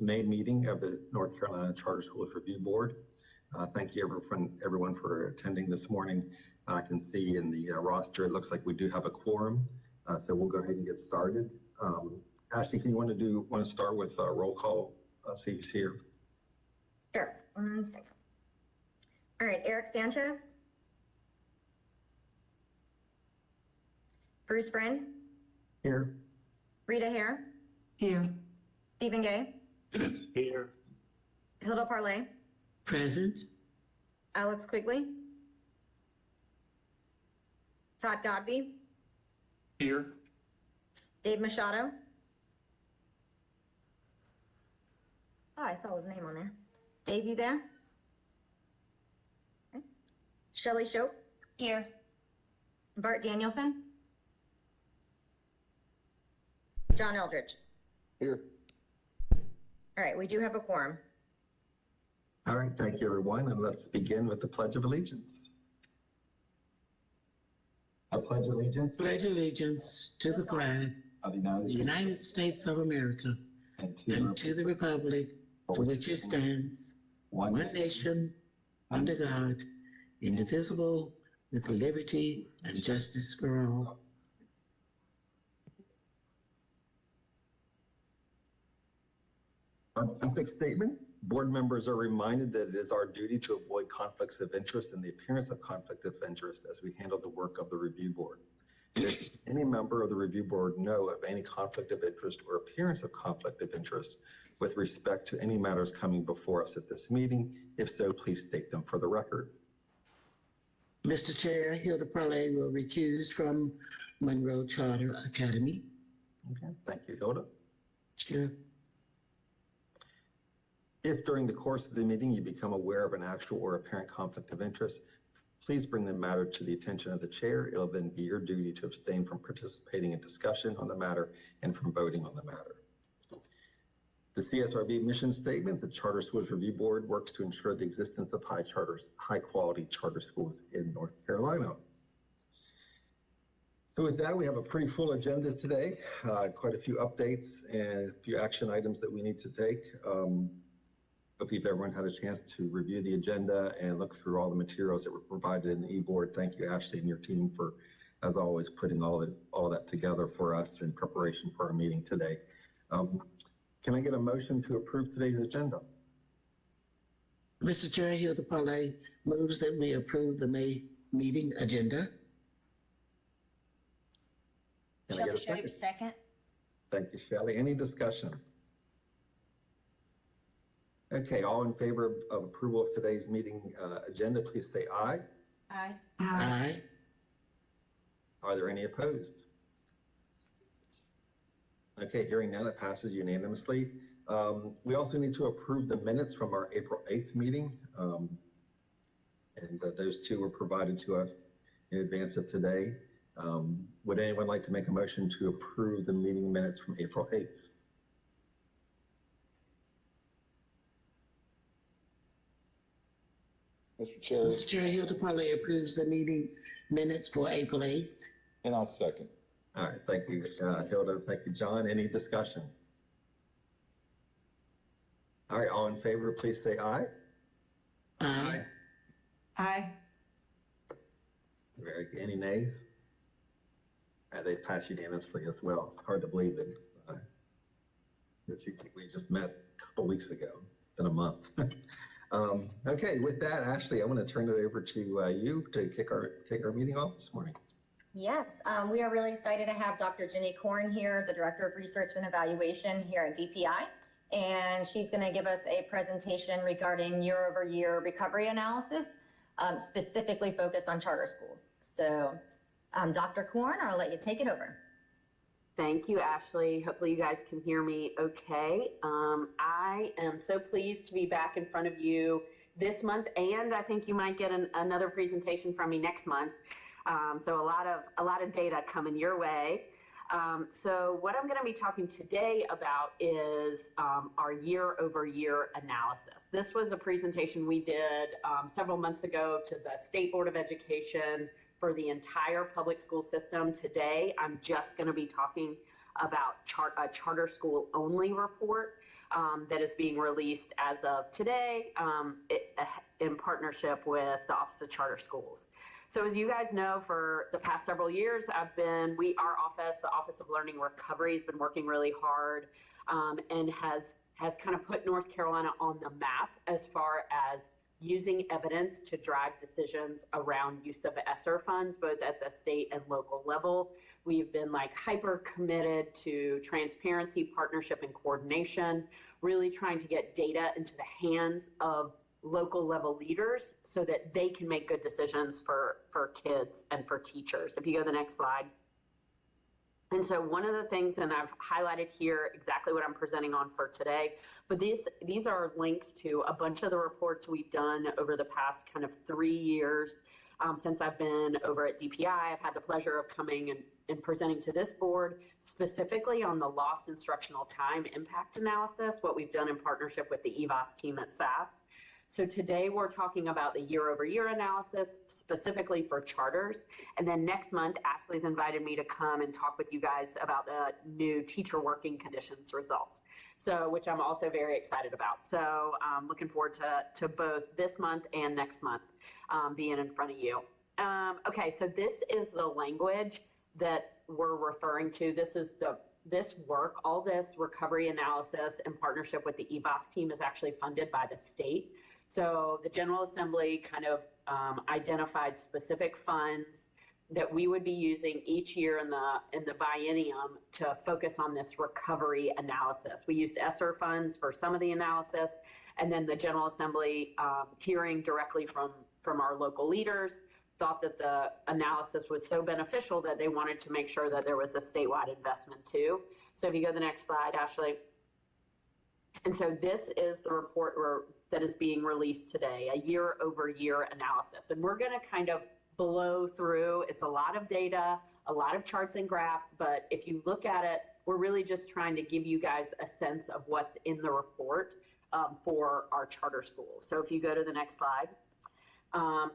May meeting of the North Carolina Charter Schools Review Board. Thank you everyone for attending this morning. I can see in the roster, it looks like we do have a quorum, so we'll go ahead and get started. Ashley, can you want to start with roll call? See who's here. Sure, 1 second. All right, Eric Sanchez. Bruce Friend. Here. Rita Hare. Here. Stephen Gay. Here. Hilda Parlay. Present. Alex Quigley. Todd Godby. Here. Dave Machado. Oh, I saw his name on there. Dave, you there? Okay. Shelley Shope. Here. Bart Danielson. John Eldridge. Here. All right, we do have a quorum. All right, thank you everyone, and let's begin with the Pledge of Allegiance. I pledge allegiance Pledge allegiance to the flag of the of the United States of America and to the republic for which it stands, one nation, under God, indivisible, with liberty and justice for all. Our ethics statement. Board members are reminded that it is our duty to avoid conflicts of interest and the appearance of conflict of interest as we handle the work of the review board. Does any member of the review board know of any conflict of interest or appearance of conflict of interest with respect to any matters coming before us at this meeting? If so, please state them for the record. Mr. Chair, Hilda Parlay will recuse from Monroe Charter Academy. Okay, thank you, Hilda. Sure. If during the course of the meeting you become aware of an actual or apparent conflict of interest, please bring the matter to the attention of the chair. It'll then be your duty to abstain from participating in discussion on the matter and from voting on the matter. The CSRB mission statement: the Charter Schools Review Board works to ensure the existence of high quality charter schools in North Carolina. So with that, we have a pretty full agenda today, quite a few updates and a few action items that we need to take. Hopefully everyone had a chance to review the agenda and look through all the materials that were provided in the e-board. Thank you, Ashley, and your team for, as always, putting all that together for us in preparation for our meeting today. Can I get a motion to approve today's agenda? Mr. Chair, Hilda Parlay moves that we approve the May meeting agenda. Can I get a second? Second. Thank you, Shelley. Any discussion? Okay, all in favor of approval of today's meeting agenda, please say aye. Aye. Aye. Are there any opposed? Okay, hearing none, it passes unanimously. We also need to approve the minutes from our April 8th meeting. And those two were provided to us in advance of today. Would anyone like to make a motion to approve the meeting minutes from April 8th? Mr. Chair. Mr. Chair, Hilda Parlay approves the meeting minutes for April 8th. And I'll second. All right, thank you, Hilda. Thank you, John. Any discussion? All right, all in favor, please say aye. Aye. Aye. Very good. Any nays? They pass unanimously as well. Hard to believe that we just met a couple weeks ago. It's been a month. Okay, with that, Ashley, I want to turn it over to you to kick our meeting off this morning. Yes, we are really excited to have Dr. Jenny Korn here, the Director of Research and Evaluation here at DPI. And she's going to give us a presentation regarding year-over-year recovery analysis, specifically focused on charter schools. So Dr. Korn, I'll let you take it over. Thank you, Ashley. Hopefully you guys can hear me okay. I am so pleased to be back in front of you this month, and I think you might get another presentation from me next month. So a lot of data coming your way. So what I'm going to be talking today about is our year-over-year analysis. This was a presentation we did several months ago to the State Board of Education for the entire public school system. Today, I'm just going to be talking about a charter school only report. that is being released as of today in partnership with the Office of Charter Schools. So as you guys know, for the past several years, our office, the Office of Learning Recovery, has been working really hard and has kind of put North Carolina on the map as far as using evidence to drive decisions around use of ESSER funds, both at the state and local level. We've been like hyper committed to transparency, partnership, and coordination, really trying to get data into the hands of local level leaders so that they can make good decisions for kids and for teachers. If you go to the next slide. And so one of the things, and I've highlighted here exactly what I'm presenting on for today, but these are links to a bunch of the reports we've done over the past kind of 3 years since I've been over at DPI. I've had the pleasure of coming and presenting to this board specifically on the lost instructional time impact analysis, what we've done in partnership with the EVOS team at SAS. So today we're talking about the year-over-year analysis specifically for charters. And then next month, Ashley's invited me to come and talk with you guys about the new teacher working conditions results, so which I'm also very excited about. So I'm looking forward to both this month and next month being in front of you. Okay, so this is the language that we're referring to. This work, all this recovery analysis in partnership with the EVOS team is actually funded by the state. So the General Assembly kind of identified specific funds that we would be using each year in the biennium to focus on this recovery analysis. We used ESSER funds for some of the analysis, and then the General Assembly, hearing directly from our local leaders, thought that the analysis was so beneficial that they wanted to make sure that there was a statewide investment too. So if you go to the next slide, Ashley. And so this is the report that is being released today, a year-over-year analysis. And we're going to kind of blow through. It's a lot of data, a lot of charts and graphs, but if you look at it, we're really just trying to give you guys a sense of what's in the report for our charter schools. So if you go to the next slide.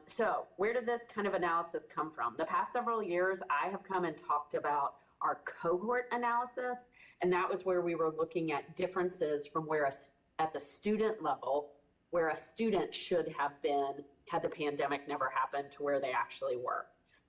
So where did this kind of analysis come from? The past several years, I have come and talked about our cohort analysis, and that was where we were looking at differences from where at the student level, where a student should have been had the pandemic never happened to where they actually were.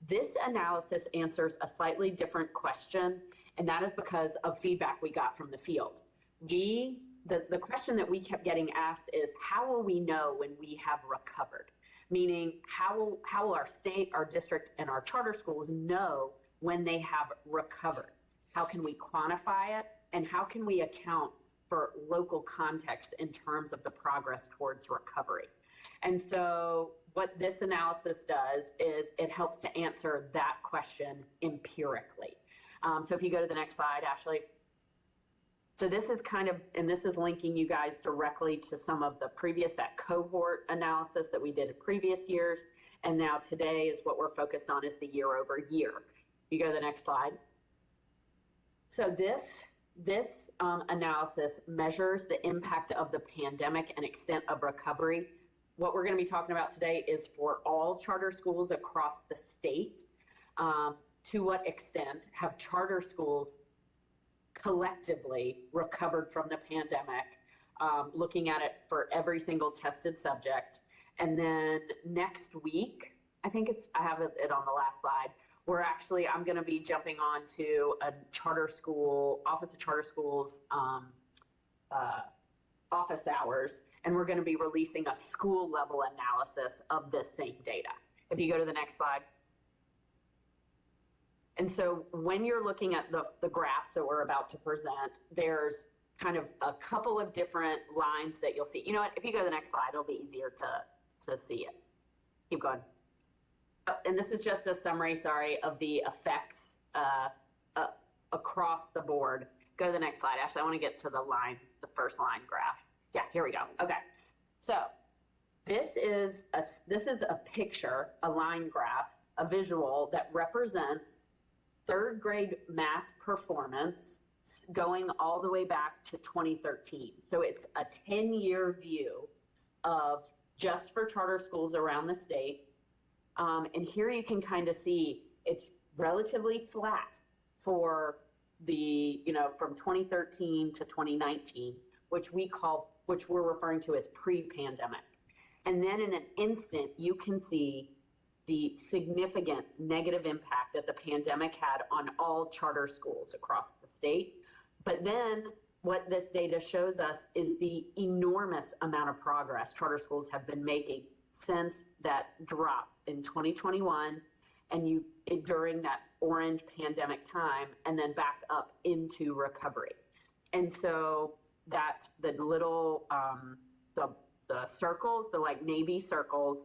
This analysis answers a slightly different question, and that is because of feedback we got from the field. The question that we kept getting asked is, how will we know when we have recovered? Meaning, how will our state, our district, and our charter schools know when they have recovered? How can we quantify it? And how can we account for local context in terms of the progress towards recovery? And so what this analysis does is it helps to answer that question empirically. So if you go to the next slide, Ashley. So this is kind of, and this is linking you guys directly to some of the previous, that cohort analysis that we did in previous years. And now today is what we're focused on is the year over year. You go to the next slide. So this analysis measures the impact of the pandemic and extent of recovery. What we're going to be talking about today is for all charter schools across the state. To what extent have charter schools collectively recovered from the pandemic, looking at it for every single tested subject. And then next week, I have it on the last slide, I'm going to be jumping on to a charter school, Office of Charter Schools office hours, and we're going to be releasing a school level analysis of this same data. If you go to the next slide. And so when you're looking at the graphs that we're about to present, there's kind of a couple of different lines that you'll see. You know what, if you go to the next slide, it'll be easier to see it. Keep going. And this is just a summary, of the effects across the board. Go to the next slide. Actually, I want to get to the first line graph. Yeah, here we go. Okay. So this is a picture, a line graph, a visual that represents third grade math performance going all the way back to 2013. So it's a 10-year view of just for charter schools around the state. And here you can kind of see it's relatively flat for from 2013 to 2019. which we're referring to as pre-pandemic. And then in an instant, you can see the significant negative impact that the pandemic had on all charter schools across the state. But then what this data shows us is the enormous amount of progress charter schools have been making since that drop in 2021 and during that orange pandemic time, and then back up into recovery. And so that the little, the circles, the like navy circles,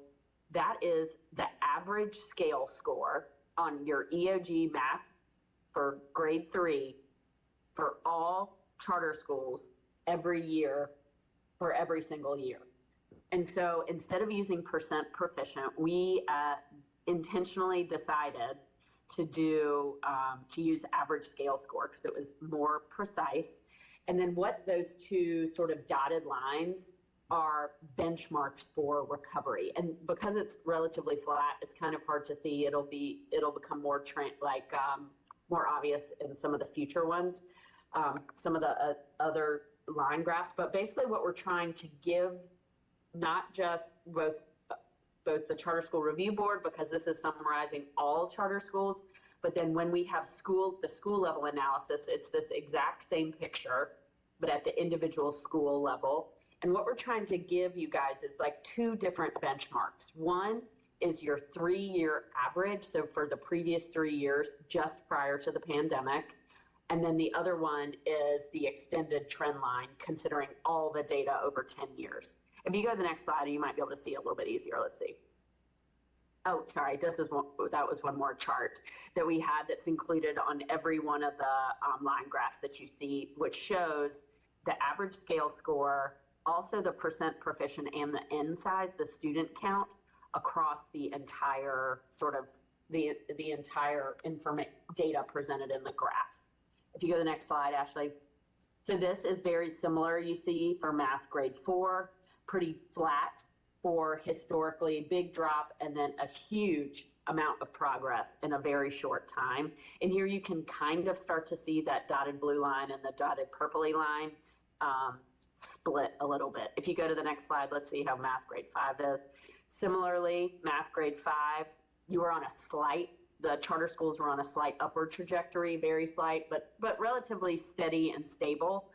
that is the average scale score on your EOG math for grade 3 for all charter schools every year for every single year. And so instead of using percent proficient, we intentionally decided to use average scale score because it was more precise. And then what those two sort of dotted lines are benchmarks for recovery. And because it's relatively flat, it's kind of hard to see. It'll become more more obvious in some of the future ones, some of the other line graphs. But basically what we're trying to give, not just both the Charter School Review Board, because this is summarizing all charter schools, but then when we have the school level analysis, it's this exact same picture, but at the individual school level. And what we're trying to give you guys is like two different benchmarks. One is your 3-year average, so for the previous 3 years, just prior to the pandemic. And then the other one is the extended trend line, considering all the data over 10 years. If you go to the next slide, you might be able to see it a little bit easier. Let's see. Oh, sorry, that was one more chart that we had that's included on every one of the line graphs that you see, which shows the average scale score, also the percent proficient and the N size, the student count across the entire sort of the entire data presented in the graph. If you go to the next slide, Ashley. So this is very similar, you see, for math grade 4, pretty flat for historically big drop, and then a huge amount of progress in a very short time. And here you can kind of start to see that dotted blue line and the dotted purpley line split a little bit. If you go to the next slide, let's see how math grade 5 is. Similarly, math grade 5, the charter schools were on a slight upward trajectory, very slight, but relatively steady and stable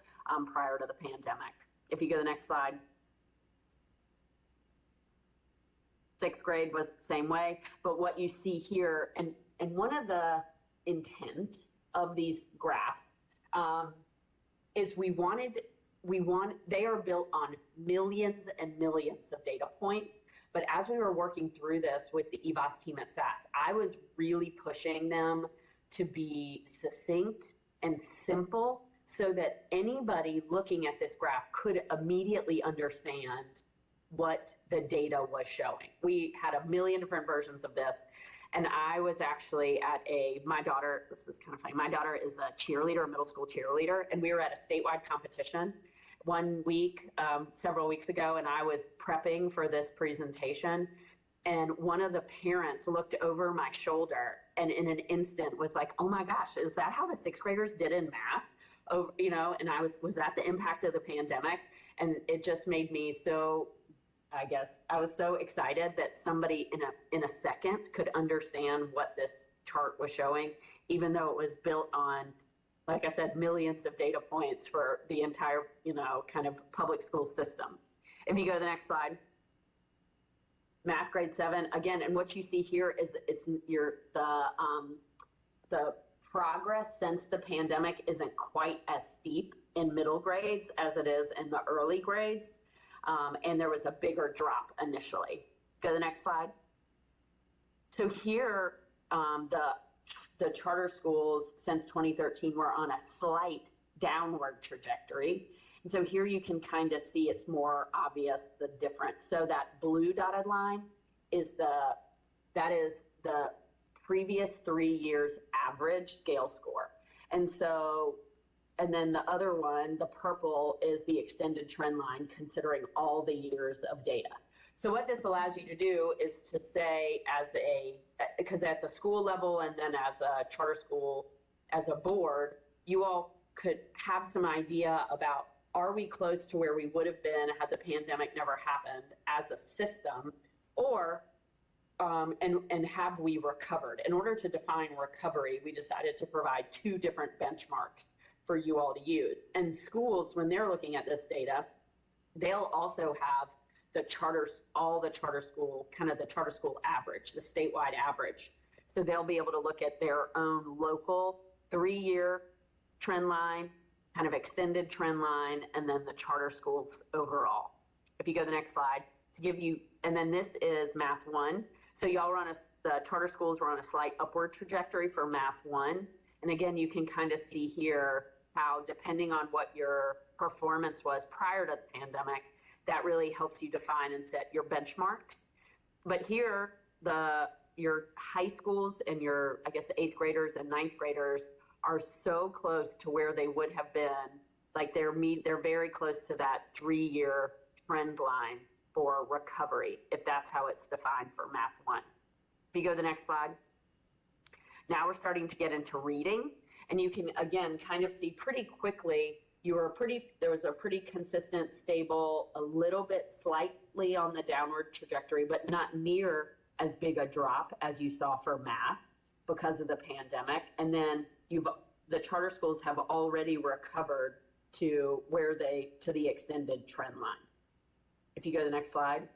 prior to the pandemic. If you go to the next slide. 6th grade was the same way, but what you see here, and one of the intent of these graphs is they are built on millions and millions of data points. But as we were working through this with the EVOS team at SAS, I was really pushing them to be succinct and simple so that anybody looking at this graph could immediately understand what the data was showing. We had a million different versions of this. And I was actually at my daughter, this is kind of funny, my daughter is a cheerleader, a middle school cheerleader, and we were at a statewide competition one week, several weeks ago, and I was prepping for this presentation. And one of the parents looked over my shoulder and in an instant was like, oh my gosh, is that how the 6th graders did in math? Oh, and was that the impact of the pandemic? And it just made me so, I guess, I was so excited that somebody in a second could understand what this chart was showing, even though it was built on, like I said, millions of data points for the entire, kind of public school system. If you go to the next slide, math grade 7, again, and what you see here is the progress since the pandemic isn't quite as steep in middle grades as it is in the early grades. And there was a bigger drop initially. Go to the next slide. So here, the charter schools since 2013 were on a slight downward trajectory. And so here you can kind of see it's more obvious the difference. So that blue dotted line is the previous 3 years average scale score. And then the other one, the purple, is the extended trend line considering all the years of data. So what this allows you to do is to say because at the school level and then as a charter school, as a board, you all could have some idea about are we close to where we would have been had the pandemic never happened as a system, or and have we recovered? In order to define recovery, we decided to provide two different benchmarks for you all to use. And schools, when they're looking at this data, they'll also have the charters, all the charter school, kind of the charter school average, the statewide average. So they'll be able to look at their own local 3-year trend line, kind of extended trend line, and then the charter schools overall. If you go to the next slide, to give you, and then this is Math 1. So y'all were on the charter schools were on a slight upward trajectory for Math 1. And again, you can kind of see here how, depending on what your performance was prior to the pandemic, that really helps you define and set your benchmarks. But here, your high schools and your, I guess, 8th graders and 9th graders are so close to where they would have been. Like they're very close to that 3-year trend line for recovery, if that's how it's defined for Math 1. If you go to the next slide. Now we're starting to get into reading, and you can, again, kind of see pretty quickly, there was a pretty consistent, stable, a little bit slightly on the downward trajectory, but not near as big a drop as you saw for math because of the pandemic. And then the charter schools have already recovered to the extended trend line. If you go to the next slide,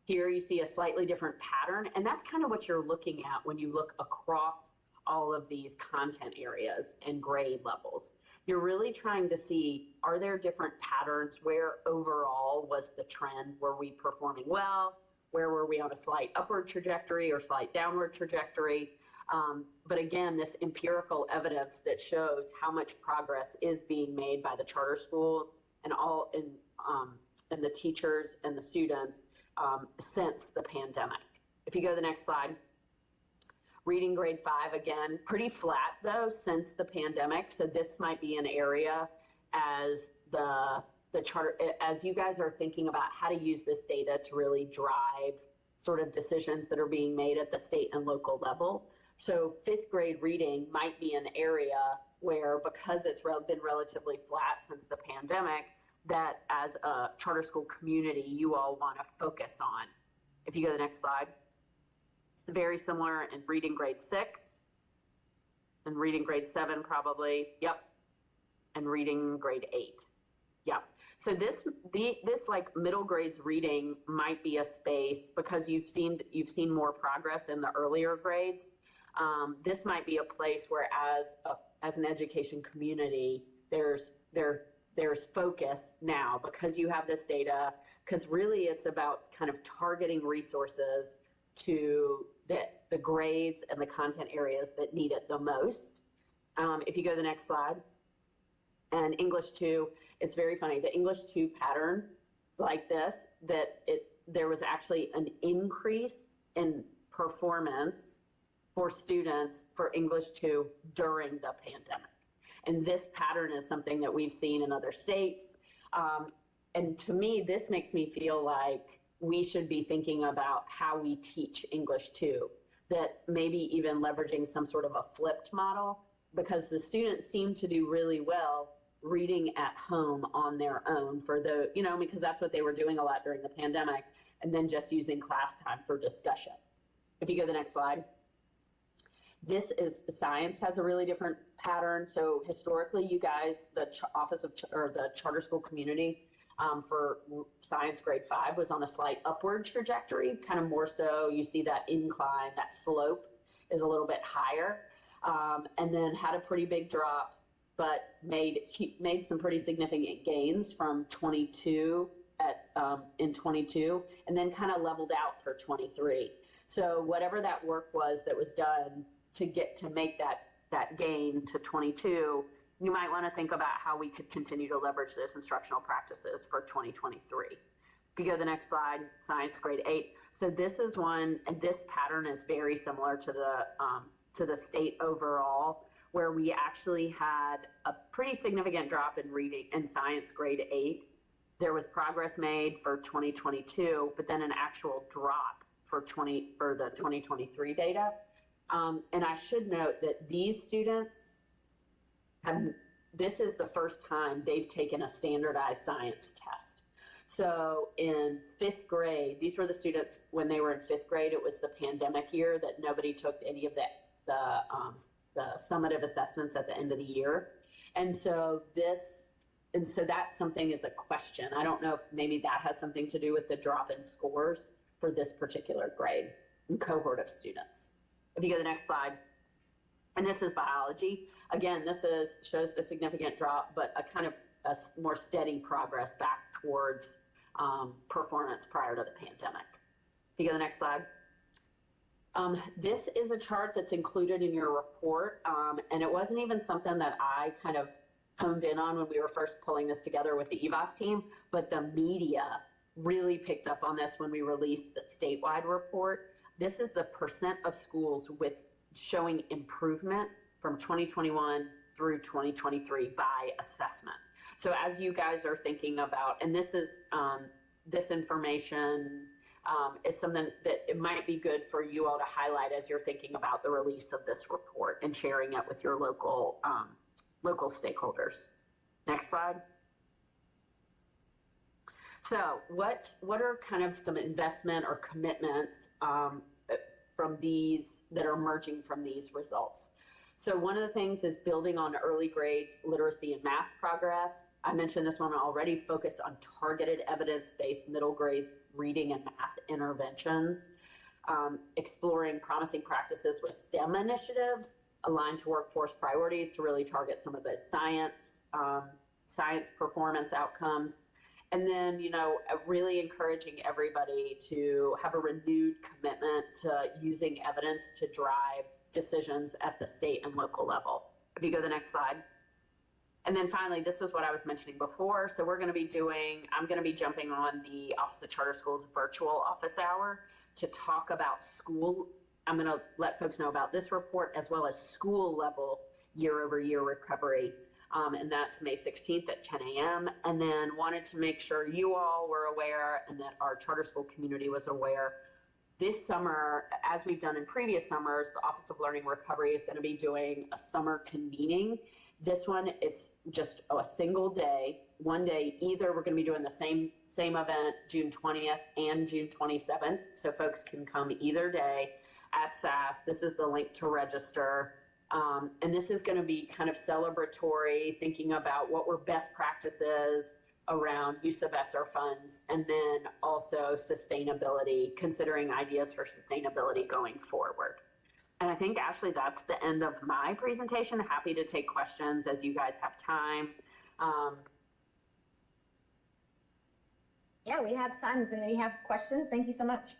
here you see a slightly different pattern, and that's kind of what you're looking at when you look across all of these content areas and grade levels. You're really trying to see, are there different patterns? Where overall was the trend? Were we performing well? Where were we on a slight upward trajectory or slight downward trajectory? But again, this empirical evidence that shows how much progress is being made by the charter schools and the teachers and the students since the pandemic. If you go to the next slide. Reading grade 5, again, pretty flat though since the pandemic. So this might be an area as the charter, as you guys are thinking about how to use this data to really drive sort of decisions that are being made at the state and local level. So 5th grade reading might be an area where, because it's been relatively flat since the pandemic, that as a charter school community, you all want to focus on. If you go to the next slide. It's very similar in reading grade 6 and reading grade 7 probably, yep, and reading grade 8, yep. So this like middle grades reading might be a space because you've seen more progress in the earlier grades. This might be a place where as an education community, there's focus now because you have this data, because really it's about kind of targeting resources to the grades and the content areas that need it the most. If you go to the next slide. And English 2, it's very funny. The English 2 pattern like this, there was actually an increase in performance for students for English 2 during the pandemic. And this pattern is something that we've seen in other states. And to me, this makes me feel like we should be thinking about how we teach English 2, that maybe even leveraging some sort of a flipped model, because the students seem to do really well reading at home on their own because that's what they were doing a lot during the pandemic, and then just using class time for discussion. If you go to the next slide. This is science has a really different pattern. So historically, you guys, the the charter school community for science grade 5 was on a slight upward trajectory, kind of more so you see that incline, that slope is a little bit higher, and then had a pretty big drop, but made some pretty significant gains from 22 in 22, and then kind of leveled out for 23. So whatever that work was that was done to make that gain to 22, you might want to think about how we could continue to leverage those instructional practices for 2023. If you go to the next slide, science grade 8. So this is one, and this pattern is very similar to the state overall, where we actually had a pretty significant drop in reading in science grade 8. There was progress made for 2022, but then an actual drop for the 2023 data. And I should note that these students this is the first time they've taken a standardized science test. So in fifth grade, these were the students when they were in fifth grade. It was the pandemic year that nobody took any of the summative assessments at the end of the year. And so that's something is a question. I don't know if maybe that has something to do with the drop in scores for this particular grade and cohort of students. If you go to the next slide, and this is biology. Again, shows the significant drop, but a kind of a more steady progress back towards performance prior to the pandemic. If you go to the next slide. This is a chart that's included in your report, and it wasn't even something that I kind of honed in on when we were first pulling this together with the EVOS team, but the media really picked up on this when we released the statewide report. This is the percent of schools with showing improvement from 2021 through 2023 by assessment. So as you guys are thinking about, and this is this information is something that it might be good for you all to highlight as you're thinking about the release of this report and sharing it with your local local stakeholders. Next slide. So what are kind of some investment or commitments from these that are emerging from these results? So one of the things is building on early grades literacy and math progress. I mentioned this one already, focused on targeted evidence-based middle grades reading and math interventions, exploring promising practices with STEM initiatives aligned to workforce priorities to really target some of the science performance outcomes. And then, really encouraging everybody to have a renewed commitment to using evidence to drive decisions at the state and local level. If you go to the next slide. And then finally, this is what I was mentioning before. So I'm going to be jumping on the Office of Charter Schools virtual office hour to talk about school. I'm going to let folks know about this report as well as school level year-over-year recovery. And that's May 16th at 10 a.m. And then wanted to make sure you all were aware and that our charter school community was aware. This summer, as we've done in previous summers, the Office of Learning Recovery is going to be doing a summer convening. This one, it's just a single day, one day. Either we're going to be doing the same event June 20th and June 27th, so folks can come either day at SAS. This is the link to register. And this is going to be kind of celebratory, thinking about what were best practices around use of ESSER funds, and then also sustainability, considering ideas for sustainability going forward. And I think, Ashley, that's the end of my presentation. Happy to take questions as you guys have time. Yeah, we have time. Does anybody have questions? Thank you so much.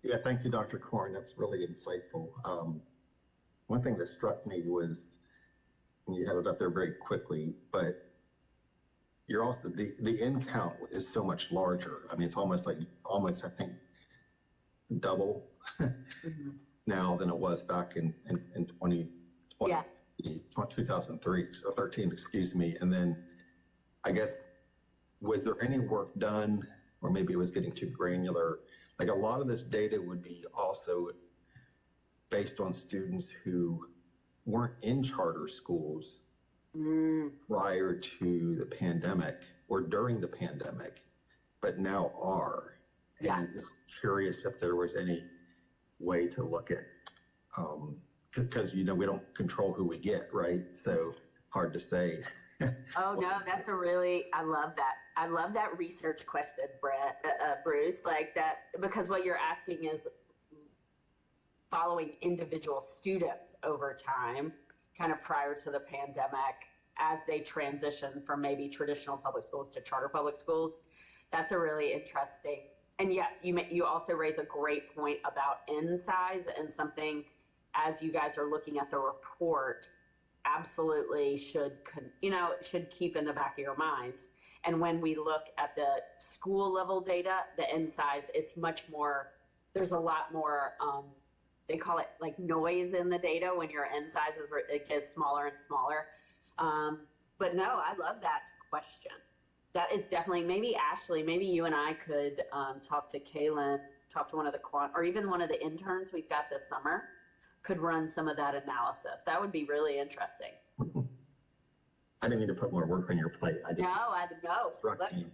Yeah, thank you, Dr. Korn. That's really insightful. One thing that struck me was, and you had it up there very quickly, but you're also, the end count is so much larger. I mean, it's almost, I think, double now than it was back in 2020, Yeah. 2003, so 13, excuse me. And then I guess, was there any work done, or maybe it was getting too granular? Like, a lot of this data would be also based on students who weren't in charter schools prior to the pandemic or during the pandemic, but now are. Yeah. And just curious if there was any way to look at, because, we don't control who we get, right? So hard to say. Oh, no, that's I love that. I love that research question, Bruce, like that, because what you're asking is following individual students over time, kind of prior to the pandemic, as they transition from maybe traditional public schools to charter public schools. That's a really interesting, and yes, you also raise a great point about N size, and something as you guys are looking at the report, absolutely should keep in the back of your minds. And when we look at the school level data, the N size, it's much more, there's a lot more, they call it like noise in the data when your N sizes, it gets smaller and smaller. But no, I love that question. That is definitely, maybe Ashley, maybe you and I could talk to Kaylin, talk to one of the or even one of the interns we've got this summer, could run some of that analysis. That would be really interesting. I didn't mean to put more work on your plate. I just No. struck me.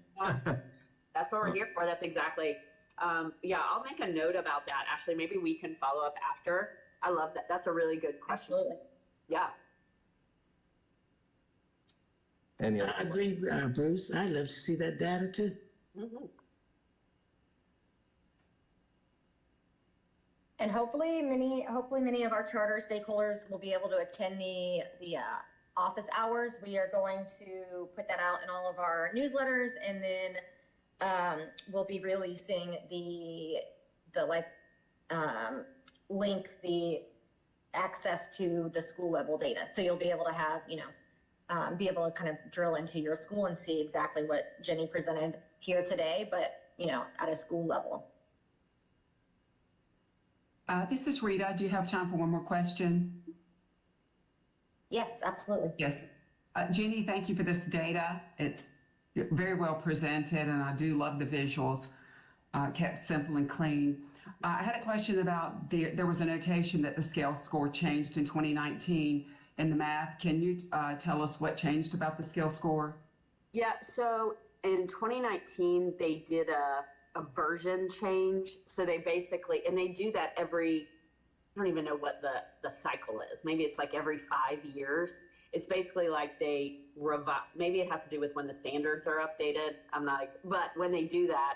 That's what we're here for. That's exactly. Yeah, I'll make a note about that. Ashley, maybe we can follow up after. I love that. That's a really good question. Absolutely. Yeah. Any I other? agree, Bruce. I'd love to see that data too. Mm-hmm. And hopefully many of our charter stakeholders will be able to attend the office hours. We are going to put that out in all of our newsletters, and then we'll be releasing the link, the access to the school level data. So you'll be able to have, be able to kind of drill into your school and see exactly what Jenny presented here today, but, at a school level. This is Rita. Do you have time for one more question? Yes, absolutely. Yes. Jeannie, thank you for this data. It's very well presented, and I do love the visuals, kept simple and clean. I had a question about there was a notation that the scale score changed in 2019 in the math. Can you tell us what changed about the scale score? Yeah, so in 2019, they did a version change. So they basically, and they do that every, I don't even know what the cycle is. Maybe it's like every 5 years. It's basically like they revise, maybe it has to do with when the standards are updated. But when they do that,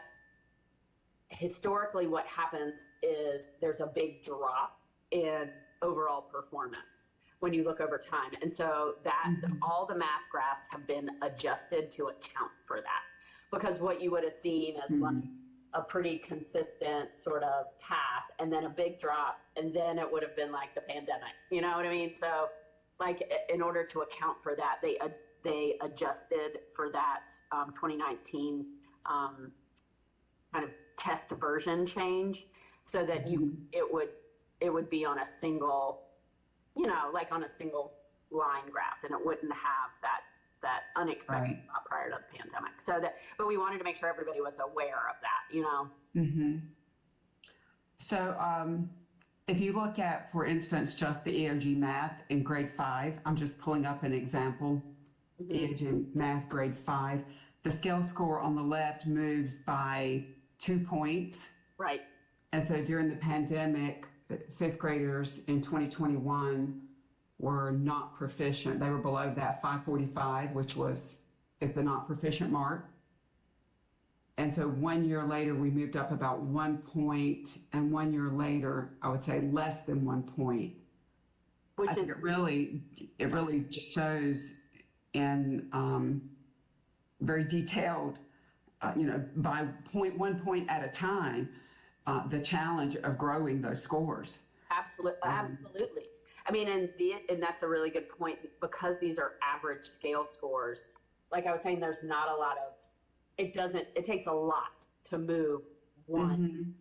historically what happens is there's a big drop in overall performance when you look over time. And so that all the math graphs have been adjusted to account for that. Because what you would have seen is like a pretty consistent sort of path, and then a big drop, and then it would have been like the pandemic. You know what I mean? So like in order to account for that, they adjusted for that 2019 kind of test version change, so that it would be on a single, like on a single line graph, and it wouldn't have that unexpected drop prior to the pandemic. But we wanted to make sure everybody was aware of that, So if you look at, for instance, just the EOG math in grade 5, I'm just pulling up an example, EOG math grade 5, the scale score on the left moves by 2 points. Right. And so during the pandemic, 5th graders in 2021 were not proficient. They were below that 545, which is the not proficient mark. And so 1 year later, we moved up about 1 point, and 1 year later, I would say less than 1 point. Which is it really shows in very detailed, by 1 point at a time, the challenge of growing those scores. absolutely. I mean, and that's a really good point, because these are average scale scores. Like I was saying, there's not a lot of, it takes a lot to move one,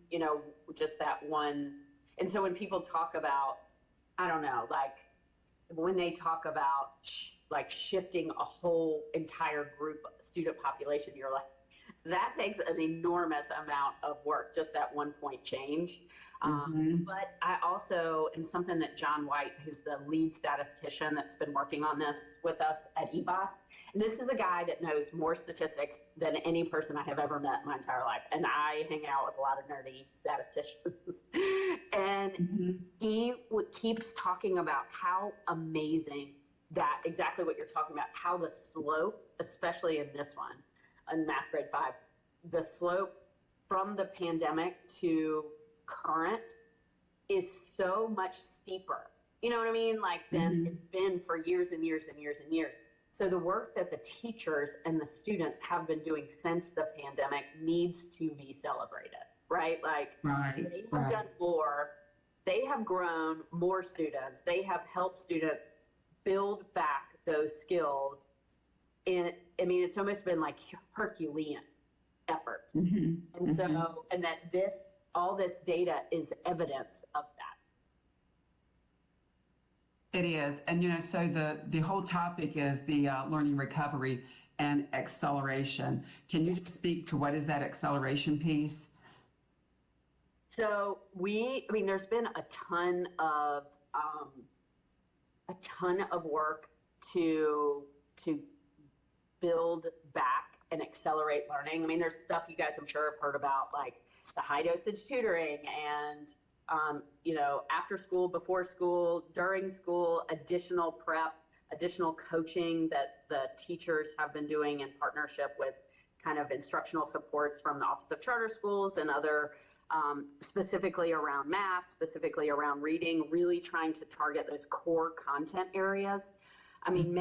just that one. And so when people talk about, I don't know, like when they talk about like shifting a whole entire group student population, you're like, that takes an enormous amount of work, just that 1 point change. But I also, and something that John White, who's the lead statistician that's been working on this with us at EBOS, and this is a guy that knows more statistics than any person I have ever met in my entire life. And I hang out with a lot of nerdy statisticians. And he keeps talking about how amazing that, exactly what you're talking about, how the slope, especially in this one, in math grade 5, the slope from the pandemic to current is so much steeper. You know what I mean? Like than it's been for years and years and years and years. So the work that the teachers and the students have been doing since the pandemic needs to be celebrated, right? Like they have done more, they have grown more students, they have helped students build back those skills. And I mean, it's almost been like Herculean effort. And so, and that all this data is evidence of that. It is. And, so the whole topic is the learning recovery and acceleration. Can you just speak to what is that acceleration piece? So there's been a ton of a ton of work to build back and accelerate learning. I mean, there's stuff you guys I'm sure have heard about, like the high dosage tutoring and after school, before school, during school, additional prep, additional coaching that the teachers have been doing in partnership with kind of instructional supports from the Office of Charter Schools and other, specifically around math, specifically around reading, really trying to target those core content areas. I mean,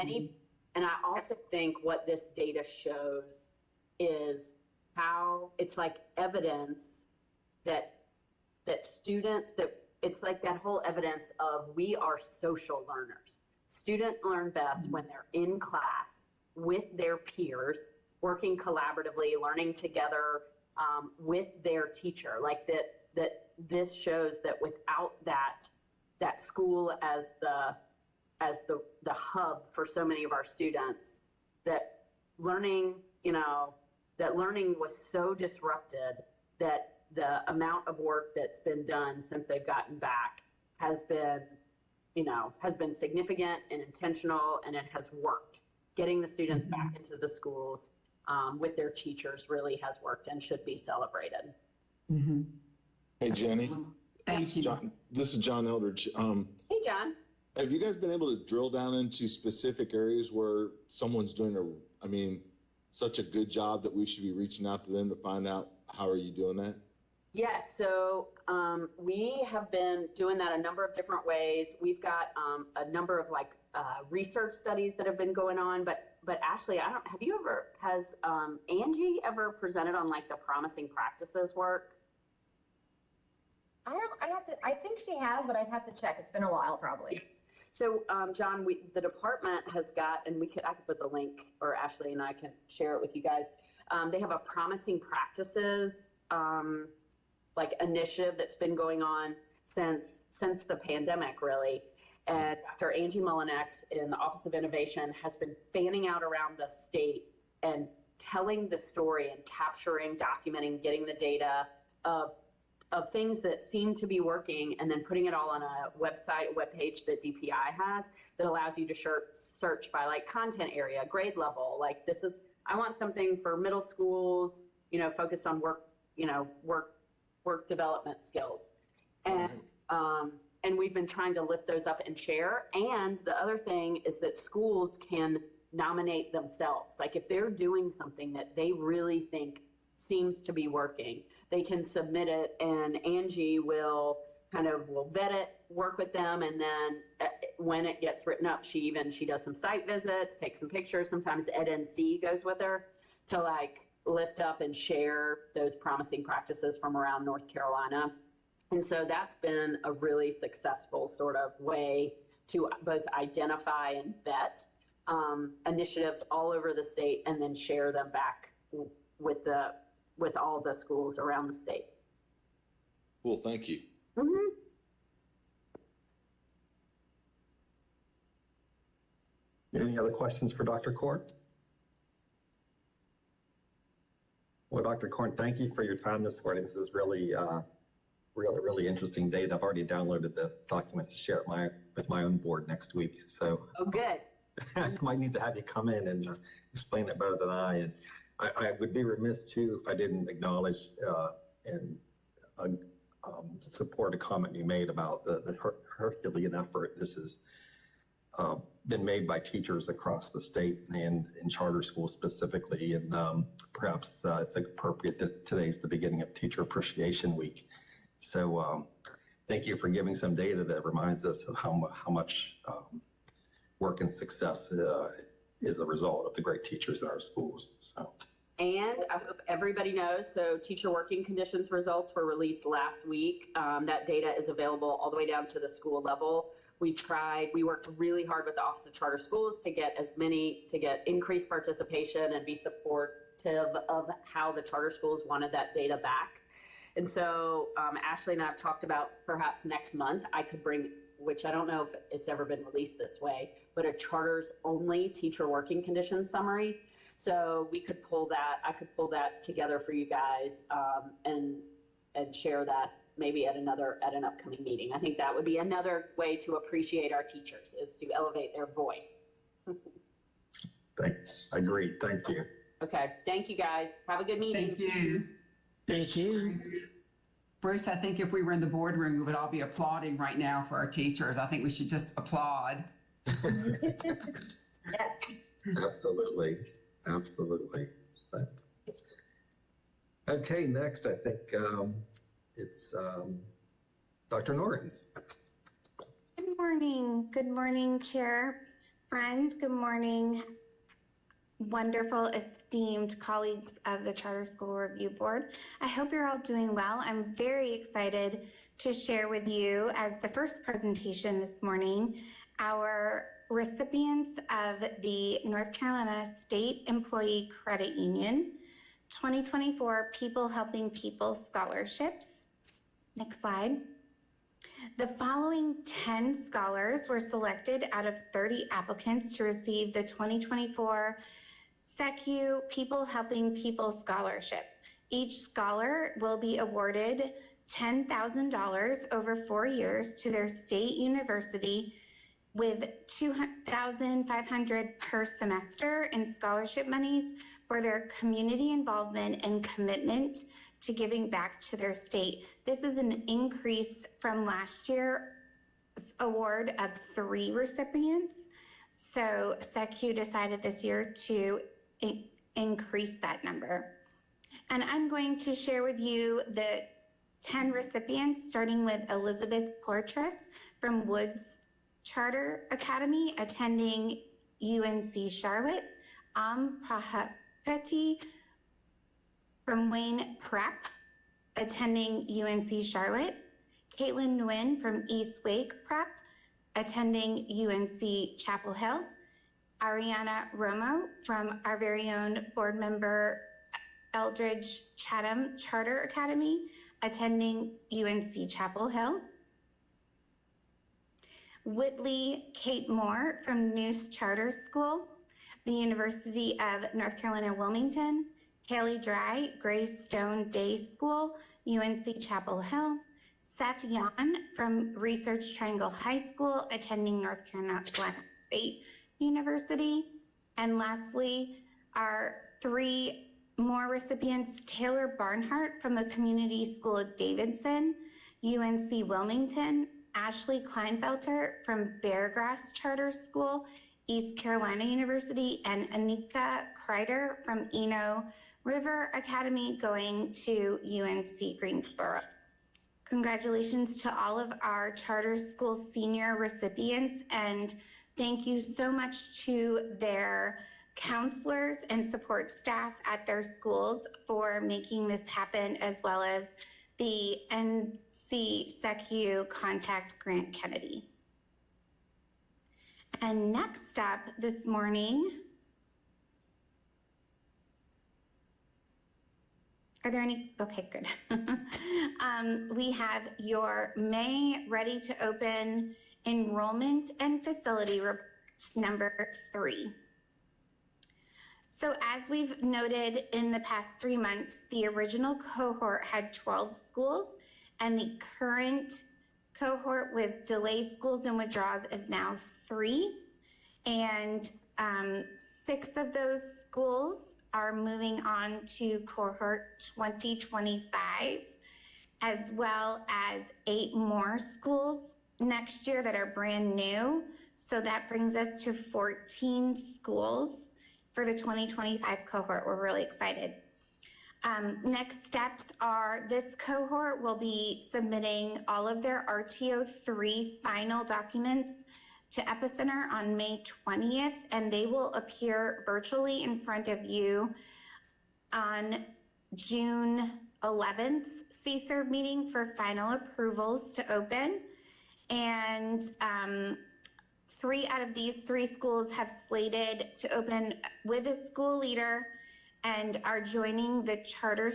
and I also think what this data shows is how it's like evidence that students, that it's like that whole evidence of we are social learners. Students learn best when they're in class with their peers, working collaboratively, learning together with their teacher. Like that this shows that without that school as the hub for so many of our students, that learning was so disrupted that the amount of work that's been done since they've gotten back has been significant and intentional, and it has worked. Getting the students back into the schools with their teachers really has worked and should be celebrated. Hey, Jenny. Thank you. This is John Eldridge. Hey, John. Have you guys been able to drill down into specific areas where someone's doing such a good job that we should be reaching out to them to find out how are you doing that? Yes, so we have been doing that a number of different ways. We've got a number of research studies that have been going on, but Ashley, has Angie ever presented on the promising practices work? I think she has, but I'd have to check. It's been a while probably. So, John, the department has got, and I could put the link, or Ashley and I can share it with you guys. They have a promising practices initiative that's been going on since the pandemic, really. And Dr. Angie Mullinex in the Office of Innovation has been fanning out around the state and telling the story and capturing, documenting, getting the data of things that seem to be working, and then putting it all on a webpage that DPI has that allows you to search by content area, grade level. I want something for middle schools, focused on work development skills. And we've been trying to lift those up and share. And the other thing is that schools can nominate themselves. If they're doing something that they really think seems to be working, they can submit it, and Angie will vet it, work with them, and then when it gets written up, she does some site visits, takes some pictures. Sometimes Ed NC goes with her to lift up and share those promising practices from around North Carolina. And so that's been a really successful sort of way to both identify and vet initiatives all over the state, and then share them back with all the schools around the state. Cool, thank you. Any other questions for Dr. Korn? Well, Dr. Korn, thank you for your time this morning. This is really interesting data. I've already downloaded the documents to share it with my own board next week. So, oh, good. I might need to have you come in and explain it better than I. And I would be remiss too if I didn't acknowledge and support a comment you made about the Herculean effort. This has been made by teachers across the state and in charter schools specifically. And perhaps it's appropriate that today's the beginning of Teacher Appreciation Week. So thank you for giving some data that reminds us of how much work and success is a result of the great teachers in our schools. So. And I hope everybody knows, so teacher working conditions results were released last week. That data is available all the way down to the school level. We worked really hard with the Office of Charter Schools to get increased participation and be supportive of how the charter schools wanted that data back. And so Ashley and I have talked about perhaps next month I could bring, which I don't know if it's ever been released this way, but a charters only teacher working conditions summary. So I could pull that together for you guys and share that maybe at an upcoming meeting. I think that would be another way to appreciate our teachers, is to elevate their voice. Thanks. Agreed. Thank you. Okay. Thank you, guys. Have a good meeting. Thank you. Thank you. Bruce, I think if we were in the boardroom, we would all be applauding right now for our teachers. I think we should just applaud. Yes. Absolutely. Absolutely. So, okay, next, I think it's Dr. Norton. Good morning. Good morning, Chair Friend. Good morning, wonderful, esteemed colleagues of the Charter School Review Board. I hope you're all doing well. I'm very excited to share with you, as the first presentation this morning, our recipients of the North Carolina State Employee Credit Union 2024 People Helping People Scholarships. Next slide. The following 10 scholars were selected out of 30 applicants to receive the 2024 SECU People Helping People Scholarship. Each scholar will be awarded $10,000 over 4 years to their state university, with $2,500 per semester in scholarship monies for their community involvement and commitment to giving back to their state. This is an increase from last year's award of 3 recipients. So SECU decided this year to increase that number. And I'm going to share with you the 10 recipients, starting with Elizabeth Portress from Woods Charter Academy, attending UNC Charlotte. Prahapati from Wayne Prep, attending UNC Charlotte. Caitlin Nguyen from East Wake Prep, attending UNC Chapel Hill. Ariana Romo from our very own board member Eldridge Chatham Charter Academy, attending UNC Chapel Hill. Whitley Kate Moore from Noose Charter School, the University of North Carolina, Wilmington. Haley Dry, Grace Stone Day School, UNC Chapel Hill. Seth Yan from Research Triangle High School, attending North Carolina State University. And lastly, our 3 more recipients, Taylor Barnhart from the Community School of Davidson, UNC Wilmington. Ashley Kleinfelter from Beargrass Charter School, East Carolina University, and Anika Kreider from Eno River Academy, going to UNC Greensboro. Congratulations to all of our charter school senior recipients, and thank you so much to their counselors and support staff at their schools for making this happen, as well as the NC SECU Contact Grant Kennedy. And next up this morning, are there any? Okay, good. We have your May ready to open enrollment and facility report number 3. So as we've noted in the past 3 months, the original cohort had 12 schools, and the current cohort with delay schools and withdrawals is now 3. And 6 of those schools are moving on to cohort 2025, as well as 8 more schools next year that are brand new. So that brings us to 14 schools for the 2025 cohort. We're really excited. Next steps are, this cohort will be submitting all of their RTO3 final documents to Epicenter on May 20th, and they will appear virtually in front of you on June 11th's CSERB meeting for final approvals to open. And 3 out of these 3 schools have slated to open with a school leader and are joining the Charter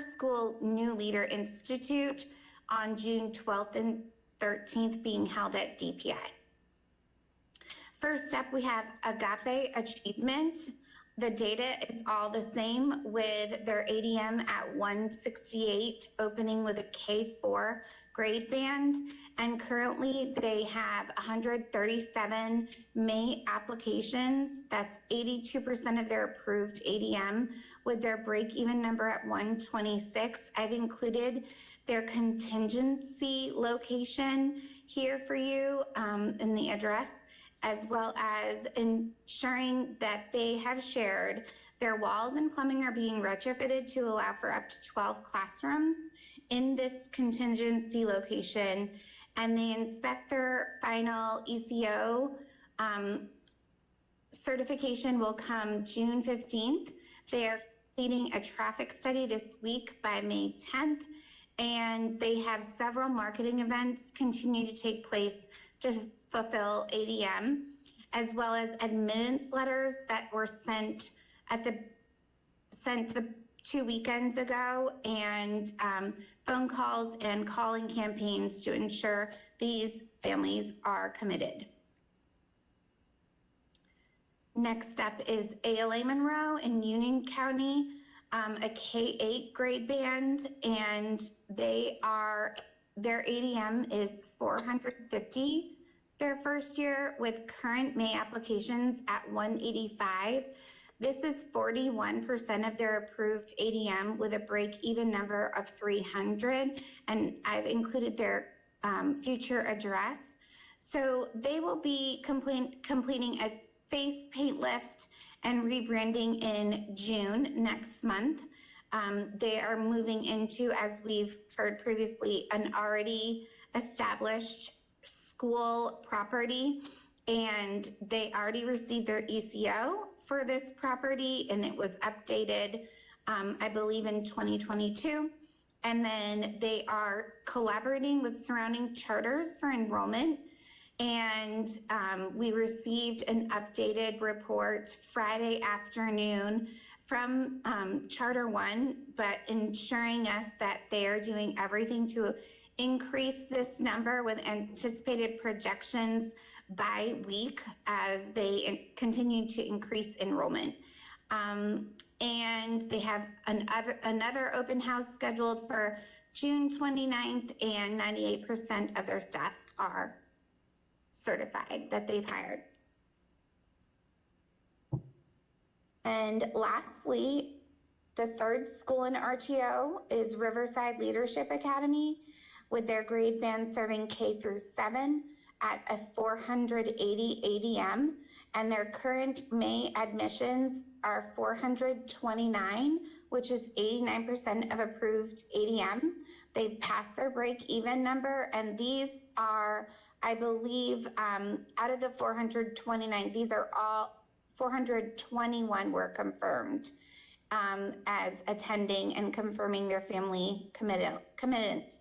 School New Leader Institute on June 12th and 13th, being held at DPI. First up, we have Agape Achievement The data is all the same with their ADM at 168, opening with a K4 grade band. And currently they have 137 May applications. That's 82% of their approved ADM with their break-even number at 126. I've included their contingency location here for you in the address, as well as ensuring that they have shared their walls and plumbing are being retrofitted to allow for up to 12 classrooms in this contingency location. And they inspect their final ECO certification will come June 15th. They are completing a traffic study this week by May 10th. And they have several marketing events continue to take place to fulfill ADM, as well as admittance letters that were sent the 2 weekends ago, and phone calls and calling campaigns to ensure these families are committed. Next up is ALA Monroe in Union County, a K-8 grade band, and their ADM is 450 their first year, with current May applications at 185. This is 41% of their approved ADM with a break-even number of 300, and I've included their future address. So they will be completing a face paint lift and rebranding in June next month. They are moving into, as we've heard previously, an already established school property, and they already received their ECO for this property, and it was updated, I believe, in 2022. And then they are collaborating with surrounding charters for enrollment. And we received an updated report Friday afternoon from Charter One, but ensuring us that they are doing everything to increase this number with anticipated projections by week as they continue to increase enrollment. And they have another open house scheduled for June 29th, and 98% of their staff are certified that they've hired. And lastly, the third school in RTO is Riverside Leadership Academy, with their grade band serving K through 7 at a 480 ADM, and their current May admissions are 429, which is 89% of approved ADM. They've passed their break-even number, and these are, I believe, out of the 429, these are all 421 were confirmed as attending and confirming their family commitments.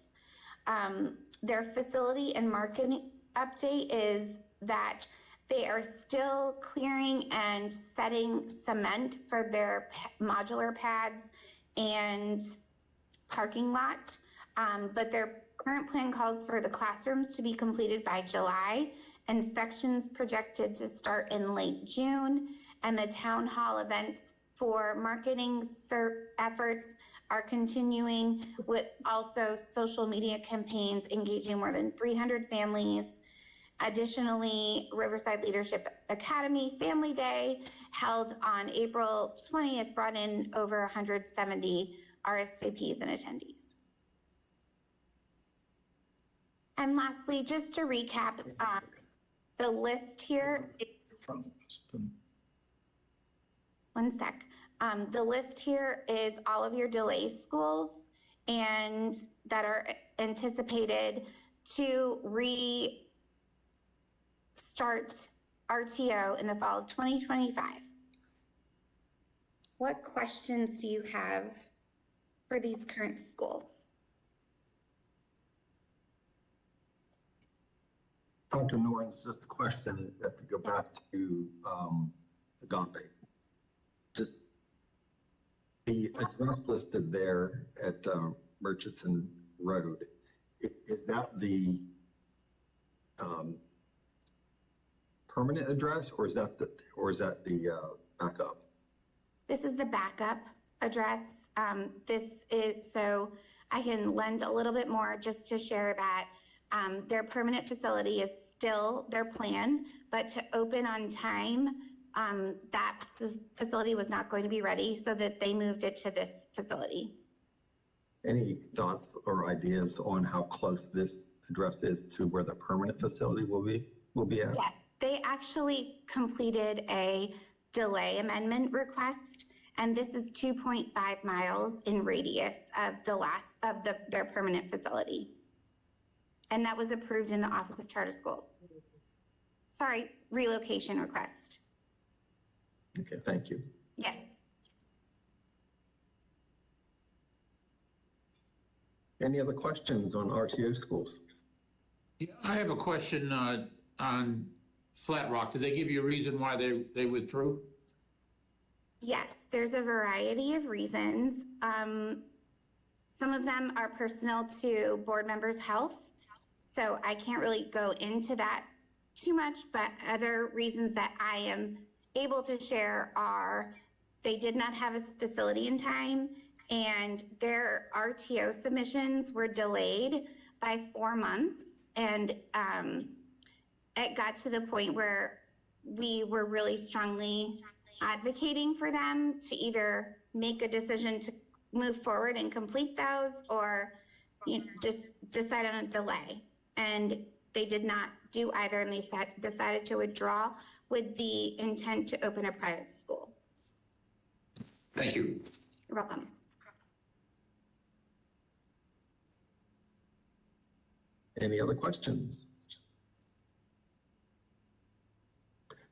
Their facility and marketing update is that they are still clearing and setting cement for their modular pads and parking lot, but their current plan calls for the classrooms to be completed by July, inspections projected to start in late June, and the town hall events for marketing efforts are continuing, with also social media campaigns engaging more than 300 families. Additionally, Riverside Leadership Academy Family Day, held on April 20th, brought in over 170 RSVPs and attendees. And lastly, just to recap, the list here is, one sec. The list here is all of your delay schools and that are anticipated to restart RTO in the fall of 2025. What questions do you have for these current schools? Dr. Norris, just a question, if we go back to Agape. Just the address listed there at Murchison Road, is that the permanent address, or is that the backup? This is the backup address. This is, so I can lend a little bit more just to share that their permanent facility is still their plan, but to open on time, that facility was not going to be ready, so that they moved it to this facility. Any thoughts or ideas on how close this address is to where the permanent facility will be at? Yes, they actually completed a delay amendment request, and this is 2.5 miles in radius of their permanent facility. And that was approved in the Office of Charter Schools. Sorry, relocation request. Okay, thank you. Yes. Any other questions on RTO schools? Yeah, I have a question on Flat Rock. Did they give you a reason why they withdrew? Yes, there's a variety of reasons. Some of them are personal to board members' health, so I can't really go into that too much, but other reasons that I am able to share are they did not have a facility in time, and their RTO submissions were delayed by 4 months. And it got to the point where we were really strongly advocating for them to either make a decision to move forward and complete those, or just decide on a delay. And they did not do either, and they decided to withdraw with the intent to open a private school. Thank you. You're welcome. Any other questions?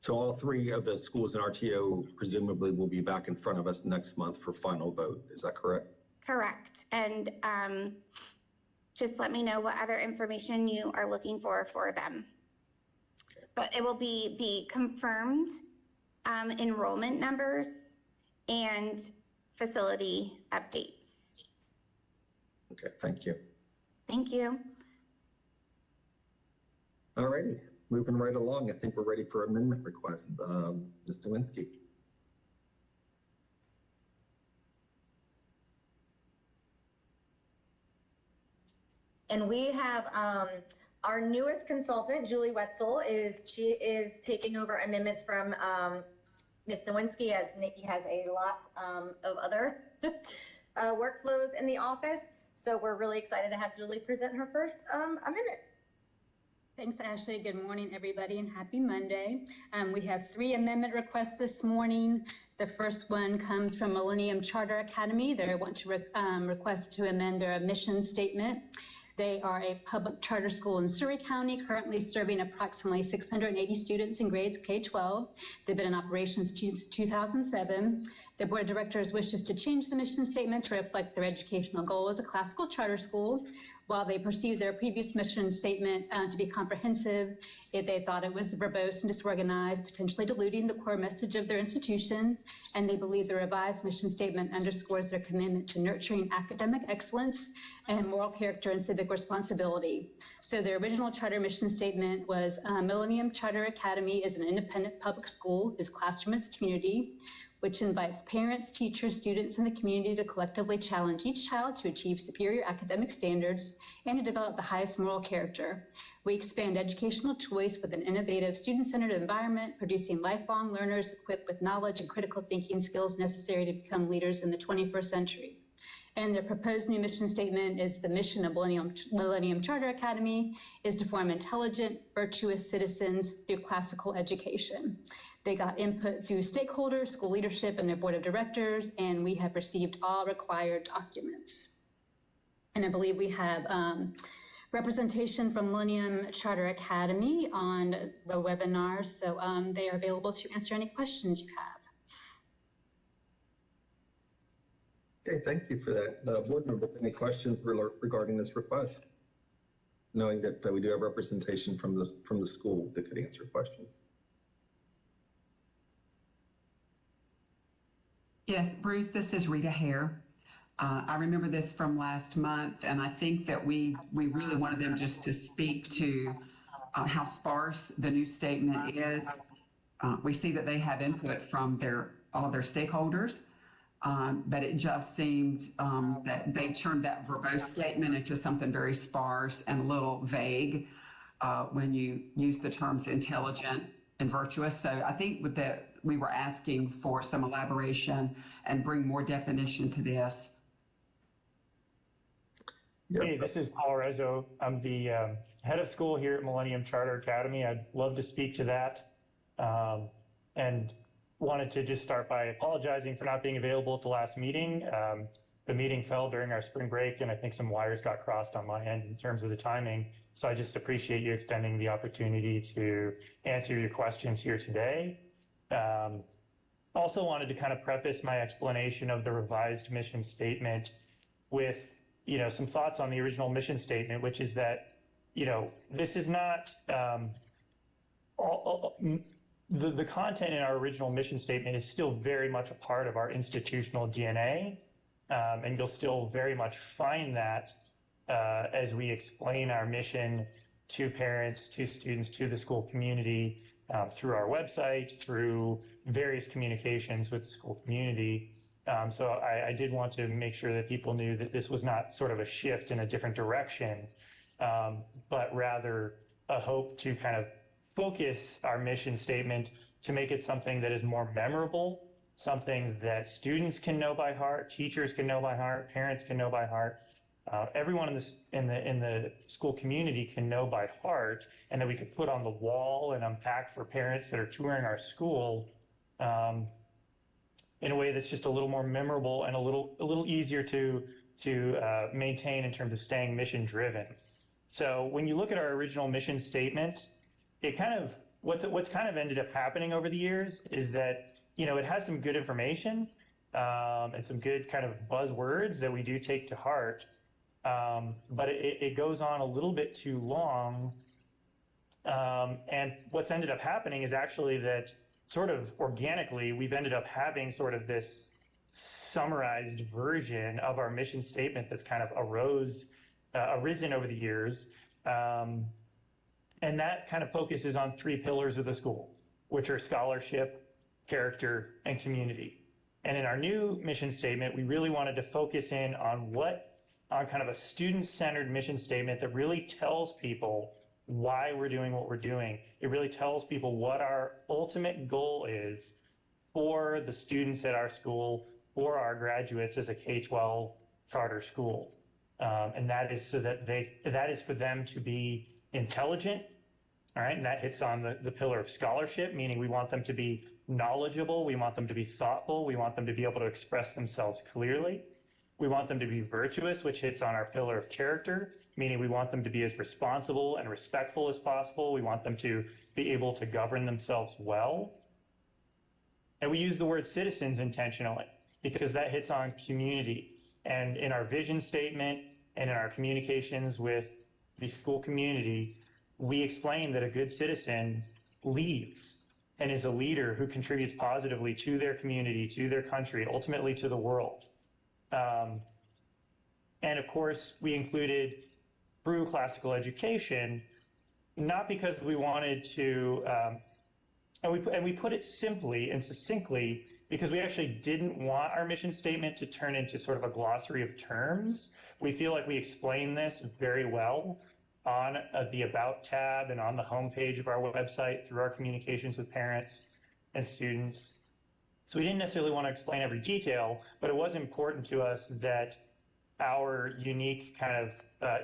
So all three of the schools in RTO presumably will be back in front of us next month for final vote. Is that correct? Correct. And just let me know what other information you are looking for them. But it will be the confirmed enrollment numbers and facility updates. Okay, thank you. Thank you. All righty, moving right along. I think we're ready for amendment request. Ms. Nowinski. And we have our newest consultant, Julie Wetzel, she is taking over amendments from Ms. Nowinski, as Nikki has a lot of other workflows in the office. So we're really excited to have Julie present her first amendment. Thanks, Ashley. Good morning, everybody, and happy Monday. We have 3 amendment requests this morning. The first one comes from Millennium Charter Academy. They want to request to amend their mission statement. They are a public charter school in Surrey County, currently serving approximately 680 students in grades K-12. They've been in operations since 2007. The board of directors wishes to change the mission statement to reflect their educational goal as a classical charter school. While they perceived their previous mission statement to be comprehensive, they thought it was verbose and disorganized, potentially diluting the core message of their institution. And they believe the revised mission statement underscores their commitment to nurturing academic excellence and moral character and civic responsibility. So their original charter mission statement was Millennium Charter Academy is an independent public school whose classroom is the community, which invites parents, teachers, students, and the community to collectively challenge each child to achieve superior academic standards and to develop the highest moral character. We expand educational choice with an innovative, student-centered environment, producing lifelong learners equipped with knowledge and critical thinking skills necessary to become leaders in the 21st century. And their proposed new mission statement is the mission of Millennium Charter Academy is to form intelligent, virtuous citizens through classical education. They got input through stakeholders, school leadership, and their board of directors, and we have received all required documents. And I believe we have representation from Millennium Charter Academy on the webinar, so they are available to answer any questions you have. Okay, thank you for that. Board members, any questions regarding this request? Knowing that we do have representation from the school that could answer questions. Yes, Bruce, this is Rita Hare. I remember this from last month, and I think that we really wanted them just to speak to how sparse the new statement is. We see that they have input from their all their stakeholders. But it just seemed that they turned that verbose statement into something very sparse and a little vague when you use the terms intelligent and virtuous. So I think with that, we were asking for some elaboration and bring more definition to this. Hey, this is Paul Rezo. I'm the head of school here at Millennium Charter Academy. I'd love to speak to that. And wanted to just start by apologizing for not being available at the last meeting. The meeting fell during our spring break, and I think some wires got crossed on my end in terms of the timing. So I just appreciate you extending the opportunity to answer your questions here today. Also wanted to kind of preface my explanation of the revised mission statement with, some thoughts on the original mission statement, which is that, this is not, the content in our original mission statement is still very much a part of our institutional DNA, and you'll still very much find that as we explain our mission to parents, to students, to the school community, through our website, through various communications with the school community. So I did want to make sure that people knew that this was not sort of a shift in a different direction, but rather a hope to kind of focus our mission statement to make it something that is more memorable, something that students can know by heart, teachers can know by heart, parents can know by heart, everyone in the school community can know by heart, and that we could put on the wall and unpack for parents that are touring our school in a way that's just a little more memorable and a little easier to maintain in terms of staying mission driven. So when you look at our original mission statement, it kind of, what's kind of ended up happening over the years is that, it has some good information and some good kind of buzzwords that we do take to heart, but it goes on a little bit too long. And what's ended up happening is actually that sort of organically, we've ended up having sort of this summarized version of our mission statement that's kind of arisen over the years. And that kind of focuses on 3 pillars of the school, which are scholarship, character, and community. And in our new mission statement, we really wanted to focus in on kind of a student-centered mission statement that really tells people why we're doing what we're doing. It really tells people what our ultimate goal is for the students at our school, for our graduates as a K-12 charter school. And that is so that that is for them to be intelligent, all right, and that hits on the pillar of scholarship, meaning we want them to be knowledgeable, we want them to be thoughtful, we want them to be able to express themselves clearly. We want them to be virtuous, which hits on our pillar of character, meaning we want them to be as responsible and respectful as possible. We want them to be able to govern themselves well. And we use the word citizens intentionally because that hits on community. And in our vision statement and in our communications with the school community, we explain that a good citizen leads and is a leader who contributes positively to their community, to their country, ultimately to the world. And of course, we included through classical education, not because we wanted to, and we put it simply and succinctly because we actually didn't want our mission statement to turn into sort of a glossary of terms. We feel like we explain this very well on the About tab and on the homepage of our website through our communications with parents and students. So we didn't necessarily want to explain every detail, but it was important to us that our unique kind of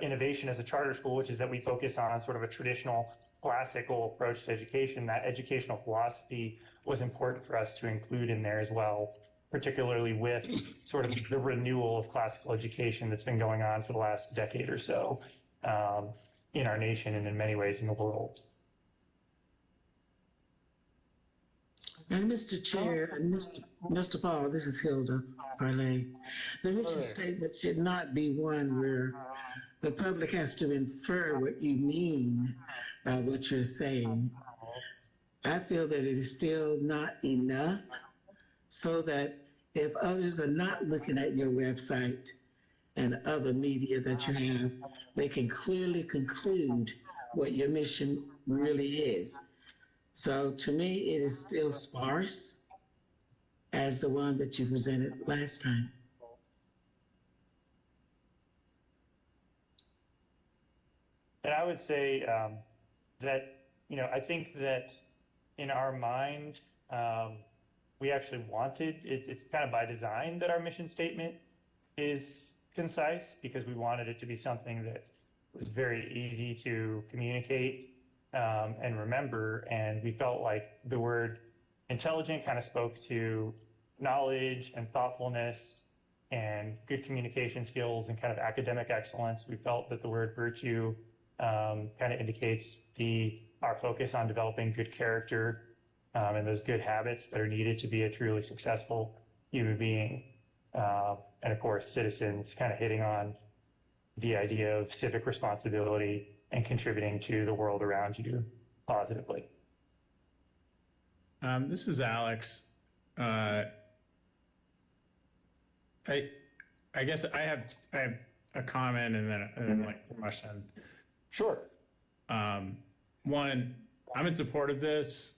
innovation as a charter school, which is that we focus on sort of a traditional classical approach to education, that educational philosophy was important for us to include in there as well, particularly with sort of the renewal of classical education that's been going on for the last decade or so in our nation and in many ways in the world. And Mr. Chair, and Mr. Paul, this is Hilda Parlay. The mission statement should not be one where the public has to infer what you mean by what you're saying. I feel that it is still not enough so that if others are not looking at your website and other media that you have, they can clearly conclude what your mission really is. So to me, it is still sparse as the one that you presented last time. And I would say that, I think that in our mind, we actually wanted, it's kind of by design that our mission statement is concise, because we wanted it to be something that was very easy to communicate and remember. And we felt like the word intelligent kind of spoke to knowledge and thoughtfulness and good communication skills and kind of academic excellence. We felt that the word virtue kind of indicates our focus on developing good character and those good habits that are needed to be a truly successful human being. And of course, citizens, kind of hitting on the idea of civic responsibility and contributing to the world around you positively. This is Alex. I guess I have a comment and then like a question. Sure. One, I'm in support of this.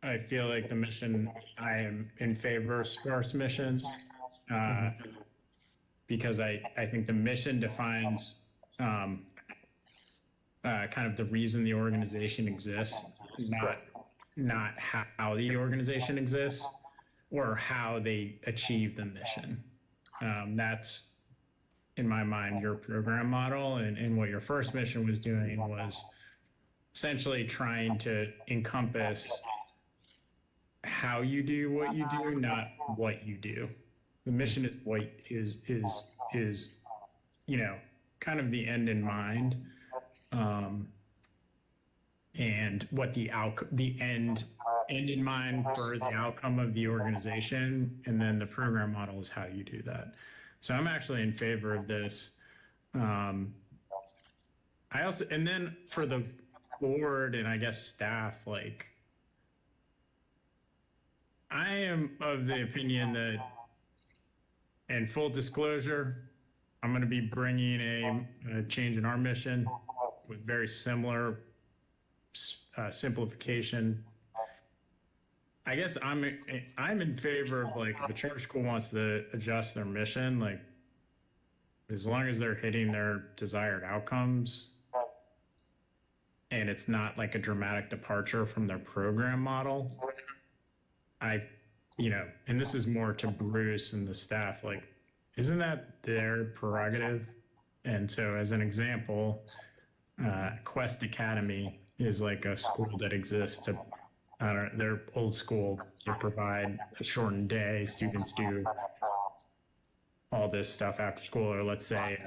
I feel like the mission, I am in favor of sparse missions because I think the mission defines kind of the reason the organization exists, not how the organization exists or how they achieve the mission. That's, in my mind, your program model, and what your first mission was doing was essentially trying to encompass how you do what you do, not what you do. The mission is what is kind of the end in mind, and what the end in mind for the outcome of the organization, and then the program model is how you do that. So I'm actually in favor of this. And then for the board and I guess staff, like, I am of the opinion that, and full disclosure, I'm going to be bringing a change in our mission with very similar simplification. I guess I'm in favor of, like, if a charter school wants to adjust their mission, like, as long as they're hitting their desired outcomes and it's not like a dramatic departure from their program model. And this is more to Bruce and the staff, like, isn't that their prerogative? And so as an example, Quest Academy is like a school that exists to, they're old school. They provide a shortened day. Students do all this stuff after school, or let's say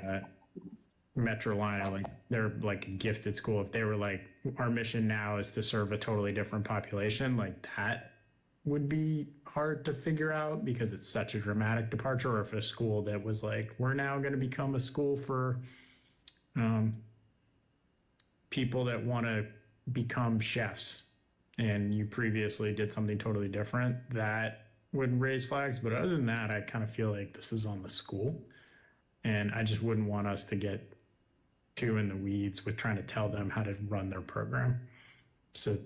Metrolina, like, they're like a gifted school. If they were like, our mission now is to serve a totally different population, like, that would be hard to figure out because it's such a dramatic departure. Or if a school that was like, we're now going to become a school for people that want to become chefs, and you previously did something totally different, that would raise flags. But other than that, I kind of feel like this is on the school, and I just wouldn't want us to get too in the weeds with trying to tell them how to run their program. So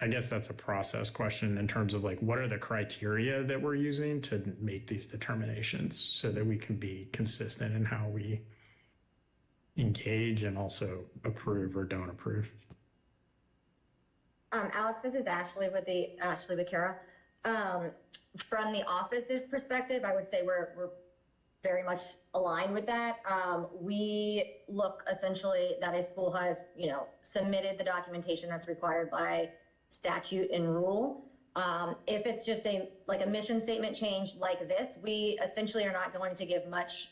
I guess that's a process question in terms of, like, what are the criteria that we're using to make these determinations so that we can be consistent in how we engage and also approve or don't approve. Alex, this is Ashley with Ashley Vaquera. From the office's perspective, I would say we're very much aligned with that. We look essentially that a school has, submitted the documentation that's required by statute and rule. If it's just a mission statement change like this, we essentially are not going to give much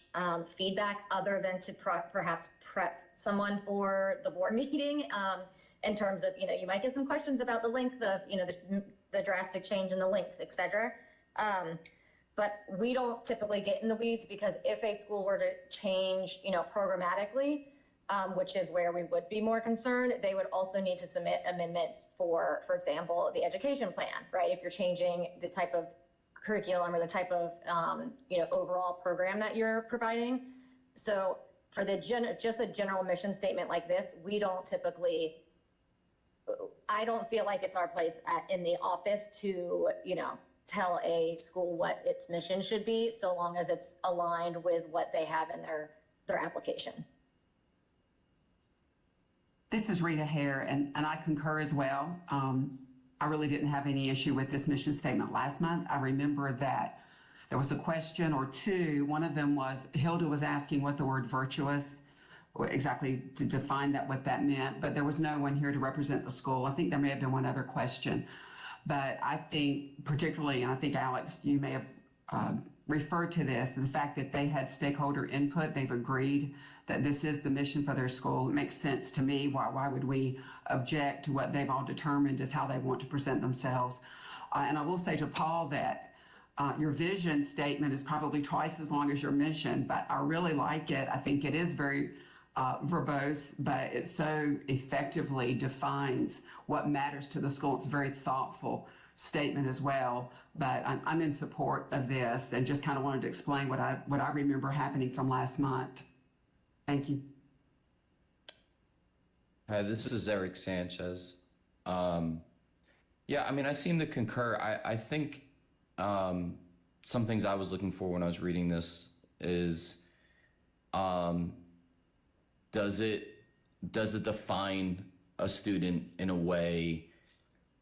feedback other than to perhaps prep someone for the board meeting in terms of, you might get some questions about the length of, the drastic change in the length, et cetera. But we don't typically get in the weeds, because if a school were to change, programmatically, which is where we would be more concerned, they would also need to submit amendments for example, the education plan, right? If you're changing the type of curriculum or the type of, overall program that you're providing. So for just a general mission statement like this, we don't typically I don't feel like it's our place in the office to, tell a school what its mission should be, so long as it's aligned with what they have in their application. This is Rita Hare, and I concur as well. I really didn't have any issue with this mission statement last month. I remember that there was a question or two. One of them was, Hilda was asking what the word virtuous, exactly to define that, what that meant, but there was no one here to represent the school. I think there may have been one other question, but I think particularly, and I think Alex, you may have referred to this, the fact that they had stakeholder input, they've agreed that this is the mission for their school. It makes sense to me. Why would we object to what they've all determined is how they want to present themselves? And I will say to Paul that your vision statement is probably twice as long as your mission, but I really like it. I think it is very verbose, but it so effectively defines what matters to the school. It's a very thoughtful statement as well, but I'm in support of this and just kind of wanted to explain what I remember happening from last month. Thank you. Hi, this is Eric Sanchez. Yeah, I mean, I seem to concur. I think some things I was looking for when I was reading this is, does it define a student in a way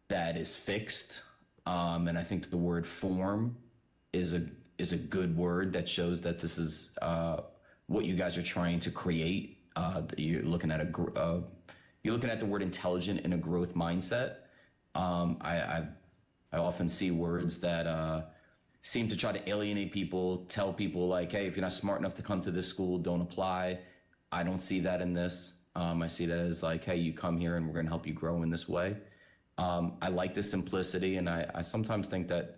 that is fixed? And I think the word form is a good word that shows that this is what you guys are trying to create. You're looking at the word intelligent in a growth mindset. I often see words that seem to try to alienate people, tell people like, hey, if you're not smart enough to come to this school, don't apply. I don't see that in this. I see that as like, hey, you come here and we're gonna help you grow in this way. I like the simplicity, and I sometimes think that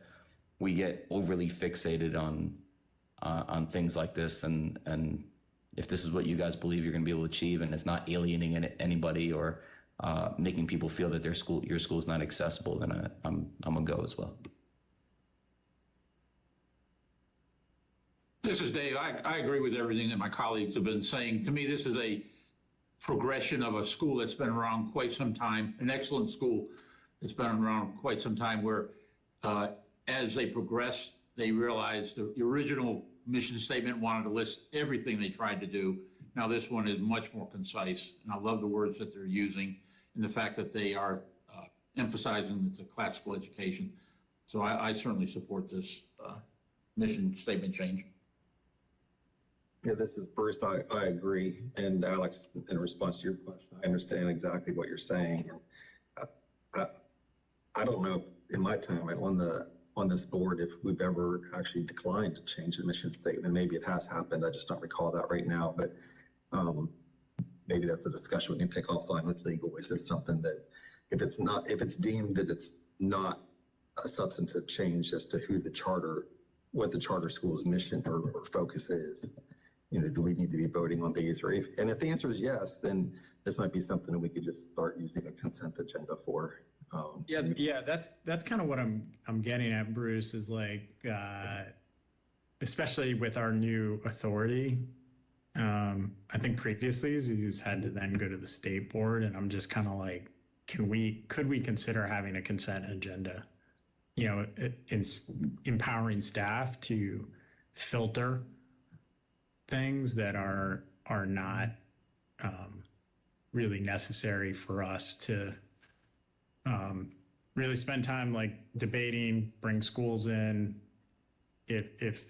we get overly fixated on things like this, and if this is what you guys believe you're going to be able to achieve, and it's not alienating anybody or making people feel that your school is not accessible, then I'm gonna go as well. This is Dave. I agree with everything that my colleagues have been saying. To me, this is a progression of a school that's been around quite some time, an excellent school that's been around quite some time, where as they progress, they realize the original mission statement wanted to list everything they tried to do. Now this one is much more concise, and I love the words that they're using and the fact that they are emphasizing it's a classical education. So I certainly support this mission statement change. Yeah, this is Bruce. I agree. And Alex, in response to your question, I understand exactly what you're saying. I don't know if in my time on this board if we've ever actually declined to change the mission statement. Maybe it has happened. I just don't recall that right now. But maybe that's a discussion we can take offline with legal. Is this something that if it's deemed that it's not a substantive change as to what the charter school's mission or focus is, do we need to be voting on these? And if the answer is yes, then this might be something that we could just start using a consent agenda for. Yeah, that's kind of what I'm getting at, Bruce, is like, especially with our new authority. I think previously he's had to then go to the state board, and I'm just kind of like, could we consider having a consent agenda? Empowering staff to filter things that are not really necessary for us to really spend time like debating, bring schools in. If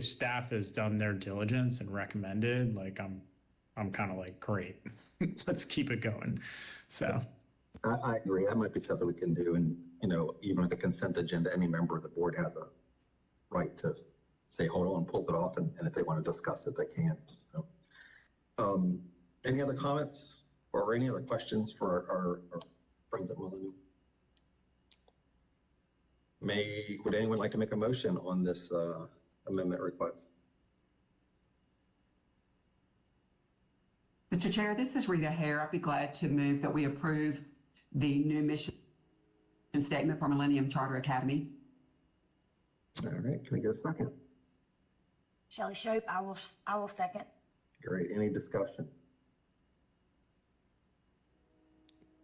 staff has done their diligence and recommended, like I'm kind of like, great, let's keep it going. So I agree. That might be something we can do. And, even with the consent agenda, any member of the board has a right to say, hold on, pull it off. And if they want to discuss it, they can. So, any other comments or any other questions for our friends at Millennium? Would anyone like to make a motion on this amendment request? Mr. Chair, this is Rita Hare. I'd be glad to move that we approve the new mission statement for Millennium Charter Academy. All right, can we get a second? Shelley Shope, I will second. Great, any discussion?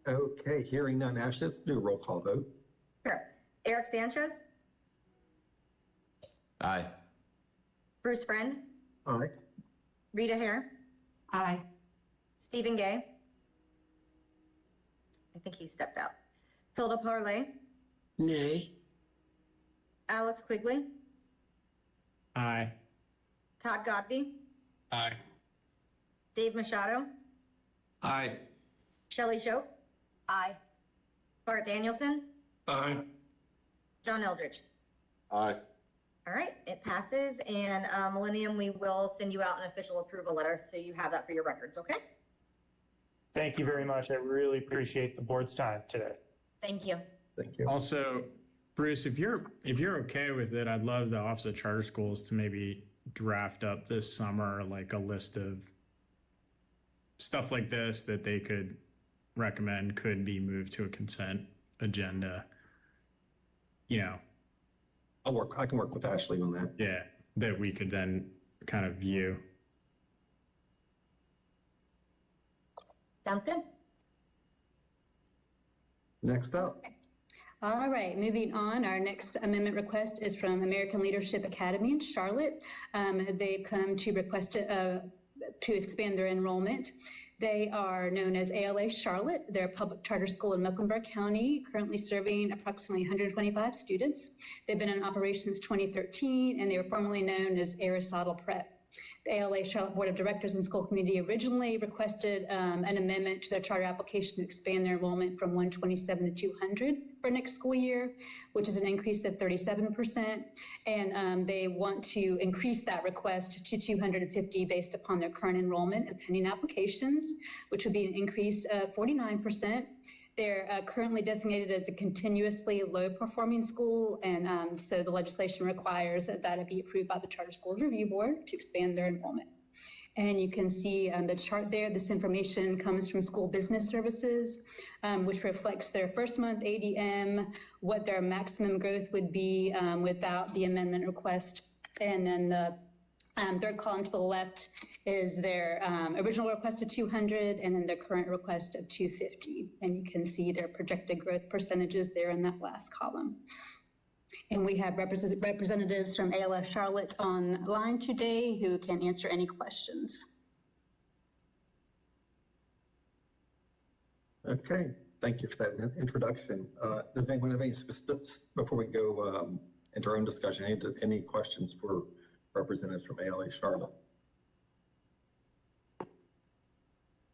Okay, hearing none. Ashley, let's do a roll call vote. Sure. Eric Sanchez, Aye. Bruce Friend, Aye. Rita Hare, Aye. Stephen Gay. I think he stepped out. Hilda Parlay, Nay. Alex Quigley, Aye. Todd Godby, Aye. Dave Machado, Aye. Shelley Shope, Aye. Bart Danielson, Aye. John Eldridge. Aye. All right, it passes, and Millennium, we will send you out an official approval letter, so you have that for your records, okay? Thank you very much. I really appreciate the board's time today. Thank you. Thank you. Also, Bruce, if you're okay with it, I'd love the Office of Charter Schools to maybe draft up this summer like a list of stuff like this that they could recommend could be moved to a consent agenda. You know, I can work with Ashley on that. yeah, that we could then kind of view. Sounds good. Next up. All right, moving on. Our next amendment request is from American Leadership Academy in Charlotte. They've come to request to expand their enrollment. They are known as ALA Charlotte. They're a public charter school in Mecklenburg County, currently serving approximately 125 students. They've been in operation since 2013, and they were formerly known as Aristotle Prep. The ALA Charlotte Board of Directors and School Committee originally requested an amendment to their charter application to expand their enrollment from 127 to 200 for next school year, which is an increase of 37%. And they want to increase that request to 250 based upon their current enrollment and pending applications, which would be an increase of 49%. They're currently designated as a continuously low-performing school, and so the legislation requires that it be approved by the Charter Schools Review Board to expand their enrollment. And you can see the chart there. This information comes from School Business Services, which reflects their first month ADM, what their maximum growth would be without the amendment request, and then the third column to the left is their original request of 200 and then their current request of 250. And you can see their projected growth percentages there in that last column. And we have representatives from ALS Charlotte online today who can answer any questions. Okay, thank you for that introduction. Does anyone have any specifics before we go into our own discussion? Any questions for representatives from ALA Charlotte?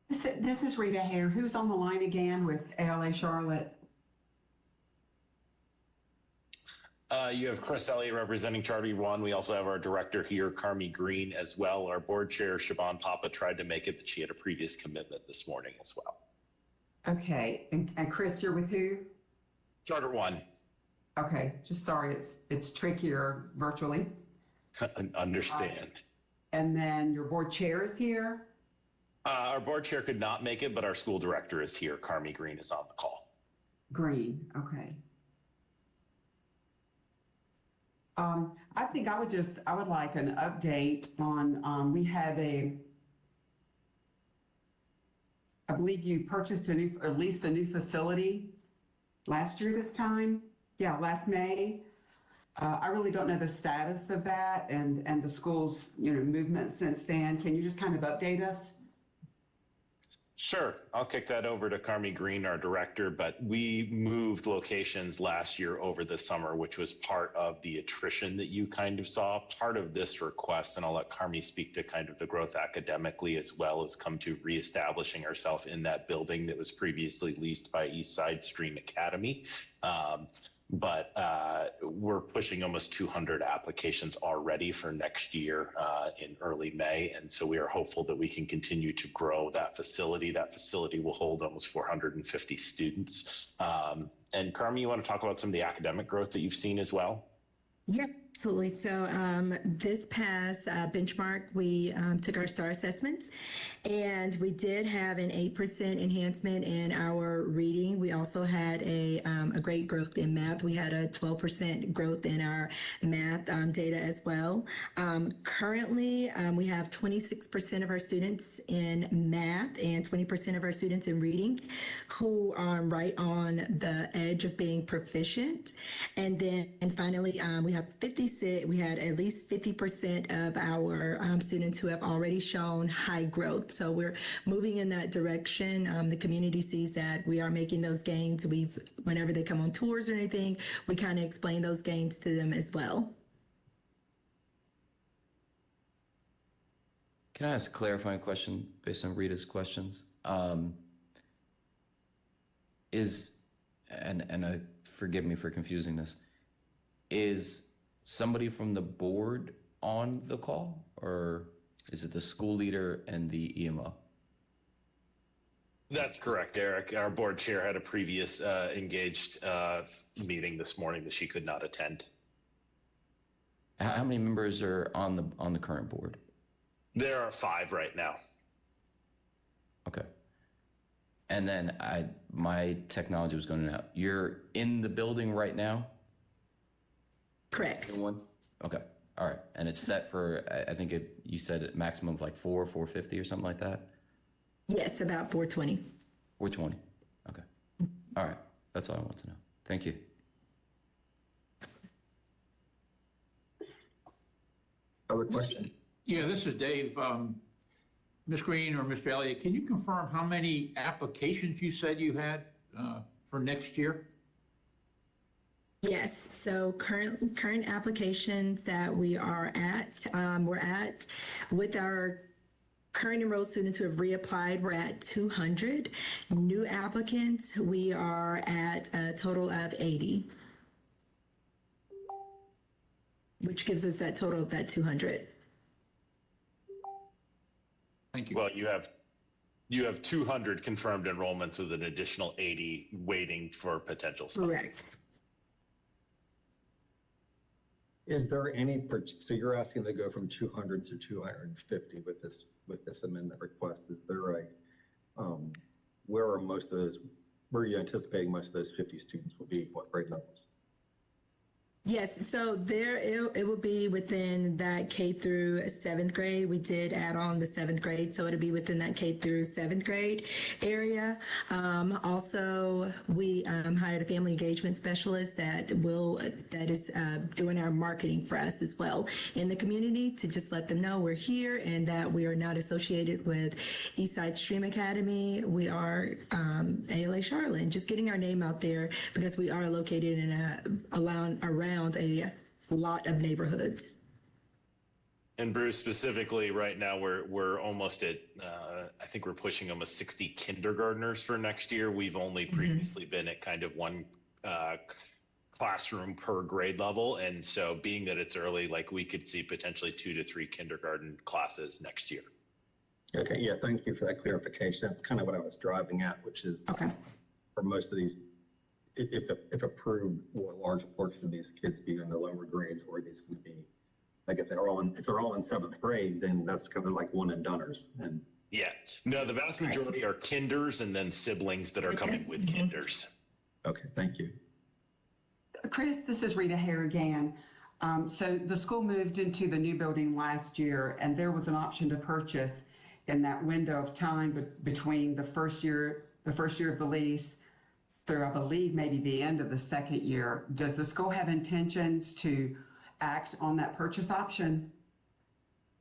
This is Rita Hare. Who's on the line again with ALA Charlotte? You have Chris Elliott representing Charter One. We also have our director here, Carmi Green, as well. Our board chair, Siobhan Papa, tried to make it, but she had a previous commitment this morning as well. Okay, and Chris, you're with who? Charter One. Okay, just sorry, it's trickier virtually. Understand. And then your board chair is here? Our board chair could not make it, but our school director is here. Carmi Green is on the call. Green, okay. I think I would like an update on, we had I believe you purchased at least a new facility last year this time. Yeah, last May. I really don't know the status of that and the school's, movement since then. Can you just kind of update us? Sure. I'll kick that over to Carmi Green, our director, but we moved locations last year over the summer, which was part of the attrition that you kind of saw. Part of this request, and I'll let Carmi speak to kind of the growth academically, as well as come to reestablishing ourselves in that building that was previously leased by East Side Stream Academy. But we're pushing almost 200 applications already for next year in early May. And so we are hopeful that we can continue to grow that facility. That facility will hold almost 450 students. And Carmi, you want to talk about some of the academic growth that you've seen as well? Yeah, Absolutely. So this past benchmark, we took our STAR assessments, and we did have an 8% enhancement in our reading. We also had a great growth in math. We had a 12% growth in our math data as well. Currently, we have 26% of our students in math and 20% of our students in reading who are right on the edge of being proficient. And then finally, we have we had at least 50% of our students who have already shown high growth. So we're moving in that direction. The community sees that we are making those gains. Whenever they come on tours or anything, we kind of explain those gains to them as well. Can I ask a clarifying question based on Rita's questions? Forgive me for confusing this, is somebody from the board on the call, or is it the school leader and the EMO? That's correct, Eric. Our board chair had a previous engaged meeting this morning that she could not attend. How many members are on the current board? There are 5 right now. Okay. And then my technology was going out. You're in the building right now? Correct. Everyone? Okay. All right. And it's set for, I think you said a maximum of like 450 or something like that? Yes, about 420. 420. Okay. All right. That's all I want to know. Thank you. Other question? Yeah, this is Dave. Ms. Green or Mr. Elliott, can you confirm how many applications you said you had for next year? Yes, so current applications that we are at, with our current enrolled students who have reapplied, we're at 200. New applicants, we are at a total of 80, which gives us that total of that 200. Thank you. Well, you have 200 confirmed enrollments with an additional 80 waiting for potential spots. Correct. Is there any, so you're asking to go from 200 to 250 with this amendment request? Is there where are you anticipating most of those 50 students will be? What grade levels? Yes, so it will be within that K through 7th grade. We did add on the 7th grade, so it'll be within that K through 7th grade area. Also, we hired a family engagement specialist that is doing our marketing for us as well in the community, to just let them know we're here and that we are not associated with Eastside Stream Academy. We are ALA Charlotte, and just getting our name out there because we are located in around a lot of neighborhoods. And Bruce, specifically right now, we're almost at, I think we're pushing almost 60 kindergartners for next year. We've only previously been at kind of one classroom per grade level. And so being that it's early, like we could see potentially 2 to 3 kindergarten classes next year. Okay, yeah, thank you for that clarification. That's kind of what I was driving at, which is for most of these, if approved, will a large portion of these kids be in the lower grades, or are these going to be, like if they're all in 7th grade, then that's kind of like one and doners. And yeah, no, the vast majority are kinders and then siblings that are coming with kinders. Okay, thank you. Chris, this is Rita Hare again. So the school moved into the new building last year, and there was an option to purchase in that window of time between the first year of the lease through, I believe, maybe the end of the 2nd year. Does the school have intentions to act on that purchase option?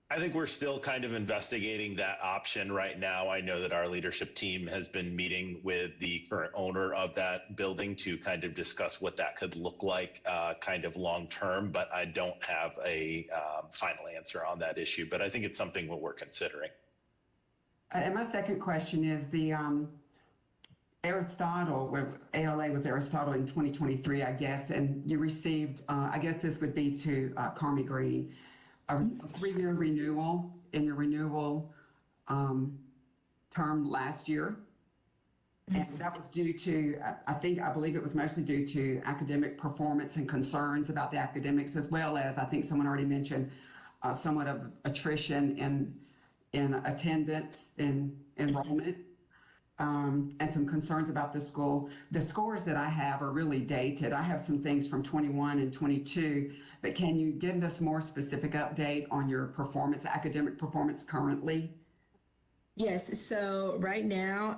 I think we're still kind of investigating that option right now. I know that our leadership team has been meeting with the current owner of that building to kind of discuss what that could look like kind of long term, but I don't have a final answer on that issue, but I think it's something what we're considering. And my second question is the Aristotle, with ALA was Aristotle in 2023, I guess, and you received, I guess this would be to Carmi Green, a 3-year renewal in your renewal term last year. And that was due to, I believe it was mostly due to academic performance and concerns about the academics, as well as, I think someone already mentioned, somewhat of attrition in attendance and enrollment, and some concerns about the school. The scores that I have are really dated. I have some things from 21 and 22, but can you give us more specific update on your performance, academic performance currently? Yes, so right now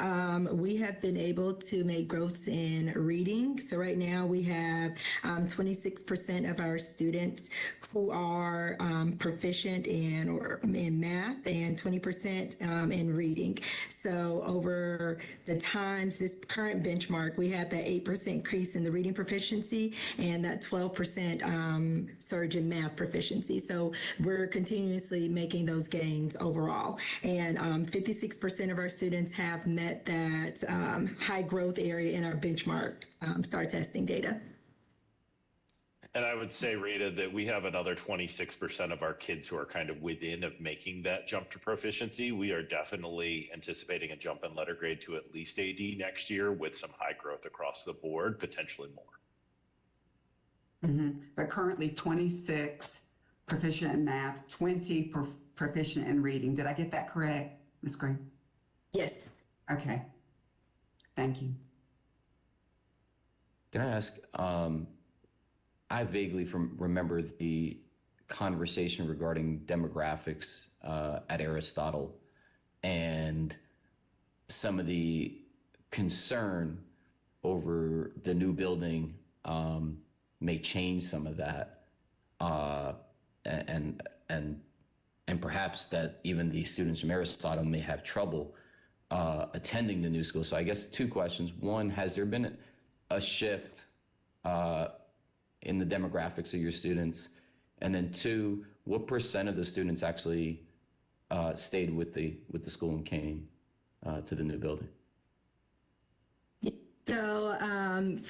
we have been able to make growths in reading. So right now we have 26% of our students who are proficient in math and 20% in reading. So over the times, this current benchmark, we had that 8% increase in the reading proficiency and that 12% surge in math proficiency. So we're continuously making those gains overall. And 56% of our students have met that high growth area in our benchmark STAR testing data. And I would say, Rita, that we have another 26% of our kids who are kind of within of making that jump to proficiency. We are definitely anticipating a jump in letter grade to at least AD next year with some high growth across the board, potentially more. Mm-hmm. But currently 26 proficient in math, 20 proficient in reading. Did I get that correct, Ms. Green? Yes. Okay. Thank you. Can I ask, I vaguely remember the conversation regarding demographics at Aristotle and some of the concern over the new building may change some of that, and perhaps that even the students from Aristotle may have trouble attending the new school. So I guess two questions. One, has there been a shift in the demographics of your students? And then two, what percent of the students actually stayed with the school and came to the new building? So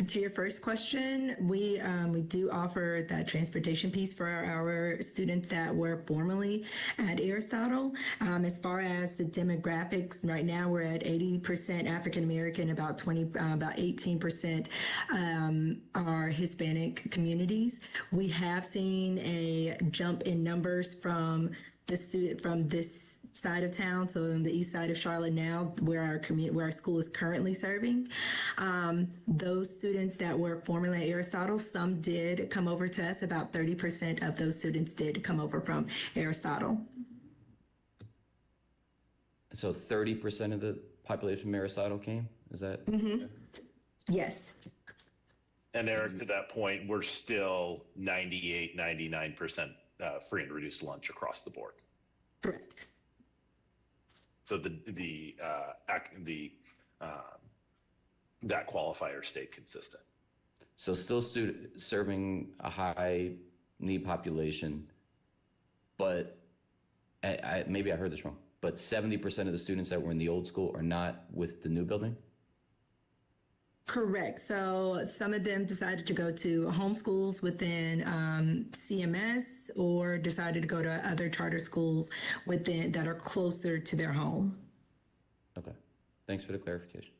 to your first question, we do offer that transportation piece for our students that were formerly at Aristotle. As far as the demographics, right now we're at 80% African American, about 18% are Hispanic communities. We have seen a jump in numbers from this side of town, so in the east side of Charlotte now, where our school is currently serving. Those students that were formerly at Aristotle, some did come over to us. About 30% of those students did come over from Aristotle. So 30% of the population from Aristotle came? Is that? Mm-hmm. Yes. And Eric, to that point, we're still 98, 99% free and reduced lunch across the board. Correct. So that qualifier stayed consistent. So still serving a high need population, but maybe I heard this wrong, but 70% of the students that were in the old school are not with the new building? Correct. So some of them decided to go to homeschools within CMS or decided to go to other charter schools within that are closer to their home. Okay. Thanks for the clarification.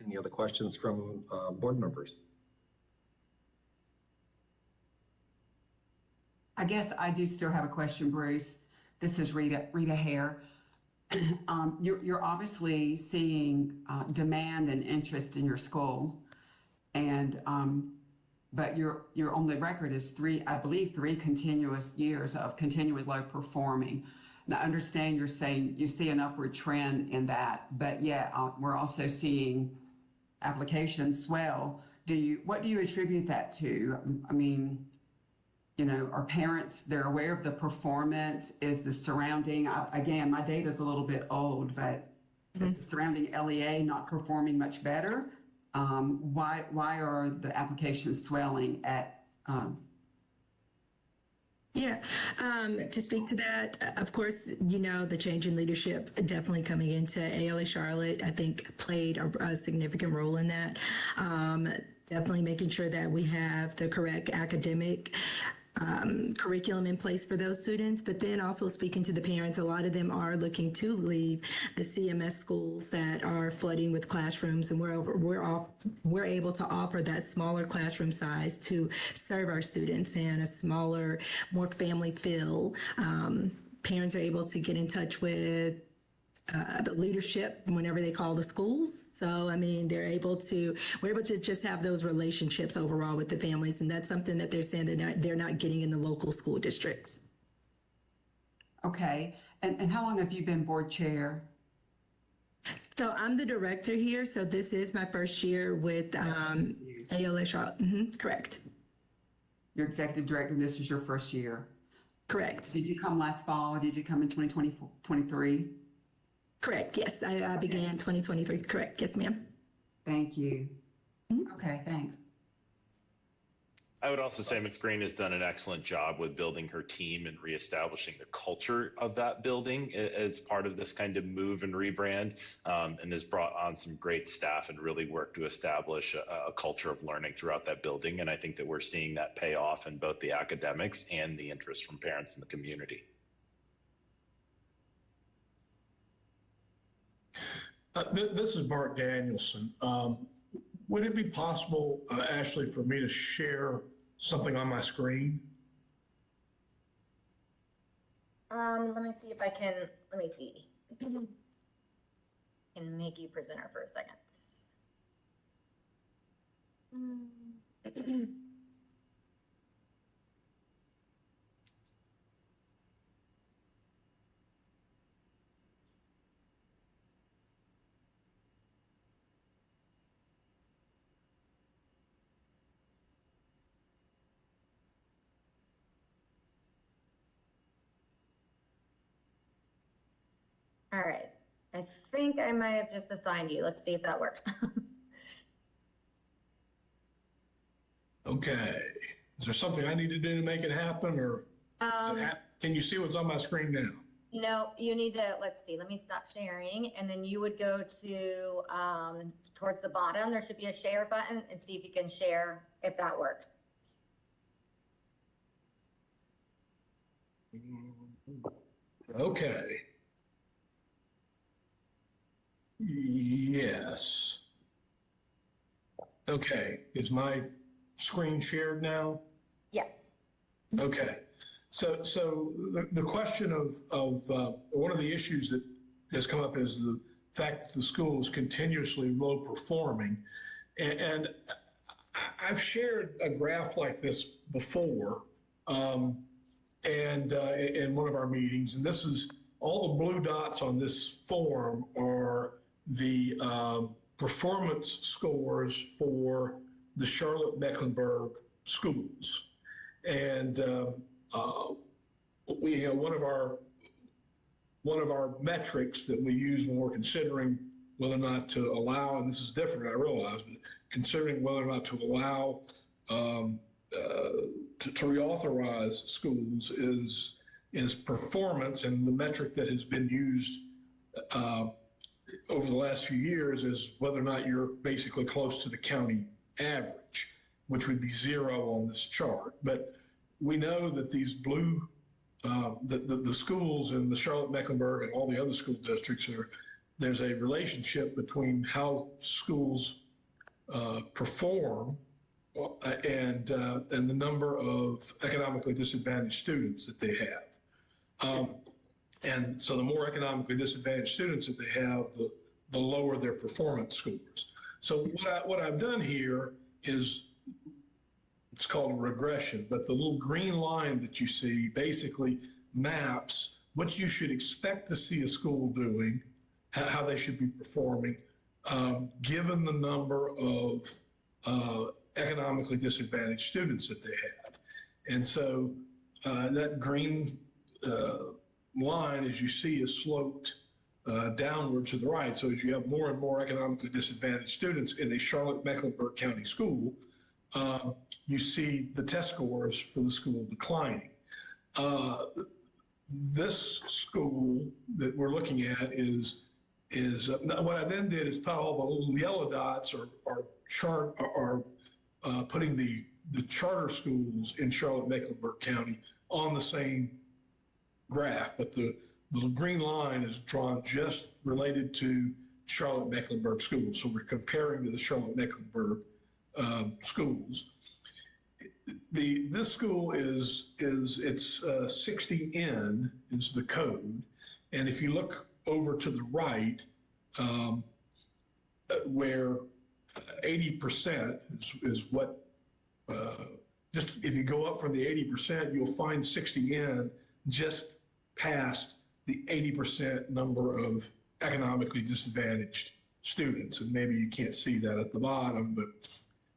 Any other questions from board members? I guess I do still have a question, Bruce. This is Rita Hare. You're obviously seeing demand and interest in your school, and but you're on the record as three continuous years of continually low performing. Now, I understand you're saying you see an upward trend in that, but yeah, we're also seeing applications swell. What do you attribute that to? I mean, you know, are parents, they're aware of the performance? Is the surrounding, again, my data's a little bit old, but is the surrounding LEA not performing much better? Why are the applications swelling at? To speak to that, of course, you know, the change in leadership definitely coming into ALA Charlotte, I think played a significant role in that. Definitely making sure that we have the correct academic curriculum in place for those students, but then also speaking to the parents, a lot of them are looking to leave the CMS schools that are flooding with classrooms, and we're able to offer that smaller classroom size to serve our students and a smaller, more family feel. Parents are able to get in touch with the leadership whenever they call the schools. So, I mean, we're able to just have those relationships overall with the families. And that's something that they're saying they're not getting in the local school districts. Okay. And how long have you been board chair? So I'm the director here. So this is my first year with ALS Charlotte. Correct. You're executive director. This is your first year. Correct. Did you come last fall? Did you come in 2023? Correct. Yes, I began 2023. Correct. Yes, ma'am. Thank you. Okay, thanks. I would also say Ms. Green has done an excellent job with building her team and reestablishing the culture of that building as part of this kind of move and rebrand, and has brought on some great staff and really worked to establish a culture of learning throughout that building. And I think that we're seeing that pay off in both the academics and the interest from parents in the community. This is Bart Danielson. Would it be possible, Ashley, for me to share something on my screen? Let me see if I can, let me see. Can make you presenter for a second. All right, I think I might have just assigned you. Let's see if that works. Okay. Is there something I need to do to make it happen, or can you see what's on my screen now? No, you need to, let's see, let me stop sharing, and then you would go to towards the bottom. There should be a share button, and see if you can share if that works. Okay. Yes. Okay, is my screen shared now? Yes. Okay, so the question of one of the issues that has come up is the fact that the school is continuously low performing, and I've shared a graph like this before, and in one of our meetings, and this is all the blue dots on this form are the performance scores for the Charlotte-Mecklenburg schools. And one of our metrics that we use when we're considering whether or not to allow, and this is different, I realize, but considering whether or not to allow to reauthorize schools is performance, and the metric that has been used over the last few years is whether or not you're basically close to the county average, which would be 0 on this chart. But we know that these blue, the schools in the Charlotte-Mecklenburg and all the other school districts there's a relationship between how schools perform and the number of economically disadvantaged students that they have. And so the more economically disadvantaged students that they have, the lower their performance scores. So what I've done here is, it's called a regression, but the little green line that you see basically maps what you should expect to see a school doing, how they should be performing, given the number of economically disadvantaged students that they have. And so that green line, as you see, is sloped downward to the right. So as you have more and more economically disadvantaged students in a Charlotte-Mecklenburg County school, you see the test scores for the school declining. This school that we're looking at is what I then did is put all the little yellow dots are putting the the charter schools in Charlotte-Mecklenburg County on the same graph, but the little green line is drawn just related to Charlotte-Mecklenburg schools. So we're comparing to the Charlotte-Mecklenburg schools. This school is it's 60N is the code, and if you look over to the right, where 80% is what. Just if you go up from the 80%, you'll find 60N just past the 80% number of economically disadvantaged students. And maybe you can't see that at the bottom, but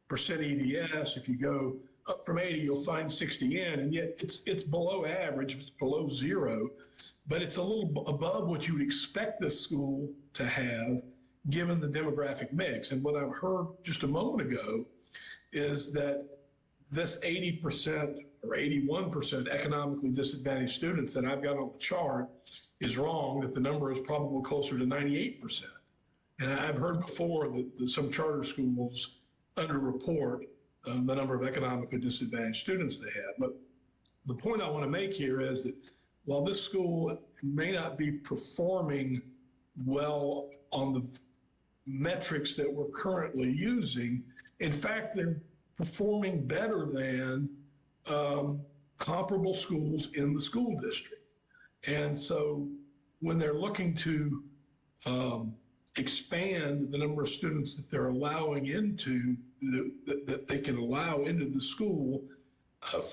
percent EDS, if you go up from 80, you'll find 60N, and yet it's below average, it's below zero, but it's a little above what you would expect this school to have given the demographic mix. And what I've heard just a moment ago is that this 80% or 81% economically disadvantaged students that I've got on the chart is wrong, that the number is probably closer to 98%. And I've heard before that some charter schools underreport the number of economically disadvantaged students they have. But the point I want to make here is that while this school may not be performing well on the metrics that we're currently using, in fact, they're performing better than comparable schools in the school district. And so when they're looking to expand the number of students that they're allowing into, that they can allow into the school,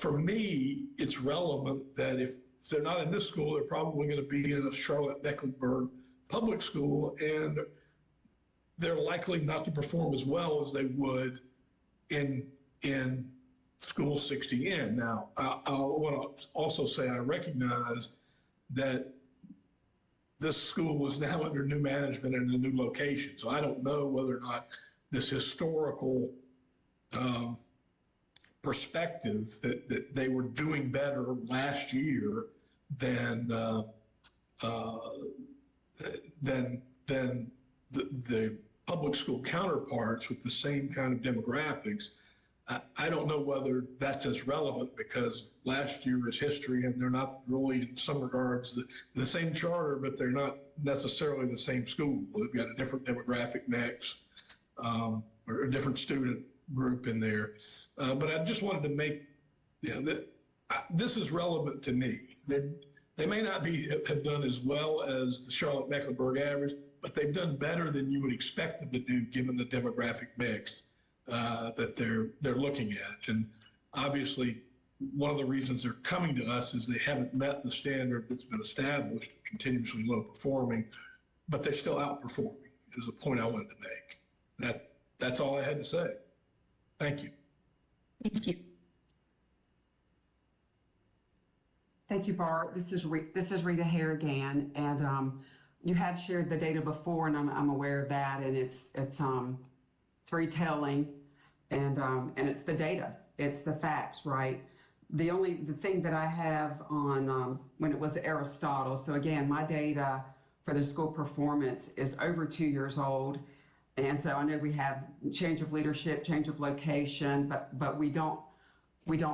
for me, it's relevant that if they're not in this school, they're probably going to be in a Charlotte-Mecklenburg public school, and they're likely not to perform as well as they would in school 60N. Now, I want to also say I recognize that this school is now under new management and a new location. So I don't know whether or not this historical perspective that they were doing better last year than the public school counterparts with the same kind of demographics. I don't know whether that's as relevant because last year is history and they're not really in some regards the same charter, but they're not necessarily the same school. They've got a different demographic mix or a different student group in there. But I just wanted to make, this is relevant to me. They may not have done as well as the Charlotte-Mecklenburg average, but they've done better than you would expect them to do given the demographic mix that they're looking at. And obviously, one of the reasons they're coming to us is they haven't met the standard that's been established of continuously low performing, but they're still outperforming, is a point I wanted to make. That's all I had to say. Thank you. Thank you. Thank you, Bart. This is Rita Hare again, and you have shared the data before, and I'm aware of that, and it's very telling, and it's the data, it's the facts, right? The thing that I have on when it was Aristotle. So again, my data for the school performance is over 2 years old, and so I know we have change of leadership, change of location, but we don't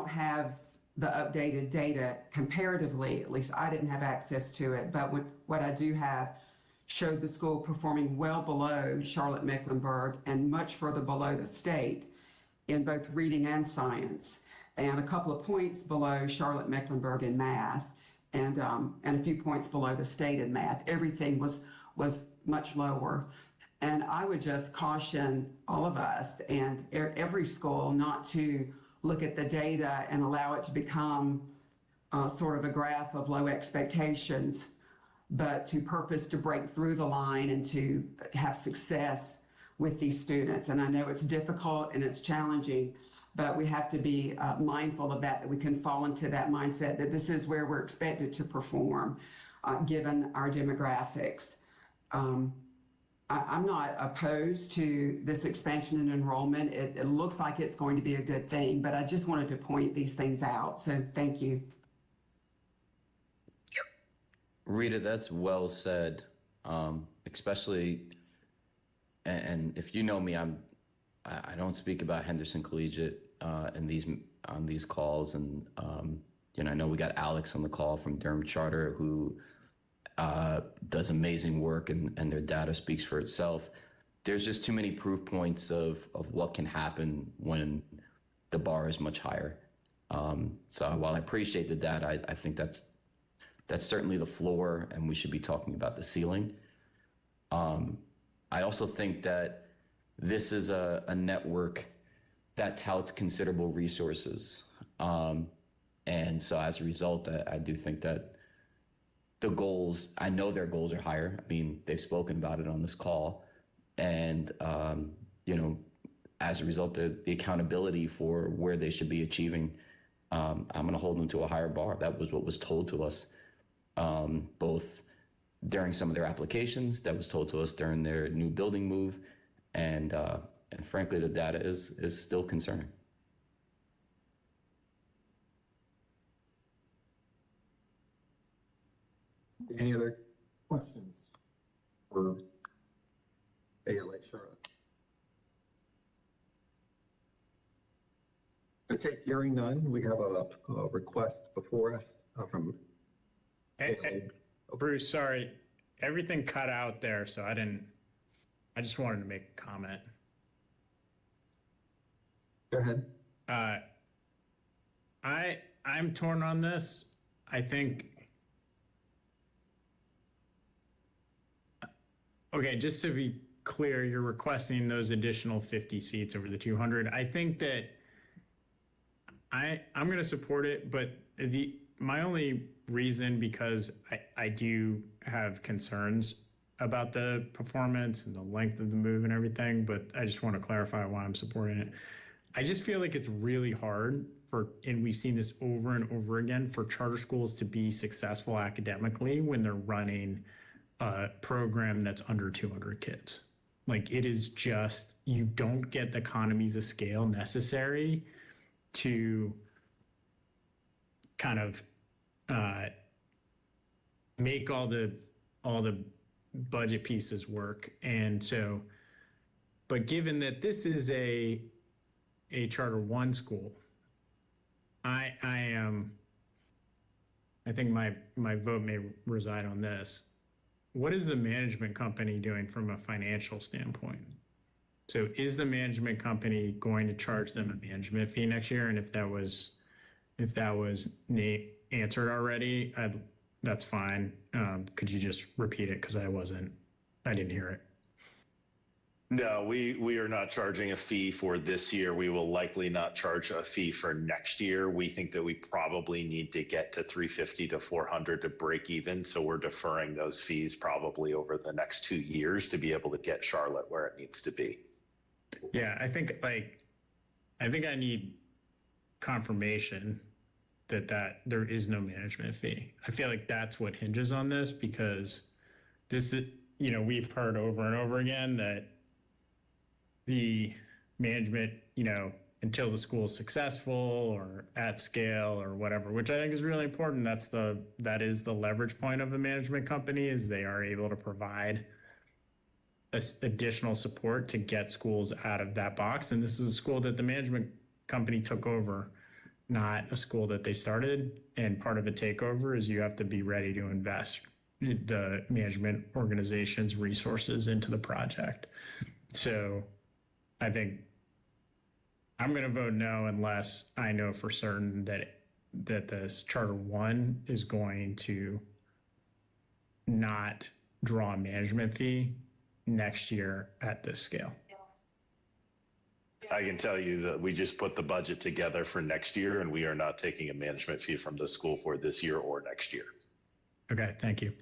have the updated data comparatively. At least I didn't have access to it, but what I do have showed the school performing well below Charlotte-Mecklenburg and much further below the state in both reading and science, and a couple of points below Charlotte-Mecklenburg in math, and a few points below the state in math. Everything was much lower. And I would just caution all of us and every school not to look at the data and allow it to become sort of a graph of low expectations, but to purpose to break through the line and to have success with these students. And I know it's difficult and it's challenging, but we have to be mindful of that we can fall into that mindset that this is where we're expected to perform given our demographics. I'm not opposed to this expansion in enrollment. It looks like it's going to be a good thing, but I just wanted to point these things out. So thank you. Rita, that's well said, especially, and if you know me, I don't speak about Henderson Collegiate in these on these calls, and I know we got Alex on the call from Durham Charter, who does amazing work, and their data speaks for itself. There's just too many proof points of what can happen when the bar is much higher. So while I appreciate the data, I think that's certainly the floor, and we should be talking about the ceiling. I also think that this is a network that touts considerable resources. And so as a result, I do think that the goals, I know their goals are higher. I mean, they've spoken about it on this call. And, as a result, the accountability for where they should be achieving, I'm going to hold them to a higher bar. That was what was told to us, both during some of their applications, that was told to us during their new building move. And frankly, the data is still concerning. Any other questions for ALA Charlotte? Okay, hearing none, we have a request before us from Hey, Bruce, sorry, everything cut out there, so I just wanted to make a comment. Go ahead. I'm torn on this. I think, okay, just to be clear, you're requesting those additional 50 seats over the 200. I think that I'm going to support it, but my only reason, because I do have concerns about the performance and the length of the move and everything, but I just want to clarify why I'm supporting it. I just feel like it's really hard and we've seen this over and over again, for charter schools to be successful academically when they're running a program that's under 200 kids. Like, it is just, you don't get the economies of scale necessary to kind of make all the budget pieces work. And so, but given that this is a Charter 1 school, I think my vote may reside on this. What is the management company doing from a financial standpoint? So is the management company going to charge them a management fee next year? And if that was answered already, that's fine. Could you just repeat it? Because I didn't hear it. No, we are not charging a fee for this year. We will likely not charge a fee for next year. We think that we probably need to get to 350 to 400 to break even. So we're deferring those fees probably over the next 2 years to be able to get Charlotte where it needs to be. Yeah, I think I need confirmation that there is no management fee. I feel like that's what hinges on this, because this is, we've heard over and over again that the management, until the school is successful or at scale or whatever, which I think is really important. That is the leverage point of a management company, is they are able to provide additional support to get schools out of that box. And this is a school that the management company took over, not a school that they started. And part of a takeover is you have to be ready to invest the management organization's resources into the project. So I think I'm going to vote no unless I know for certain that this Charter 1 is going to not draw a management fee next year at this scale. I can tell you that we just put the budget together for next year, and we are not taking a management fee from the school for this year or next year. Okay, thank you.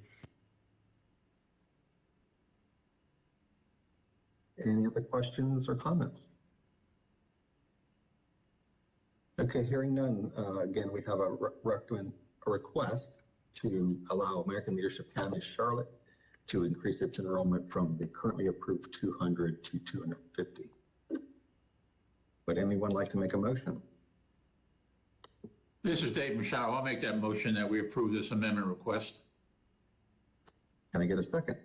Any other questions or comments? Okay, hearing none. Again, we have a request to allow American Leadership Academy Charlotte to increase its enrollment from the currently approved 200 to 250. Would anyone like to make a motion? This is Dave Machado. I'll make that motion that we approve this amendment request. Can I get a second?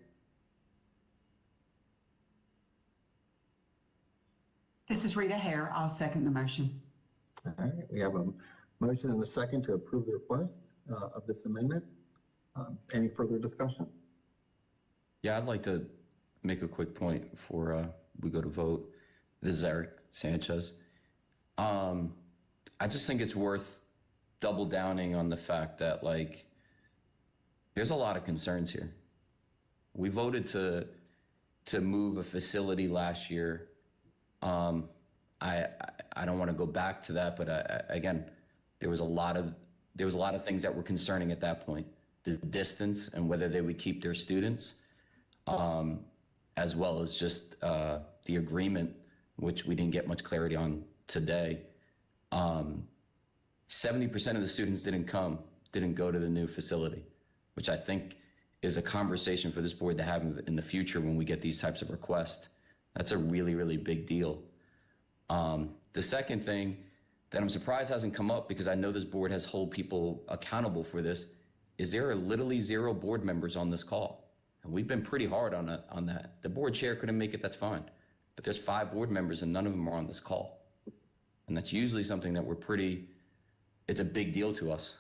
This is Rita Hare. I'll second the motion. All right, we have a motion and a second to approve the request of this amendment. Any further discussion? Yeah, I'd like to make a quick point before we go to vote. This is Eric Sanchez. I just think it's worth double downing on the fact that, like, there's a lot of concerns here. We voted to move a facility last year. I don't want to go back to that, but again, there was a lot of things that were concerning at that point. The distance and whether they would keep their students, as well as just the agreement, which we didn't get much clarity on today. 70% of the students didn't go to the new facility, which I think is a conversation for this board to have in the future when we get these types of requests. That's a really, really big deal. The second thing that I'm surprised hasn't come up, because I know this board has hold people accountable for this, is there are literally 0 board members on this call. And we've been pretty hard on that. The board chair couldn't make it, that's fine. But there's 5 board members and none of them are on this call. And that's usually something that it's a big deal to us.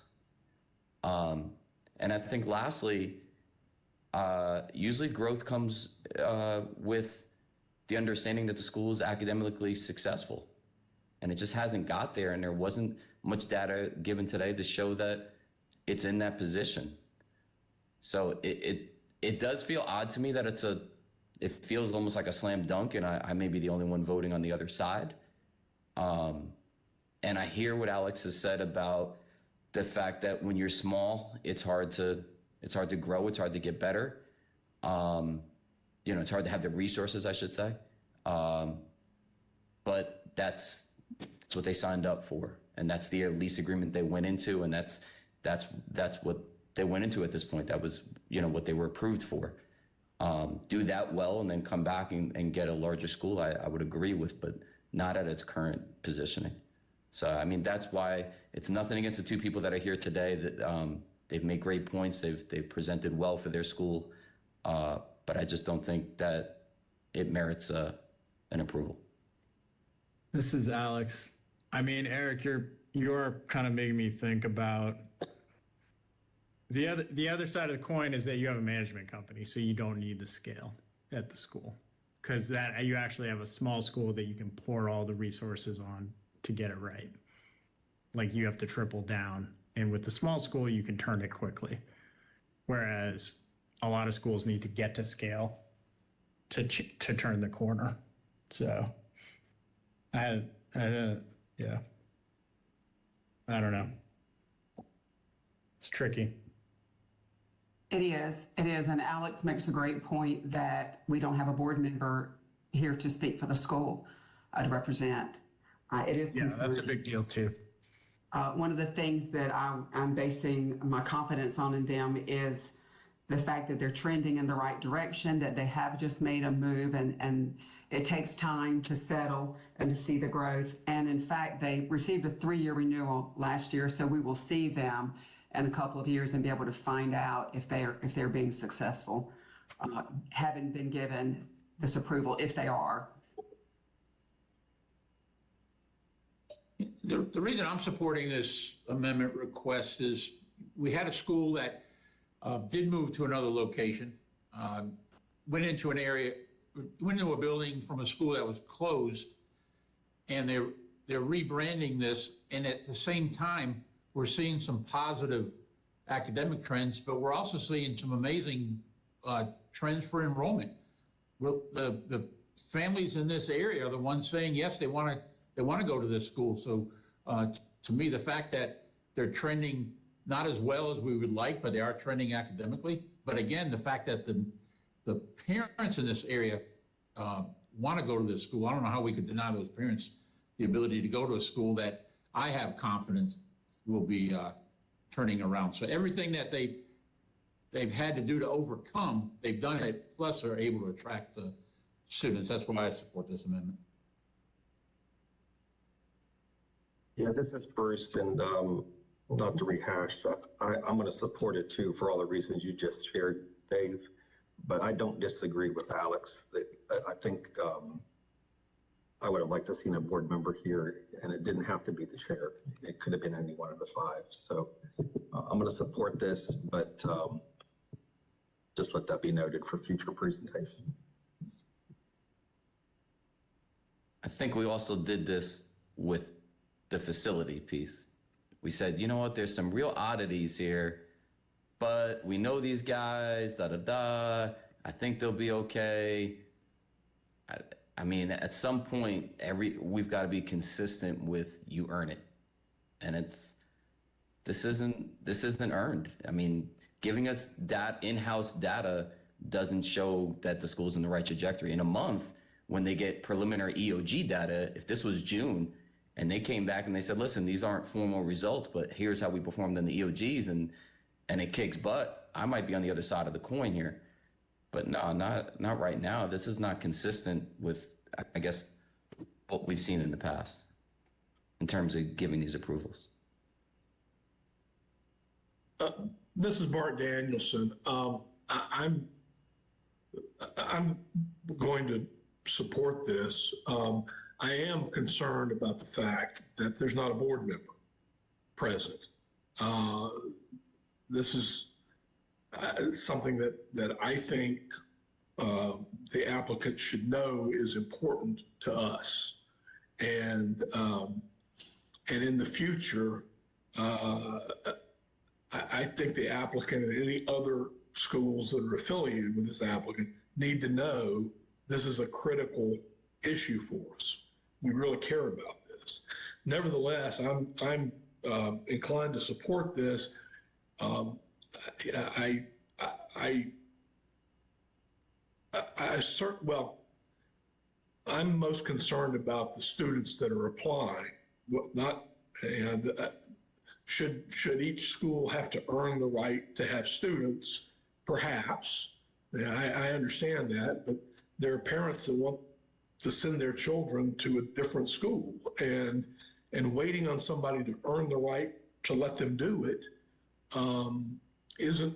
And I think lastly, usually growth comes with the understanding that the school is academically successful. And it just hasn't got there, and there wasn't much data given today to show that it's in that position. So it does feel odd to me that it feels almost like a slam dunk, and I may be the only one voting on the other side. And I hear what Alex has said about the fact that when you're small, it's hard to grow, it's hard to get better. It's hard to have the resources, I should say. But that's what they signed up for, and that's the lease agreement they went into, and that's what they went into at this point. That was what they were approved for. Do that well and then come back and get a larger school, I would agree with, but not at its current positioning. So I mean, that's why it's nothing against the 2 people that are here today. That they've made great points. They've presented well for their school, but I just don't think that it merits an approval. This is Alex. I mean, Eric, you're kind of making me think about the other side of the coin is that you have a management company, so you don't need the scale at the school, because that you actually have a small school that you can pour all the resources on to get it right. Like, you have to triple down, and with the small school, you can turn it quickly. Whereas a lot of schools need to get to scale to turn the corner. So yeah, I don't know. It's tricky. It is, and Alex makes a great point that we don't have a board member here to speak for the school, to represent. It is concerning. Yeah, that's a big deal too. One of the things that I'm basing my confidence on in them is the fact that they're trending in the right direction, that they have just made a move, and it takes time to settle and to see the growth. And in fact, they received a 3-year renewal last year, so we will see them in a couple of years and be able to find out if they're being successful, having been given this approval, if they are. The reason I'm supporting this amendment request is we had a school that did move to another location, went into a building from a school that was closed, and they're rebranding this. And at the same time, we're seeing some positive academic trends, but we're also seeing some amazing trends for enrollment. The families in this area are the ones saying, yes, they want to go to this school. So to me, the fact that they're trending not as well as we would like, but they are trending academically. But again, the fact that the parents in this area want to go to this school, I don't know how we could deny those parents the ability to go to a school that I have confidence will be turning around. So everything that they've had to do to overcome, they've done it, plus are able to attract the students. That's why I support this amendment. Yeah, this is Bruce, and not to rehash, I'm going to support it too for all the reasons you just shared, Dave. But I don't disagree with Alex. I think I would have liked to have seen a board member here, and it didn't have to be the chair. It could have been any one of the five. So I'm going to support this, but just let that be noted for future presentations. I think we also did this with the facility piece. We said, you know what, there's some real oddities here, but we know these guys, I think they'll be okay. I mean, at some point, we've got to be consistent with you earn it. And this isn't earned. I mean, giving us that in-house data doesn't show that the school's in the right trajectory. In a month, when they get preliminary EOG data, if this was June and they came back and they said, listen, these aren't formal results, but here's how we performed in the EOGs and it kicks butt, I might be on the other side of the coin here. But no, not right now. This is not consistent with, I guess, what we've seen in the past in terms of giving these approvals. This is Bart Danielson. I'm going to support this. I am concerned about the fact that there's not a board member present. This is something that I think the applicant should know is important to us. And in the future, I think the applicant and any other schools that are affiliated with this applicant need to know this is a critical issue for us. We really care about this. Nevertheless, I'm inclined to support this. I'm most concerned about the students that are applying. Should each school have to earn the right to have students? Perhaps. I understand that, but there are parents that want to send their children to a different school, and waiting on somebody to earn the right to let them do it isn't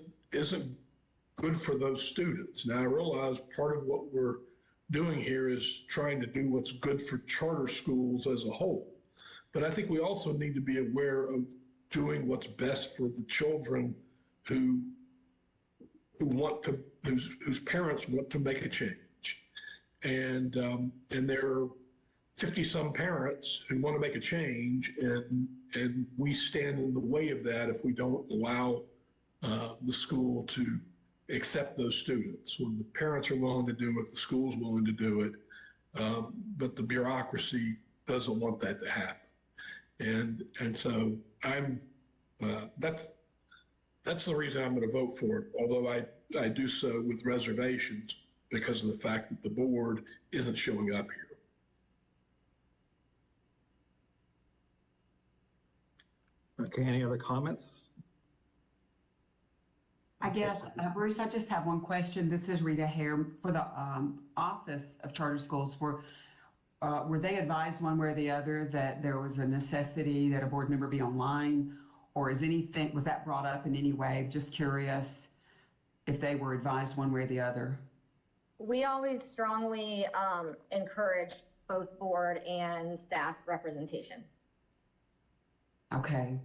good for those students. Now, I realize part of what we're doing here is trying to do what's good for charter schools as a whole, but I think we also need to be aware of doing what's best for the children whose parents want to make a change. And there are 50-some parents who want to make a change, and we stand in the way of that if we don't allow the school to accept those students. When the parents are willing to do it, the school's willing to do it, but the bureaucracy doesn't want that to happen. And so that's the reason I'm going to vote for it, although I do so with reservations because of the fact that the board isn't showing up here. Okay, any other comments? I guess, Bruce, I just have one question. This is Rita Hare for the Office of Charter Schools. Were they advised one way or the other that there was a necessity that a board member be online, or was that brought up in any way? Just curious if they were advised one way or the other. We always strongly encourage both board and staff representation. Okay.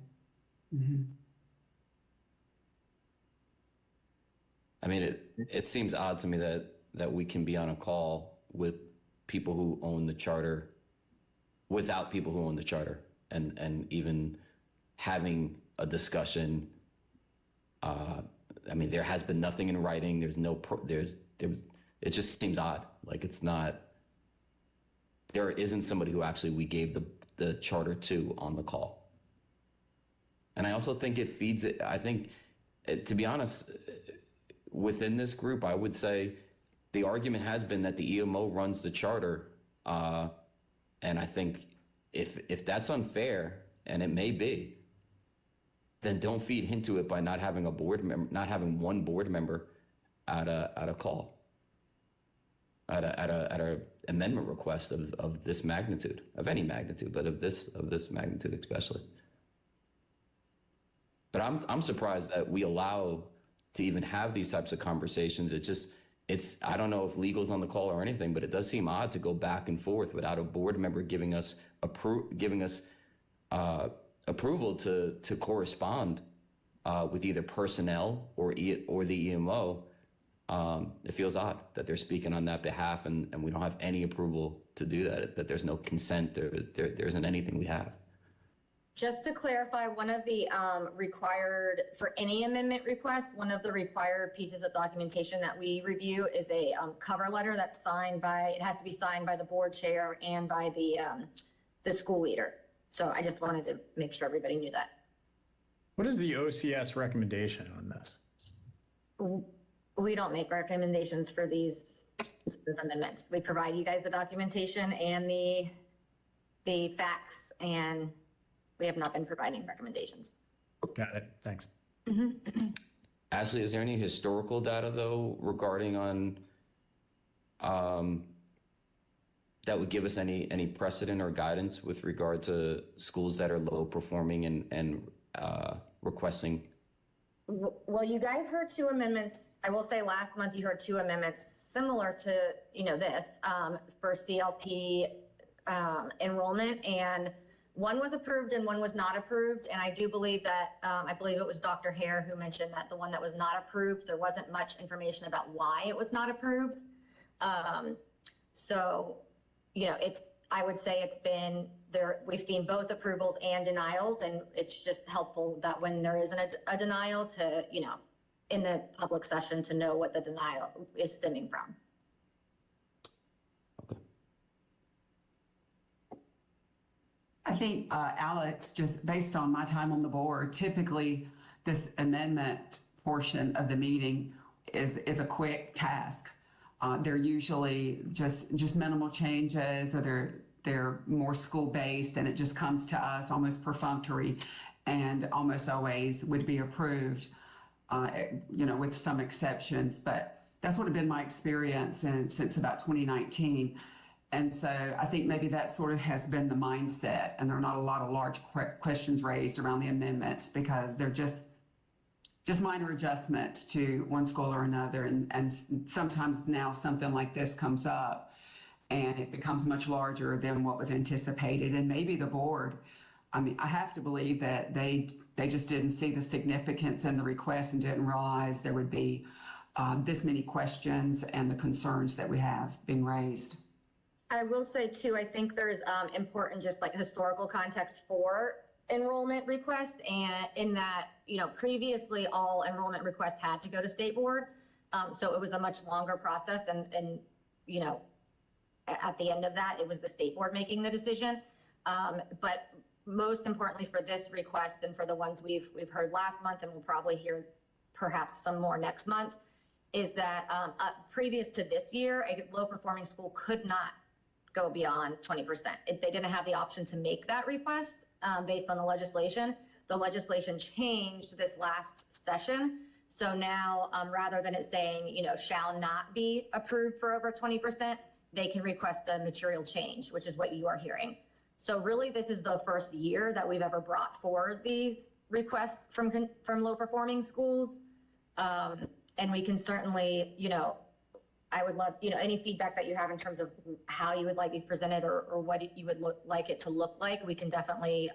Mm-hmm. I mean, it seems odd to me that we can be on a call with people who own the charter without people who own the charter and even having a discussion. I mean, there has been nothing in writing. It just seems odd. Like there isn't somebody who actually we gave the charter to on the call. And I also think it feeds it. I think, to be honest, within this group, I would say the argument has been that the EMO runs the charter. And I think if that's unfair, and it may be, then don't feed into it by not having one board member at a call, at a amendment request of this magnitude, of any magnitude, but of this magnitude especially. But I'm surprised that we allow to even have these types of conversations. I don't know if legal's on the call or anything, but it does seem odd to go back and forth without a board member giving us approval to correspond with either personnel or the EMO. It feels odd that they're speaking on that behalf, and we don't have any approval to do that. That there's no consent. There isn't anything we have. Just to clarify, one of the required, for any amendment request, one of the required pieces of documentation that we review is a cover letter that's signed by, it has to be signed by the board chair and by the school leader. So I just wanted to make sure everybody knew that. What is the OCS recommendation on this? We don't make recommendations for these amendments. We provide you guys the documentation and the facts, and we have not been providing recommendations. Got it. Thanks. Ashley, is there any historical data though regarding on that would give us any precedent or guidance with regard to schools that are low performing and requesting? Well, you guys heard two amendments. I will say last month you heard two amendments similar to, this for CLP enrollment, and one was approved and one was not approved. And I do believe that, I believe it was Dr. Hare who mentioned that the one that was not approved, there wasn't much information about why it was not approved. So, I would say it's been there. We've seen both approvals and denials, and it's just helpful that when there isn't a denial to, in the public session to know what the denial is stemming from. I think, Alex, just based on my time on the board, typically this amendment portion of the meeting is a quick task. They're usually just minimal changes, or they're more school-based, and it just comes to us almost perfunctory and almost always would be approved, with some exceptions. But that's what has been my experience since about 2019. And so I think maybe that sort of has been the mindset, and there are not a lot of large questions raised around the amendments because they're just minor adjustments to one school or another. And sometimes now something like this comes up and it becomes much larger than what was anticipated. And maybe the board, I have to believe that they just didn't see the significance in the request and didn't realize there would be this many questions and the concerns that we have being raised. I will say too, I think there's important just like historical context for enrollment request, and in that, previously all enrollment requests had to go to state board. So it was a much longer process, and at the end of that, it was the state board making the decision. But most importantly for this request and for the ones we've heard last month, and we'll probably hear perhaps some more next month, is that previous to this year, a low performing school could not go beyond 20%. They didn't have the option to make that request based on the legislation. The legislation changed this last session. So now, rather than it saying, shall not be approved for over 20%, they can request a material change, which is what you are hearing. So really, this is the first year that we've ever brought forward these requests from low performing schools. And we can certainly, I would love, any feedback that you have in terms of how you would like these presented or what you would like it to look like. We can definitely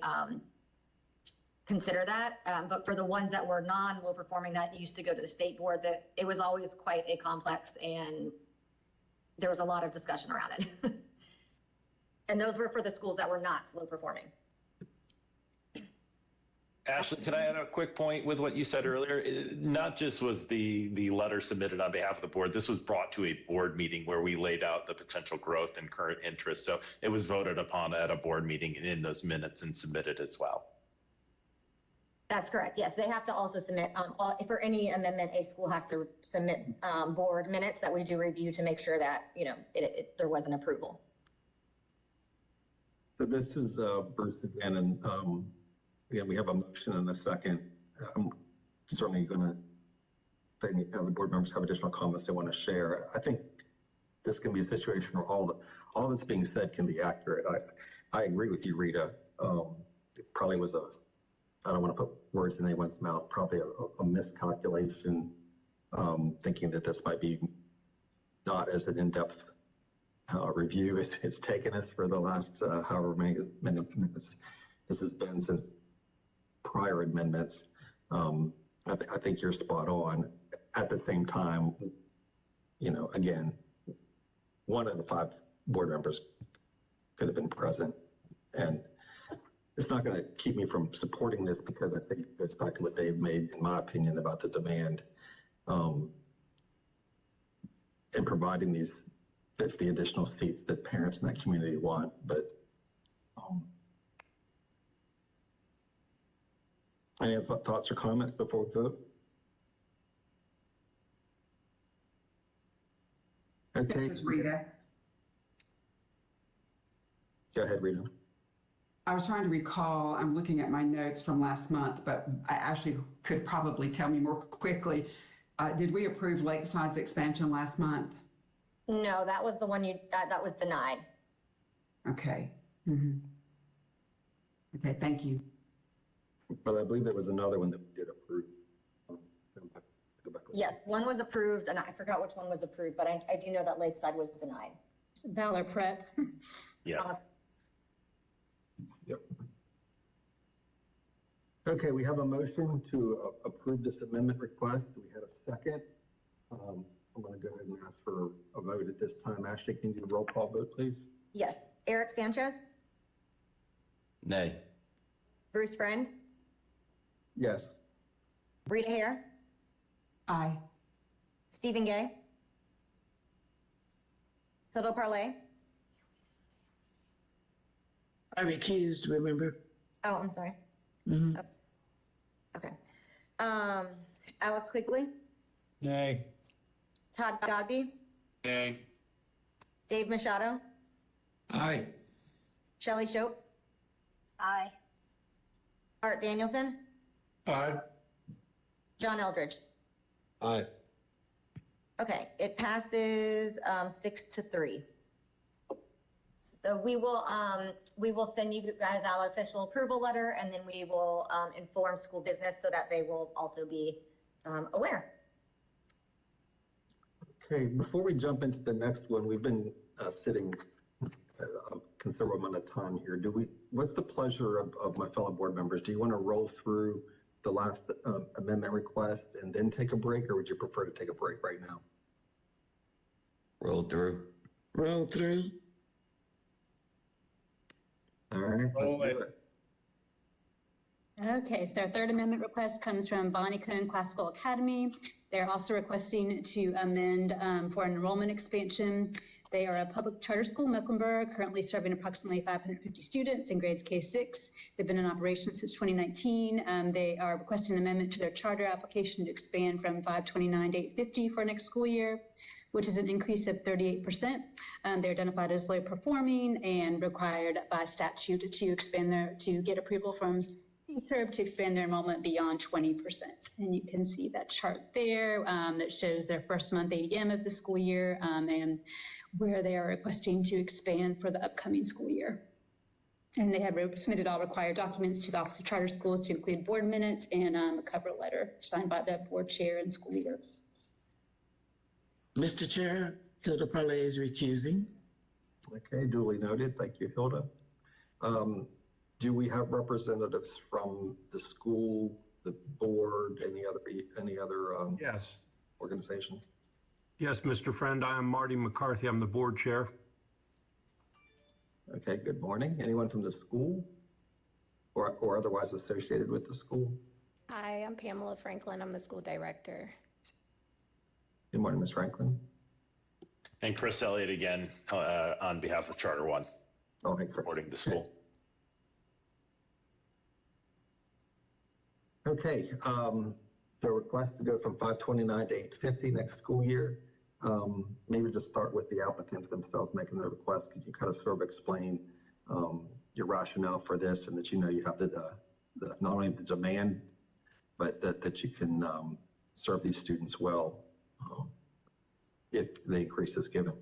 consider that. But for the ones that were non-low performing that used to go to the state boards, it was always quite a complex, and there was a lot of discussion around it. And those were for the schools that were not low performing. Ashley, can I add a quick point with what you said earlier? Not just was the letter submitted on behalf of the board, this was brought to a board meeting where we laid out the potential growth and current interest. So it was voted upon at a board meeting and in those minutes and submitted as well. That's correct. Yes, they have to also submit, for any amendment, a school has to submit board minutes that we do review to make sure that, there was an approval. So this is Bruce again, and again, we have a motion and a second. I'm certainly going to, if any other board members have additional comments they want to share. I think this can be a situation where all that's being said can be accurate. I agree with you, Rita. It probably was I don't want to put words in anyone's mouth, probably a miscalculation, thinking that this might be not as an in-depth review as it's taken us for the last however many minutes this has been since prior amendments. I think you're spot on. At the same time, you know, again, one of the 5 board members could have been present, and it's not going to keep me from supporting this because I think it's back to what Dave made, in my opinion, about the demand and providing these 50 additional seats that parents in that community want. But any other thoughts or comments before we vote? Okay. This is Rita. Go ahead, Rita. I was trying to recall, I'm looking at my notes from last month, but I actually could probably tell me more quickly. Did we approve Lakeside's expansion last month? No, that was the one that was denied. Okay. Okay, thank you. But I believe there was another one that we did approve. Yes, one was approved, and I forgot which one was approved, but I do know that Lakeside was denied. Valor Prep. Yeah. Yep. Okay, we have a motion to approve this amendment request. We had a second. I'm going to go ahead and ask for a vote at this time. Ashley, can you do a roll call vote, please? Yes. Eric Sanchez? Nay. Bruce Friend? Yes. Rita Hare? Aye. Stephen Gay? Hilda Parlay? I recused, remember? Oh, I'm sorry. Mhm. Oh, okay. Alex Quigley? Nay. Todd Godby? Nay. Dave Machado? Aye. Shelley Shope? Aye. Art Danielson? Aye. John Eldridge? Aye. Okay, it passes 6-3. So we will send you guys out an official approval letter, and then we will inform school business so that they will also be aware. Okay, before we jump into the next one, we've been sitting a considerable amount of time here. What's the pleasure of my fellow board members? Do you want to roll through the last amendment request and then take a break, or would you prefer to take a break right now? Roll through. Roll through. All right, let's do it. Okay, so our third amendment request comes from Bonnie Coon Classical Academy. They're also requesting to amend for an enrollment expansion. They are a public charter school in Mecklenburg, currently serving approximately 550 students in grades K-6. They've been in operation since 2019. They are requesting an amendment to their charter application to expand from 529 to 850 for next school year, which is an increase of 38%. They're identified as low performing and required by statute to get approval from CSERB to expand their enrollment beyond 20%. And you can see that chart there that shows their first month ADM of the school year and where they are requesting to expand for the upcoming school year. And they have submitted all required documents to the Office of Charter Schools to include board minutes and a cover letter signed by the board chair and school leader. Mr. Chair, Hilda Parlay is recusing. Okay, duly noted. Thank you, Hilda. Do we have representatives from the school, the board, any other Yes. organizations? Yes, Mr. Friend, I am Marty McCarthy. I'm the board chair. Okay, good morning. Anyone from the school or otherwise associated with the school? Hi, I'm Pamela Franklin. I'm the school director. Good morning, Ms. Franklin. And Chris Elliott again on behalf of Charter One. Oh, hey, Chris. Supporting the school. Okay, the request to go from 529 to 850 next school year. Maybe just start with the applicants themselves making the request. Could you kind of sort of explain your rationale for this, and that you know you have the not only the demand, but that you can serve these students well if the increase is given.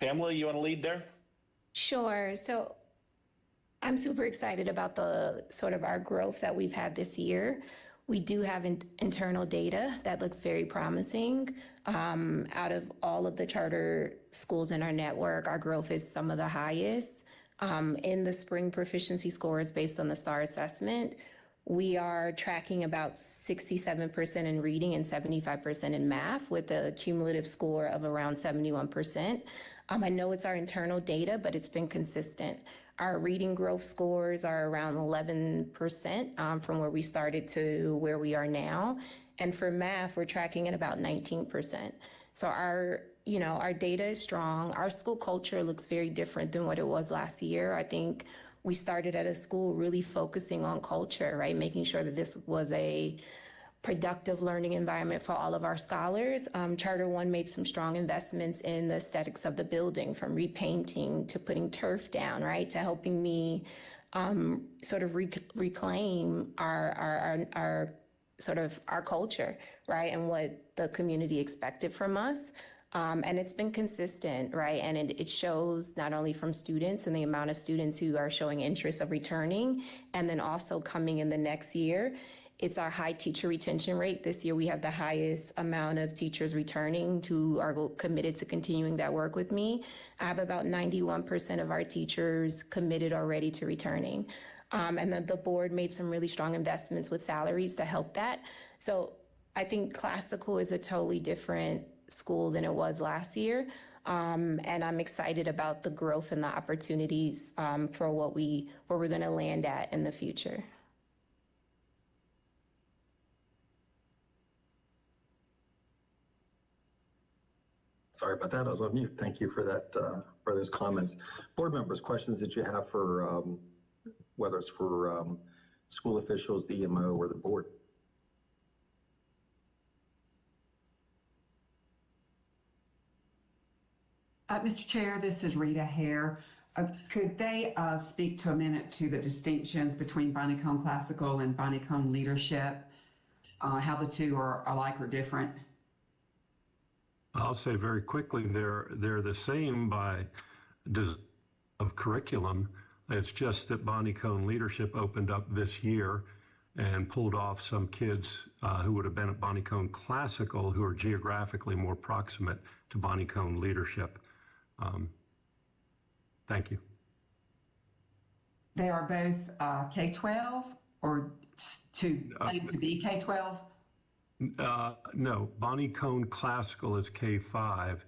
Pamela, you want to lead there? Sure. So I'm super excited about the sort of our growth that we've had this year. We do have internal data that looks very promising. Out of all of the charter schools in our network, our growth is some of the highest. In the spring proficiency scores based on the STAR assessment, we are tracking about 67% in reading and 75% in math with a cumulative score of around 71%. I know it's our internal data, but it's been consistent. Our reading growth scores are around 11% from where we started to where we are now. And for math, we're tracking at about 19%. So our data is strong. Our school culture looks very different than what it was last year. I think we started at a school really focusing on culture, right? Making sure that this was a productive learning environment for all of our scholars. Charter One made some strong investments in the aesthetics of the building, from repainting to putting turf down, right? To helping me sort of reclaim our sort of our culture, right? And what the community expected from us. And it's been consistent, right? And it shows not only from students and the amount of students who are showing interest of returning, and then also coming in the next year. It's our high teacher retention rate. This year, we have the highest amount of teachers returning who are committed to continuing that work with me. I have about 91% of our teachers committed already to returning. And then the board made some really strong investments with salaries to help that. So I think Classical is a totally different school than it was last year. And I'm excited about the growth and the opportunities for where we're going to land at in the future. Sorry about that, I was on mute. Thank you for that, for those comments. Board members, questions that you have for, whether it's for school officials, the EMO, or the board? Mr. Chair, this is Rita Hare. Could they speak to a minute to the distinctions between Bonnie Cone Classical and Bonnie Cone Leadership, how the two are alike or different? I'll say very quickly, they're the same by design of curriculum. It's just that Bonnie Cone Leadership opened up this year and pulled off some kids who would have been at Bonnie Cone Classical who are geographically more proximate to Bonnie Cone Leadership. Thank you. They are both K-12 or to be K-12? No, Bonnie Cone Classical is K-5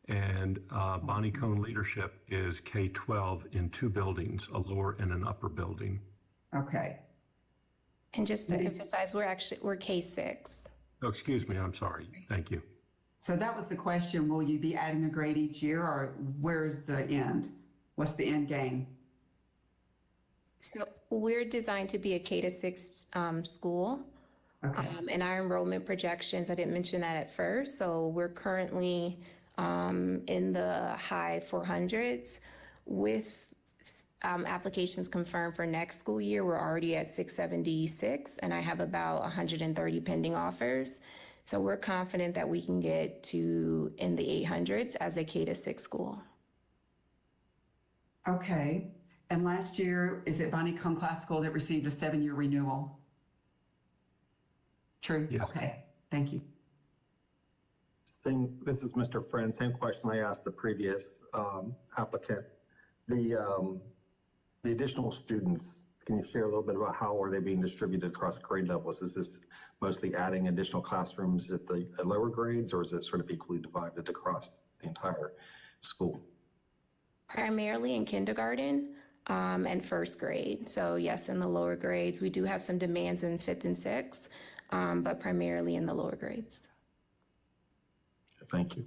and Bonnie Cone Leadership is K-12 in two buildings, a lower and an upper building. Okay. And just to emphasize, we're K-6. Oh, excuse me, I'm sorry. Thank you. So that was the question. Will you be adding a grade each year, or where's the end? What's the end game? So we're designed to be a K-6 school. Okay. And our enrollment projections, I didn't mention that at first. So we're currently in the high 400s with applications confirmed for next school year. We're already at 676, and I have about 130 pending offers. So we're confident that we can get to in the 800s as a K-6 school. Okay. And last year, is it Bonnie Cone Classical that received a 7-year renewal? True? Yes. Okay. Thank you. This is Mr. Friend. Same question I asked the previous applicant. The additional students, can you share a little bit about how are they being distributed across grade levels? Is this mostly adding additional classrooms at the lower grades, or is it sort of equally divided across the entire school? Primarily in kindergarten and first grade. So yes, in the lower grades, we do have some demands in 5th and 6th, but primarily in the lower grades. Thank you.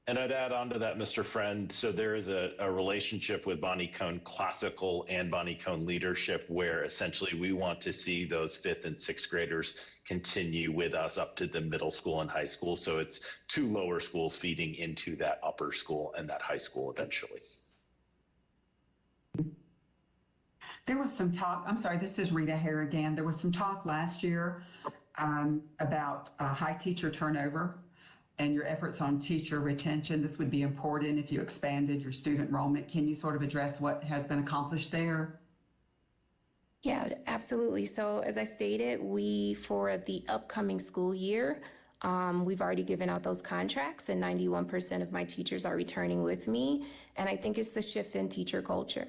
And I'd add on to that, Mr. Friend, so there is a relationship with Bonnie Cone Classical and Bonnie Cone Leadership where essentially we want to see those 5th and 6th graders continue with us up to the middle school and high school. So it's two lower schools feeding into that upper school and that high school eventually. There was some talk, I'm sorry, this is Rita Hare again. There was some talk last year about high teacher turnover and your efforts on teacher retention. This would be important if you expanded your student enrollment. Can you sort of address what has been accomplished there? Yeah, Absolutely. So as I stated, for the upcoming school year, we've already given out those contracts and 91% of my teachers are returning with me. And I think it's the shift in teacher culture.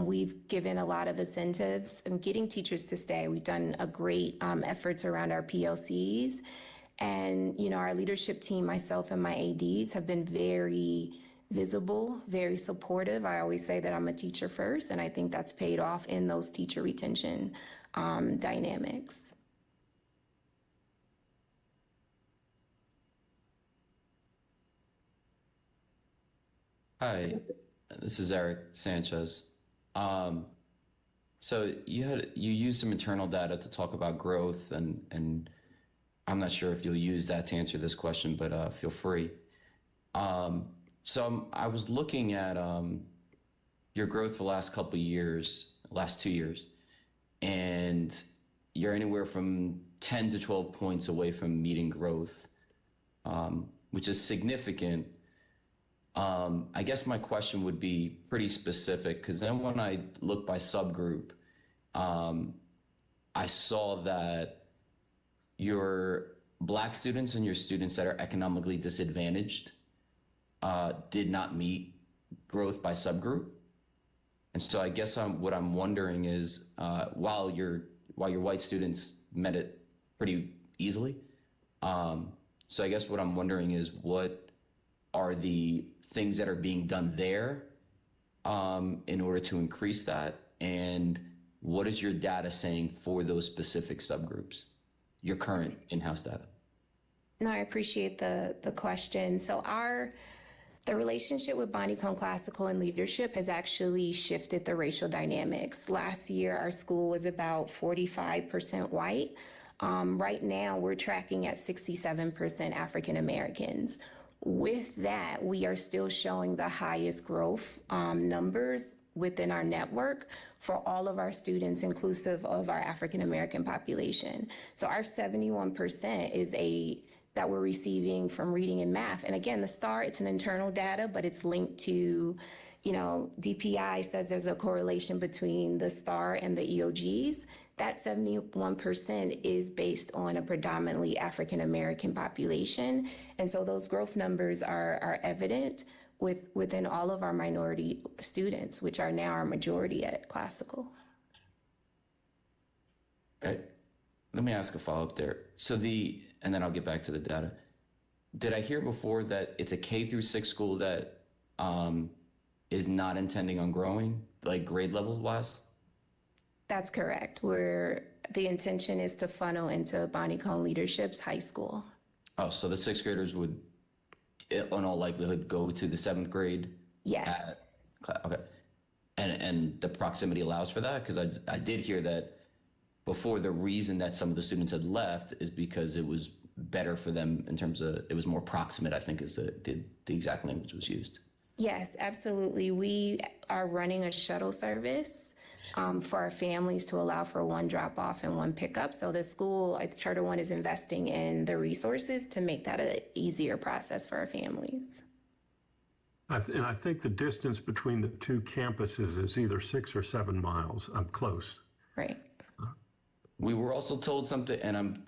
We've given a lot of incentives and getting teachers to stay. We've done a great efforts around our PLCs. And, our leadership team, myself and my ADs have been very visible, very supportive. I always say that I'm a teacher first, and I think that's paid off in those teacher retention dynamics. Hi, this is Eric Sanchez. So you used some internal data to talk about growth, and I'm not sure if you'll use that to answer this question, but feel free. So I was looking at your growth for the last couple of years, last 2 years, and you're anywhere from 10 to 12 points away from meeting growth, which is significant. I guess my question would be pretty specific, because then when I look by subgroup, I saw that your Black students and your students that are economically disadvantaged did not meet growth by subgroup. And so I guess what I'm wondering is, while your white students met it pretty easily, so I guess what I'm wondering is, what are the things that are being done there in order to increase that? And what is your data saying for those specific subgroups, your current in-house data? No, I appreciate the question. So the relationship with Bonnie Cone Classical and leadership has actually shifted the racial dynamics. Last year, our school was about 45% white. Right now, we're tracking at 67% African Americans. With that, we are still showing the highest growth numbers within our network for all of our students, inclusive of our African American population. So our 71% is that we're receiving from reading and math. And again, the STAR, it's an internal data, but it's linked to, DPI says there's a correlation between the STAR and the EOGs. That 71% is based on a predominantly African American population. And so those growth numbers are evident within all of our minority students, which are now our majority at Classical. Okay. Let me ask a follow-up there. And then I'll get back to the data. Did I hear before that it's a K through 6 school that is not intending on growing, like grade level wise? That's correct. The intention is to funnel into Bonnie Cone Leadership's high school. Oh, so the 6th graders would, in all likelihood, go to the 7th grade? Yes. Okay. And the proximity allows for that? Because I did hear that before, the reason that some of the students had left is because it was better for them in terms of, it was more proximate, I think is the exact language was used. Yes, absolutely. We are running a shuttle service for our families to allow for one drop off and one pickup. So the school, Charter One, is investing in the resources to make that an easier process for our families. And I think the distance between the two campuses is either 6 or 7 miles. I'm close. Right. We were also told something, and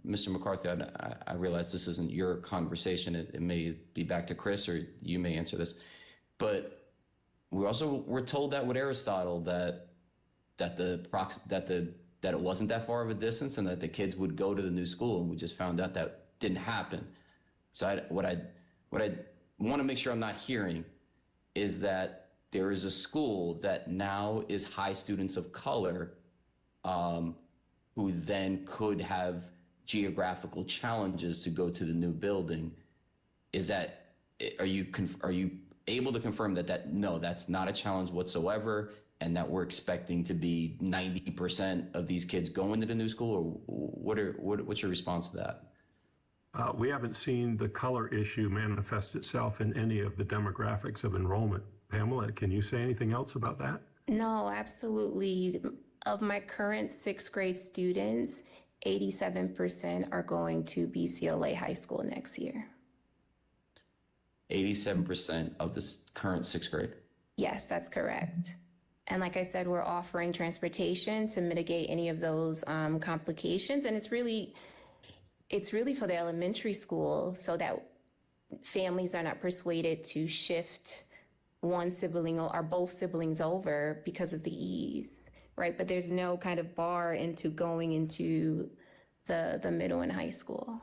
Mr. McCarthy, I realize this isn't your conversation. It may be back to Chris, or you may answer this, but we also were told that with Aristotle that it wasn't that far of a distance, and that the kids would go to the new school, and we just found out that didn't happen. So what I want to make sure I'm not hearing is that there is a school that now is high students of color, who then could have geographical challenges to go to the new building. Are you able to confirm that no, that's not a challenge whatsoever, and that we're expecting to be 90% of these kids going to the new school? Or what's your response to that? We haven't seen the color issue manifest itself in any of the demographics of enrollment. Pamela, can you say anything else about that? No, absolutely. Of my current 6th grade students, 87% are going to BCLA High School next year. 87% of the current 6th grade? Yes, that's correct. And like I said, we're offering transportation to mitigate any of those complications. And it's really for the elementary school so that families are not persuaded to shift one sibling or both siblings over because of the ease, right? But there's no kind of bar into going into the middle and high school.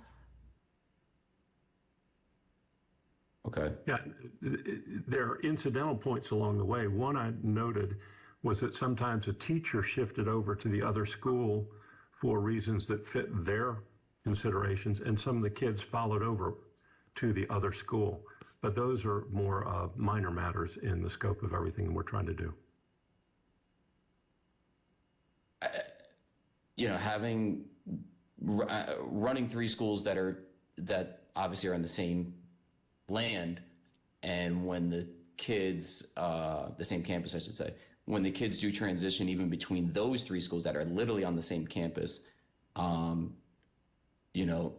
Okay. Yeah, there are incidental points along the way. One I noted was that sometimes a teacher shifted over to the other school for reasons that fit their considerations, and some of the kids followed over to the other school. But those are more minor matters in the scope of everything we're trying to do. You know, running 3 schools that obviously are on the same land, and when the kids, the same campus, I should say, when the kids do transition even between those 3 schools that are literally on the same campus, you know,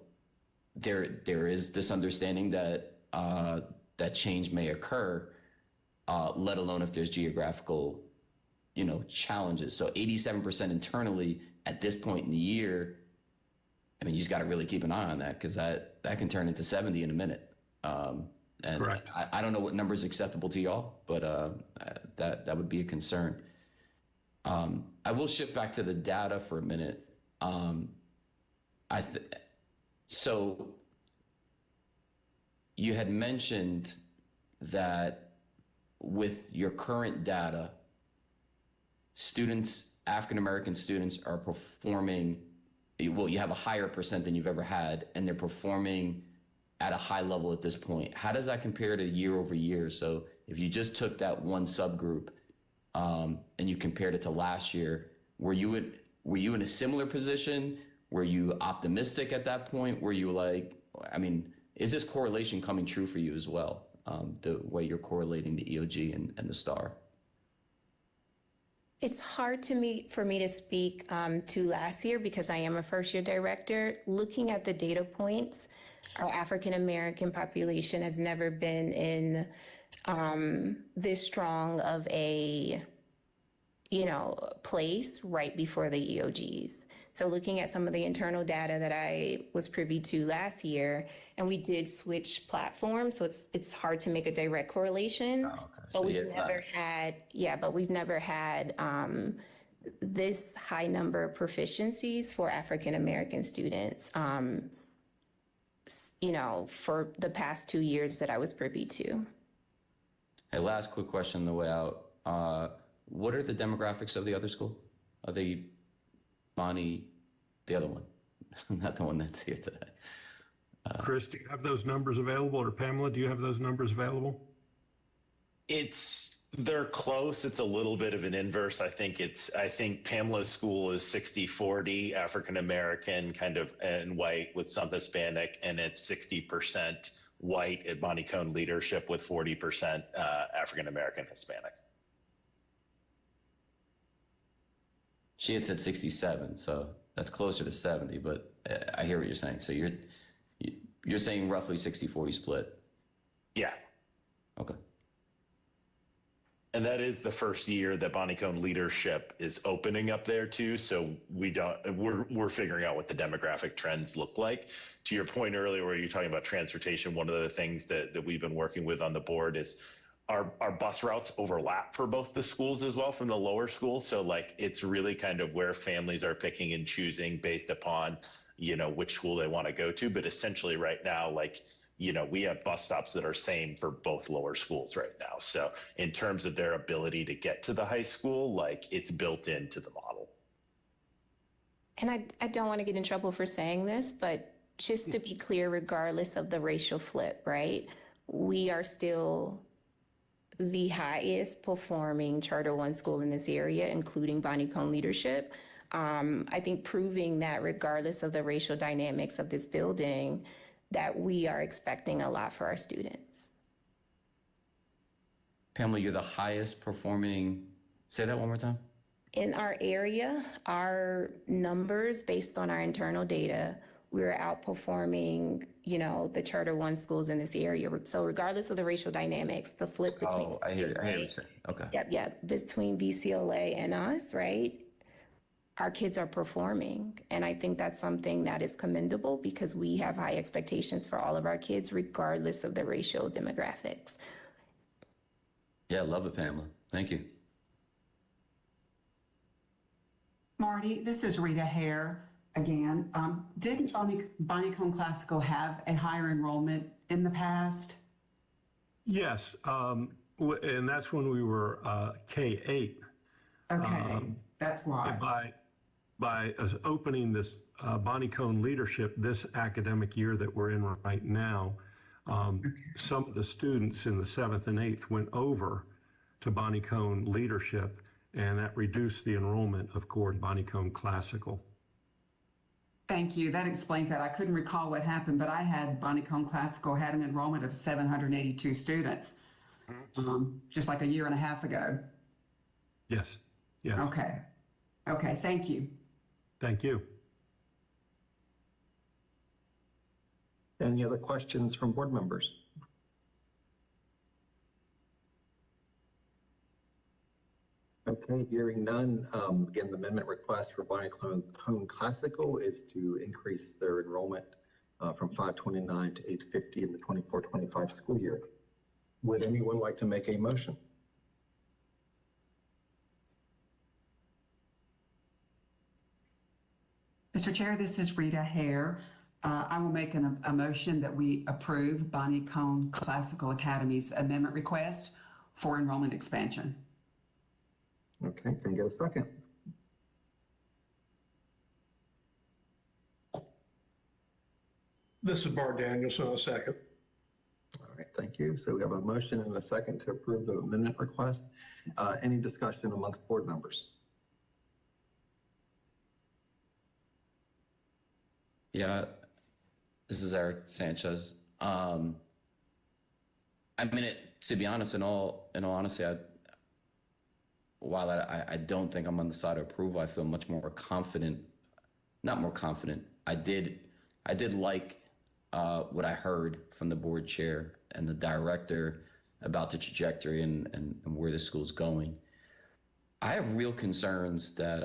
there is this understanding that that change may occur, let alone if there's geographical, you know, challenges. So 87% internally at this point in the year, I mean, you just got to really keep an eye on that, because that can turn into 70 in a minute. And correct. I don't know what number is acceptable to y'all, but that would be a concern. I will shift back to the data for a minute. So you had mentioned that with your current data, African-American students are performing, well, you have a higher percent than you've ever had, and they're performing at a high level at this point. How does that compare to year over year? So if you just took that one subgroup and you compared it to last year, were you in a similar position? Were you optimistic at that point? Were you like, I mean, is this correlation coming true for you as well? The way you're correlating the EOG and the STAR? It's hard for me to speak to last year because I am a first-year director. Looking at the data points, our African-American population has never been in this strong of a, place right before the EOGs. So looking at some of the internal data that I was privy to last year, and we did switch platforms, so it's hard to make a direct correlation. Oh, okay. But So we've never had this high number of proficiencies for African American students. For the past 2 years that I was privy to. Hey, last quick question on the way out. What are the demographics of the other school? Are they Bonnie, the other one, not the one that's here today? Chris, do you have those numbers available? Or Pamela, do you have those numbers available? They're close. It's a little bit of an inverse. I think Pamela's school is 60-40 African-American and white with some Hispanic, and it's 60% white at Bonnie Cone Leadership with 40% African-American Hispanic. She had said 67, so that's closer to 70, but I hear what you're saying. So you're saying roughly 60-40 split? Yeah. Okay. And that is the first year that Bonnie Cone Leadership is opening up there too. So we're figuring out what the demographic trends look like. To your point earlier, where you're talking about transportation, one of the things that we've been working with on the board is our bus routes overlap for both the schools as well from the lower schools. So it's really kind of where families are picking and choosing based upon, which school they want to go to. But essentially right now, we have bus stops that are same for both lower schools right now. So in terms of their ability to get to the high school, it's built into the model. And I don't want to get in trouble for saying this, but just to be clear, regardless of the racial flip, right? We are still the highest performing Charter 1 school in this area, including Bonnie Cone Leadership. I think proving that regardless of the racial dynamics of this building, that we are expecting a lot for our students. Pamela, you're the highest performing, say that one more time. In our area, our numbers based on our internal data we're outperforming, you know, the Charter 1 schools in this area. So regardless of the racial dynamics, the flip between Oh, I hear what you're saying. Okay. Yep. Between VCLA and us, right? Our kids are performing. And I think that's something that is commendable because we have high expectations for all of our kids, regardless of the racial demographics. Yeah, love it, Pamela. Thank you. Marty, this is Rita Hare again. Didn't Bonnie-Cone Classical have a higher enrollment in the past? Yes, and that's when we were K-8. Okay, that's why. By opening this Bonnie-Cone Leadership this academic year that we're in right now, some of the students in the 7th and 8th went over to Bonnie-Cone Leadership, and that reduced the enrollment of Bonnie-Cone Classical. Thank you. That explains that. I couldn't recall what happened, but I had Bonnie-Cone Classical had an enrollment of 782 students, just like a year and a half ago. Yes. Okay. Okay, thank you. Thank you. Any other questions from board members? Okay, hearing none. Again, the amendment request for Bonnie-Cone Classical is to increase their enrollment from 529 to 850 in the 24-25 school year. Would anyone like to make a motion? Mr. Chair, this is Rita Hare. I will make a motion that we approve Bonnie-Cone Classical Academy's amendment request for enrollment expansion. Okay, can I get a second? This is Bart Danielson, a second. All right, thank you. So we have a motion and a second to approve the amendment request. Any discussion amongst board members? Yeah, this is Eric Sanchez. I mean, to be honest, in all honesty, while I don't think I'm on the side of approval, I feel much more confident. Not more confident. I did like what I heard from the board chair and the director about the trajectory and where the school's going. I have real concerns that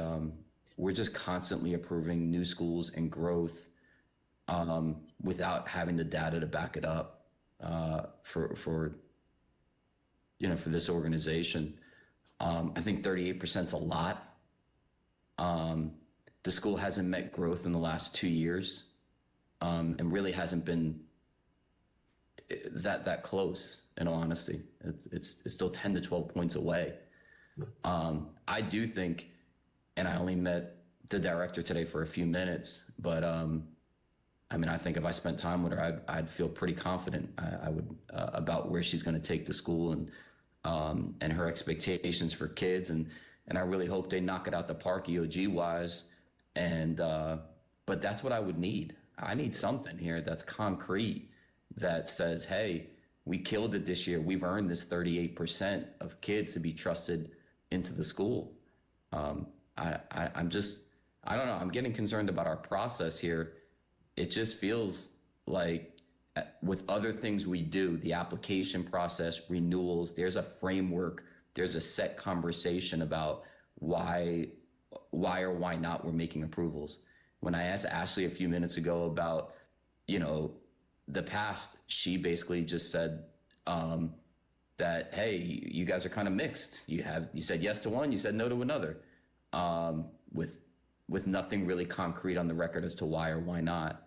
we're just constantly approving new schools and growth without having the data to back it up for this organization. I think 38% is a lot. The school hasn't met growth in the last 2 years, and really hasn't been that close. In all honesty, it's still 10 to 12 points away. I do think, and I only met the director today for a few minutes, but I mean, I think if I spent time with her, I'd feel pretty confident. I would about where she's going to take the school and her expectations for kids, and I really hope they knock it out the park EOG wise. But that's what I would need. I need something here that's concrete that says, hey, we killed it this year. We've earned this 38% of kids to be trusted into the school. I don't know. I'm getting concerned about our process here. It just feels like with other things we do, the application process, renewals, there's a framework, there's a set conversation about why or why not we're making approvals. When I asked Ashley a few minutes ago about, the past, she basically just said that, hey, you guys are kind of mixed. You said yes to one, you said no to another, with nothing really concrete on the record as to why or why not.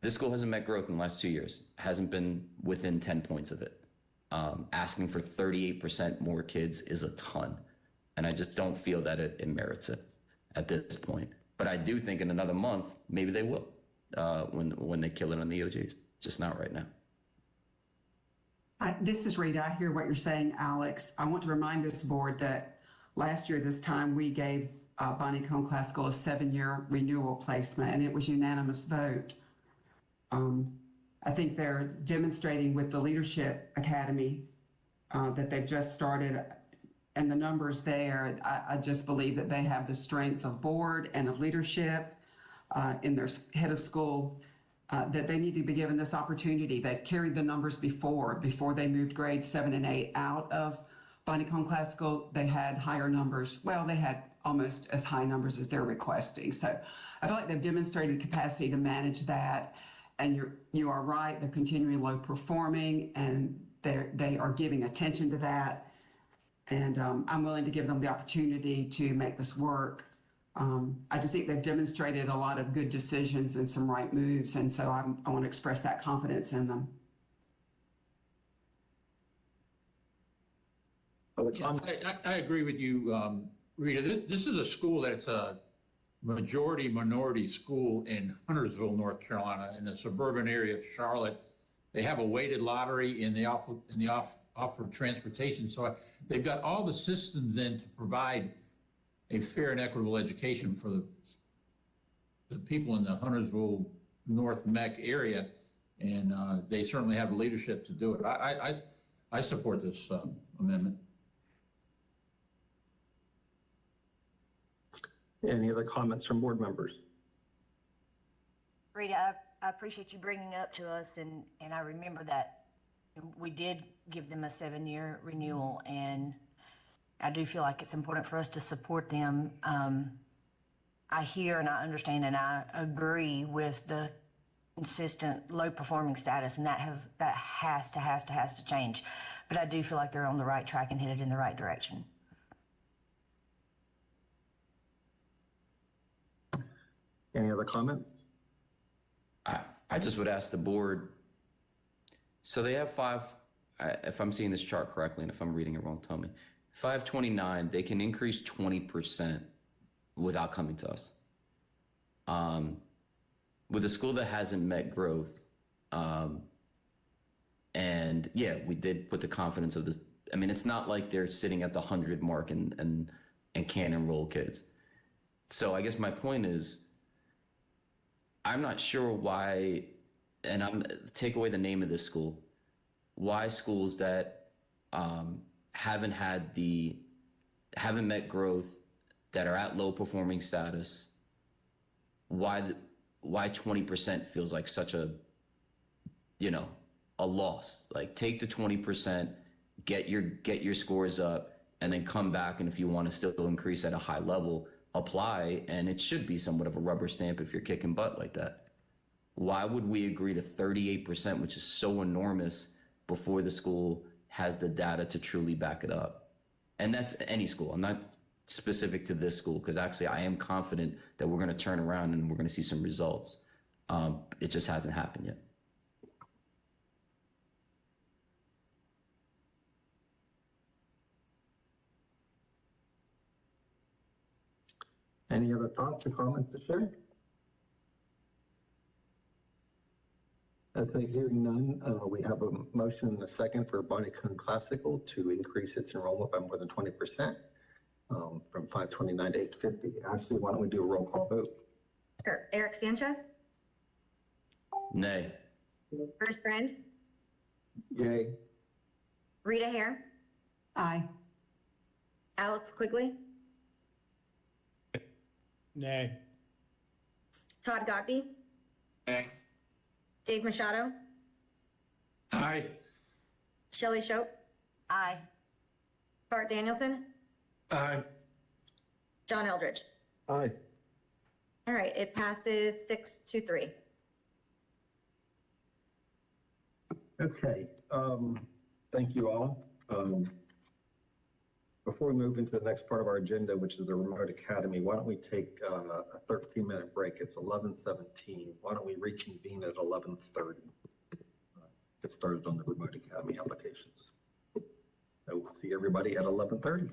This school hasn't met growth in the last 2 years, hasn't been within 10 points of it. Asking for 38% more kids is a ton. And I just don't feel that it merits it at this point. But I do think in another month, maybe they will, when they kill it on the EOGs, just not right now. This is Rita. I hear what you're saying, Alex. I want to remind this board that last year this time we gave Bonnie-Cone Classical a 7-year renewal placement, and it was unanimous vote. I think they're demonstrating with the Leadership Academy that they've just started, and the numbers there, I just believe that they have the strength of board and of leadership in their head of school, that they need to be given this opportunity. They've carried the numbers before they moved grades 7 and 8 out of Bonnie Cone Classical. They had higher numbers. Well, they had almost as high numbers as they're requesting. So I feel like they've demonstrated capacity to manage that. And you are right, they're continuing low performing, and they are giving attention to that. And I'm willing to give them the opportunity to make this work. I just think they've demonstrated a lot of good decisions and some right moves, and so I want to express that confidence in them. Yeah, I agree with you, Rita. This is a school that's a majority minority school in Huntersville, North Carolina, in the suburban area of Charlotte. They have a weighted lottery in the offered transportation, so they've got all the systems in to provide a fair and equitable education for the people in the Huntersville, North Mech area, and they certainly have the leadership to do it. I support this amendment. Any other comments from board members? Rita, I appreciate you bringing up to us, and I remember that we did give them a 7-year renewal, and I do feel like it's important for us to support them. I hear and I understand and I agree with the consistent low performing status, and that has to change. But I do feel like they're on the right track and headed in the right direction. Any other comments? I just would ask the board, so they have if I'm seeing this chart correctly, and if I'm reading it wrong, tell me. 529, they can increase 20% without coming to us. With a school that hasn't met growth, and yeah, we did put the confidence of this. I mean, it's not like they're sitting at the 100 mark and can't enroll kids. So I guess my point is, I'm not sure why, and take away the name of this school, why schools that haven't met growth, that are at low performing status, why 20% feels like such a loss. Like, take the 20%, get your scores up, and then come back, and if you want to still increase at a high level, apply, and it should be somewhat of a rubber stamp if you're kicking butt like that. Why would we agree to 38%, which is so enormous, before the school has the data to truly back it up? And that's any school. I'm not specific to this school, because actually I am confident that we're going to turn around and we're going to see some results. It just hasn't happened yet. Any other thoughts or comments to share? Okay, hearing none, we have a motion and a second for Bonnie Cone Classical to increase its enrollment by more than 20%, from 529 to 850. Ashley, why don't we do a roll call vote? Sure. Eric Sanchez, Nay. Bruce Friend, Yay. Rita Hare, Aye. Alex Quigley, Nay. Todd Godby, Nay. Dave Machado, Aye. Shelley Shope, Aye. Bart Danielson, Aye. John Eldridge. Aye. All right, it passes 6-3. Okay, thank you all. Before we move into the next part of our agenda, which is the Remote Academy, why don't we take a 13-minute break? It's 11:17. Why don't we reconvene at 11:30? Get started on the Remote Academy applications. So we'll see everybody at 11:30.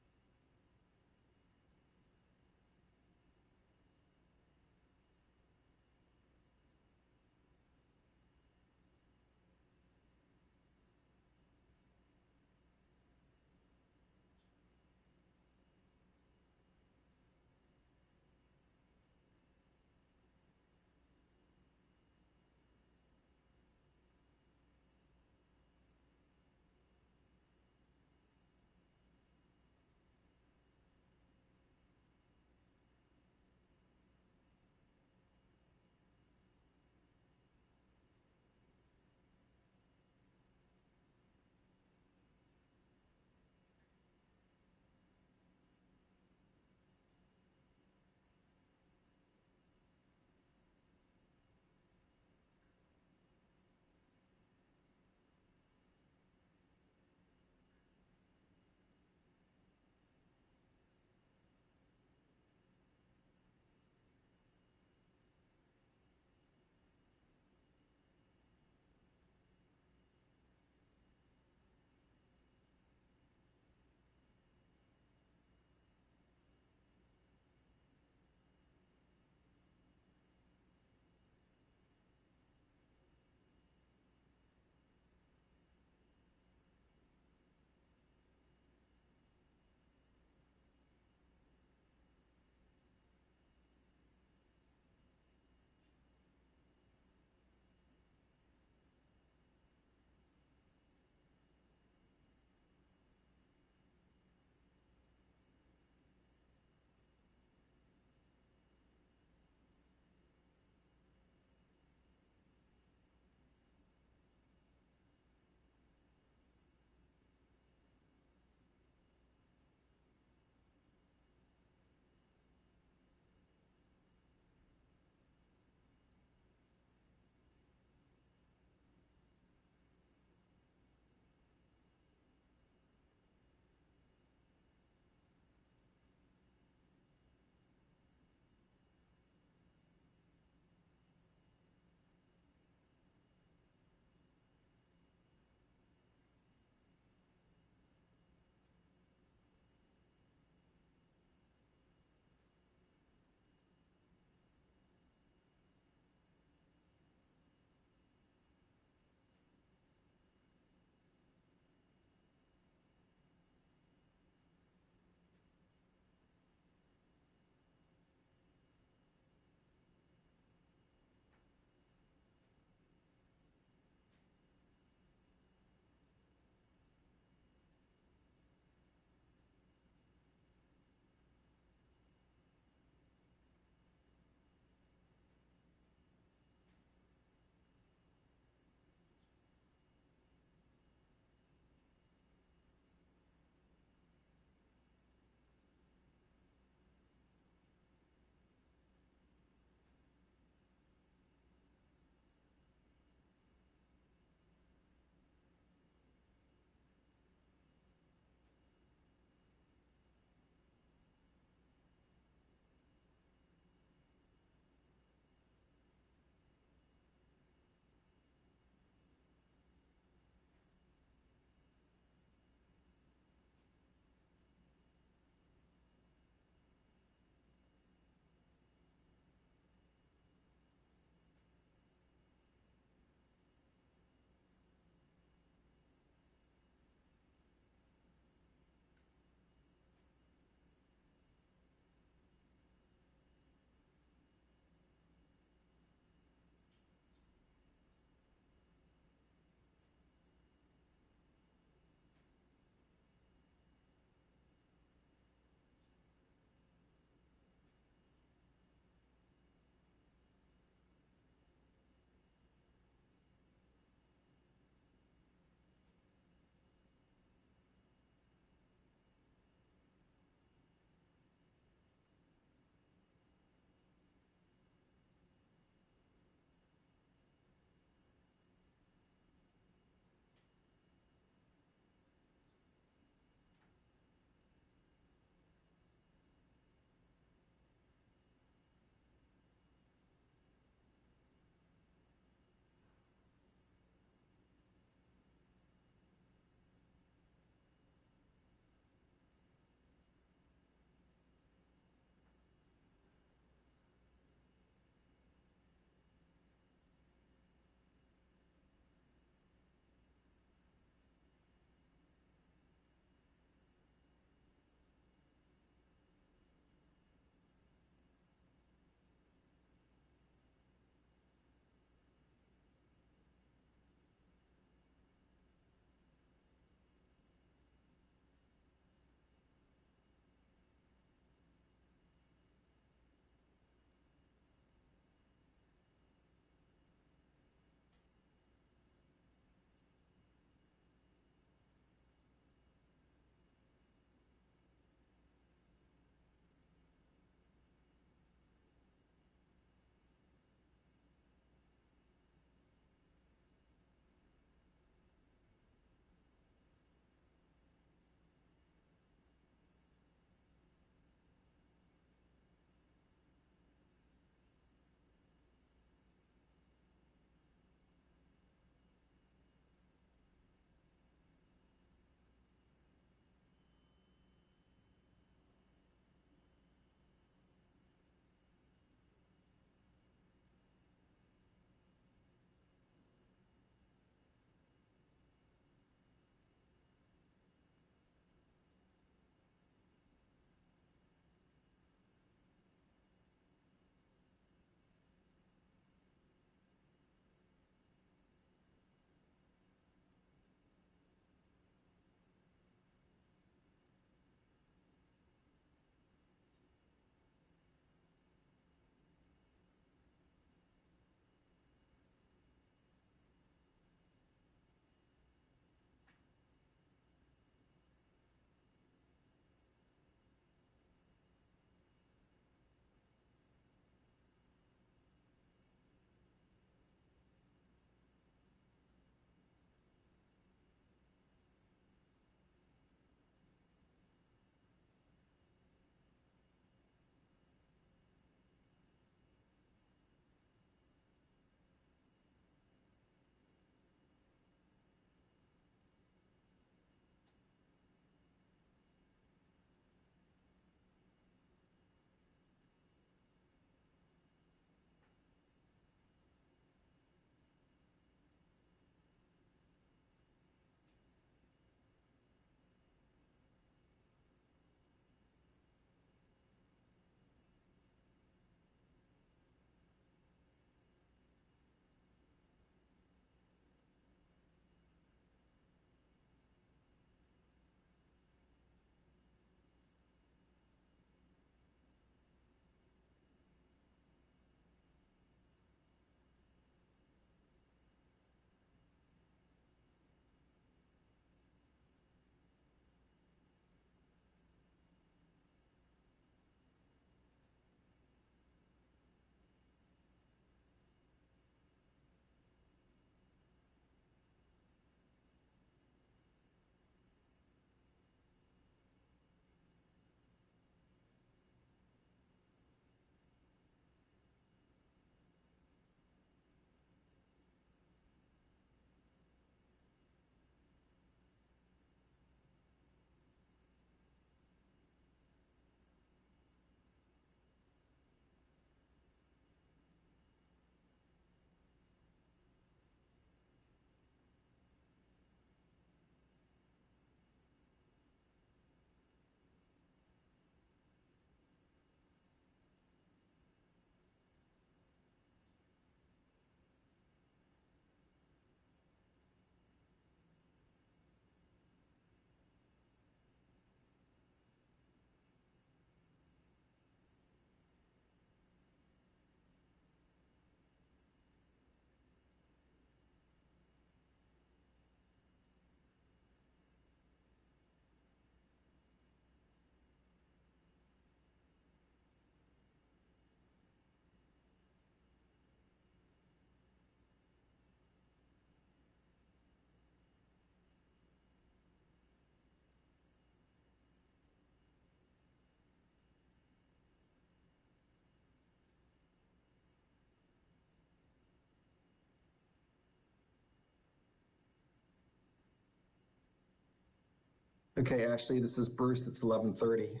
Okay, Ashley, this is Bruce. It's 11:30.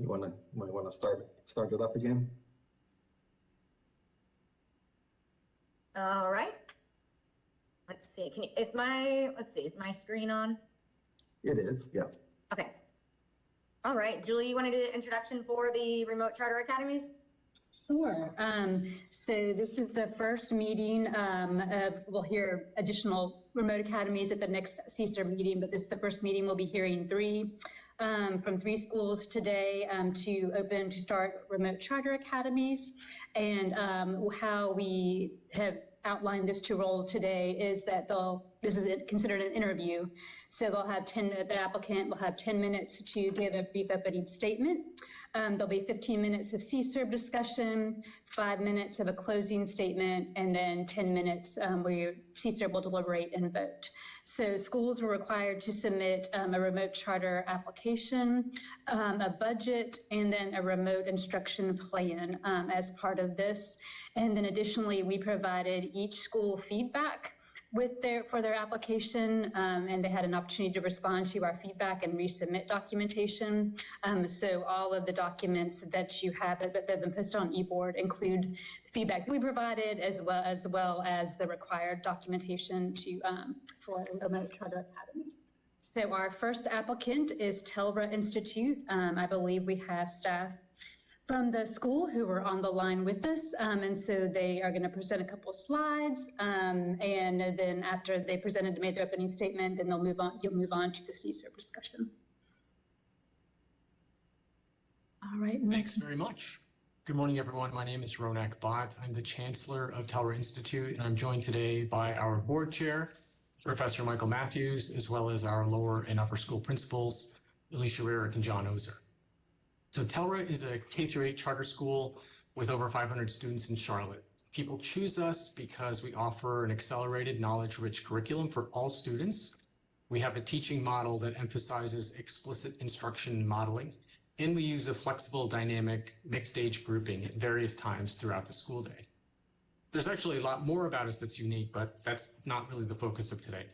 You might want to start it up again? All right. Let's see. Is my screen on? It is, yes. Okay. All right. Julie, you want to do the introduction for the remote charter academies? Sure. So this is the first meeting we'll hear additional remote academies at the next CSER meeting, but this is the first meeting. We'll be hearing from three schools today to start remote charter academies. And how we have outlined this to roll today is that this is considered an interview. So the applicant will have 10 minutes to give a brief opening statement. There'll be 15 minutes of CSER discussion, 5 minutes of a closing statement, and then 10 minutes where CSER will deliberate and vote. So schools were required to submit a remote charter application, a budget, and then a remote instruction plan as part of this. And then additionally, we provided each school feedback for their application, and they had an opportunity to respond to our feedback and resubmit documentation. So all of the documents that you have that have been posted on eBoard include the feedback that we provided as well as the required documentation for Remote Charter Academy. So our first applicant is Telra Institute. I believe we have staff from the school who are on the line with us. And so they are going to present a couple of slides. And then after they presented and made their opening statement, then you'll move on to the CSER discussion. All right. Thanks very much. Good morning, everyone. My name is Ronak Bhatt. I'm the Chancellor of Telra Institute, and I'm joined today by our board chair, Professor Michael Matthews, as well as our lower and upper school principals, Alicia Rarick and John Ozer. So Telra is a K-8 charter school with over 500 students in Charlotte. People choose us because we offer an accelerated knowledge-rich curriculum for all students. We have a teaching model that emphasizes explicit instruction and modeling, and we use a flexible, dynamic, mixed-age grouping at various times throughout the school day. There's actually a lot more about us that's unique, but that's not really the focus of today.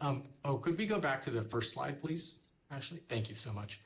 Could we go back to the first slide, please, Ashley? Thank you so much.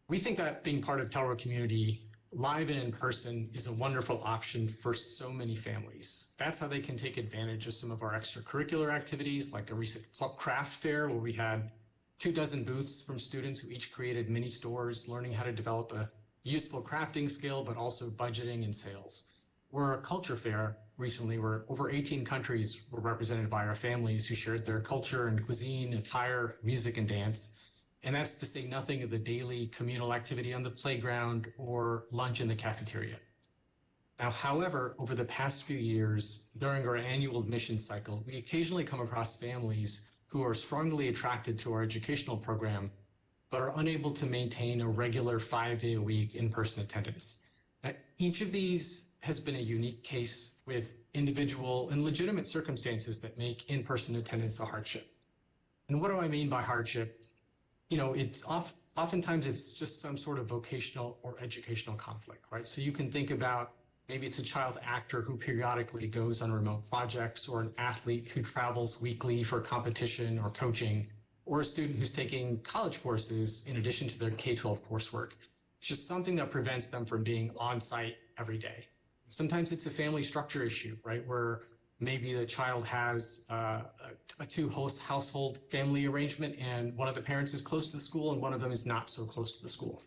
We think that being part of Telra community, live and in person, is a wonderful option for so many families. That's how they can take advantage of some of our extracurricular activities, like a recent club craft fair where we had 24 booths from students who each created mini stores, learning how to develop a useful crafting skill, but also budgeting and sales. Or a culture fair recently where over 18 countries were represented by our families who shared their culture and cuisine, attire, music, and dance. And that's to say nothing of the daily communal activity on the playground or lunch in the cafeteria. Now, however, over the past few years, during our annual admissions cycle, we occasionally come across families who are strongly attracted to our educational program, but are unable to maintain a regular 5-day-a-week in-person attendance. Now, each of these has been a unique case with individual and legitimate circumstances that make in-person attendance a hardship. And what do I mean by hardship? You know, oftentimes it's just some sort of vocational or educational conflict, right? So you can think about maybe it's a child actor who periodically goes on remote projects, or an athlete who travels weekly for competition or coaching, or a student who's taking college courses in addition to their K-12 coursework. It's just something that prevents them from being on site every day. Sometimes it's a family structure issue, right? Where maybe the child has a two-household family arrangement, and one of the parents is close to the school and one of them is not so close to the school.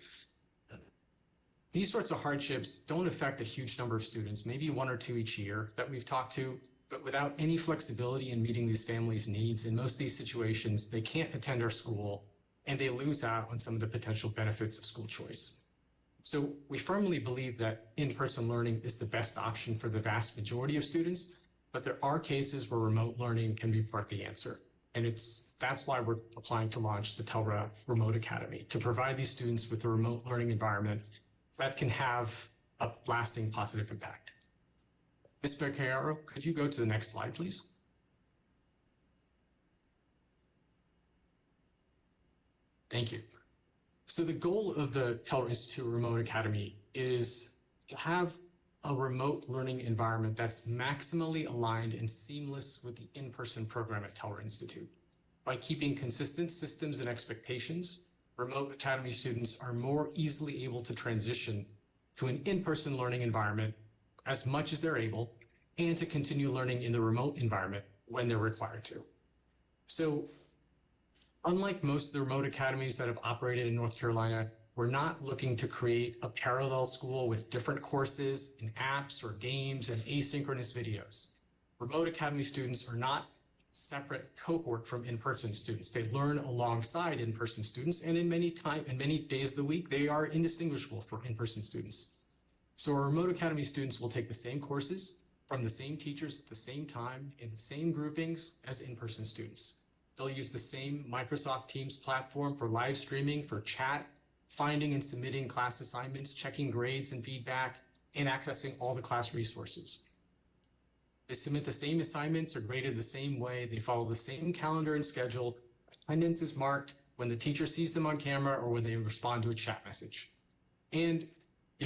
These sorts of hardships don't affect a huge number of students, maybe 1 or 2 each year that we've talked to, but without any flexibility in meeting these families' needs, in most of these situations, they can't attend our school and they lose out on some of the potential benefits of school choice. So we firmly believe that in-person learning is the best option for the vast majority of students, but there are cases where remote learning can be part of the answer. And that's why we're applying to launch the Telra Remote Academy, to provide these students with a remote learning environment that can have a lasting positive impact. Ms. Beccaro, could you go to the next slide, please? Thank you. So the goal of the Telra Institute Remote Academy is to have a remote learning environment that's maximally aligned and seamless with the in-person program at Telra Institute. By keeping consistent systems and expectations, remote academy students are more easily able to transition to an in-person learning environment as much as they're able, and to continue learning in the remote environment when they're required to. So, unlike most of the remote academies that have operated in North Carolina, we're not looking to create a parallel school with different courses and apps or games and asynchronous videos. Remote academy students are not separate cohort from in-person students. They learn alongside in-person students, and in many days of the week, they are indistinguishable from in-person students. So our remote academy students will take the same courses from the same teachers at the same time in the same groupings as in-person students. They'll use the same Microsoft Teams platform for live streaming, for chat, finding and submitting class assignments, checking grades and feedback, and accessing all the class resources. They submit the same assignments, are graded the same way, they follow the same calendar and schedule. Attendance is marked when the teacher sees them on camera or when they respond to a chat message. And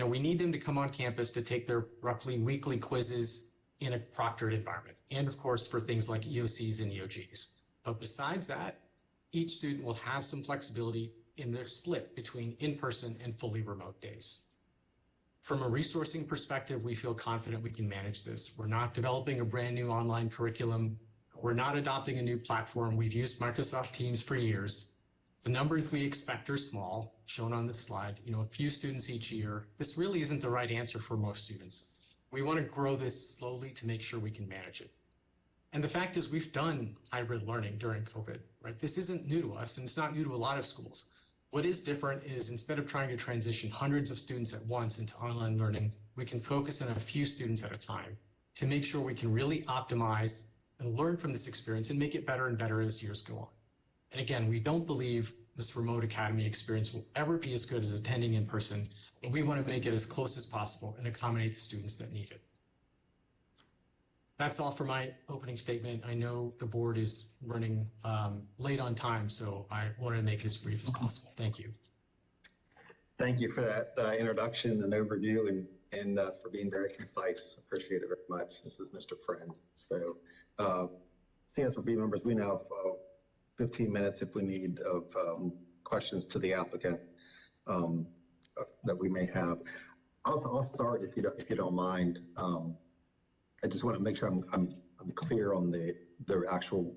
we need them to come on campus to take their roughly weekly quizzes in a proctored environment, and of course for things like EOCs and EOGs. But besides that, each student will have some flexibility in their split between in-person and fully remote days. From a resourcing perspective, we feel confident we can manage this. We're not developing a brand new online curriculum. We're not adopting a new platform. We've used Microsoft Teams for years. The numbers we expect are small, shown on this slide, a few students each year. This really isn't the right answer for most students. We want to grow this slowly to make sure we can manage it. And the fact is we've done hybrid learning during COVID, right? This isn't new to us, and it's not new to a lot of schools. What is different is instead of trying to transition hundreds of students at once into online learning, we can focus on a few students at a time to make sure we can really optimize and learn from this experience and make it better and better as years go on. And again, we don't believe this remote academy experience will ever be as good as attending in person, but we want to make it as close as possible and accommodate the students that need it. That's all for my opening statement. I know the board is running late on time, so I wanted to make it as brief as possible. Thank you. Thank you for that introduction and overview, and for being very concise. Appreciate it very much. This is Mr. Friend. So, CSRB members, we now have 15 minutes if we need of questions to the applicant that we may have. I'll start if you don't mind. I just want to make sure I'm clear on the actual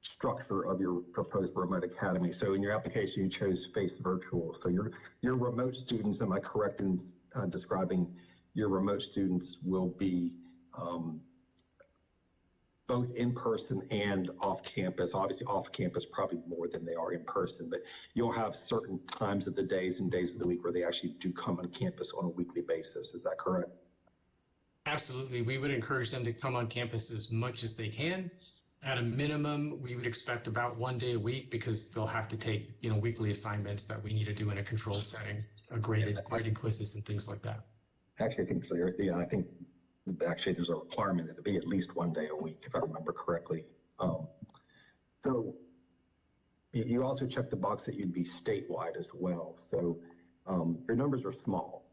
structure of your proposed remote academy. So in your application, you chose Face Virtual. So your remote students, am I correct in describing your remote students will be both in person and off campus? Obviously off campus probably more than they are in person, but you'll have certain times of the days and days of the week where they actually do come on campus on a weekly basis. Is that correct? Absolutely. We would encourage them to come on campus as much as they can. At a minimum, we would expect about 1 day a week because they'll have to take, weekly assignments that we need to do in a controlled setting, graded quizzes and things like that. Actually, I think so. Yeah, I think actually there's a requirement that it be at least 1 day a week, if I remember correctly. So you also checked the box that you'd be statewide as well. So your numbers are small.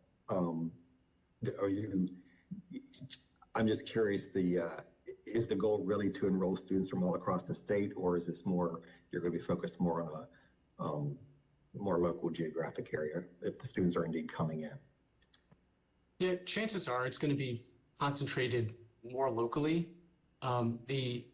I'm just curious, is the goal really to enroll students from all across the state, or is this more, you're going to be focused more on a more local geographic area if the students are indeed coming in? Yeah, chances are it's going to be concentrated more locally. The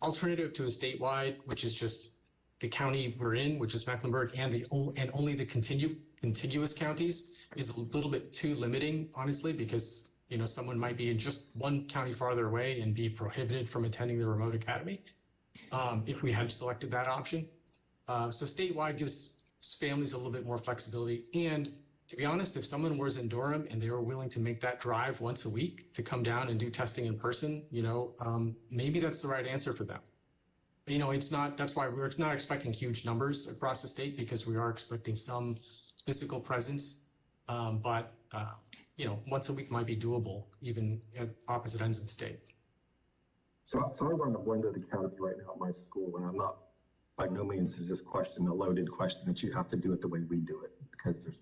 alternative to a statewide, which is just the county we're in, which is Mecklenburg, and only the contiguous counties, is a little bit too limiting, honestly, because someone might be in just one county farther away and be prohibited from attending the remote academy if we had selected that option. So statewide gives families a little bit more flexibility. And to be honest, if someone was in Durham and they were willing to make that drive once a week to come down and do testing in person, maybe that's the right answer for them. It's not, that's why we're not expecting huge numbers across the state, because we are expecting some physical presence. But once a week might be doable, even at opposite ends of the state. So I run a blended academy right now at my school, and I'm not, by no means is this question a loaded question that you have to do it the way we do it, because there's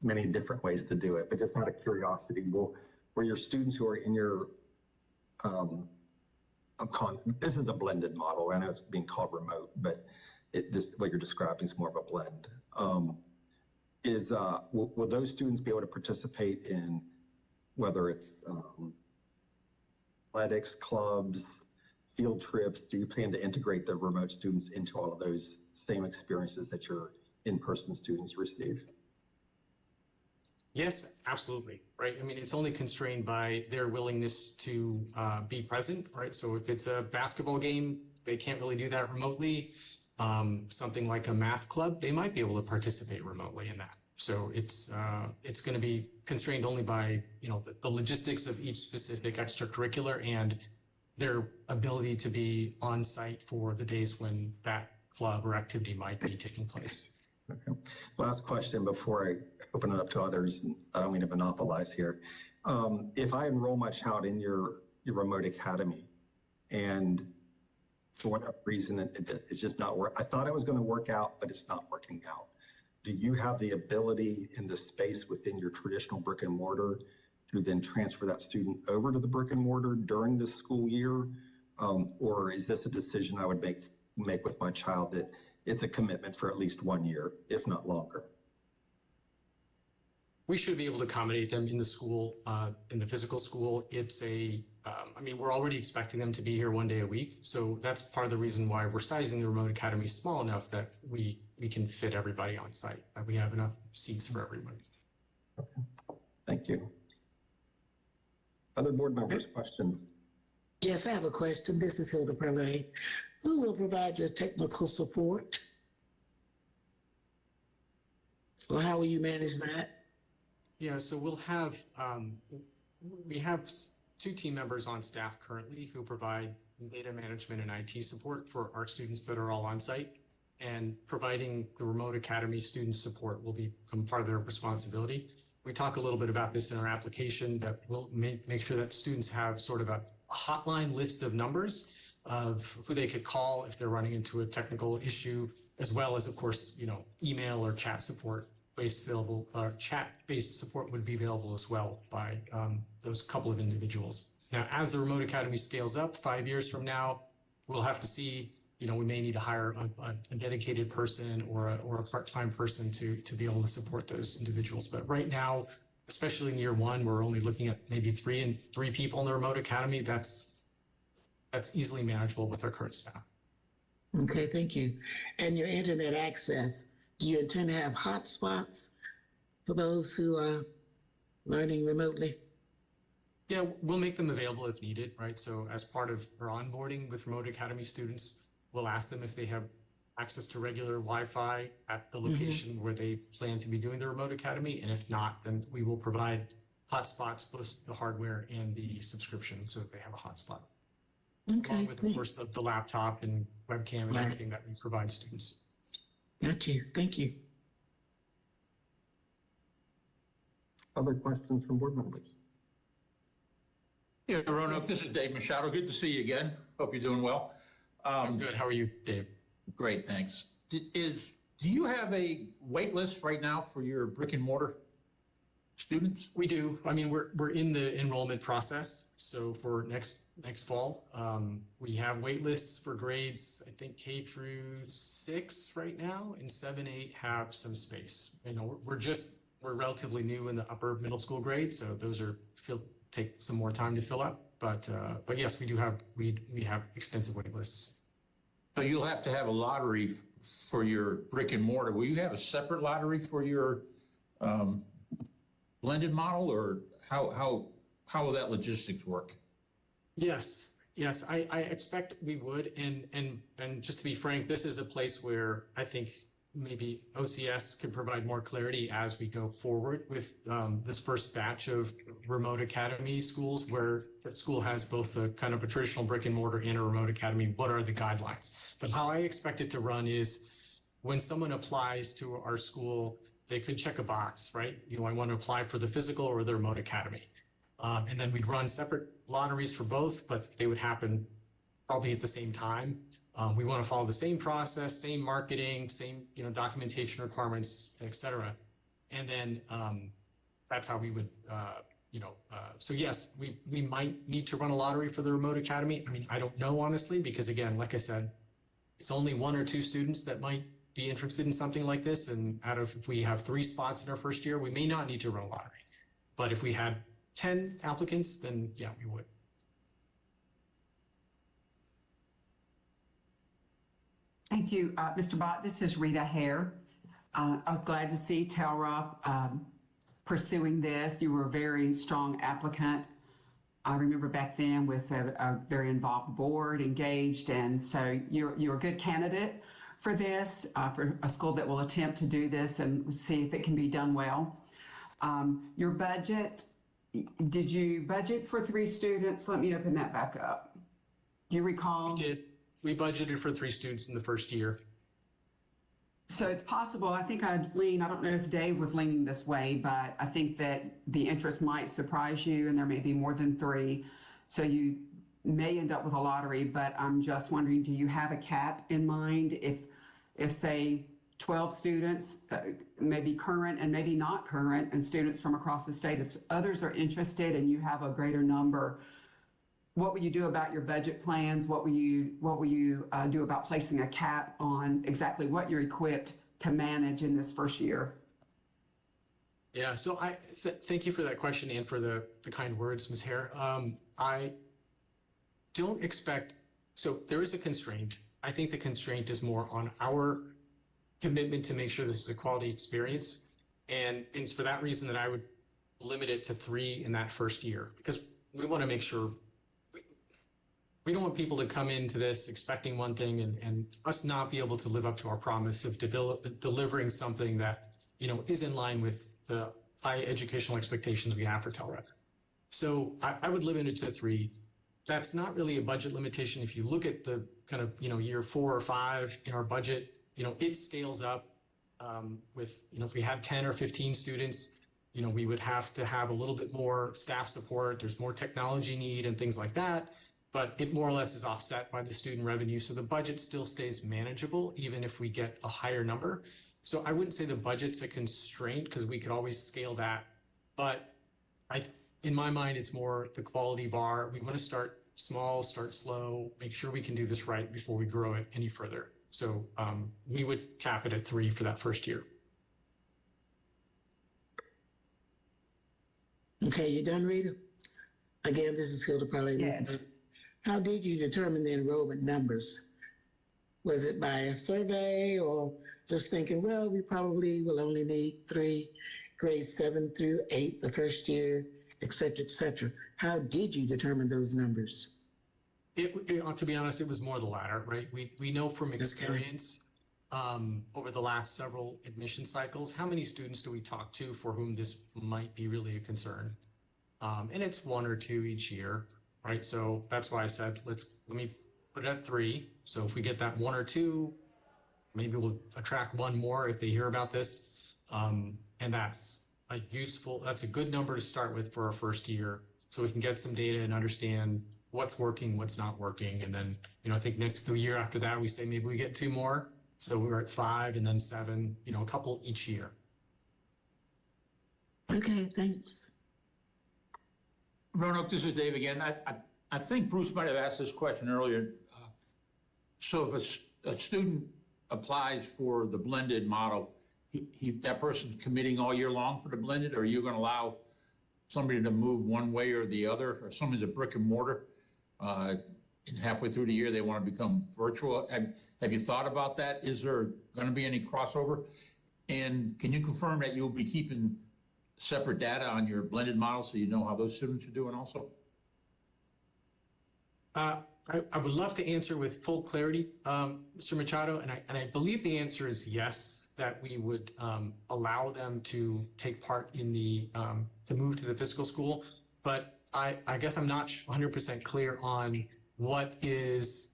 many different ways to do it. But just out of curiosity, were your students who are in your this is a blended model. I know it's being called remote, but what you're describing is more of a blend. Will those students be able to participate in whether it's athletics, clubs, field trips? Do you plan to integrate the remote students into all of those same experiences that your in-person students receive? Yes, absolutely. Right. I mean, it's only constrained by their willingness to be present. Right. So if it's a basketball game, they can't really do that remotely. Something like a math club, they might be able to participate remotely in that. So it's going to be constrained only by, the logistics of each specific extracurricular and their ability to be on site for the days when that club or activity might be taking place. Okay. Last question before I open it up to others. I don't mean to monopolize here. If I enroll my child in your remote academy and for whatever reason it's just not work, I thought it was going to work out, but it's not working out. Do you have the ability in the space within your traditional brick and mortar to then transfer that student over to the brick and mortar during the school year? Or is this a decision I would make with my child that it's a commitment for at least 1 year, if not longer? We should be able to accommodate them in the school, in the physical school. It's we're already expecting them to be here 1 day a week. So that's part of the reason why we're sizing the remote academy small enough that we can fit everybody on site, that we have enough seats for everybody. Okay. Thank you. Other board members, questions? Yes, I have a question. This is Hilda Perley. Who will provide your technical support? Or how will you manage that? Yeah, so we'll have, we have 2 team members on staff currently who provide data management and IT support for our students that are all on site, and providing the remote academy student support will become part of their responsibility. We talk a little bit about this in our application, that we'll make sure that students have sort of a hotline list of numbers of who they could call if they're running into a technical issue, as well as, of course, email or chat support available. Chat-based support would be available as well by those couple of individuals. Now, as the remote academy scales up 5 years from now, we'll have to see, we may need to hire a dedicated person or a part-time person to be able to support those individuals. But right now, especially in year 1, we're only looking at maybe 3 people in the remote academy. That's easily manageable with our current staff. Okay, thank you. And your internet access, do you intend to have hotspots for those who are learning remotely? Yeah, we'll make them available if needed, right? So as part of our onboarding with remote academy students, we'll ask them if they have access to regular Wi-Fi at the location where they plan to be doing the remote academy. And if not, then we will provide hotspots, both the hardware and the subscription, so that they have a hotspot. Okay, along with, of course, the laptop and webcam and everything that we provide students. Got you. Thank you. Other questions from board members? Yeah, Roanoke, this is Dave Machado. Good to see you again. Hope you're doing well. I'm good. How are you, Dave? Great, thanks. Do you have a wait list right now for your brick and mortar students? We do. I mean, we're in the enrollment process. So for next fall, we have wait lists for grades, I think K through 6 right now, and 7, 8 have some space. We're relatively new in the upper middle school grades, so those take some more time to fill up. But yes, we have extensive wait lists. So you'll have to have a lottery for your brick and mortar. Will you have a separate lottery for your blended model, or how will that logistics work? Yes, I expect we would. And just to be frank, this is a place where I think maybe OCS can provide more clarity as we go forward with this first batch of remote academy schools, where the school has both a kind of a traditional brick and mortar and a remote academy. What are the guidelines? But how I expect it to run is, when someone applies to our school, they could check a box, right? I want to apply for the physical or the remote academy. And then we'd run separate lotteries for both, but they would happen probably at the same time. We want to follow the same process, same marketing, same documentation requirements, et cetera. And then that's how we would So yes, we might need to run a lottery for the remote academy. I mean, I don't know honestly, because again, like I said, it's only 1 or 2 students that might be interested in something like this. And if we have 3 spots in our first year, we may not need to run a lottery. But if we had 10 applicants, then yeah, we would. Thank you, Mr. Bott. This is Rita Hare. I was glad to see Telra pursuing this. You were a very strong applicant. I remember back then with a very involved board, engaged, and so you're a good candidate for this, for a school that will attempt to do this and see if it can be done well. Your budget, did you budget for 3 students? Let me open that back up. Do you recall? We did. We budgeted for 3 students in the first year. So it's possible, I think I'd lean, I don't know if Dave was leaning this way, but I think that the interest might surprise you and there may be more than 3. So you may end up with a lottery, but I'm just wondering, do you have a cap in mind if say 12 students, maybe current and maybe not current, and students from across the state, if others are interested and you have a greater number, what will you do about your budget plans? What will you do about placing a cap on exactly what you're equipped to manage in this first year? Yeah, so thank you for that question and for the kind words, Ms. Hare. I don't expect, so there is a constraint. I think the constraint is more on our commitment to make sure this is a quality experience. And it's for that reason that I would limit it to 3 in that first year, because we want to make sure we don't want people to come into this expecting one thing and us not be able to live up to our promise of delivering something that, is in line with the high educational expectations we have for Telra. So I would limit it to 3. That's not really a budget limitation. If you look at the kind of, year 4 or 5 in our budget, it scales up with, if we had 10 or 15 students, we would have to have a little bit more staff support. There's more technology need and things like that. But it more or less is offset by the student revenue. So the budget still stays manageable, even if we get a higher number. So I wouldn't say the budget's a constraint, because we could always scale that. But in my mind, it's more the quality bar. We want to start small, start slow, make sure we can do this right before we grow it any further. So we would cap it at 3 for that first year. Okay, you done, Rita? Again, this is Hilda Parley. Yes. How did you determine the enrollment numbers? Was it by a survey or just thinking, well, we probably will only need 3, grades 7 through 8 the first year, et cetera, et cetera? How did you determine those numbers? To be honest, it was more the latter, right? We know from experience over the last several admission cycles, how many students do we talk to for whom this might be really a concern? And it's 1 or 2 each year. Right, so that's why I said let me put it at 3. So if we get that 1 or 2, maybe we'll attract 1 more if they hear about this, and that's a good number to start with for our first year, so we can get some data and understand what's working, what's not working, and then I think the year after that we say maybe we get 2 more, so we're at 5 and then 7, a couple each year. Okay, thanks. Roanoke, this is Dave again. I think Bruce might have asked this question earlier. So if a student applies for the blended model, that person's committing all year long for the blended, or are you going to allow somebody to move one way or the other, or somebody's a brick and mortar, and halfway through the year they want to become virtual? Have you thought about that? Is there going to be any crossover? And can you confirm that you'll be keeping separate data on your blended model so you know how those students are doing also? I would love to answer with full clarity, Mr. Machado, and I believe the answer is yes, that we would allow them to take part in to move to the physical school. But I guess I'm not 100% clear on what is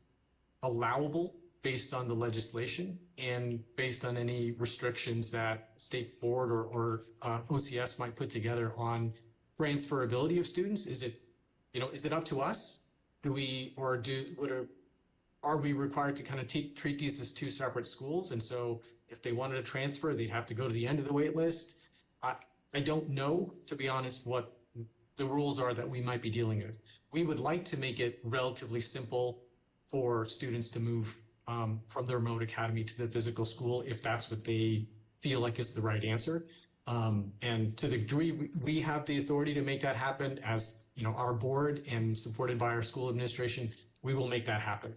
allowable based on the legislation and based on any restrictions that State Board or OCS might put together on transferability of students. Is it up to us? Are we required to kind of treat these as 2 separate schools? And so if they wanted to transfer, they'd have to go to the end of the wait list. I don't know, to be honest, what the rules are that we might be dealing with. We would like to make it relatively simple for students to move from the remote academy to the physical school if that's what they feel like is the right answer. And to the degree we have the authority to make that happen as, you know, our board and supported by our school administration, we will make that happen.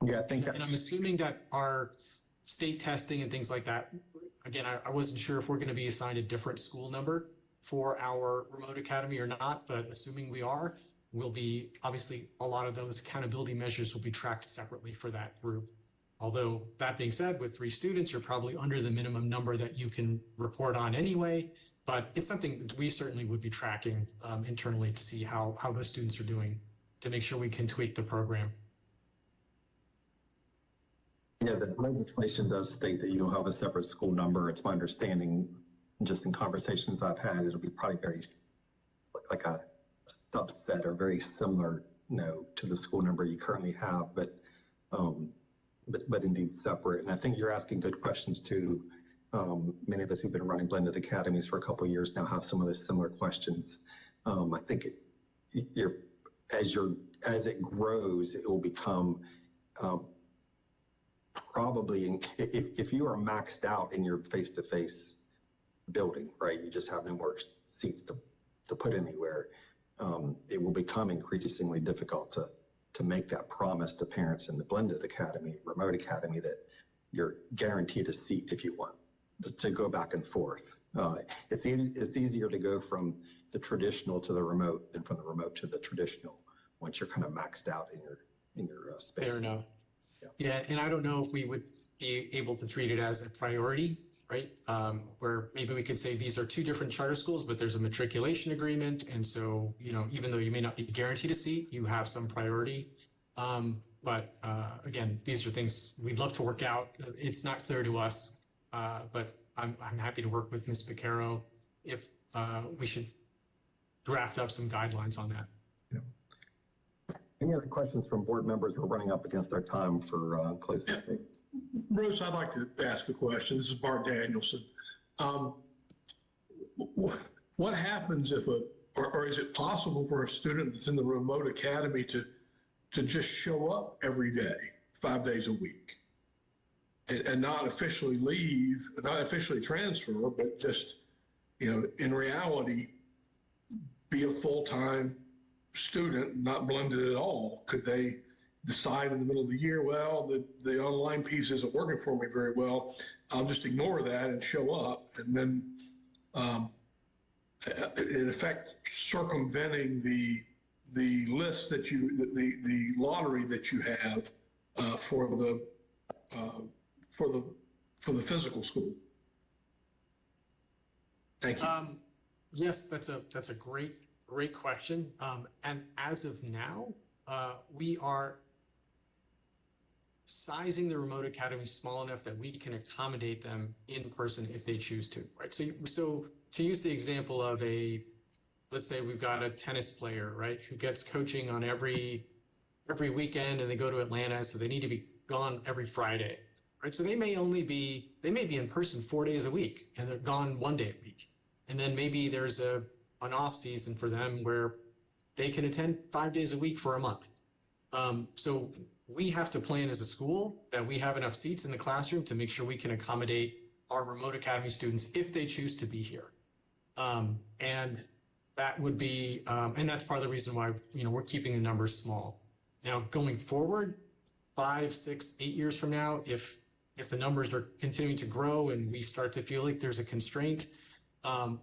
Yeah, I think. And I'm assuming that our state testing and things like that, again, I wasn't sure if we're going to be assigned a different school number for our remote academy or not, but assuming we are, we'll be, obviously, a lot of those accountability measures will be tracked separately for that group. Although, that being said, with 3 students, you're probably under the minimum number that you can report on anyway, but it's something that we certainly would be tracking internally to see how those students are doing to make sure we can tweak the program. Yeah, the legislation does state that you'll have a separate school number. It's my understanding, just in conversations I've had, it'll be probably very like a subset or very similar, you know, to the school number you currently have, but indeed separate. And I think you're asking good questions too. Many of us who've been running blended academies for a couple of years now have some of those similar questions. I think as it grows, it will become probably, if you are maxed out in your face-to-face building, right, you just have no more seats to put anywhere, it will become increasingly difficult to make that promise to parents in the blended academy, remote academy, that you're guaranteed a seat if you want to go back and forth. It's easier to go from the traditional to the remote than from the remote to the traditional once you're kind of maxed out in your space. Fair enough. Yeah, and I don't know if we would be able to treat it as a priority, right? Where maybe we could say these are 2 different charter schools, but there's a matriculation agreement. And so, you know, even though you may not be guaranteed a seat, you have some priority. But again, these are things we'd love to work out. It's not clear to us, but I'm happy to work with Ms. Piquero if we should draft up some guidelines on that. Any other questions from board members? We're running up against our time for closing statement. Bruce, I'd like to ask a question. This is Bart Danielson. What happens if or is it possible for a student that's in the remote academy to just show up every day, 5 days a week, and not officially leave, not officially transfer, but just, you know, in reality, be a full-time student, not blended at all? Could they decide in the middle of the year, well, the online piece isn't working for me very well, I'll just ignore that and show up, and then in effect circumventing the list that the lottery that you have for the physical school? Thank you. Yes, that's a great question. And as of now, we are sizing the remote academy small enough that we can accommodate them in person if they choose to, right? So to use the example of let's say we've got a tennis player, right, who gets coaching on every weekend, and they go to Atlanta, so they need to be gone every Friday, right? So they may be in person 4 days a week, and they're gone 1 day a week. And then maybe there's an off season for them where they can attend 5 days a week for a month. So we have to plan as a school that we have enough seats in the classroom to make sure we can accommodate our remote academy students if they choose to be here. And that would be, and that's part of the reason why, you know, we're keeping the numbers small. Now, going forward, 5, 6, 8 years from now, if the numbers are continuing to grow and we start to feel like there's a constraint,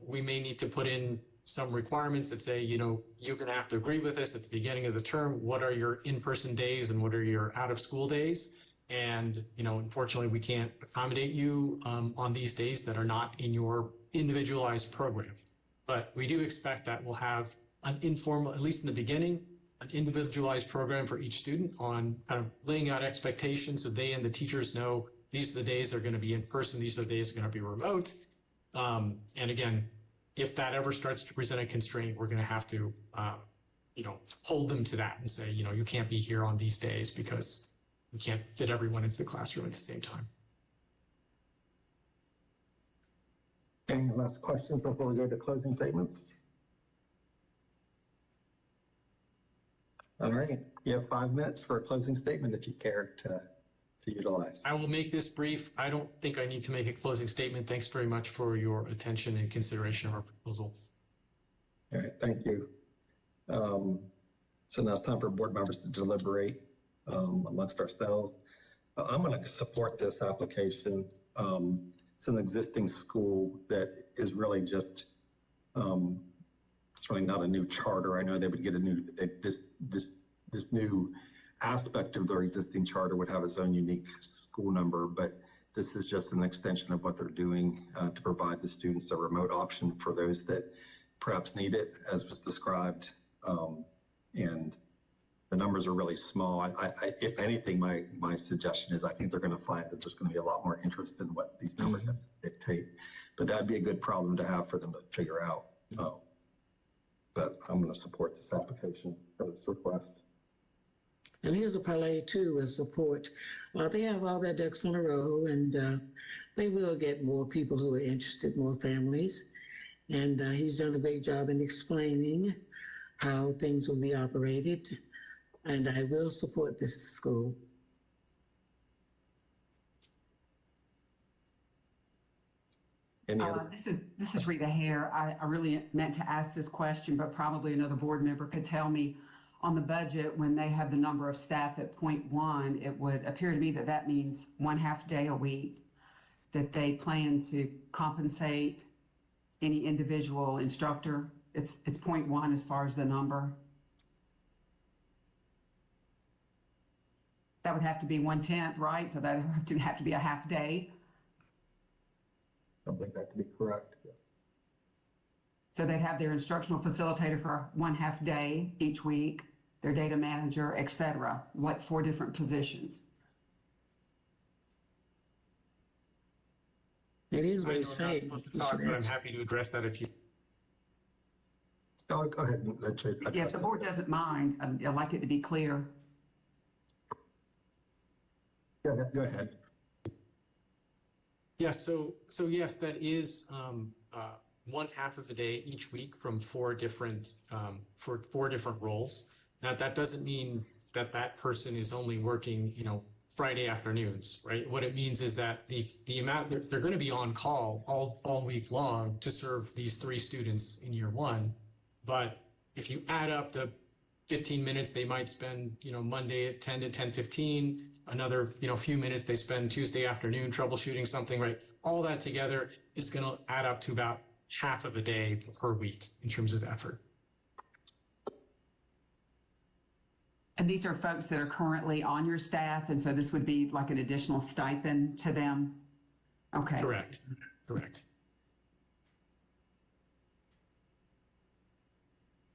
we may need to put in some requirements that say, you know, you're going to have to agree with us at the beginning of the term. What are your in-person days and what are your out-of-school days? And, you know, unfortunately, we can't accommodate you on these days that are not in your individualized program. But we do expect that we'll have an informal, at least in the beginning, an individualized program for each student on kind of laying out expectations so they and the teachers know these are the days they're going to be in person, these are the days they're going to be remote. And again, if that ever starts to present a constraint, we're going to have to, you know, hold them to that and say, you know, you can't be here on these days because we can't fit everyone into the classroom at the same time. Any last questions before we go to closing statements? All right, you have 5 minutes for a closing statement if you care to utilize. I will make this brief. I don't think I need to make a closing statement. Thanks very much for your attention and consideration of our proposal. All right, thank you. So now it's time for board members to deliberate amongst ourselves. I'm going to support this application. It's an existing school that is really just, it's really not a new charter. I know they would get a new, this new aspect of their existing charter would have its own unique school number, but this is just an extension of what they're doing to provide the students a remote option for those that perhaps need it, as was described. And the numbers are really small. If anything, my suggestion is I think they're going to find that there's going to be a lot more interest in what these numbers dictate. But that'd be a good problem to have for them to figure out. But I'm going to support this application for this request. And here's the parlay too with support. They have all their ducks in a row, and they will get more people who are interested, more families. And he's done a great job in explaining how things will be operated. And I will support this school. This is Rita Hare. I really meant to ask this question, but probably another board member could tell me. On the budget, when they have the number of staff at 0.1, it would appear to me that that means 1/2 day a week, that they plan to compensate any individual instructor. It's 0.1 as far as the number. That would have to be 1/10, right? So that would have to be a 1/2 day. I think that to be correct. Yeah. So they have their instructional facilitator for 1/2 day each week, their data manager, et cetera, like 4 different positions. It is I very know I'm not supposed to talk, but I'm happy to address that if you. Go ahead. Yeah, if the board doesn't mind, I'd like it to be clear. Go ahead. Yeah, so yes, that is 1/2 of the day each week from 4 different for 4 different roles. Now that doesn't mean that that person is only working, Friday afternoons, right? What it means is that the amount they're going to be on call all week long to serve these 3 students in year 1. But if you add up the 15 minutes they might spend, Monday at 10 to 10:15, another, few minutes they spend Tuesday afternoon troubleshooting something, right? All that together is going to add up to about 1/2 of a day per week in terms of effort. And these are folks that are currently on your staff, and so this would be like an additional stipend to them? Okay. Correct.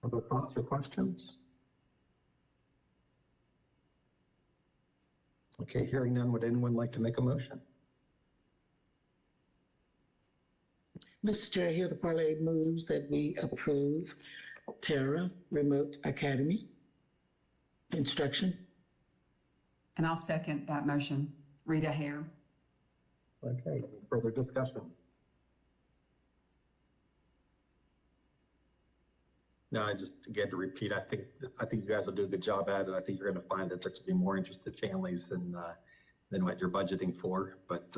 Other thoughts or questions? Okay, hearing none, would anyone like to make a motion? Mr. Chair, here the parlay moves that we approve Terra Remote Academy instruction. And I'll second that motion. Rita Hare. Okay, any further discussion? No, I just, again, to repeat, I think you guys will do a good job at it. I think you're going to find that there's going to be more interested families than what you're budgeting for, but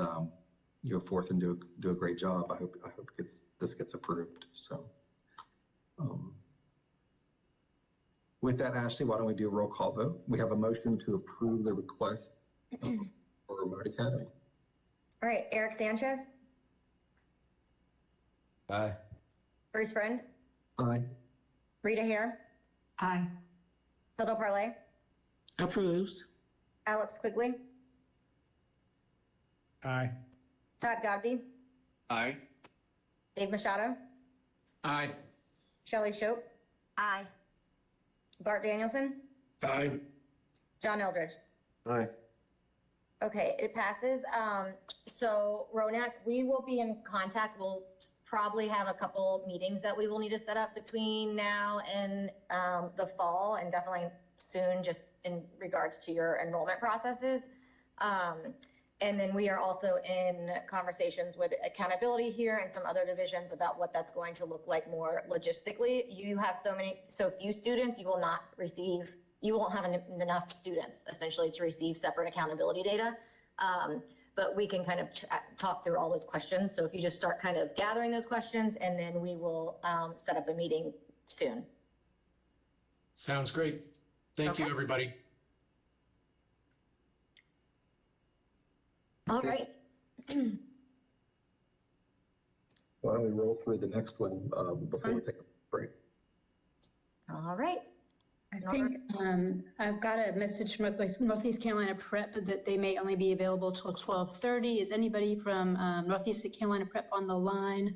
you go forth and do a great job. I hope this gets approved. So with that, Ashley, why don't we do a roll call vote? We have a motion to approve the request for Remote Academy. All right, Eric Sanchez, Aye. Bruce Friend, Aye. Rita Hare, Aye. Hilda Parlay, Approves. Alex Quigley, Aye. Todd Godby, Aye. Dave Machado, Aye. Shelley Shope, Aye. Bart Danielson, Aye. John Eldridge. Aye. Okay, it passes. So Ronak, we will be in contact. We'll probably have a couple meetings that we will need to set up between now and the fall, and definitely soon, just in regards to your enrollment processes. And then we are also in conversations with accountability here and some other divisions about what that's going to look like more logistically. You have so few students, you won't have enough students essentially to receive separate accountability data. But we can kind of talk through all those questions. So if you just start kind of gathering those questions, and then we will set up a meeting soon. Sounds great. Thank you, everybody. All right. Why don't we roll through the next one before we take a break? All right. I think I've got a message from Northeast Carolina Prep that they may only be available till 12:30. Is anybody from Northeast Carolina Prep on the line?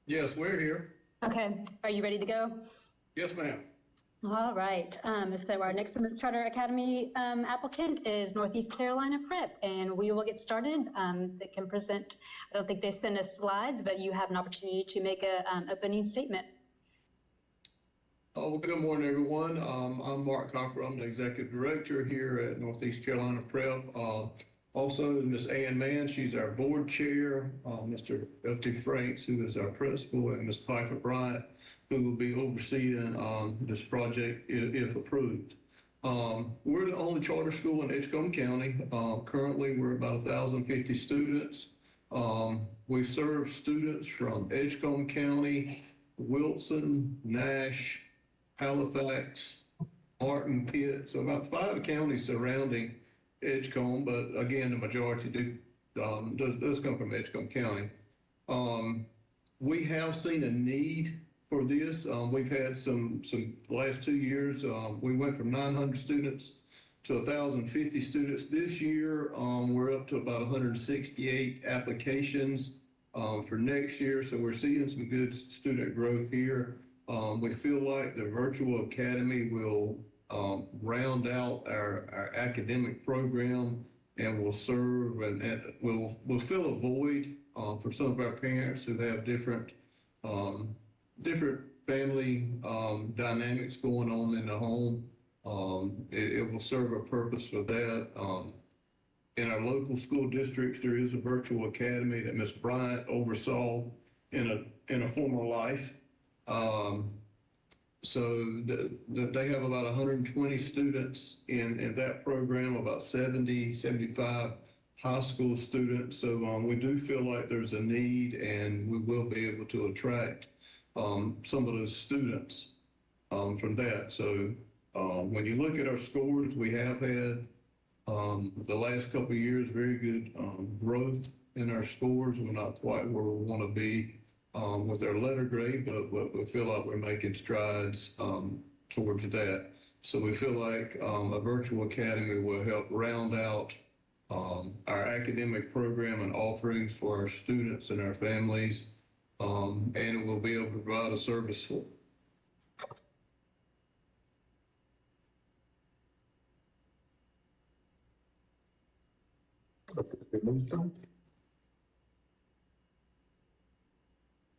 Yes, we're here. Okay, are you ready to go? Yes, ma'am. All right, so our next Charter Academy applicant is Northeast Carolina Prep, and we will get started. They can present, I don't think they send us slides, but you have an opportunity to make an opening statement. Well, good morning, everyone. I'm Mark Cocker. I'm the Executive Director here at Northeast Carolina Prep. Also, Ms. Ann Mann, she's our Board Chair, Mr. F.T. Franks, who is our Principal, and Ms. Piper Bryant, who will be overseeing this project if approved. We're the only charter school in Edgecombe County. Currently, we're about 1,050 students. We serve students from Edgecombe County, Wilson, Nash, Halifax, Martin, Pitt, so about 5 counties surrounding Edgecombe, but again, the majority does come from Edgecombe County. We have seen a need for this. We've had some last 2 years, we went from 900 students to 1,050 students. This year, we're up to about 168 applications for next year, so we're seeing some good student growth here. We feel like the virtual academy will round out our academic program and will serve and will fill a void for some of our parents who have different family dynamics going on in the home. It will serve a purpose for that. In our local school districts, there is a virtual academy that Ms. Bryant oversaw in a former life. So they have about 120 students in that program, about 75 high school students. So we do feel like there's a need, and we will be able to attract some of those students from that. So when you look at our scores, we have had the last couple of years very good growth in our scores. We're not quite where we want to be with our letter grade, but we feel like we're making strides towards that. So we feel like a virtual academy will help round out our academic program and offerings for our students and our families, and we'll be able to provide a service for.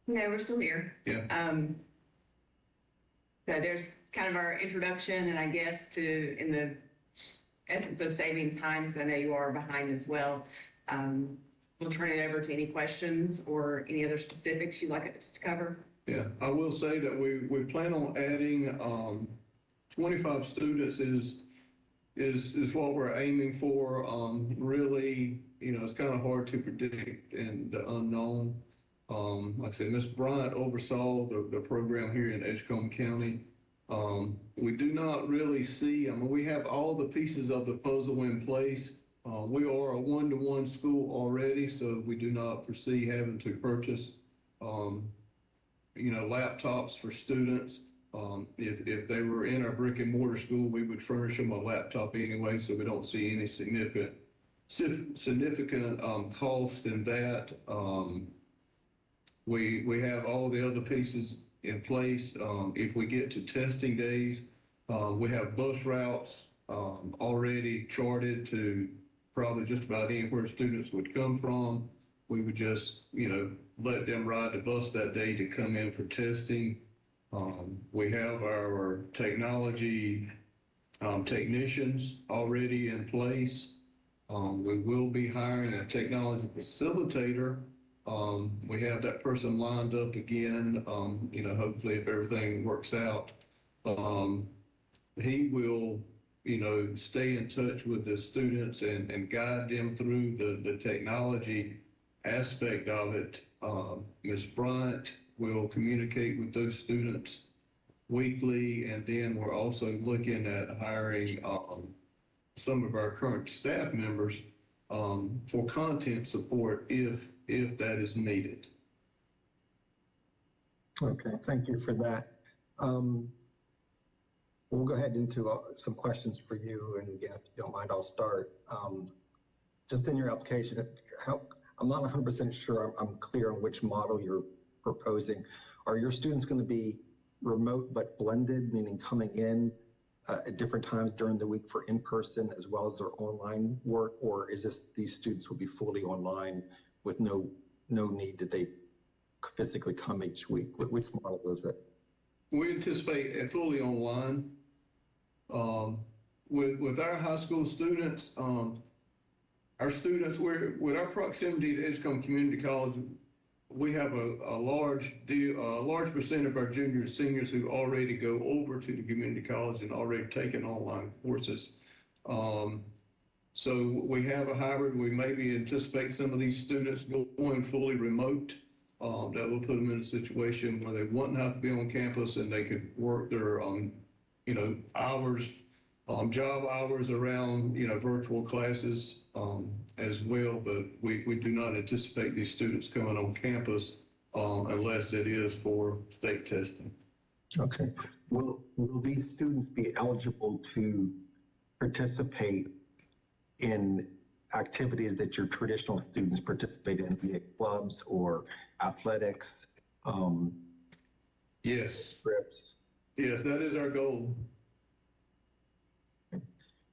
No, we're still here. Yeah. So there's kind of our introduction, and I guess in the essence of saving time, because I know you are behind as well, we'll turn it over to any questions or any other specifics you'd like us to cover. Yeah, I will say that we plan on adding 25 students is what we're aiming for. Really, it's kind of hard to predict and the unknown. Like I said, Ms. Bryant oversaw the program here in Edgecombe County. We do not really see, we have all the pieces of the puzzle in place. We are a one-to-one school already, so we do not foresee having to purchase, laptops for students. If they were in our brick and mortar school, we would furnish them a laptop anyway, so we don't see any significant cost in that. We have all the other pieces in place. If we get to testing days, we have bus routes already charted to probably just about anywhere students would come from. We would just, let them ride the bus that day to come in for testing. We have our technology technicians already in place. We will be hiring a technology facilitator. We have that person lined up again, hopefully if everything works out. He will, stay in touch with the students and guide them through the technology aspect of it. Ms. Bryant will communicate with those students weekly, and then we're also looking at hiring some of our current staff members for content support if that is needed. Okay, thank you for that. We'll go ahead into some questions for you, and again, if you don't mind, I'll start. Just in your application, I'm not 100% sure I'm clear on which model you're proposing. Are your students going to be remote but blended, meaning coming in at different times during the week for in-person as well as their online work, or is this these students will be fully online with no need that they physically come each week? Which model is it? We anticipate a fully online. With our high school students, our students, with our proximity to Edgecombe Community College, we have a large percent of our juniors, seniors who already go over to the community college and already taken online courses. So we have a hybrid. We maybe anticipate some of these students going fully remote. That will put them in a situation where they wouldn't have to be on campus and they could work their, hours, job hours around, virtual classes as well. But we do not anticipate these students coming on campus unless it is for state testing. Okay. Will these students be eligible to participate in activities that your traditional students participate in, be it clubs or athletics? Yes. Trips? Yes, that is our goal.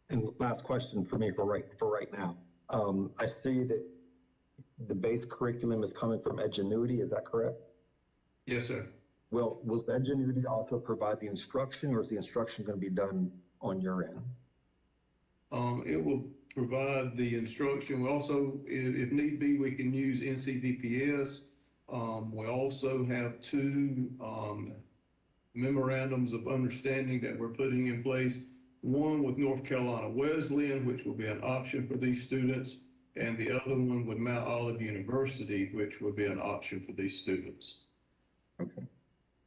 And last question for me for right now. I see that the base curriculum is coming from Edgenuity, is that correct? Yes, sir. Will Edgenuity also provide the instruction, or is the instruction going to be done on your end? It will provide the instruction. We also, if need be, we can use NCDPS. We also have 2 memorandums of understanding that we're putting in place. One with North Carolina Wesleyan, which will be an option for these students, and the other one with Mount Olive University, which will be an option for these students. Okay.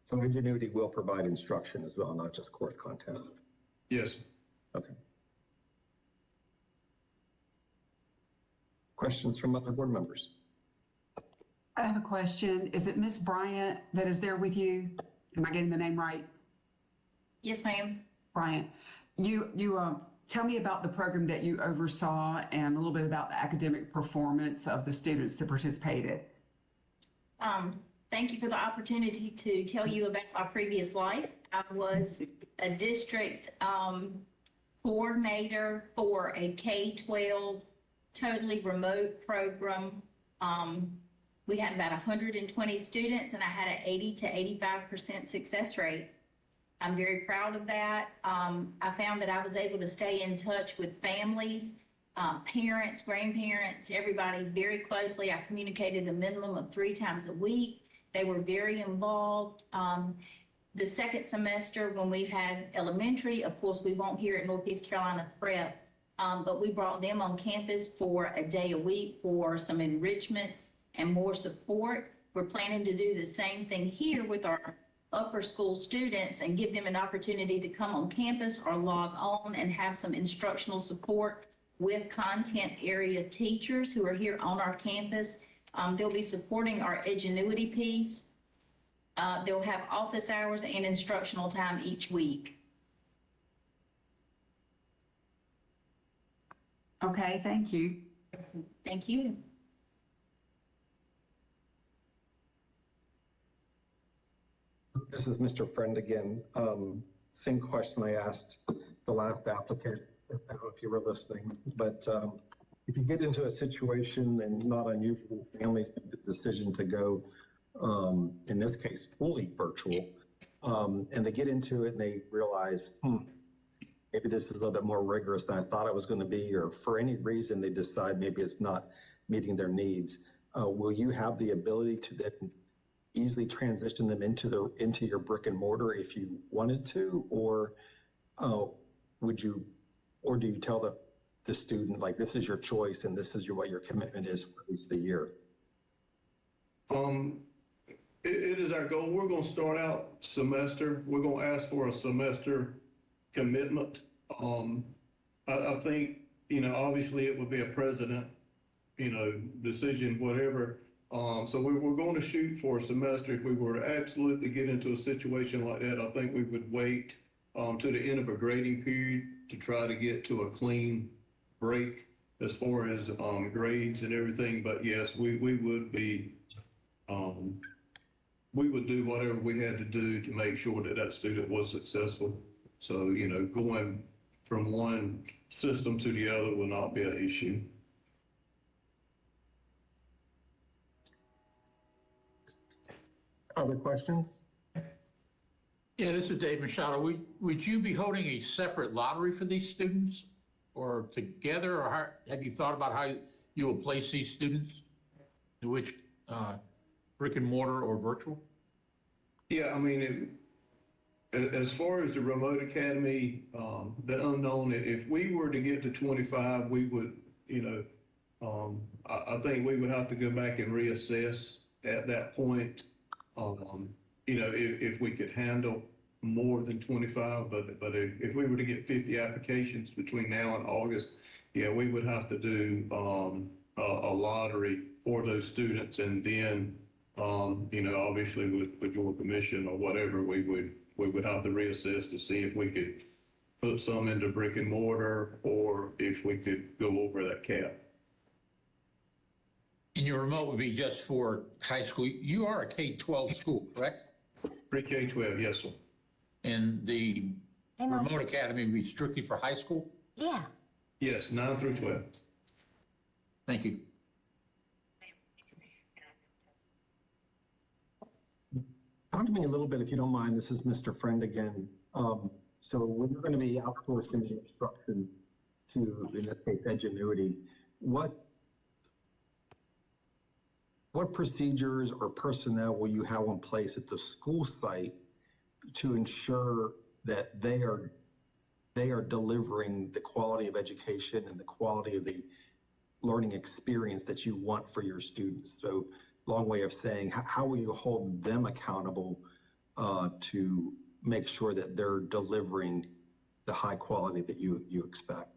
So Edgenuity will provide instruction as well, not just course content? Yes. Okay. Questions from other board members? I have a question. Is it Ms. Bryant that is there with you? Am I getting the name right? Yes, ma'am. Bryant, you tell me about the program that you oversaw and a little bit about the academic performance of the students that participated. Thank you for the opportunity to tell you about my previous life. I was a district coordinator for a K-12 totally remote program. We had about 120 students and I had an 80 to 85% success rate. I'm very proud of that. I found that I was able to stay in touch with families, parents, grandparents, everybody very closely. I communicated a minimum of 3 times a week. They were very involved. The second semester when we had elementary, of course, we won't here at Northeast Carolina Prep, but we brought them on campus for a day a week for some enrichment and more support. We're planning to do the same thing here with our upper school students and give them an opportunity to come on campus or log on and have some instructional support with content area teachers who are here on our campus. They'll be supporting our Edgenuity piece. They'll have office hours and instructional time each week. Okay, thank you. Thank you. This is Mr. Friend again. Same question I asked the last applicant. I don't know if you were listening, but if you get into a situation, and not unusual, families make the decision to go, in this case, fully virtual, and they get into it and they realize, it maybe this is a little bit more rigorous than I thought it was going to be, or for any reason they decide maybe it's not meeting their needs, will you have the ability to then easily transition them into your brick and mortar if you wanted to, or do you tell the student, like, this is your choice and this is what your commitment is for at least the year? It is our goal. We're going to start out semester. We're going to ask for a semester commitment. I think, obviously it would be a president, decision, whatever. So we're going to shoot for a semester. If we were to absolutely get into a situation like that, I think we would wait to the end of a grading period to try to get to a clean break as far as grades and everything. But yes, we would be, we would do whatever we had to do to make sure that student was successful. So, going from one system to the other will not be an issue. Other questions? Yeah, this is Dave Machado. Would you be holding a separate lottery for these students, or together, or have you thought about how you will place these students, in which brick and mortar or virtual? Yeah, I mean, as far as the remote academy, the unknown, if we were to get to 25, we would, I think we would have to go back and reassess at that point. If we could handle more than 25, but if we were to get 50 applications between now and August, yeah, we would have to do a lottery for those students, and then obviously with your permission or whatever, we would have to reassess to see if we could put some into brick and mortar, or if we could go over that cap. And your remote would be just for high school. You are a K-12 school, correct? Pre-K-12, yes, sir. And the remote academy would be strictly for high school? Yeah. Yes, 9 through 12. Thank you. Talk to me a little bit, if you don't mind. This is Mr. Friend again. So when you're going to be outsourcing the instruction to, in this case, Edgenuity, what procedures or personnel will you have in place at the school site to ensure that they are delivering the quality of education and the quality of the learning experience that you want for your students? So, long way of saying, how will you hold them accountable to make sure that they're delivering the high quality that you expect?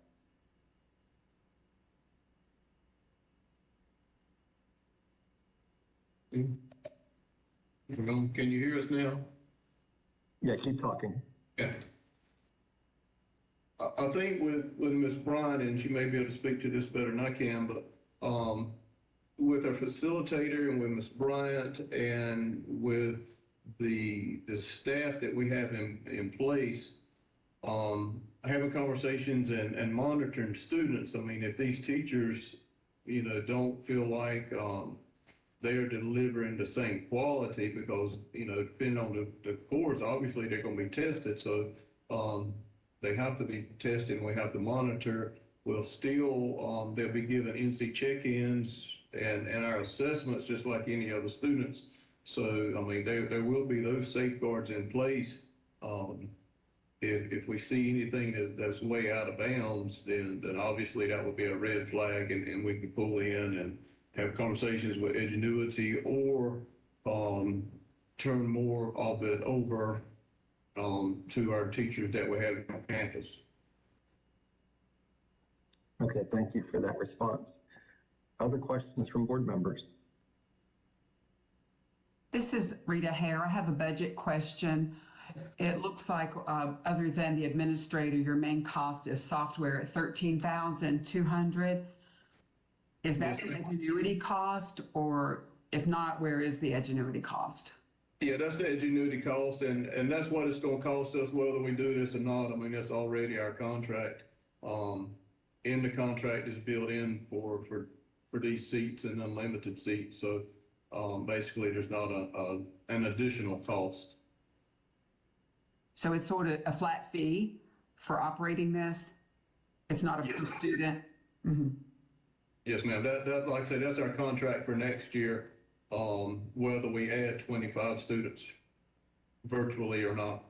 Can you hear us now? Yeah, keep talking. Yeah. I think with Ms. Bryant, and she may be able to speak to this better than I can, but with our facilitator and with Ms. Bryant and with the staff that we have in place, having conversations and monitoring students. I mean, if these teachers, don't feel like they're delivering the same quality, because, depending on the course, obviously they're going to be tested. So they have to be tested, and we have to monitor. We'll still, they'll be given NC check-ins and our assessments just like any other students. So, I mean, there will be those safeguards in place. If we see anything that's way out of bounds, then obviously that would be a red flag, and we can pull in and have conversations with Edgenuity, or turn more of it over to our teachers that we have on campus. Okay, thank you for that response. Other questions from board members? This is Rita Hare. I have a budget question. It looks like, other than the administrator, your main cost is software at $13,200. Is that the Edgenuity cost, or if not, where is the Edgenuity cost? Yeah, that's the Edgenuity cost, and that's what it's going to cost us whether we do this or not. I mean, that's already our contract. In the contract is built in for these seats and unlimited seats. So basically, there's not an additional cost. So it's sort of a flat fee for operating this? It's not a per student? Mhm. Yes, ma'am. That, like I said, that's our contract for next year, whether we add 25 students virtually or not.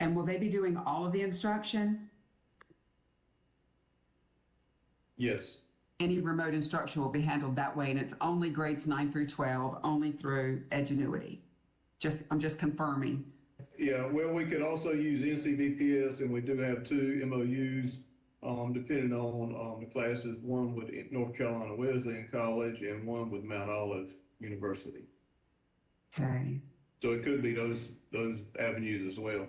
And will they be doing all of the instruction? Yes. Any remote instruction will be handled that way, and it's only grades 9 through 12, only through Edgenuity. I'm just confirming. Yeah, well, we could also use NCVPS, and we do have 2 MOUs, depending on the classes, one with North Carolina Wesleyan College and one with Mount Olive University. Okay. So it could be those avenues as well.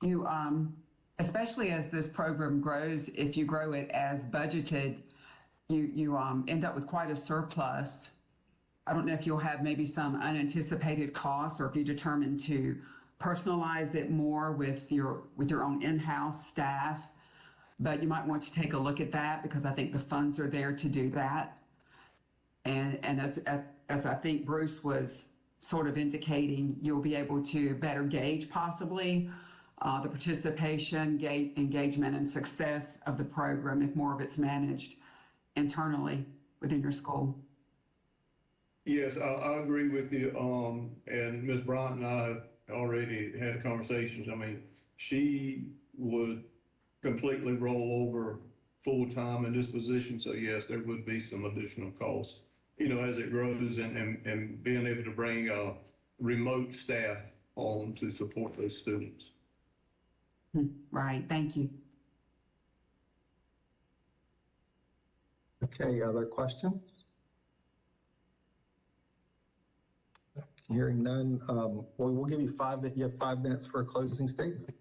You, especially as this program grows, if you grow it as budgeted, you end up with quite a surplus. I don't know if you'll have maybe some unanticipated costs, or if you determine to personalize it more with your own in-house staff, but you might want to take a look at that, because I think the funds are there to do that. And as I think Bruce was sort of indicating, you'll be able to better gauge possibly the participation, engagement, and success of the program if more of it's managed internally within your school. Yes, I agree with you. And Ms. Bryant and I already had conversations. I mean, she would completely roll over full-time in this position. So yes, there would be some additional costs, as it grows, and being able to bring remote staff on to support those students. Right, thank you. Okay, other questions? Hearing none, well, we'll give you you have 5 minutes for a closing statement.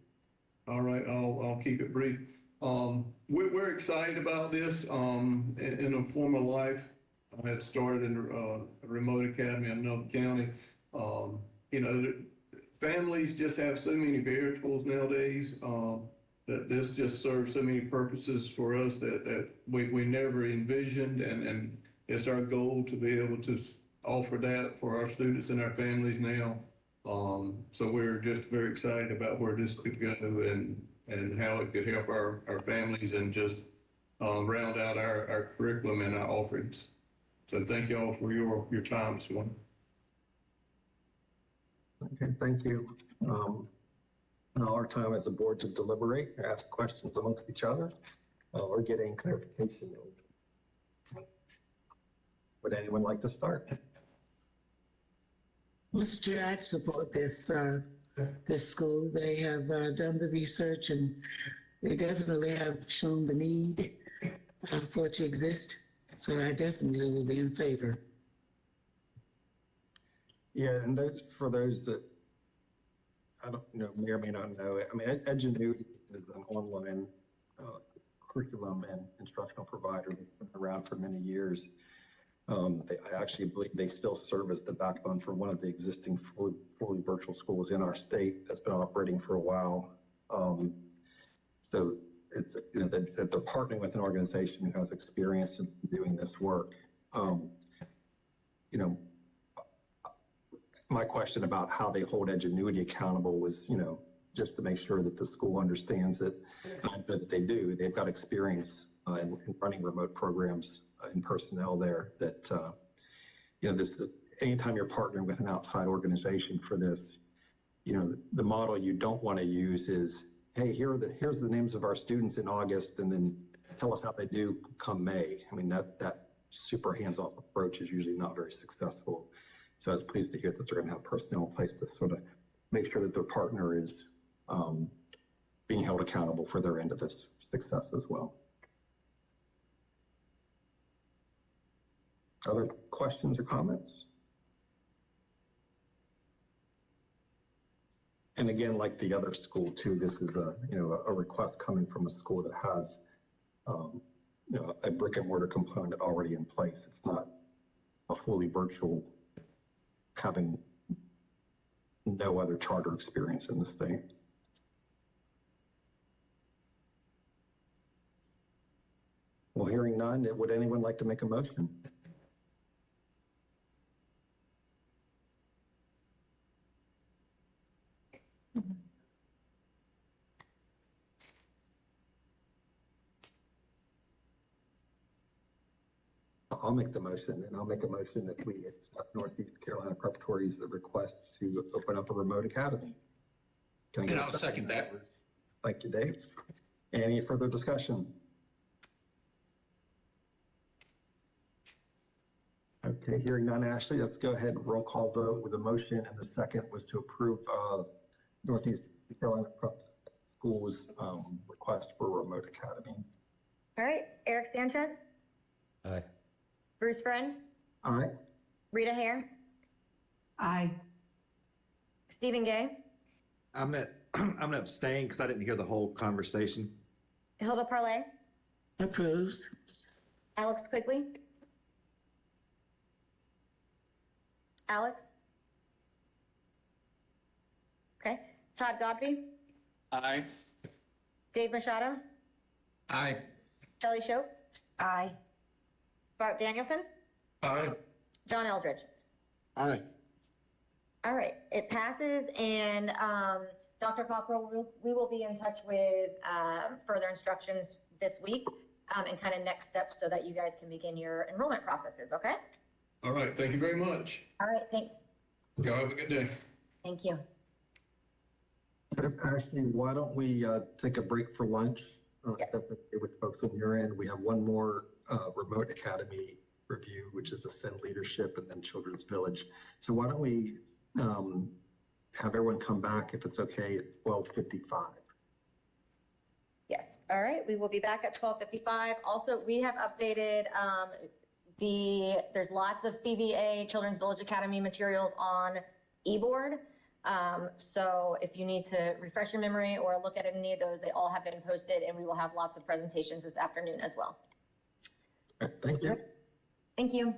All right, I'll keep it brief. We're excited about this. In a former life, I had started in a remote academy in another county. Families just have so many variables nowadays, that this just serves so many purposes for us that we never envisioned, and it's our goal to be able to offer that for our students and our families now. So we're just very excited about where this could go and how it could help our families and just round out our curriculum and our offerings. So thank you all for your time this morning. Okay, thank you. Now our time as a board to deliberate, ask questions amongst each other, or getting clarification. Would anyone like to start? Mr. Chair, I support this school. They have done the research, and they definitely have shown the need for it to exist. So I definitely will be in favor. Yeah, and for those that I don't know, may or may not know, I mean, Edgenuity is an online curriculum and instructional provider that's been around for many years. I actually believe they still serve as the backbone for one of the existing fully virtual schools in our state that's been operating for a while. So it's, that they're partnering with an organization who has experience in doing this work. My question about how they hold Edgenuity accountable was, just to make sure that the school understands that, that they do. They've got experience in running remote programs and personnel there. That anytime you're partnering with an outside organization for this, the model you don't want to use is, hey, here's the names of our students in August, and then tell us how they do come May. I mean, that super hands-off approach is usually not very successful. So I was pleased to hear that they're going to have personnel in place to sort of make sure that their partner is being held accountable for their end of this success as well. Other questions or comments? And again, like the other school too, this is a request coming from a school that has a brick and mortar component already in place. It's not a fully virtual, having no other charter experience in the state. Well, hearing none, would anyone like to make a motion? I'll make the motion, and I'll make a motion that we accept Northeast Carolina Preparatory's request to open up a remote academy. Can I get And a I'll second that. Thank you, Dave. Any further discussion? Okay, hearing none, Ashley, let's go ahead and roll call vote with a motion, and the second was to approve Northeast Carolina Prep Schools request for a remote academy. All right, Eric Sanchez, Aye. Bruce Friend, Aye. Rita Hare, Aye. Stephen Gay, I'm gonna abstain because I didn't hear the whole conversation. Hilda Parlay, Approves. Alex Quigley. Alex? Okay, Todd Godby, Aye. Dave Machado, Aye. Shelley Shope, Aye. Bart Danielson, Aye. John Eldridge. Aye. All right, it passes, and Dr. Cockrell, we will be in touch with further instructions this week and kind of next steps so that you guys can begin your enrollment processes, okay? All right, thank you very much. All right, thanks. Y'all have a good day. Thank you. Ashley, why don't we take a break for lunch? If that's okay with folks on your end. We have one more remote academy review, which is Ascend Leadership and then Children's Village. So why don't we have everyone come back, if it's okay, at 12:55. Yes, all right, we will be back at 12:55. Also, we have updated there's lots of CVA, Children's Village Academy materials on eBoard. So if you need to refresh your memory or look at any of those, they all have been posted, and we will have lots of presentations this afternoon as well. All right, thank you. Thank you.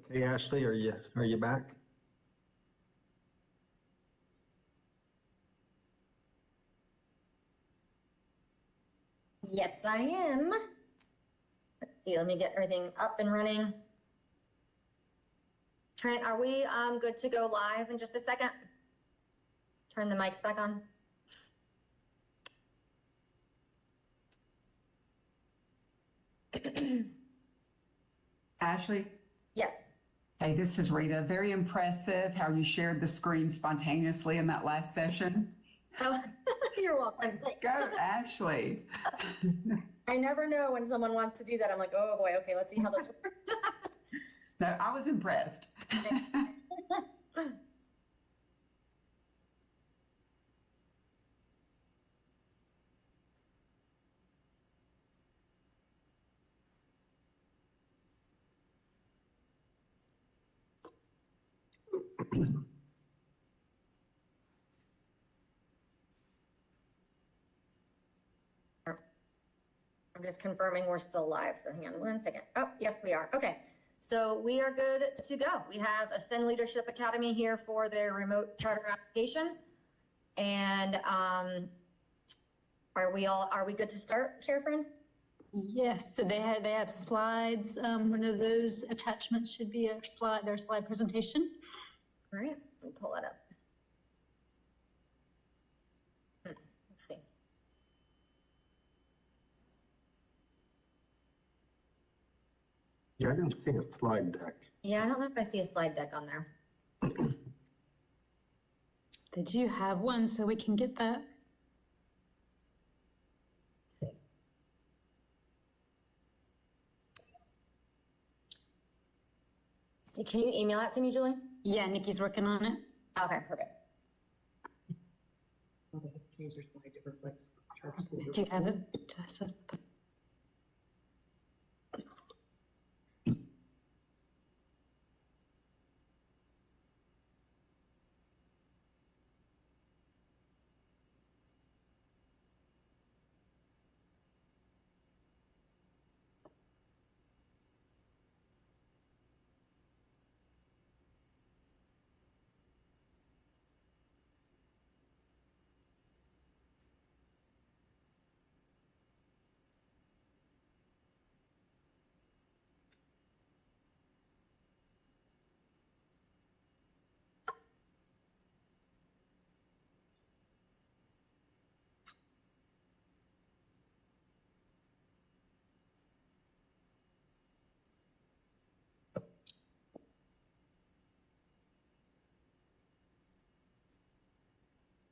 Okay, Ashley, are you back? Yes, I am. Let's see, let me get everything up and running. Trent, are we good to go live in just a second? Turn the mics back on. Ashley? Yes. Hey, this is Rita. Very impressive how you shared the screen spontaneously in that last session. Oh, you're welcome. Go, Ashley. I never know when someone wants to do that. I'm like, oh boy, okay, let's see how this works. No, I was impressed. I'm just confirming we're still live, so hang on 1 second. Oh, yes, we are. Okay, so we are good to go. We have Ascend Leadership Academy here for their remote charter application. And are we good to start, Chair Friend? Yes, so they have slides. One of those attachments should be their slide presentation. All right, let me pull that up. Let's see. Yeah, I didn't see a slide deck. Yeah, I don't know if I see a slide deck on there. Did you have one so we can get that? So can you email that to me, Julie? Yeah, Nikki's working on it. Okay, perfect. Change their slide to reflect. Do you have it, Tessa?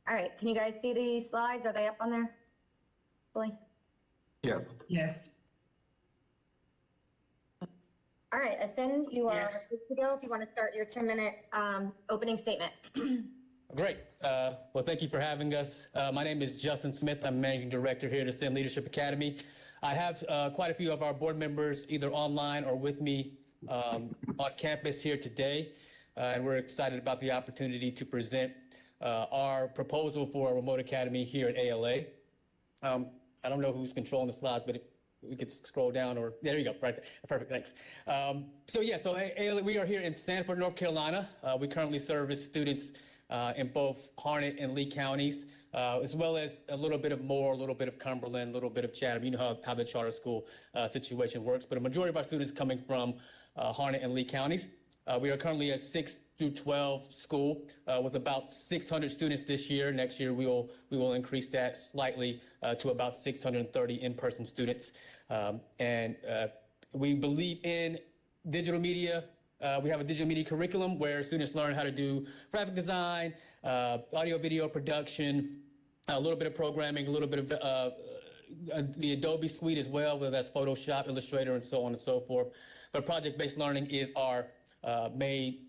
All right, can you guys see these slides? Are they up on there? Julie? Yes. Yes. All right, Ascend, you are good to go if you want to start your 10-minute opening statement. Great. Well, thank you for having us. My name is Justin Smith. I'm Managing Director here at Ascend Leadership Academy. I have quite a few of our board members either online or with me on campus here today, and we're excited about the opportunity to present our proposal for a remote academy here at ALA. I don't know who's controlling the slides, but we could scroll down or there you go, right there. Perfect, thanks. So ALA, we are here in Sanford, North Carolina. We currently service students in both Harnett and Lee counties, as well as a little bit of Moore, a little bit of Cumberland, a little bit of Chatham. You know how the charter school situation works, but a majority of our students coming from Harnett and Lee counties. We are currently a 6 through 12 school with about 600 students this year. Next year, we will increase that slightly to about 630 in-person students. We believe in digital media. We have a digital media curriculum where students learn how to do graphic design, audio video production, a little bit of programming, a little bit of the Adobe suite as well, whether that's Photoshop, Illustrator, and so on and so forth. But project-based learning is our main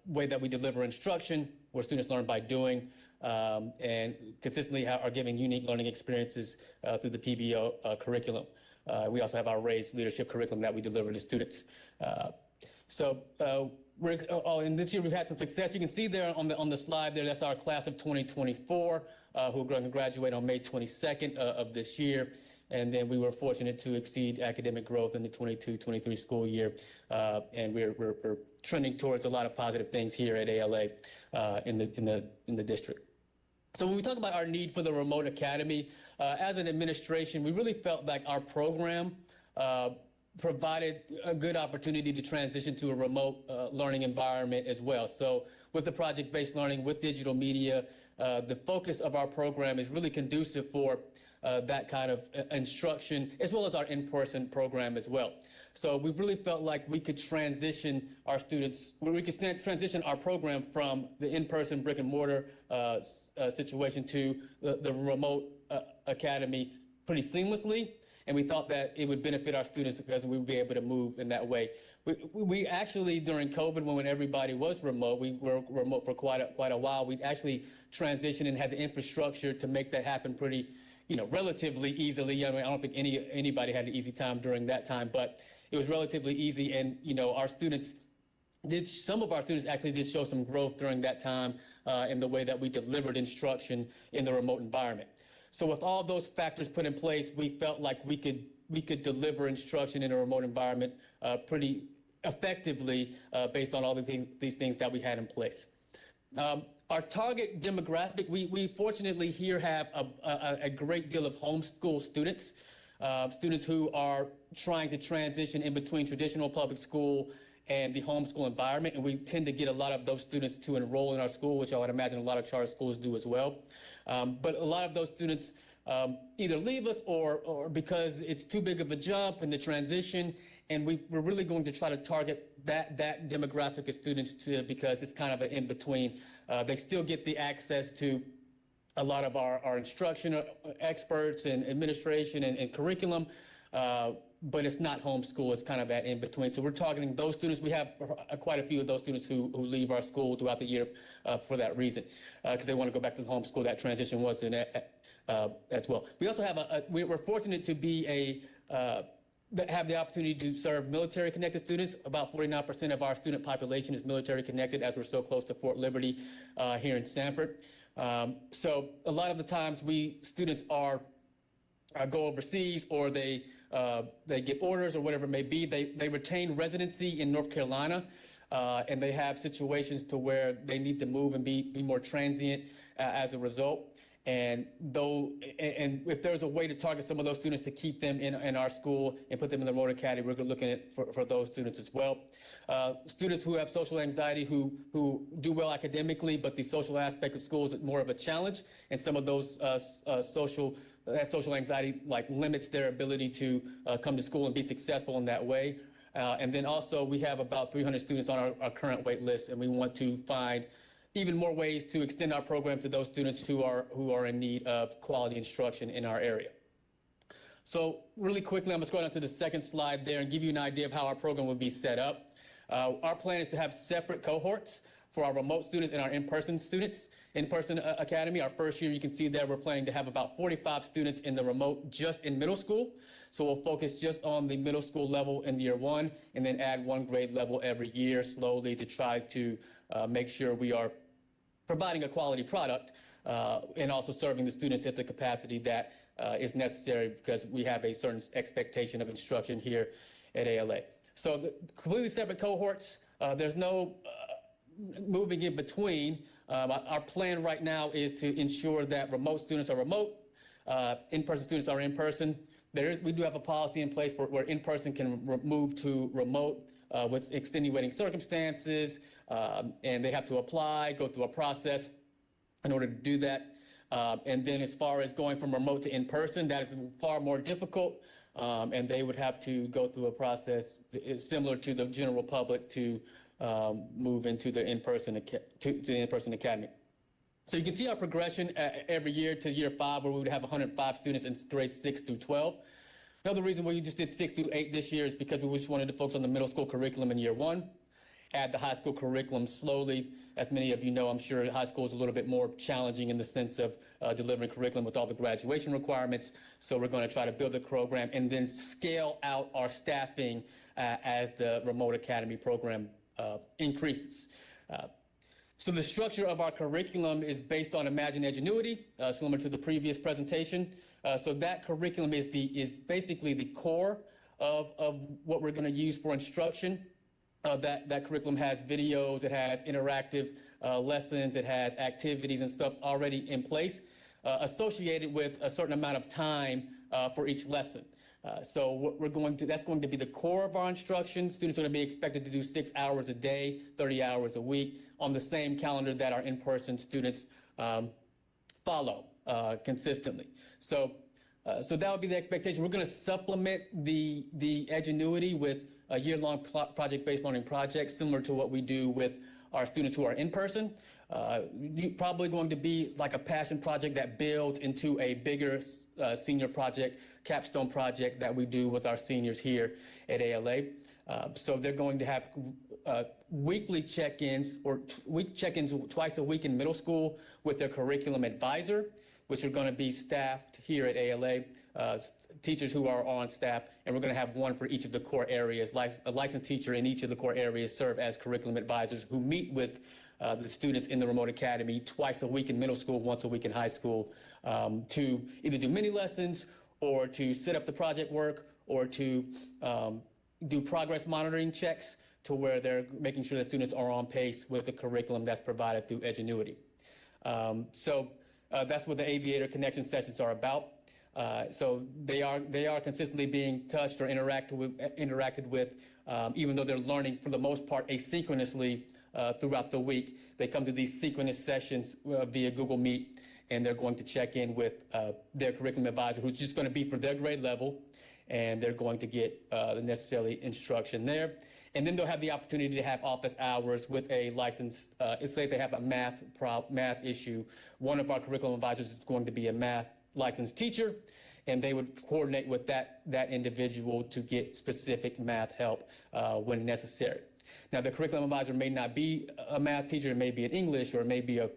way that we deliver instruction, where students learn by doing, and consistently are giving unique learning experiences through the PBO curriculum. We also have our RAISE leadership curriculum that we deliver to students. And this year we've had some success. You can see there on the slide there, that's our class of 2024, who are going to graduate on May 22nd of this year. And then we were fortunate to exceed academic growth in the 22-23 school year. And we're trending towards a lot of positive things here at ALA in the district. So when we talk about our need for the remote academy, as an administration, we really felt like our program provided a good opportunity to transition to a remote learning environment as well. So with the project-based learning, with digital media, the focus of our program is really conducive for that kind of instruction, as well as our in-person program as well. So we really felt like we could transition our students, we could transition our program from the in-person brick and mortar situation to the remote academy pretty seamlessly. And we thought that it would benefit our students because we would be able to move in that way. We actually, during COVID, when everybody was remote, we were remote for quite a while, we actually transitioned and had the infrastructure to make that happen pretty, relatively easily. I mean, I don't think anybody had an easy time during that time, but it was relatively easy. And, our students some of our students actually did show some growth during that time in the way that we delivered instruction in the remote environment. So with all those factors put in place, we felt like we could deliver instruction in a remote environment pretty effectively based on all these things that we had in place. Our target demographic, we fortunately here have a great deal of homeschool students, students who are trying to transition in between traditional public school and the homeschool environment, and we tend to get a lot of those students to enroll in our school, which I would imagine a lot of charter schools do as well. But a lot of those students either leave us or because it's too big of a jump in the transition, and we're really going to try to target that demographic of students because it's kind of an in-between. They still get the access to a lot of our instruction experts and administration and curriculum, but it's not homeschool. It's kind of that in between. So we're targeting those students. We have quite a few of those students who leave our school throughout the year for that reason, because they want to go back to the homeschool. That transition was in as well. We also have we're fortunate to be have the opportunity to serve military connected students. About 49% of our student population is military connected, as we're so close to Fort Liberty here in Sanford. So a lot of the times students go overseas, or they get orders or whatever it may be. They retain residency in North Carolina, and they have situations to where they need to move and be more transient as a result. And if there's a way to target some of those students to keep them in our school and put them in the remote academy, we're looking at for those students as well. Students who have social anxiety, who do well academically, but the social aspect of school is more of a challenge, and some of those social anxiety limits their ability to come to school and be successful in that way. And then also we have about 300 students on our current wait list, and we want to find even more ways to extend our program to those students who are in need of quality instruction in our area. So really quickly, I'm going to scroll down to the second slide there and give you an idea of how our program will be set up. Our plan is to have separate cohorts for our remote students and our in-person students. In-person academy, our first year, you can see there we're planning to have about 45 students in the remote just in middle school. So we'll focus just on the middle school level in year one, and then add one grade level every year slowly to try to make sure we are providing a quality product and also serving the students at the capacity that is necessary, because we have a certain expectation of instruction here at ALA. So the completely separate cohorts, there's no moving in between. Our plan right now is to ensure that remote students are remote, in-person students are in-person. We do have a policy in place where in-person can move to remote with extenuating circumstances, and they have to apply, go through a process in order to do that. And then as far as going from remote to in-person, that is far more difficult, and they would have to go through a process similar to the general public to move into the in-person academy. So you can see our progression every year to year 5, where we would have 105 students in grades 6 through 12. Another reason why we just did 6 through 8 this year is because we just wanted to focus on the middle school curriculum in year 1, add the high school curriculum slowly. As many of you know, I'm sure high school is a little bit more challenging in the sense of delivering curriculum with all the graduation requirements. So we're going to try to build the program and then scale out our staffing as the remote academy program increases. So the structure of our curriculum is based on Imagine Edgenuity, similar to the previous presentation. So that curriculum is basically the core of what we're going to use for instruction. That curriculum has videos, it has interactive lessons, it has activities and stuff already in place, associated with a certain amount of time for each lesson. So what that's going to be the core of our instruction. Students are going to be expected to do 6 hours a day, 30 hours a week on the same calendar that our in-person students follow consistently. So that would be the expectation. We're going to supplement the Edgenuity with a year-long project-based learning project, similar to what we do with our students who are in person. Probably going to be like a passion project that builds into a bigger senior project, capstone project that we do with our seniors here at ALA. So they're going to have weekly check-ins or check-ins twice a week in middle school with their curriculum advisor, which are going to be staffed here at ALA, teachers who are on staff, and we're going to have one for each of the core areas. A licensed teacher in each of the core areas serve as curriculum advisors who meet with the students in the remote academy twice a week in middle school, once a week in high school, to either do mini lessons or to set up the project work or to do progress monitoring checks to where they're making sure that students are on pace with the curriculum that's provided through Edgenuity. So that's what the Aviator Connection sessions are about. So they are consistently being touched or interacted with, even though they're learning for the most part asynchronously throughout the week. They come to these synchronous sessions via Google Meet, and they're going to check in with their curriculum advisor, who's just going to be for their grade level, and they're going to get the necessary instruction there. And then they'll have the opportunity to have office hours with a licensed, say they have a math issue. One of our curriculum advisors is going to be a math licensed teacher, and they would coordinate with that individual to get specific math help when necessary. Now, the curriculum advisor may not be a math teacher, it may be an English, or it may be a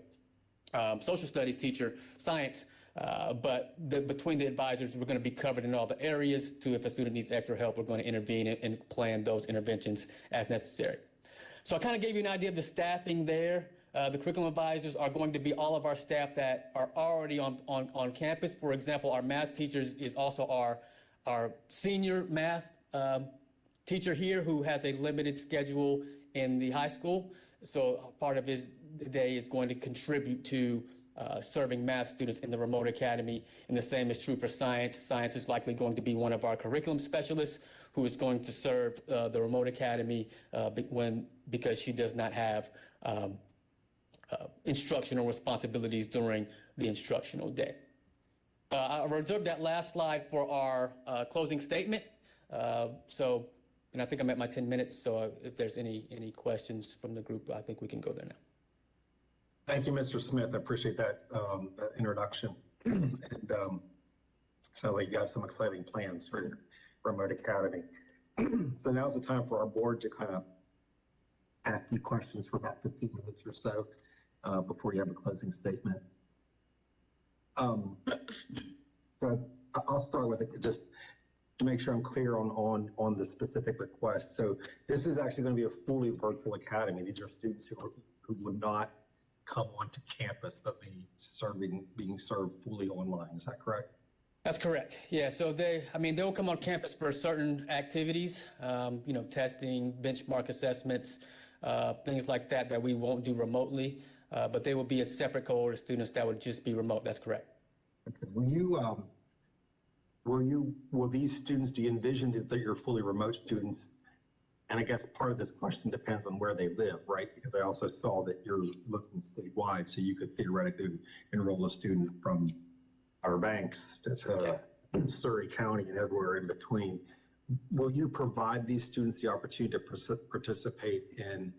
social studies teacher, science, but between the advisors, we're going to be covered in all the areas to if a student needs extra help, we're going to intervene and plan those interventions as necessary. So I kind of gave you an idea of the staffing there. The curriculum advisors are going to be all of our staff that are already on campus. For example, our math teachers is also our senior math teacher here who has a limited schedule in the high school. So part of his day is going to contribute to serving math students in the remote academy. And the same is true for science. Science is likely going to be one of our curriculum specialists who is going to serve the remote academy because she does not have instructional responsibilities during the instructional day. I'll reserve that last slide for our closing statement. And I think I'm at my 10 minutes, so if there's any questions from the group, I think we can go there now. Thank you, Mr. Smith. I appreciate that introduction. And sounds like you have some exciting plans for your remote academy. So now's the time for our board to kind of ask you questions for about 15 minutes or so before you have a closing statement. So I'll start with it just to make sure I'm clear on the specific request. So this is actually going to be a fully virtual academy. These are students who would not come onto campus, but being served fully online. Is that correct? That's correct. Yeah. So they'll come on campus for certain activities, testing, benchmark assessments, things like that we won't do remotely. But they will be a separate cohort of students that would just be remote. That's correct. Okay. Will these students, do you envision that you're fully remote students? And I guess part of this question depends on where they live, right? Because I also saw that you're looking statewide, so you could theoretically enroll a student from Outer Banks to Surrey County and everywhere in between. Will you provide these students the opportunity to participate in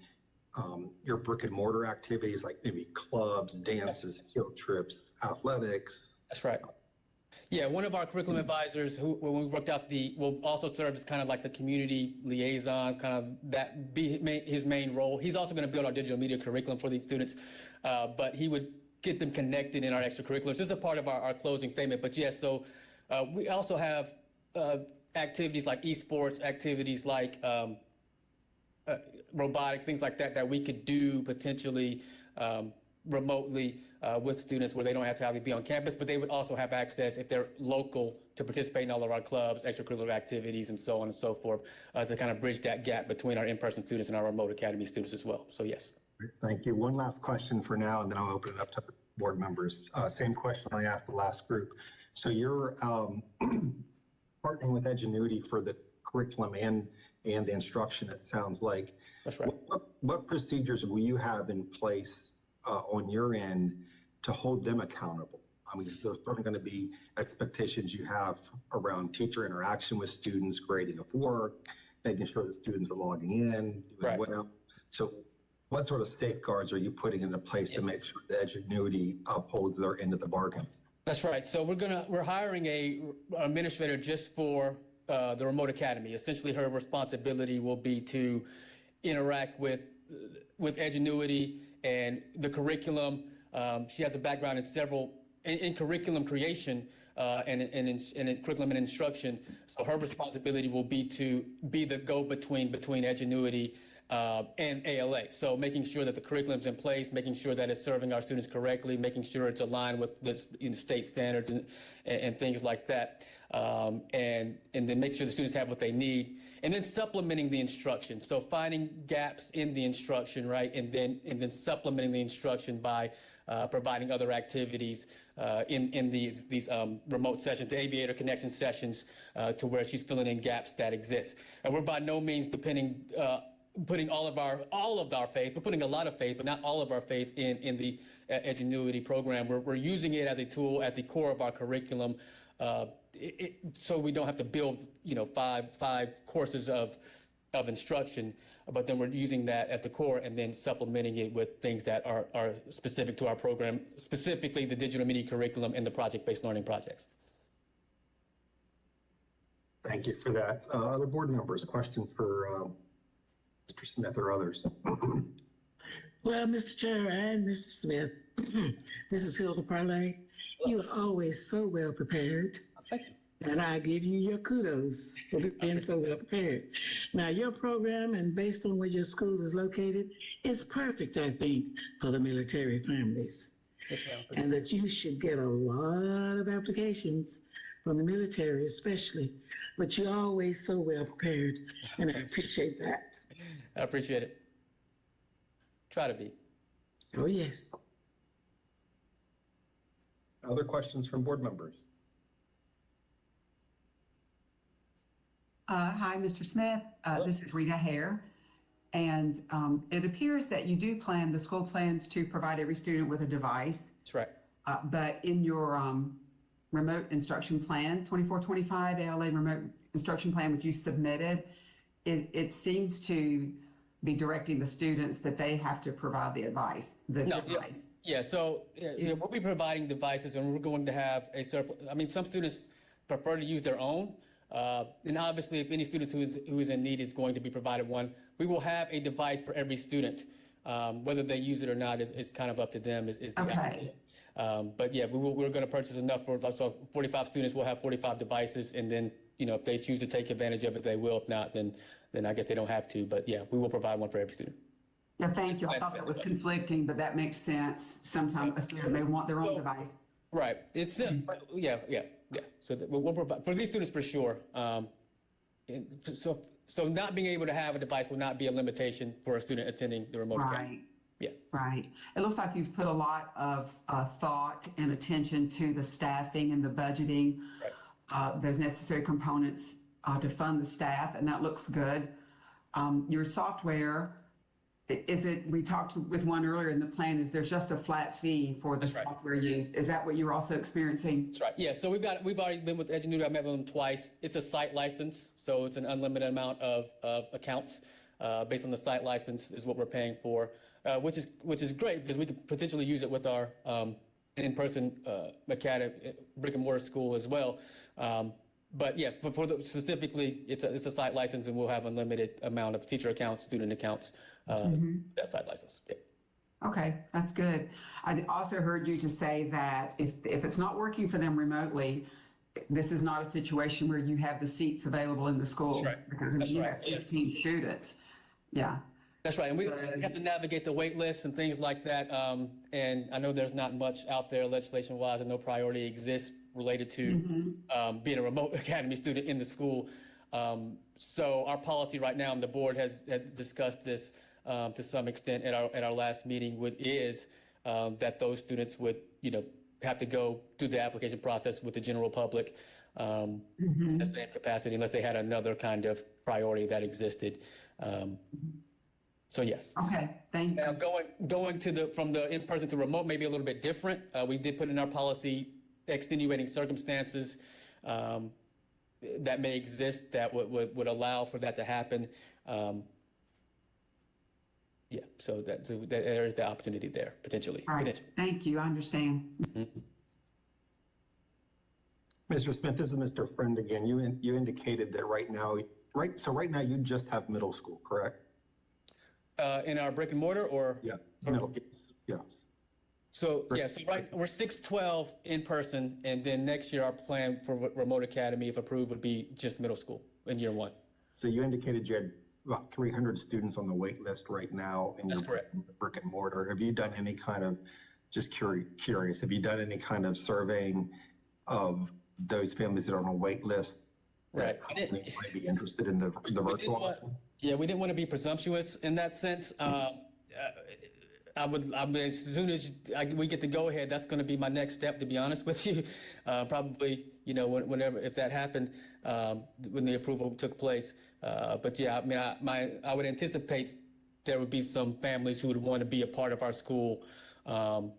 your brick and mortar activities, like maybe clubs, dances, field trips, athletics? That's right. Yeah, one of our curriculum advisors who, when we worked out will also serve as kind of like the community liaison, kind of that be his main role. He's also going to build our digital media curriculum for these students, but he would get them connected in our extracurriculars. This is a part of our closing statement, but yes, so we also have activities like esports, activities like robotics, things like that we could do potentially remotely with students where they don't have to be on campus, but they would also have access if they're local to participate in all of our clubs, extracurricular activities, and so on and so forth, to kind of bridge that gap between our in-person students and our remote academy students as well. So yes. Thank you. One last question for now, and then I'll open it up to the board members. Same question I asked the last group. So you're partnering with Edgenuity for the curriculum and the instruction, it sounds like. That's right. What procedures will you have in place on your end to hold them accountable? I mean, there's certainly going to be expectations you have around teacher interaction with students, grading of work, making sure that students are logging in, doing well. So what sort of safeguards are you putting into place to make sure that Edgenuity upholds their end of the bargain? That's right. So we're hiring an administrator just for the remote academy. Essentially, her responsibility will be to interact with Edgenuity and the curriculum. She has a background in curriculum creation and in curriculum and instruction. So her responsibility will be to be the go-between between Edgenuity and ALA. So making sure that the curriculum's in place, making sure that it's serving our students correctly, making sure it's aligned with the state standards and things like that. And then make sure the students have what they need, and then supplementing the instruction. So finding gaps in the instruction, right? And then supplementing the instruction by providing other activities in these remote sessions, the Aviator Connection sessions, to where she's filling in gaps that exist. And we're by no means putting all of our faith. We're putting a lot of faith, but not all of our faith in the Edgenuity program. We're using it as a tool at the core of our curriculum, so we don't have to build, five courses of instruction, but then we're using that as the core and then supplementing it with things that are specific to our program, specifically the digital media curriculum and the project-based learning projects. Thank you for that. Other board members, questions for Mr. Smith or others? Well, Mr. Chair and Mr. Smith, this is Hilda Parlay. You are always so well prepared. Thank you. And I give you your kudos for being so well prepared. Now, your program, and based on where your school is located, is perfect, I think, for the military families. Yes, ma'am. And that you should get a lot of applications from the military, especially. But you're always so well prepared, and I appreciate that. I appreciate it. Try to be. Oh, yes. Other questions from board members? Hi, Mr. Smith. This is Rita Hare. And it appears that you do the school plans to provide every student with a device. That's right. But in your remote instruction plan, 24-25 ALA remote instruction plan, which you submitted, it seems to be directing the students that they have to provide the device. Yeah, so we'll be providing devices, and we're going to have a surplus. I mean, some students prefer to use their own. And obviously, if any student who is in need is going to be provided one, we will have a device for every student. Whether they use it or not is kind of up to them. Is the idea. But yeah, we're going to purchase enough so 45 students will have 45 devices, and then if they choose to take advantage of it, they will. If not, then I guess they don't have to. But yeah, we will provide one for every student. Yeah, thank you. I thought that was conflicting, but that makes sense. Sometimes a student may want their own device. Right. It's yeah. So we'll provide for these students for sure. So not being able to have a device will not be a limitation for a student attending the remote academy. Yeah. Right. It looks like you've put a lot of thought and attention to the staffing and the budgeting, those necessary components to fund the staff, and that looks good. Your software, we talked with one earlier in the plan, there's just a flat fee for the software used. Is that what you're also experiencing? That's right. Yeah, so we've already been with Edgenuity. I met with them twice. It's a site license, so it's an unlimited amount of accounts based on the site license is what we're paying for, which is great because we could potentially use it with our in-person academy, brick and mortar school as well. But yeah, specifically, it's a site license, and we'll have unlimited amount of teacher accounts, student accounts, that site license. Yeah. Okay, that's good. I also heard you to say that if it's not working for them remotely, this is not a situation where you have the seats available in the school because you have 15 students. Yeah. That's right, and we have to navigate the wait lists and things like that. And I know there's not much out there legislation-wise, and no priority exists related to being a remote academy student in the school. So our policy right now, and the board has discussed this to some extent at our last meeting, is that those students would, have to go through the application process with the general public in the same capacity, unless they had another kind of priority that existed. So yes. Okay, thank you. Now going to from the in-person to remote may be a little bit different. We did put in our policy extenuating circumstances that may exist that would allow for that to happen. Yeah, so there is the opportunity there potentially. All right, thank you. I understand. Mr. Smith, this is Mr. Friend again. You indicated that right now you just have middle school, correct? In our brick and mortar, or middle, yes. So we're 6-12 in person, and then next year our plan for remote academy, if approved, would be just middle school in year 1. So you indicated you had about 300 students on the wait list right now in your brick and mortar. Have you done any kind of, just curious, have you done any kind of surveying of those families that are on a wait list that might be interested in the virtual option? Yeah, we didn't want to be presumptuous in that sense. As soon as we get the go ahead, that's going to be my next step, to be honest with you. Probably, whenever, if that happened, when the approval took place. But yeah, I mean, I would anticipate there would be some families who would want to be a part of our school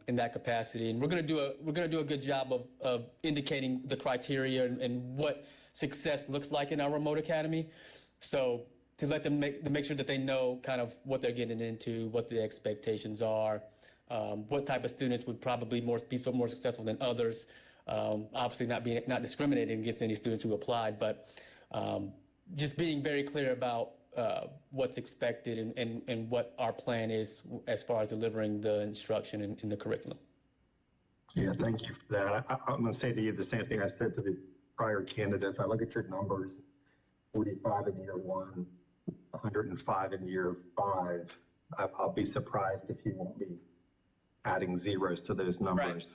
in that capacity. And we're going to do a good job of indicating the criteria and what success looks like in our remote academy. So to let them make sure that they know kind of what they're getting into, what the expectations are, what type of students would probably be more successful than others. Obviously not discriminating against any students who applied, but just being very clear about what's expected and what our plan is as far as delivering the instruction in the curriculum. Yeah, thank you for that. I'm going to say to you the same thing I said to the prior candidates. I look at your numbers, 45 in year 1, 105 in year 5. I'll be surprised if you won't be adding zeros to those numbers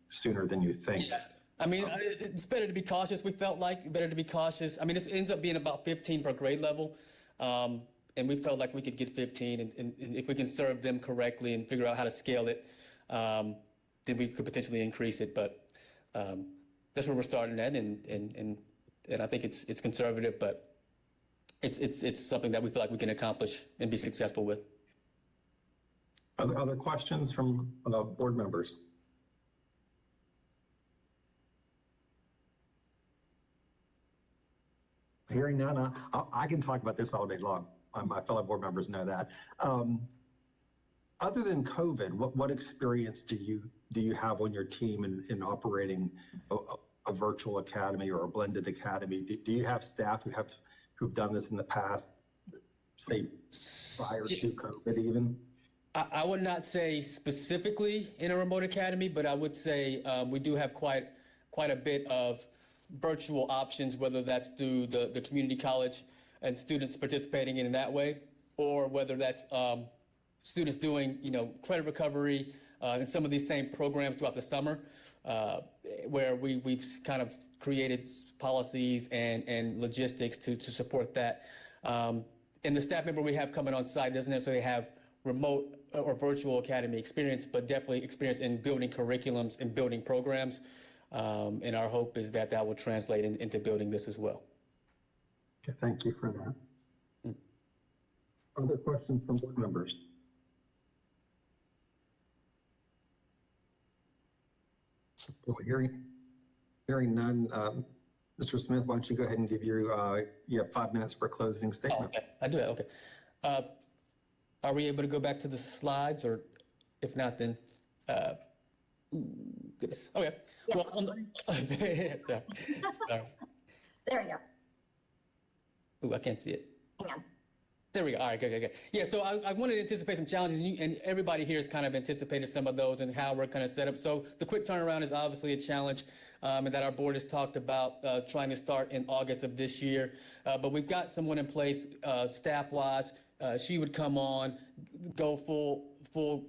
sooner than you think. Yeah. I mean, it's better to be cautious. We felt like better to be cautious. I mean, this ends up being about 15 per grade level. And we felt like we could get 15 and if we can serve them correctly and figure out how to scale it, then we could potentially increase it. But that's where we're starting at. And I think it's conservative, but it's something that we feel like we can accomplish and be successful with. Other questions from board members? Hearing none, I can talk about this all day long. My fellow board members know that. Other than COVID, what experience do you have on your team in operating a virtual academy or a blended academy? Do you have staff who've done this in the past, say prior to COVID even? I would not say specifically in a remote academy, but I would say we do have quite a bit of virtual options, whether that's through the community college and students participating in that way, or whether that's students doing, credit recovery and some of these same programs throughout the summer, where we've kind of created policies and logistics to support that. And the staff member we have coming on site doesn't necessarily have remote or virtual academy experience, but definitely experience in building curriculums and building programs. And our hope is that will translate into building this as well. Okay, thank you for that. Other questions from board members? Well, hearing none, Mr. Smith, why don't you go ahead and give you have 5 minutes for a closing statement. Oh, okay. I do that, okay. Are we able to go back to the slides, or if not, then, goodness, okay. Yes. Well, sorry. There we go. Ooh, I can't see it. Hang on. There we go. All right, good. Yeah, so I wanted to anticipate some challenges, and everybody here has kind of anticipated some of those and how we're kind of set up. So the quick turnaround is obviously a challenge, and that our board has talked about trying to start in August of this year. But we've got someone in place, staff-wise, she would come on, go full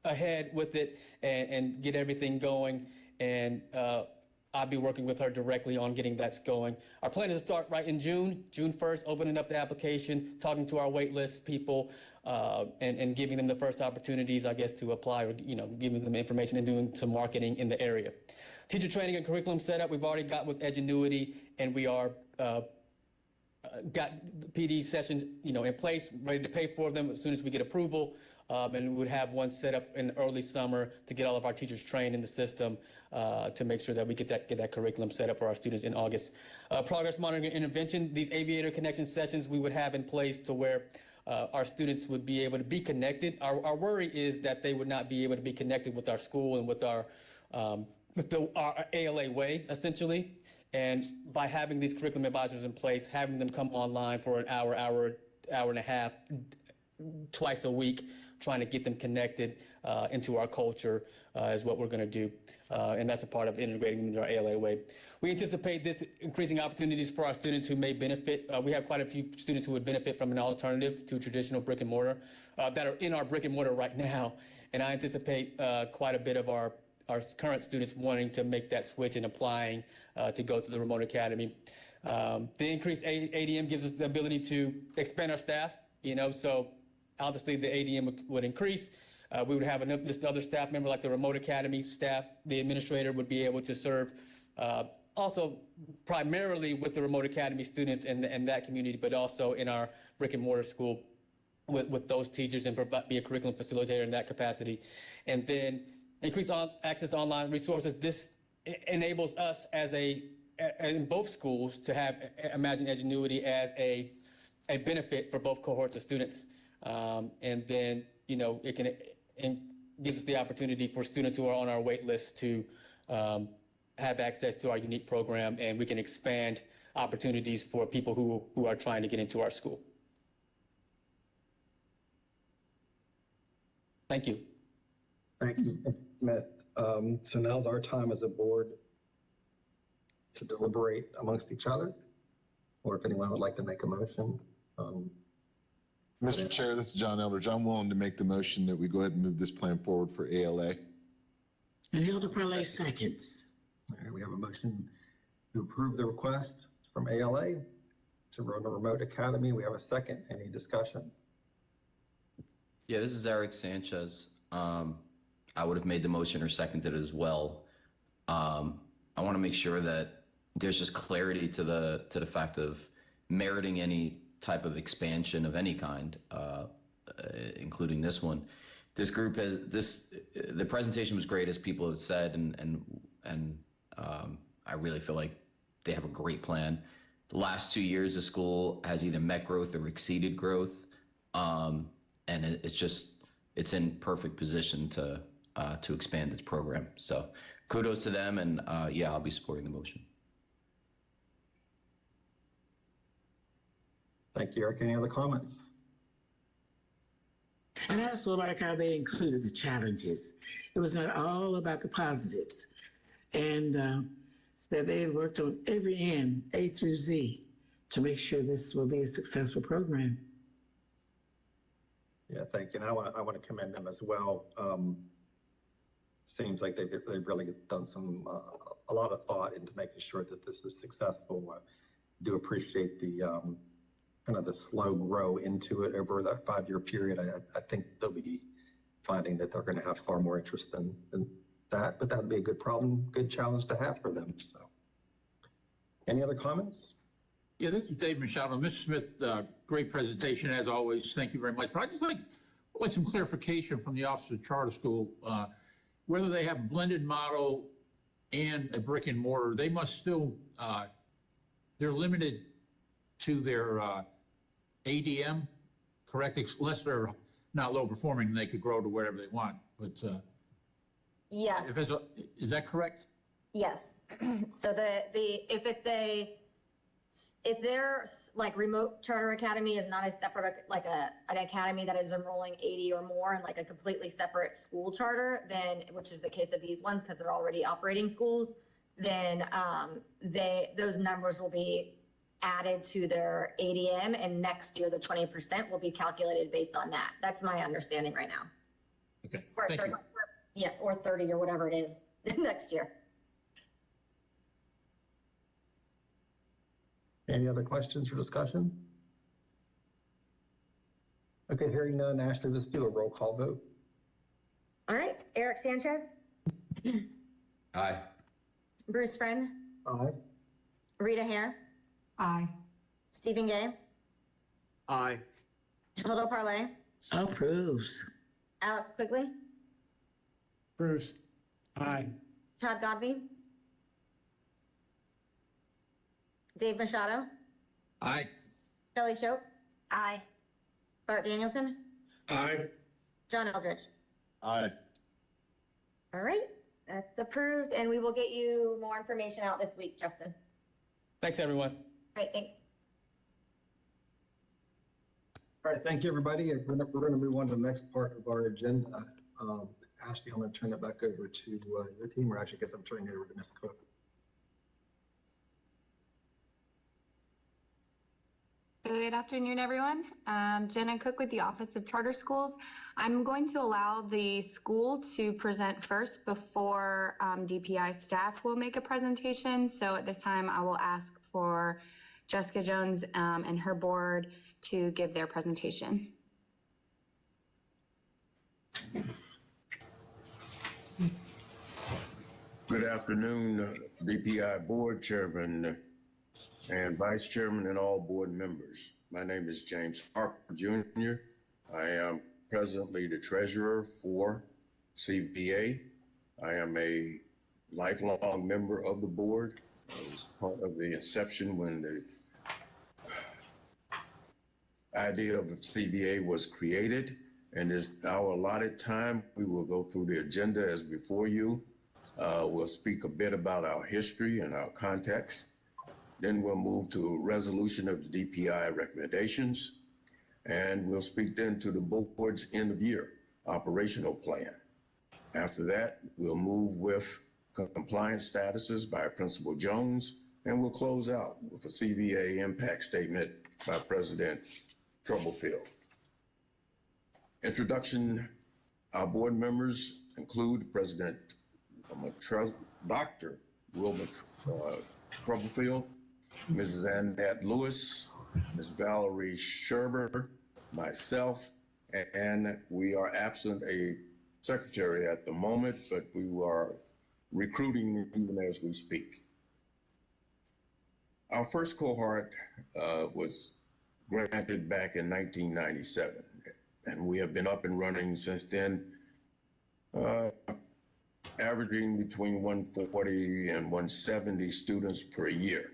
ahead with it and get everything going. And I'll be working with her directly on getting that going. Our plan is to start right in June 1st, opening up the application, talking to our wait list people, and giving them the first opportunities, I guess, to apply, or, giving them information and doing some marketing in the area. Teacher training and curriculum setup, we've already got with Edgenuity, and we are got the PD sessions, in place, ready to pay for them as soon as we get approval. And we would have one set up in early summer to get all of our teachers trained in the system to make sure that we get that curriculum set up for our students in August. Progress monitoring and intervention, these Aviator Connection sessions we would have in place to where our students would be able to be connected. Our worry is that they would not be able to be connected with our school and with our ALA way, essentially. And by having these curriculum advisors in place, having them come online for an hour and a half, twice a week, trying to get them connected into our culture is what we're going to do. And that's a part of integrating them into our ALA way. We anticipate this increasing opportunities for our students who may benefit. We have quite a few students who would benefit from an alternative to traditional brick and mortar that are in our brick and mortar right now. And I anticipate quite a bit of our current students wanting to make that switch and applying to go to the remote academy. The increased ADM gives us the ability to expand our staff, so obviously the ADM would increase. We would have this other staff member like the remote academy staff. The administrator would be able to serve also primarily with the remote academy students and that community, but also in our brick and mortar school with those teachers and be a curriculum facilitator in that capacity. And then increase access to online resources. This enables us in both schools to have Imagine Edgenuity as a benefit for both cohorts of students. And then, it gives us the opportunity for students who are on our wait list to have access to our unique program, and we can expand opportunities for people who are trying to get into our school. Thank you. Thank you, Mr. Smith. So now's our time as a board to deliberate amongst each other, or if anyone would like to make a motion. Mr. Chair, this is John Eldridge. I'm willing to make the motion that we go ahead and move this plan forward for ALA. And Hilda Perley seconds. All right, we have a motion to approve the request from ALA to run a remote academy. We have a second. Any discussion? Yeah, this is Eric Sanchez. I would have made the motion or seconded it as well. I want to make sure that there's just clarity to the fact of meriting any type of expansion of any kind, including this one. This group the presentation was great, as people have said, and I really feel like they have a great plan. The last 2 years, the school has either met growth or exceeded growth, and it's in perfect position to expand its program. So kudos to them, and yeah, I'll be supporting the motion. Thank you, Eric. Any other comments? And I also like how they included the challenges. It was not all about the positives. And that they had worked on every end, A through Z, to make sure this will be a successful program. Yeah, thank you. And I want to commend them as well. Seems like they've really done a lot of thought into making sure that this is successful. I do appreciate the kind of the slow grow into it over that 5-year period. I think they'll be finding that they're going to have far more interest than that, but that would be a good problem, good challenge to have for them. So, any other comments? Yeah, this is Dave Machado. Mr. Smith, great presentation as always. Thank you very much. But I just like some clarification from the Office of Charter School. Whether they have blended model and a brick and mortar, they must still, they're limited to their ADM, correct? Unless they're not low performing, they could grow to wherever they want. But yes, is that correct? Yes. So if their like remote charter academy is not a separate, like an academy that is enrolling 80 or more and like a completely separate school charter, then, which is the case of these ones because they're already operating schools, then those numbers will be added to their ADM, and next year the 20% will be calculated based on that. That's my understanding right now. Okay, Or thank you. Yeah, or 30 or whatever it is next year. Any other questions or discussion? Okay, hearing none, Ashley, let's do a roll call vote. All right, Eric Sanchez, Aye. Bruce Friend, Aye. Rita Hare, Aye. Stephen Gay, Aye. Hilda Parlay, Approves. Alex Quigley, Bruce. Aye. Todd Godby, Dave Machado, Aye. Shelley Shope, Aye. Bart Danielson, Aye. John Eldridge. Aye. All right, that's approved, and we will get you more information out this week, Justin. Thanks, everyone. All right, thanks. All right, thank you, everybody. We're going to move on to the next part of our agenda. Ashley, I'm going to turn it back over to your team, or actually, I guess I'm turning it over to Ms. Cook. Good afternoon, everyone. Jenna Cook with the Office of Charter Schools. I'm going to allow the school to present first before DPI staff will make a presentation. So at this time, I will ask for Jessica Jones and her board to give their presentation. Good afternoon, DPI Board Chairman and Vice Chairman and all board members. My name is James Harper Jr. I am presently the treasurer for CBA. I am a lifelong member of the board. I was part of the inception when the idea of the CBA was created, and is our allotted time. We will go through the agenda as before you. We'll speak a bit about our history and our context. Then we'll move to resolution of the DPI recommendations, and we'll speak then to the board's end of year operational plan. After that, we'll move with compliance statuses by Principal Jones, and we'll close out with a CBA impact statement by President Troublefield. Introduction, our board members include President Dr. Wilma Troublefield, Mrs. Annette Lewis, Ms. Valerie Sherber, myself, and we are absent a secretary at the moment, but we are recruiting even as we speak. Our first cohort was granted back in 1997, and we have been up and running since then, averaging between 140 and 170 students per year.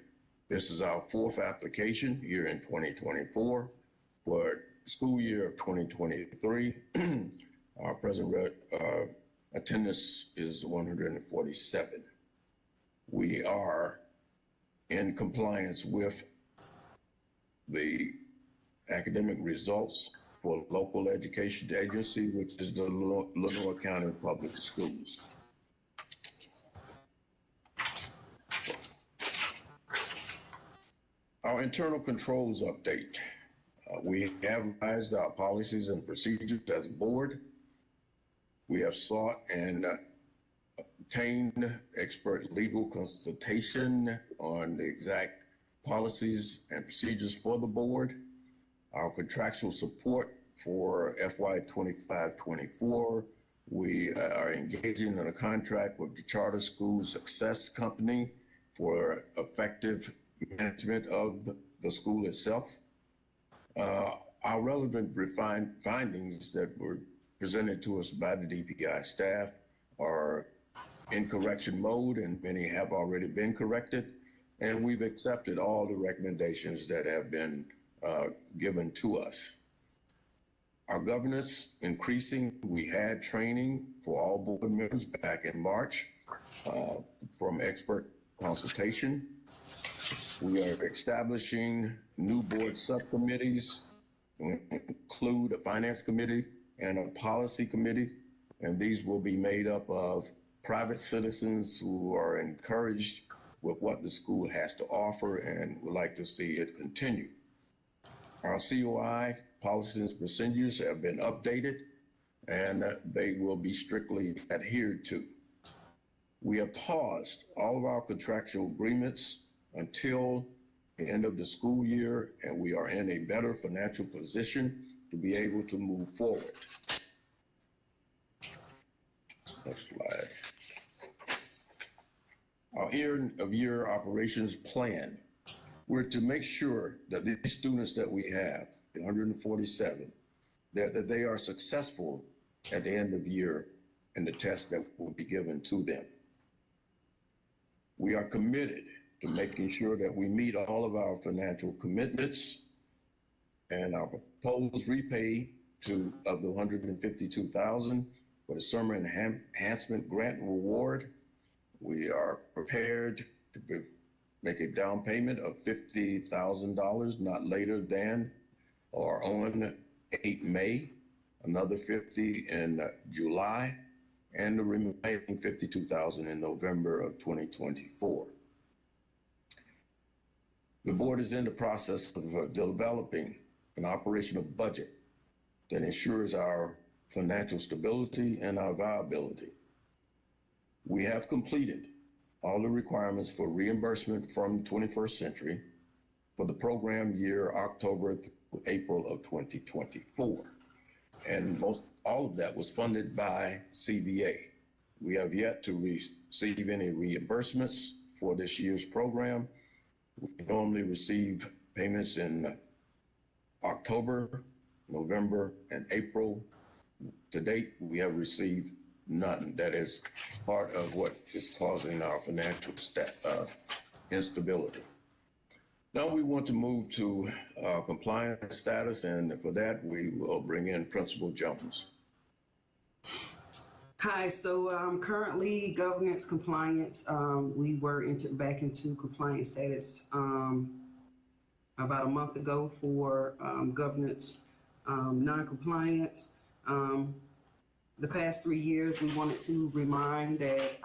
This is our fourth application here in 2024. For school year of 2023, our present attendance is 147. We are in compliance with the academic results for local education agency, which is the Lenoir County Public Schools. Our internal controls update. We have revised our policies and procedures as a board. We have sought and obtained expert legal consultation on the exact policies and procedures for the board. Our contractual support for FY 25-24, we are engaging in a contract with the Charter School Success Company for effective management of the school itself. Our relevant findings that were presented to us by the DPI staff are in correction mode, and many have already been corrected. And we've accepted all the recommendations that have been given to us. Our governance increasing. We had training for all board members back in March from expert consultation. We are establishing new board subcommittees, include a finance committee and a policy committee, and these will be made up of private citizens who are encouraged with what the school has to offer and would like to see it continue. Our COI policies and procedures have been updated and they will be strictly adhered to. We have paused all of our contractual agreements until the end of the school year, and we are in a better financial position to be able to move forward. Next slide. Our year-of-year operations plan. We're to make sure that these students that we have, the 147, that they are successful at the end of the year in the test that will be given to them. We are committed to making sure that we meet all of our financial commitments, and our proposed repay of the $152,000 for the summer enhancement grant reward. We are prepared to make a down payment of $50,000 not later than or on 8 May, another $50,000 in July, and the remaining $52,000 in November of 2024. The board is in the process of developing an operational budget that ensures our financial stability and our viability. We have completed all the requirements for reimbursement from 21st Century for the program year October to April of 2024. And all of that was funded by CVA. We have yet to receive any reimbursements for this year's program. We normally receive payments in October, November, and April. To date, we have received none. That is part of what is causing our financial instability. Now we want to move to compliance status, and for that, we will bring in Principal Jones. Hi, so currently governance compliance, we were back into compliance status about a month ago for governance non-compliance. The past 3 years, we wanted to remind that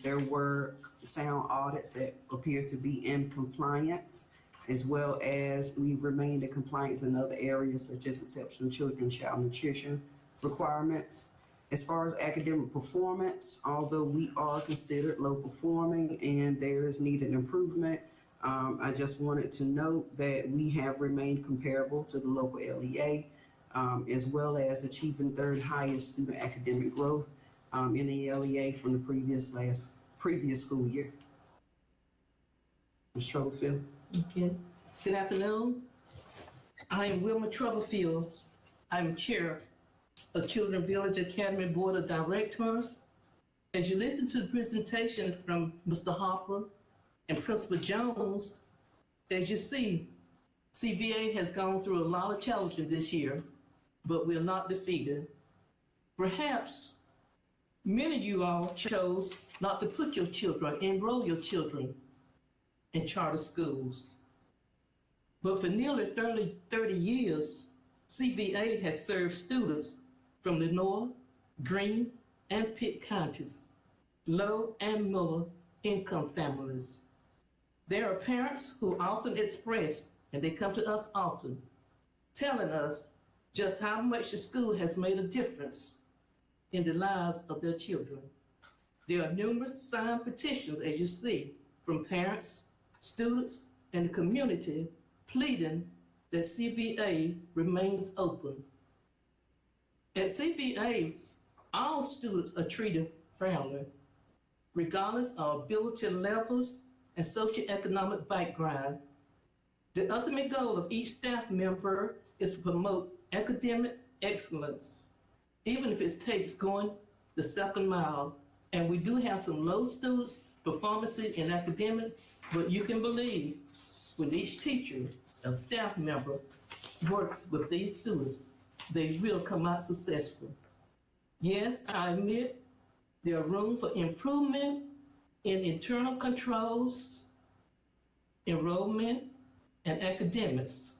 there were sound audits that appeared to be in compliance, as well as we've remained in compliance in other areas such as exceptional children child nutrition requirements. As far as academic performance, although we are considered low performing and there is needed improvement, I just wanted to note that we have remained comparable to the local LEA, as well as achieving third highest student academic growth in the LEA from the previous school year. Ms. Troublefield. Okay. Good afternoon. I am Wilma Troublefield. I'm chair of Children Village Academy Board of Directors. As you listen to the presentation from Mr. Harper and Principal Jones, as you see, CVA has gone through a lot of challenges this year, but we're not defeated. Perhaps many of you all chose not to put your children, enroll your children in charter schools. But for nearly 30 years, CVA has served students from the North, Greene, and Pitt counties, low and middle income families. There are parents who often express, and they come to us often, telling us just how much the school has made a difference in the lives of their children. There are numerous signed petitions, as you see, from parents, students, and the community pleading that CVA remains open. At CVA, all students are treated fairly, regardless of ability levels and socioeconomic background. The ultimate goal of each staff member is to promote academic excellence, even if it takes going the second mile. And we do have some low students' performances in academic, but you can believe when each teacher or staff member works with these students, they will come out successful. Yes, I admit there are room for improvement in internal controls, enrollment, and academics,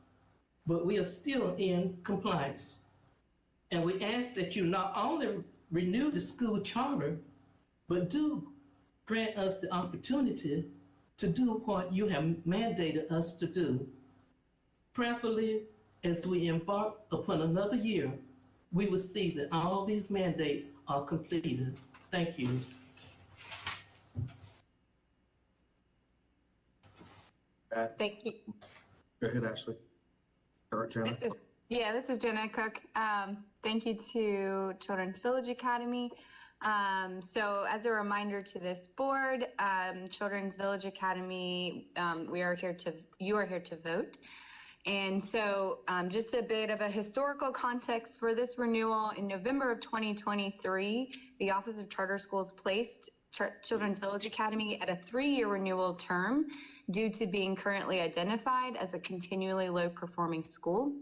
but we are still in compliance. And we ask that you not only renew the school charter, but do grant us the opportunity to do what you have mandated us to do. Prayerfully, as we embark upon another year, we will see that all these mandates are completed. Thank you. Thank you. Go ahead, Ashley. Or Jenna. This is Jenna Cook. Thank you to Children's Village Academy. So as a reminder to this board, Children's Village Academy, you are here to vote. And so just a bit of a historical context for this renewal. In November of 2023, the Office of Charter Schools placed Children's Village Academy at a 3-year renewal term due to being currently identified as a continually low performing school.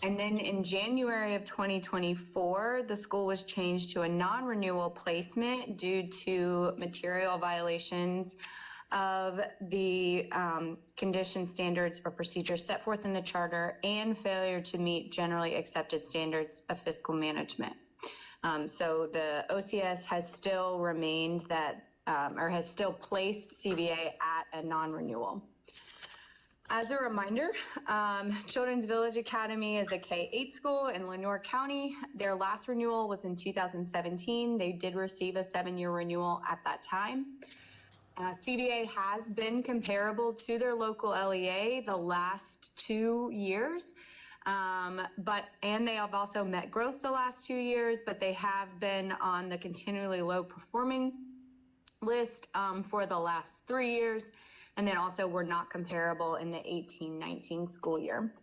And then in January of 2024, the school was changed to a non-renewal placement due to material violations of the condition, standards, or procedures set forth in the charter and failure to meet generally accepted standards of fiscal management. So the OCS has still remained that, or has still placed CVA at a non-renewal. As a reminder, Children's Village Academy is a K-8 school in Lenoir County. Their last renewal was in 2017. They did receive a 7-year renewal at that time. CVA has been comparable to their local LEA the last 2 years, and they have also met growth the last 2 years, but they have been on the continually low performing list for the last 3 years. And then also were not comparable in the 18-19 school year.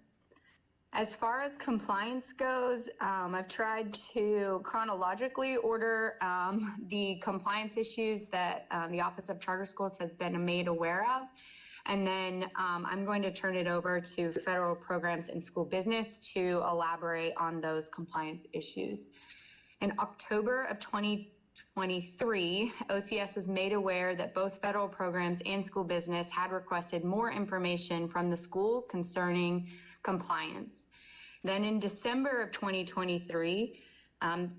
As far as compliance goes, I've tried to chronologically order the compliance issues that the Office of Charter Schools has been made aware of. And then I'm going to turn it over to Federal Programs and School Business to elaborate on those compliance issues. In October of 2023, OCS was made aware that both federal programs and school business had requested more information from the school concerning compliance. Then in December of 2023,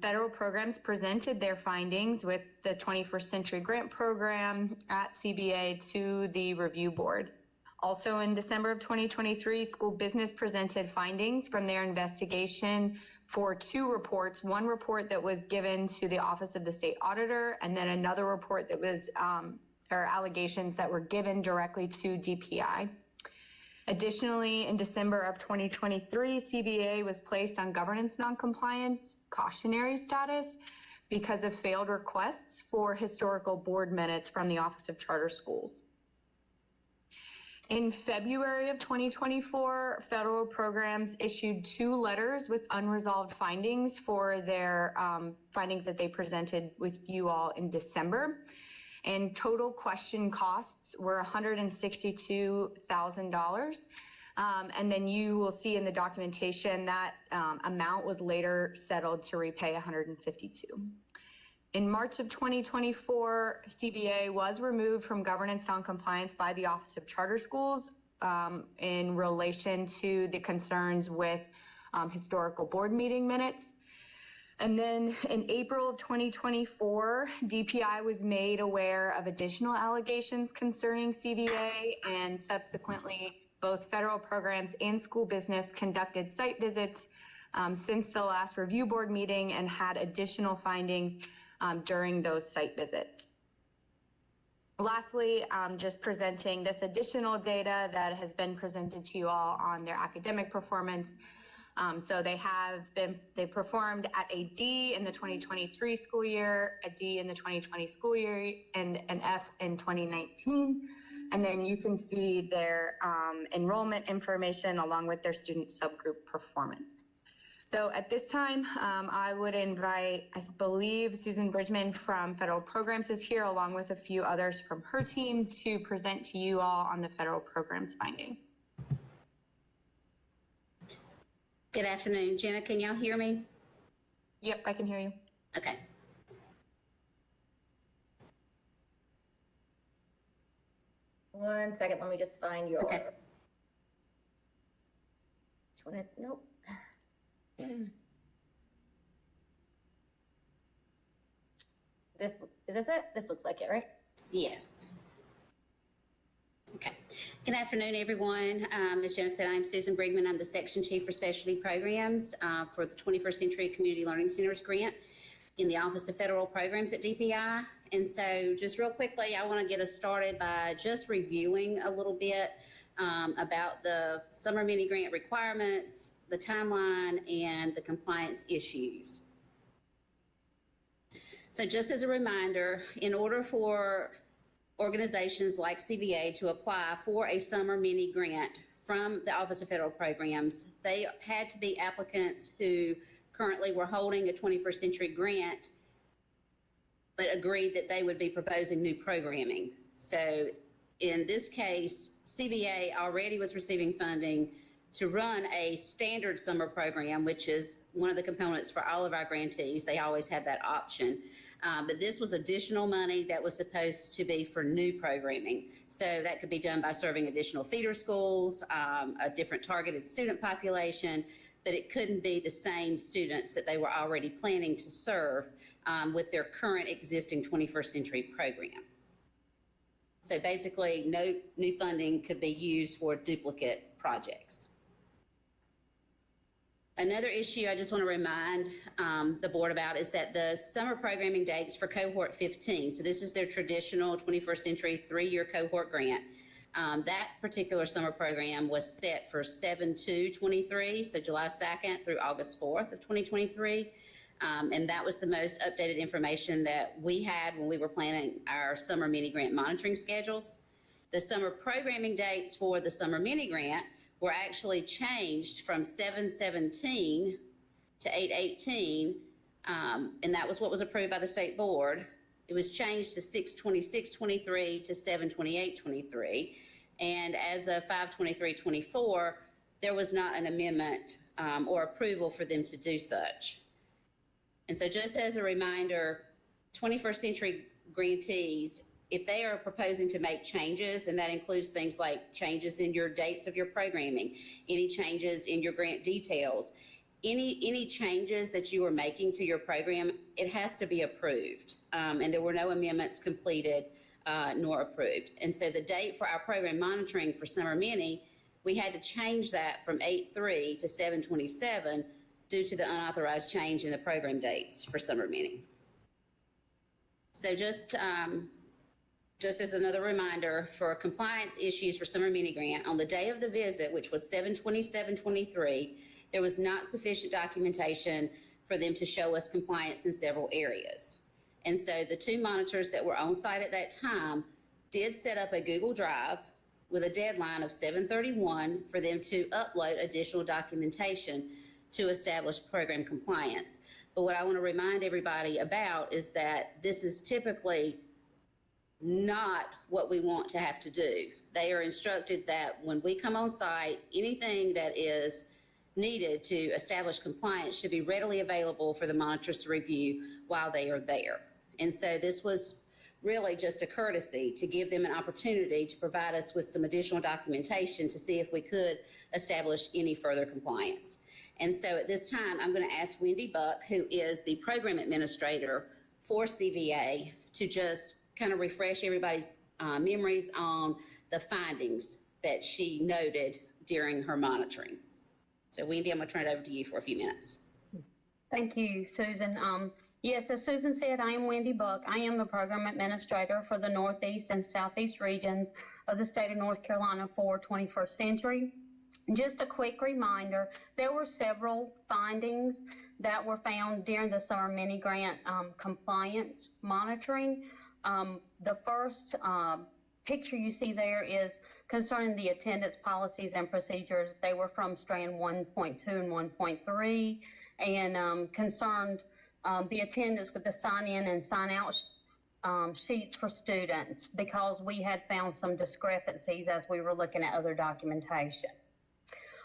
federal programs presented their findings with the 21st Century Grant Program at CBA to the review board. Also in December of 2023, school business presented findings from their investigation for 2 reports, one report that was given to the Office of the State Auditor, and then another report that was, or allegations that were given directly to DPI. Additionally, in December of 2023, CBA was placed on governance noncompliance cautionary status because of failed requests for historical board minutes from the Office of Charter Schools. In February of 2024, federal programs issued 2 letters with unresolved findings for their findings that they presented with you all in December. And total question costs were $162,000. And then you will see in the documentation that amount was later settled to repay $152,000. In March of 2024, CBA was removed from governance noncompliance by the Office of Charter Schools in relation to the concerns with historical board meeting minutes. And then in April of 2024, DPI was made aware of additional allegations concerning CBA, and subsequently both federal programs and school business conducted site visits since the last review board meeting and had additional findings during those site visits. Lastly, just presenting this additional data that has been presented to you all on their academic performance. So they performed at a D in the 2023 school year, a D in the 2020 school year, and an F in 2019. And then you can see their enrollment information along with their student subgroup performance. So at this time, I would invite, I believe Susan Bridgman from Federal Programs is here, along with a few others from her team, to present to you all on the Federal Programs finding. Good afternoon. Jenna, can y'all hear me? Yep, I can hear you. Okay. One second, let me just find your. Okay. Which one is, nope. Is this it? This looks like it, right? Yes. Good afternoon, everyone. As Jenna said, I'm Susan Brigman. I'm the Section Chief for Specialty Programs for the 21st Century Community Learning Centers grant in the Office of Federal Programs at DPI. And so just real quickly, I want to get us started by just reviewing a little bit about the summer mini grant requirements, the timeline, and the compliance issues. So just as a reminder, in order for organizations like CVA to apply for a summer mini grant from the Office of Federal Programs, they had to be applicants who currently were holding a 21st Century grant, but agreed that they would be proposing new programming. So in this case, CVA already was receiving funding to run a standard summer program, which is one of the components for all of our grantees. They always have that option. But this was additional money that was supposed to be for new programming. So that could be done by serving additional feeder schools, a different targeted student population, but it couldn't be the same students that they were already planning to serve with their current existing 21st Century program. So basically, no new funding could be used for duplicate projects. Another issue I just want to remind the board about is that the summer programming dates for cohort 15, so this is their traditional 21st Century 3-year cohort grant. That particular summer program was set for 7/2/23, so July 2nd through August 4th of 2023. And that was the most updated information that we had when we were planning our summer mini grant monitoring schedules. The summer programming dates for the summer mini grant were actually changed from 7/17 to 8/18, and that was what was approved by the state board. It was changed to 6/26/23 to 7/28/23, and as of 5/23/24, there was not an amendment or approval for them to do such. And so just as a reminder, 21st Century grantees, if they are proposing to make changes, and that includes things like changes in your dates of your programming, any changes in your grant details, any changes that you are making to your program, it has to be approved. And there were no amendments completed nor approved. And so the date for our program monitoring for Summer Mini, we had to change that from 8/3 to 7/27 due to the unauthorized change in the program dates for Summer Mini. So just as another reminder, for compliance issues for Summer Mini Grant, on the day of the visit, which was 7/27/23, there was not sufficient documentation for them to show us compliance in several areas. And so the two monitors that were on site at that time did set up a Google Drive with a deadline of 7/31 for them to upload additional documentation to establish program compliance. But what I want to remind everybody about is that this is typically not what we want to have to do. They are instructed that when we come on site, anything that is needed to establish compliance should be readily available for the monitors to review while they are there. And so this was really just a courtesy to give them an opportunity to provide us with some additional documentation to see if we could establish any further compliance. And so at this time, I'm going to ask Wendy Buck, who is the program administrator for CVA, to just kind of refresh everybody's memories on the findings that she noted during her monitoring. So Wendy, I'm going to turn it over to you for a few minutes. Thank you, Susan. Yes, as Susan said, I am Wendy Buck. I am the program administrator for the Northeast and Southeast regions of the state of North Carolina for 21st Century. Just a quick reminder, there were several findings that were found during the summer mini grant compliance monitoring. The first picture you see there is concerning the attendance policies and procedures. They were from strand 1.2 and 1.3 and concerned the attendance with the sign-in and sign-out sheets for students, because we had found some discrepancies as we were looking at other documentation.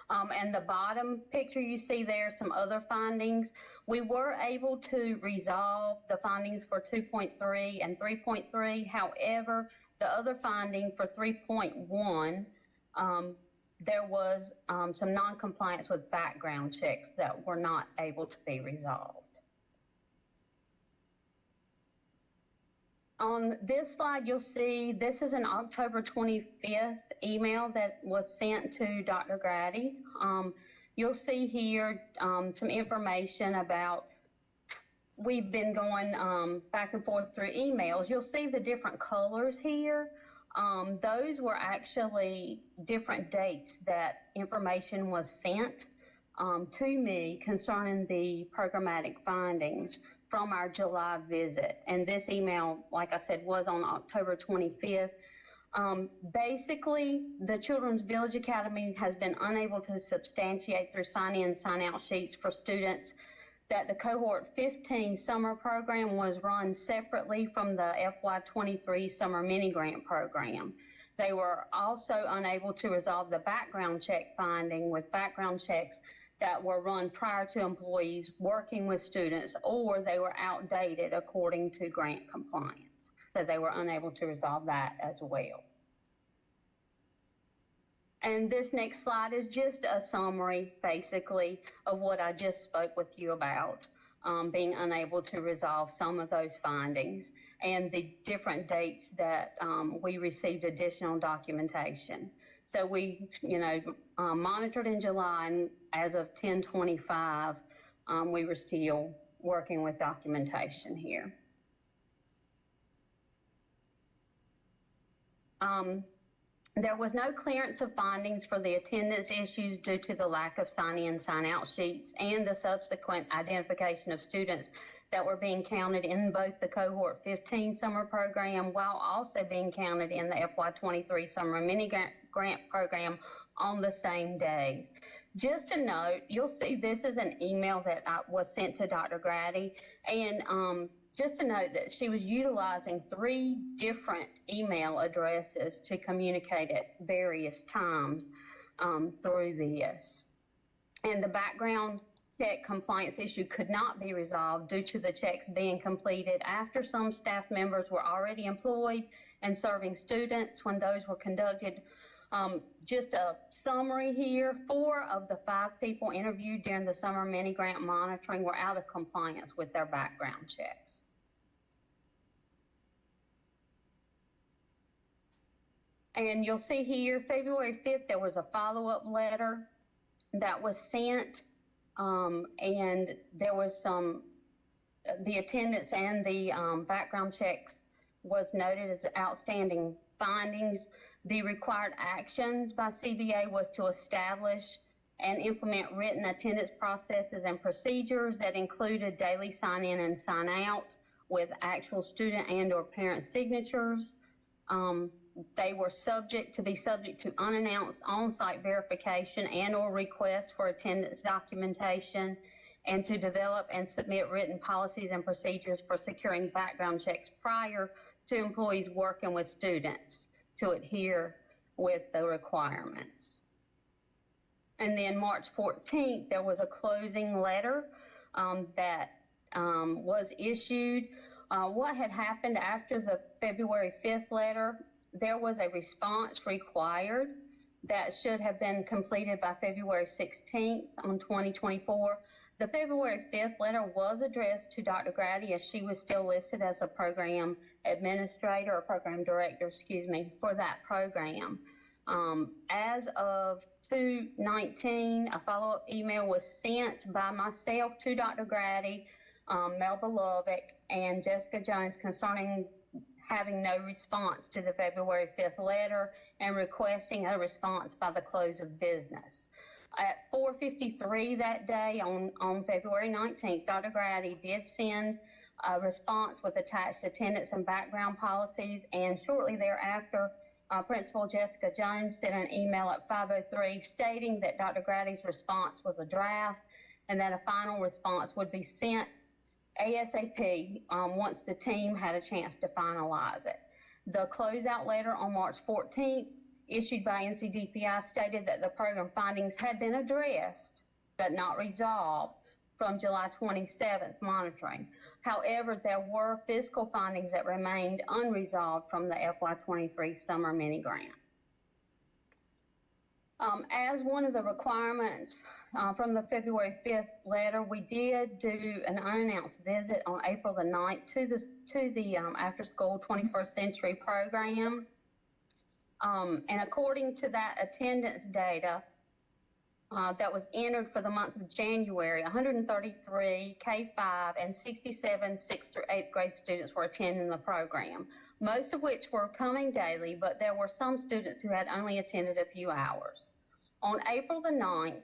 And the bottom picture you see there, some other findings. We were able to resolve the findings for 2.3 and 3.3. However, the other finding for 3.1, there was some non-compliance with background checks that were not able to be resolved. On this slide, you'll see this is an October 25th email that was sent to Dr. Grady. You'll see here some information about, we've been going back and forth through emails. You'll see the different colors here. Those were actually different dates that information was sent to me concerning the programmatic findings from our July visit. And this email, like I said, was on October 25th. Basically, the Children's Village Academy has been unable to substantiate through sign-in, sign-out sheets for students that the cohort 15 summer program was run separately from the FY23 summer mini grant program. They were also unable to resolve the background check finding with background checks that were run prior to employees working with students, or they were outdated according to grant compliance. So they were unable to resolve that as well. And this next slide is just a summary, basically, of what I just spoke with you about, being unable to resolve some of those findings and the different dates that we received additional documentation. So we, monitored in July, and as of 10/25, we were still working with documentation here. There was no clearance of findings for the attendance issues due to the lack of sign-in, sign-out sheets and the subsequent identification of students that were being counted in both the cohort 15 summer program while also being counted in the FY23 summer mini grant program on the same days. Just a note, you'll see this is an email that was sent to Dr. Grady, and just to note that she was utilizing 3 different email addresses to communicate at various times through this. And the background check compliance issue could not be resolved due to the checks being completed after some staff members were already employed and serving students when those were conducted. Just a summary here, 4 of the 5 people interviewed during the summer mini grant monitoring were out of compliance with their background checks. And you'll see here, February 5th, there was a follow-up letter that was sent, and there was the attendance and the background checks was noted as outstanding findings. The required actions by CVA was to establish and implement written attendance processes and procedures that included daily sign-in and sign-out with actual student and or parent signatures. They were subject to unannounced on-site verification and or requests for attendance documentation, and to develop and submit written policies and procedures for securing background checks prior to employees working with students to adhere with the requirements. And then March 14th, there was a closing letter that was issued. What had happened after the February 5th letter, there was a response required that should have been completed by February 16th on 2024. The February 5th letter was addressed to Dr. Grady as she was still listed as a program administrator or program director, for that program. As of 2/19, a follow-up email was sent by myself to Dr. Grady, Melba Lovick, and Jessica Jones concerning having no response to the February 5th letter and requesting a response by the close of business. At 4:53 that day on February 19th, Dr. Grady did send a response with attached attendance and background policies, and shortly thereafter, Principal Jessica Jones sent an email at 5:03 stating that Dr. Grady's response was a draft and that a final response would be sent ASAP once the team had a chance to finalize it. The closeout letter on March 14th, issued by NCDPI, stated that the program findings had been addressed but not resolved from July 27th monitoring. However, there were fiscal findings that remained unresolved from the FY23 summer mini grant. As one of the requirements from the February 5th letter, we did do an unannounced visit on April the 9th to the after-school 21st century program. And according to that attendance data that was entered for the month of January, 133 K-5 and 67 6th through 8th grade students were attending the program, most of which were coming daily, but there were some students who had only attended a few hours. On April the 9th,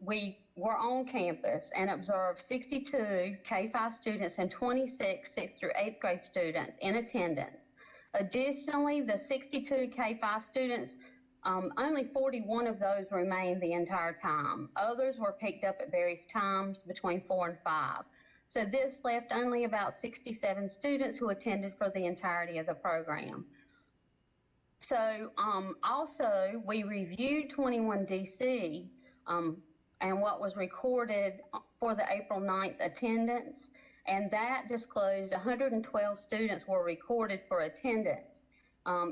we were on campus and observed 62 K-5 students and 26 6th through 8th grade students in attendance. Additionally, the 62 K-5 students, only 41 of those remained the entire time. Others were picked up at various times between 4 and 5. So this left only about 67 students who attended for the entirety of the program. So also we reviewed 21 DC and what was recorded for the April 9th attendance, and that disclosed 112 students were recorded for attendance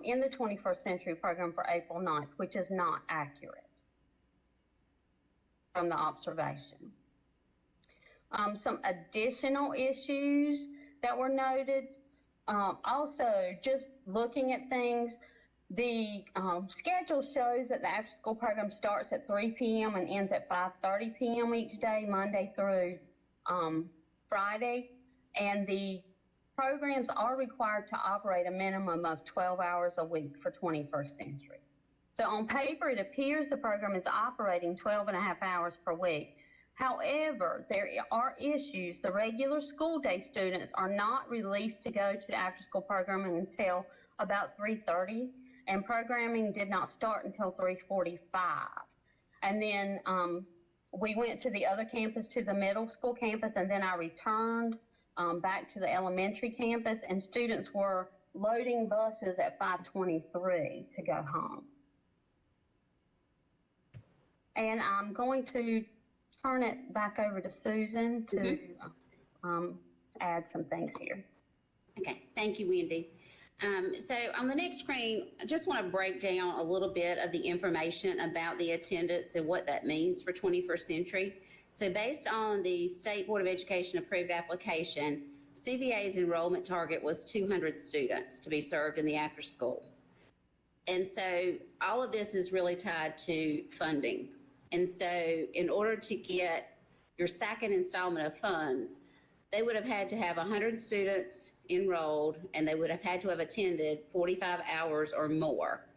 in the 21st century program for April 9th, which is not accurate from the observation. Some additional issues that were noted, also just looking at things, the schedule shows that the after-school program starts at 3 p.m. and ends at 5:30 p.m. each day, Monday through Friday, and the programs are required to operate a minimum of 12 hours a week for 21st century. So on paper, it appears the program is operating 12 and a half hours per week. However, there are issues. The regular school day students are not released to go to the after-school program until about 3:30, and programming did not start until 3:45. And then we went to the other campus, to the middle school campus, and then I returned back to the elementary campus, and students were loading buses at 5:23 to go home. And I'm going to turn it back over to Susan to add some things here. Okay, thank you, Wendy. So on the next screen, I just want to break down a little bit of the information about the attendance and what that means for 21st century. So based on the State Board of Education approved application, CVA's enrollment target was 200 students to be served in the after school. And so all of this is really tied to funding. And so in order to get your second installment of funds, they would have had to have 100 students enrolled, and they would have had to have attended 45 hours or more.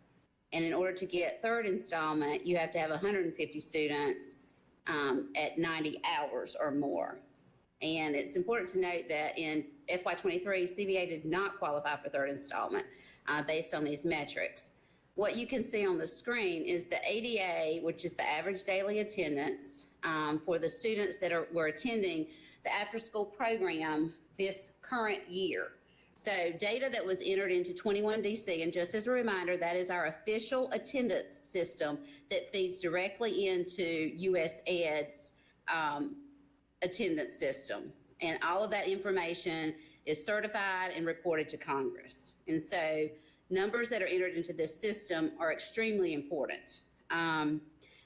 And in order to get third installment, you have to have 150 students at 90 hours or more. And it's important to note that in FY23, CVA did not qualify for third installment based on these metrics. What you can see on the screen is the ADA, which is the average daily attendance for the students that were attending the after-school program this current year. So data that was entered into 21 DC, and just as a reminder, that is our official attendance system that feeds directly into USED's attendance system. And all of that information is certified and reported to Congress. And so numbers that are entered into this system are extremely important.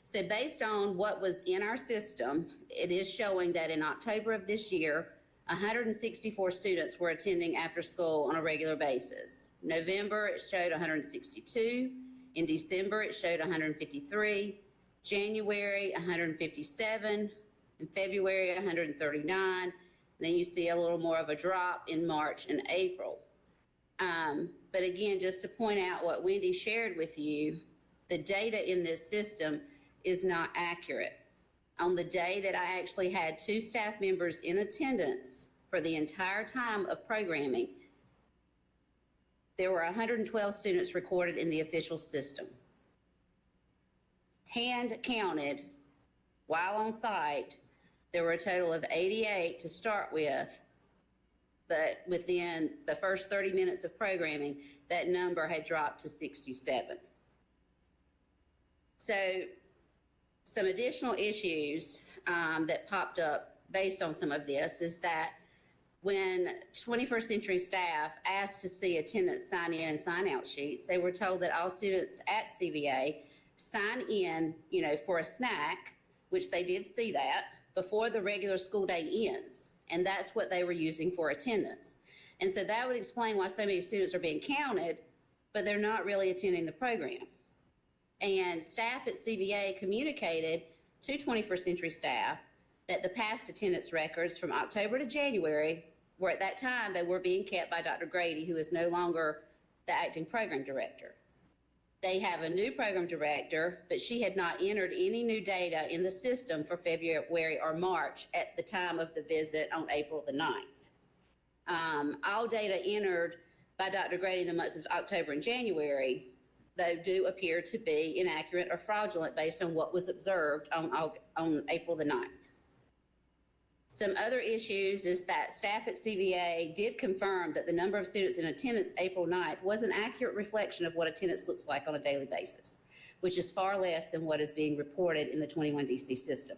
So based on what was in our system, it is showing that in October of this year, 164 students were attending after school on a regular basis. November, it showed 162. In December, it showed 153. January, 157. In February, 139. Then you see a little more of a drop in March and April. But again, just to point out what Wendy shared with you, the data in this system is not accurate. On the day that I actually had 2 staff members in attendance for the entire time of programming, there were 112 students recorded in the official system. Hand counted, while on site, there were a total of 88 to start with, but within the first 30 minutes of programming, that number had dropped to 67. So some additional issues that popped up based on some of this is that when 21st century staff asked to see attendance sign-in and sign-out sheets, they were told that all students at CVA sign in, for a snack, which they did see that, before the regular school day ends. And that's what they were using for attendance. And so that would explain why so many students are being counted, but they're not really attending the program. And staff at CVA communicated to 21st Century staff that the past attendance records from October to January were, at that time, they were being kept by Dr. Grady, who is no longer the acting program director. They have a new program director, but she had not entered any new data in the system for February or March at the time of the visit on April the 9th. All data entered by Dr. Grady in the months of October and January, though, do appear to be inaccurate or fraudulent based on what was observed on April the 9th. Some other issues is that staff at CVA did confirm that the number of students in attendance April 9th was an accurate reflection of what attendance looks like on a daily basis, which is far less than what is being reported in the 21 DC system.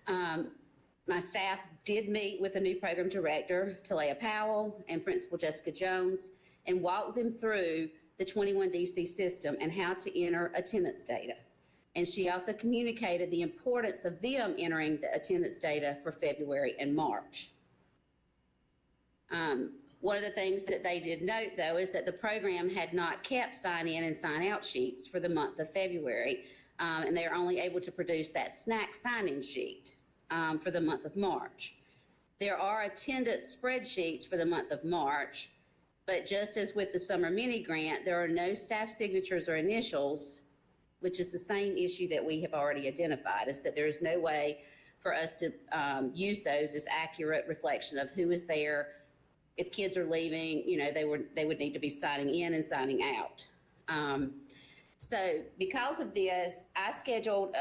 My staff did meet with the new program director, Talea Powell, and Principal Jessica Jones, and walked them through the 21 DC system and how to enter attendance data. And she also communicated the importance of them entering the attendance data for February and March. One of the things that they did note, though, is that the program had not kept sign-in and sign-out sheets for the month of February, and they are only able to produce that snack sign-in sheet for the month of March. There are attendance spreadsheets for the month of March, but just as with the summer mini grant, there are no staff signatures or initials, which is the same issue that we have already identified, is that there is no way for us to use those as accurate reflection of who is there. If kids are leaving, they would need to be signing in and signing out. So because of this, I scheduled,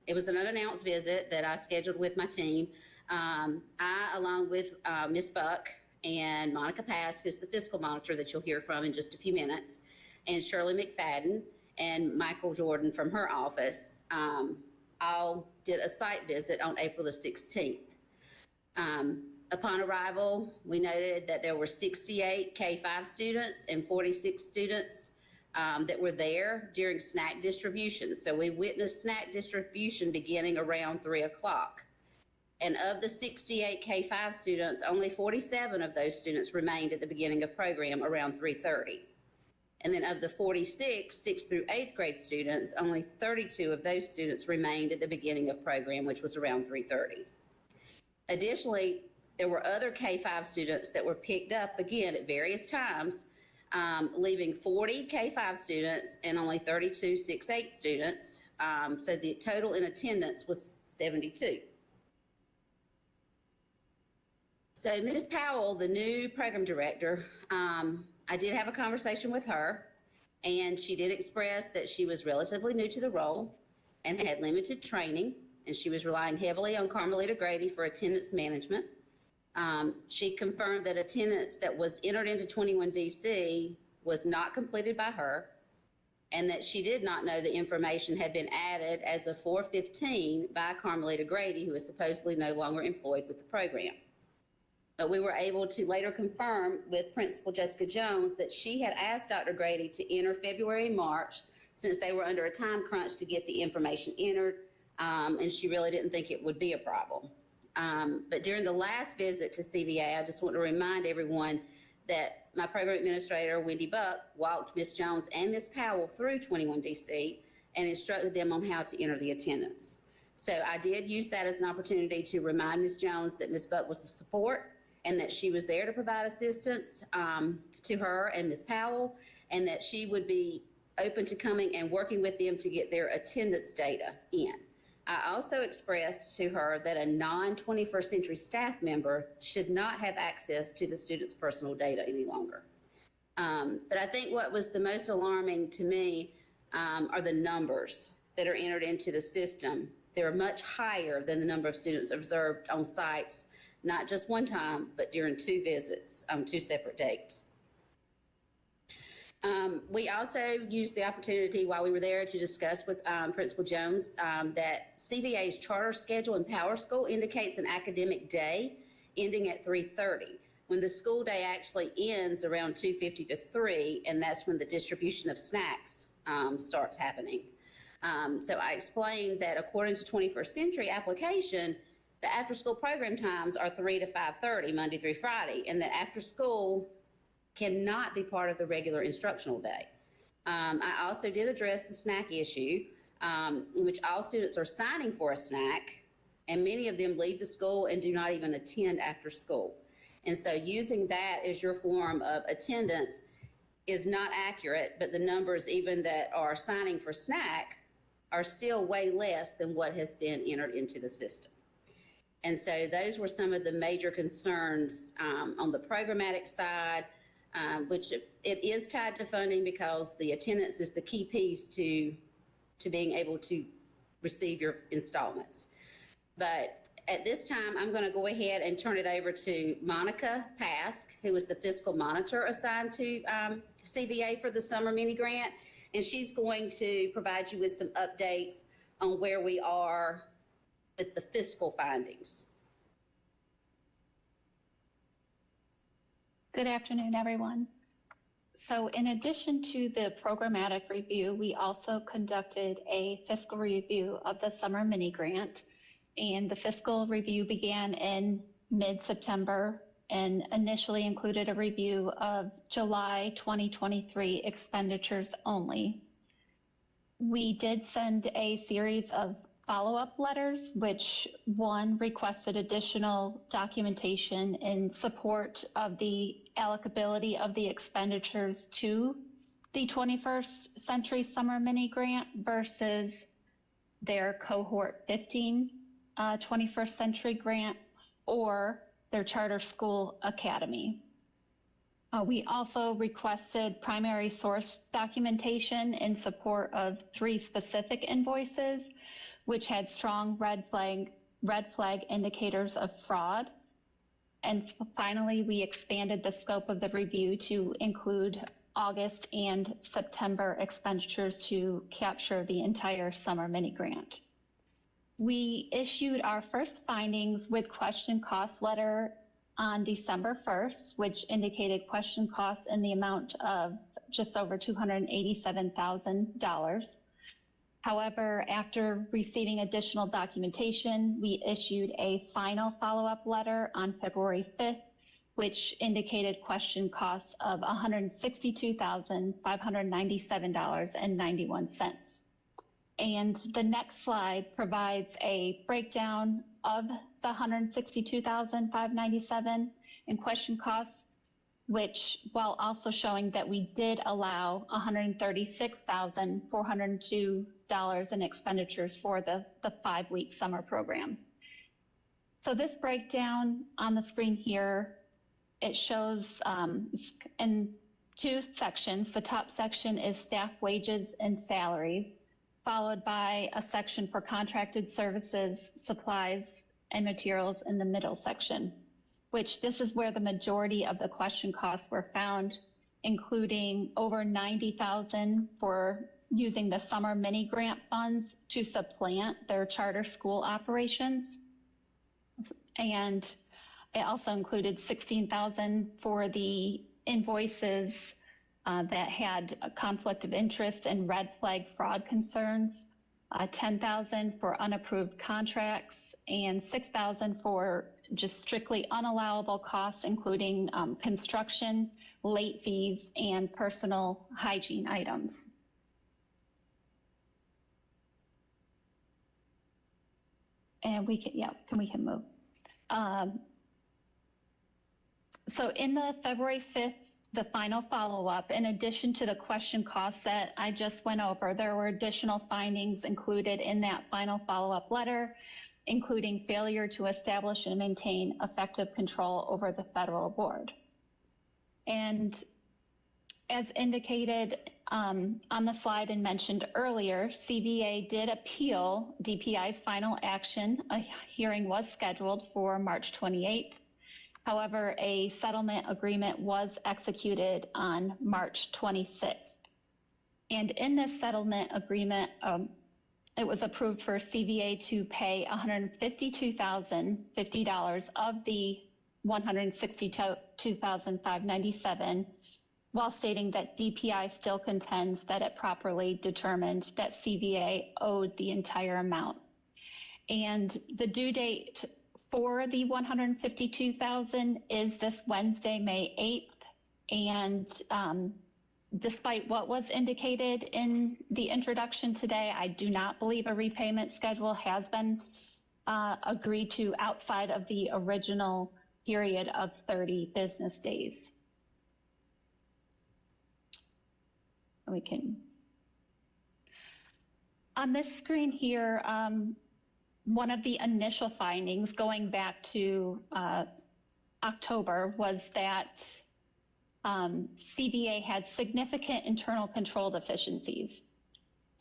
it was an unannounced visit that I scheduled with my team. I, along with Ms. Buck and Monica Pask, who's the fiscal monitor that you'll hear from in just a few minutes, and Shirley McFadden, and Michael Jordan from her office, all did a site visit on April the 16th. Upon arrival, we noted that there were 68 K-5 students and 46 students that were there during snack distribution. So we witnessed snack distribution beginning around 3 o'clock. And of the 68 K-5 students, only 47 of those students remained at the beginning of program around 3:30. And then of the 46 6th through 8th grade students, only 32 of those students remained at the beginning of program, which was around 3:30. Additionally, there were other K-5 students that were picked up again at various times, leaving 40 K-5 students and only 32 6-8 students. So the total in attendance was 72. So Ms. Powell, the new program director, I did have a conversation with her, and she did express that she was relatively new to the role and had limited training, and she was relying heavily on Carmelita Grady for attendance management. She confirmed that attendance that was entered into 21 DC was not completed by her, and that she did not know the information had been added as of 4/15 by Carmelita Grady, who is supposedly no longer employed with the program. But we were able to later confirm with Principal Jessica Jones that she had asked Dr. Grady to enter February and March, since they were under a time crunch to get the information entered, and she really didn't think it would be a problem. But during the last visit to CVA, I just want to remind everyone that my program administrator, Wendy Buck, walked Ms. Jones and Ms. Powell through 21 DC and instructed them on how to enter the attendance. So I did use that as an opportunity to remind Ms. Jones that Ms. Buck was a support and that she was there to provide assistance to her and Ms. Powell, and that she would be open to coming and working with them to get their attendance data in. I also expressed to her that a non-21st Century staff member should not have access to the student's personal data any longer. But I think what was the most alarming to me are the numbers that are entered into the system. They're much higher than the number of students observed on sites, not just one time, but during 2 visits on 2 separate dates. We also used the opportunity while we were there to discuss with Principal Jones that CVA's charter schedule in Power School indicates an academic day ending at 3:30, when the school day actually ends around 2:50 to 3, and that's when the distribution of snacks starts happening. So I explained that according to 21st Century application, the after-school program times are 3 to 5:30, Monday through Friday, and that after school cannot be part of the regular instructional day. I also did address the snack issue, in which all students are signing for a snack, and many of them leave the school and do not even attend after school. And so using that as your form of attendance is not accurate, but the numbers even that are signing for snack are still way less than what has been entered into the system. And so those were some of the major concerns on the programmatic side, which it is tied to funding because the attendance is the key piece to being able to receive your installments. But at this time, I'm going to go ahead and turn it over to Monica Pask, who is the fiscal monitor assigned to CVA for the summer mini grant. And she's going to provide you with some updates on where we are with the fiscal findings. Good afternoon, everyone. So in addition to the programmatic review, we also conducted a fiscal review of the summer mini grant. And the fiscal review began in mid-September and initially included a review of July 2023 expenditures only. We did send a series of follow-up letters, which one requested additional documentation in support of the allocability of the expenditures to the 21st Century Summer Mini Grant versus their cohort 15 21st Century Grant or their charter school academy. We also requested primary source documentation in support of 3 specific invoices, which had strong red flag indicators of fraud. And finally, we expanded the scope of the review to include August and September expenditures to capture the entire summer mini grant. We issued our first findings with question cost letter on December 1st, which indicated question costs in the amount of just over $287,000. However, after receiving additional documentation, we issued a final follow-up letter on February 5th, which indicated question costs of $162,597.91. And the next slide provides a breakdown of the $162,597 in question costs, which while also showing that we did allow $136,402 in expenditures for the 5-week summer program. So this breakdown on the screen here, it shows in 2 sections. The top section is staff wages and salaries, followed by a section for contracted services, supplies, and materials in the middle section, which this is where the majority of the question costs were found, including over $90,000 for using the summer mini grant funds to supplant their charter school operations. And it also included $16,000 for the invoices that had a conflict of interest and red flag fraud concerns, $10,000 for unapproved contracts, and $6,000 for just strictly unallowable costs, including construction, late fees, and personal hygiene items. And we can, yeah, we can move. So in the February 5th, the final follow-up, in addition to the question costs that I just went over, there were additional findings included in that final follow-up letter, including failure to establish and maintain effective control over the federal board. And as indicated on the slide and mentioned earlier, CVA did appeal DPI's final action. A hearing was scheduled for March 28th. However, a settlement agreement was executed on March 26th. And in this settlement agreement, it was approved for CVA to pay $152,050 of the $162,597 while stating that DPI still contends that it properly determined that CVA owed the entire amount. And the due date for the $152,000 is this Wednesday, May 8th. And despite what was indicated in the introduction today, I do not believe a repayment schedule has been agreed to outside of the original period of 30 business days. We can, on this screen here, one of the initial findings going back to October was that CVA had significant internal control deficiencies.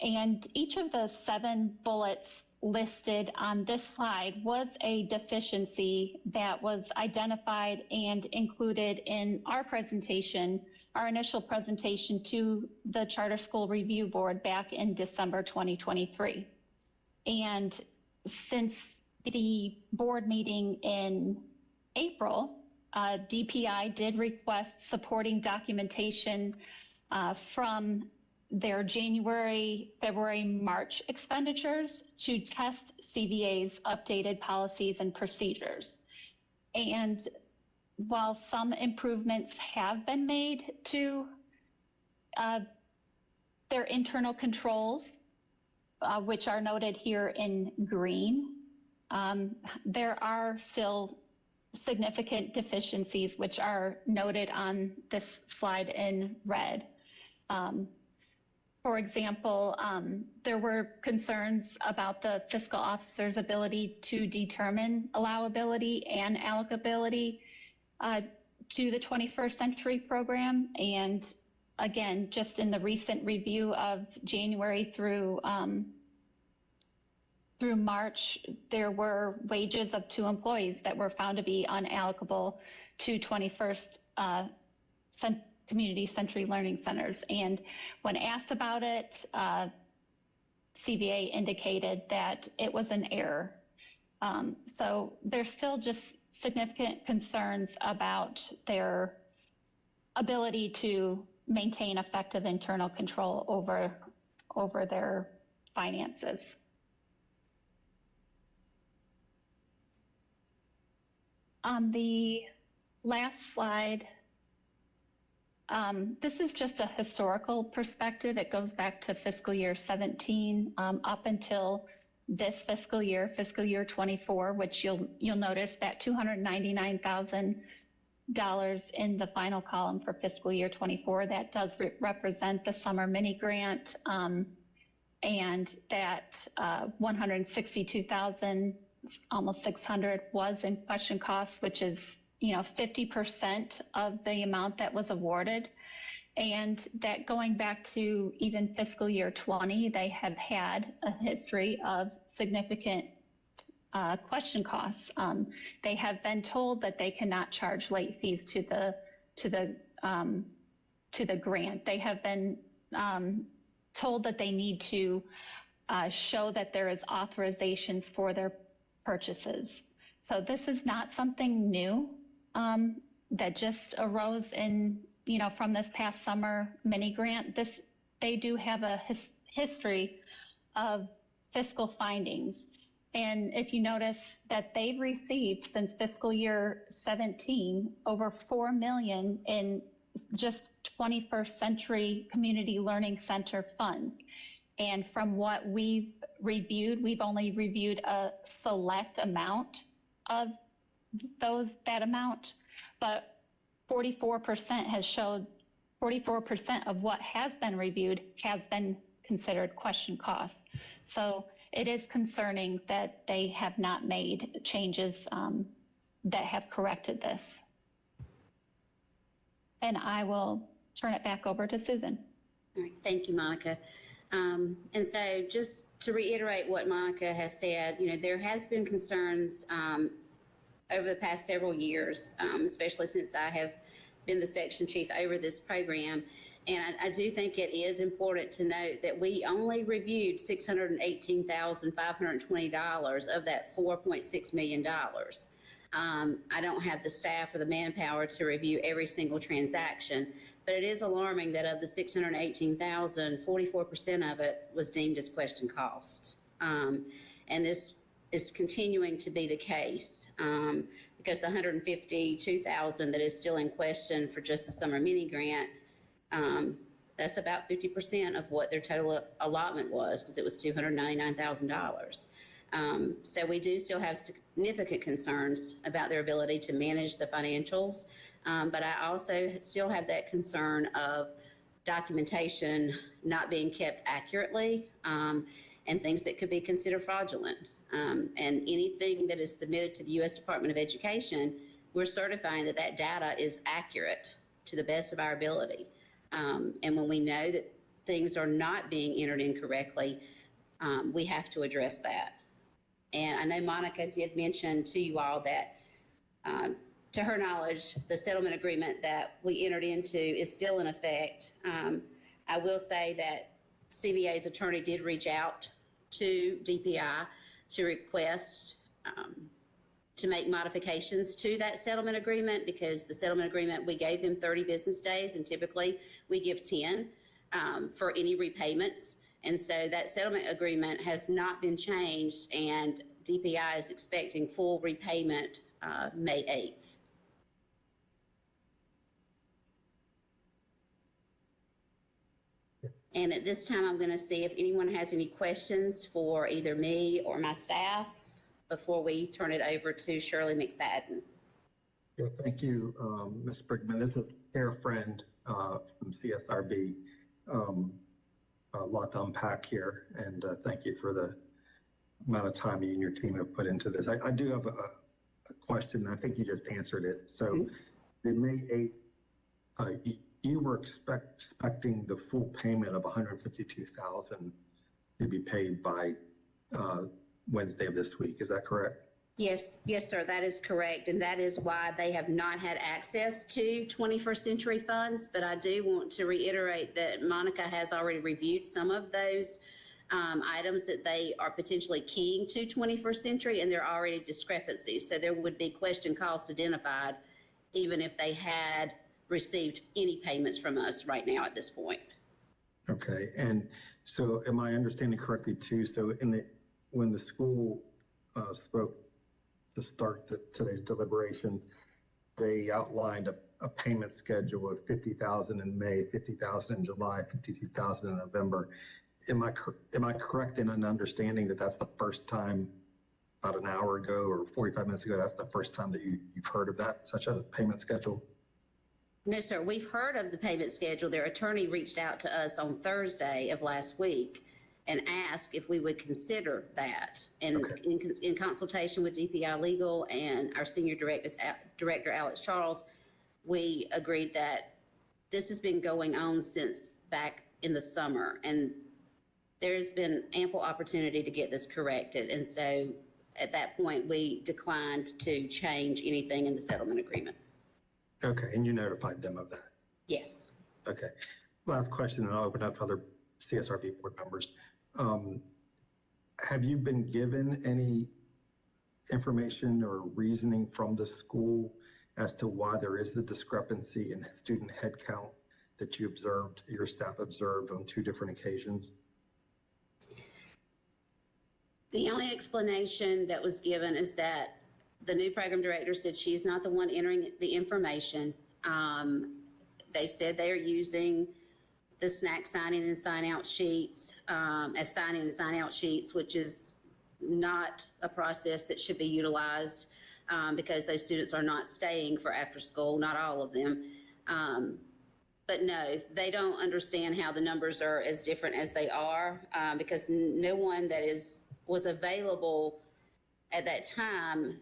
And each of the 7 bullets listed on this slide was a deficiency that was identified and included in our presentation, our initial presentation to the Charter School Review Board back in December 2023. And since the board meeting in April, DPI did request supporting documentation from their January, February, March expenditures to test CVA's updated policies and procedures. And while some improvements have been made to their internal controls, which are noted here in green, there are still significant deficiencies which are noted on this slide in red. For example, there were concerns about the fiscal officer's ability to determine allowability and allocability to the 21st Century Program. And again, just in the recent review of January through March, there were wages of 2 employees that were found to be unallocable to 21st Community Century Learning Centers. And when asked about it, CVA indicated that it was an error. So there's still just significant concerns about their ability to maintain effective internal control over their finances. On the last slide, this is just a historical perspective. It goes back to fiscal year 17 up until this fiscal year 24, which you'll notice that $299,000 in the final column for fiscal year 24. That does represent the summer mini grant, and that 162,000, almost 600, was in question costs, which is 50% of the amount that was awarded. And that going back to even fiscal year 20, they have had a history of significant question costs. They have been told that they cannot charge late fees to the grant. They have been told that they need to show that there is authorizations for their purchases. So this is not something new that just arose in, from this past summer mini grant. They do have a history of fiscal findings. And if you notice that they've received since fiscal year 17, over $4 million in just 21st Century Community Learning Center funds. And from what we've reviewed, we've only reviewed a select amount of that amount, but 44% of what has been reviewed has been considered question costs. So it is concerning that they have not made changes that have corrected this. And I will turn it back over to Susan. All right, thank you, Monica. And so just to reiterate what Monica has said, there has been concerns over the past several years, especially since I have been the section chief over this program. And I do think it is important to note that we only reviewed $618,520 of that $4.6 million. I don't have the staff or the manpower to review every single transaction, but it is alarming that of the 618,000, 44% of it was deemed as question cost. And this is continuing to be the case because the 152,000 that is still in question for just the summer mini grant, that's about 50% of what their total allotment was, because it was $299,000. So we do still have significant concerns about their ability to manage the financials. But I also still have that concern of documentation not being kept accurately and things that could be considered fraudulent. And anything that is submitted to the U.S. Department of Education, we're certifying that that data is accurate to the best of our ability. And when we know that things are not being entered in correctly, we have to address that. And I know Monica did mention to you all that, to her knowledge, the settlement agreement that we entered into is still in effect. I will say that CVA's attorney did reach out to DPI to request to make modifications to that settlement agreement, because the settlement agreement, we gave them 30 business days, and typically we give 10 for any repayments. And so that settlement agreement has not been changed, and DPI is expecting full repayment May 8th. And at this time, I'm going to see if anyone has any questions for either me or my staff before we turn it over to Shirley McFadden. Yeah, thank you, Ms. Brigman. This is Care Friend from CSRB. A lot to unpack here, and thank you for the amount of time you and your team have put into this. I do have a question. I think you just answered it. So the May 8th, you were expecting the full payment of $152,000 to be paid by Wednesday of this week. Is that correct? Yes, sir, that is correct. And that is why they have not had access to 21st Century funds. But I do want to reiterate that Monica has already reviewed some of those items that they are potentially keying to 21st Century, and there are already discrepancies. So there would be question cost identified even if they had received any payments from us right now at this point. Okay, and so am I understanding correctly too? So when the school spoke to start today's deliberations, they outlined a payment schedule of $50,000 in May, $50,000 in July, $52,000 in November. Am I correct in an understanding that that's the first time, about an hour ago or 45 minutes ago, that's the first time that you've heard of that, such a payment schedule? No, sir. We've heard of the payment schedule. Their attorney reached out to us on Thursday of last week and asked if we would consider that. And in consultation with DPI Legal and our senior director, Alex Charles, we agreed that this has been going on since back in the summer, and there's been ample opportunity to get this corrected. And so at that point, we declined to change anything in the settlement agreement. Okay, and you notified them of that? Yes. Okay. Last question, and I'll open up to other CSRB board members. Have you been given any information or reasoning from the school as to why there is the discrepancy in student headcount that you observed, your staff observed on 2 different occasions? The only explanation that was given is that the new program director said she's not the one entering the information. They said they are using the SNAC sign-in and sign-out sheets as sign-in and sign-out sheets, which is not a process that should be utilized because those students are not staying for after school, not all of them. But no, they don't understand how the numbers are as different as they are because no one that was available at that time,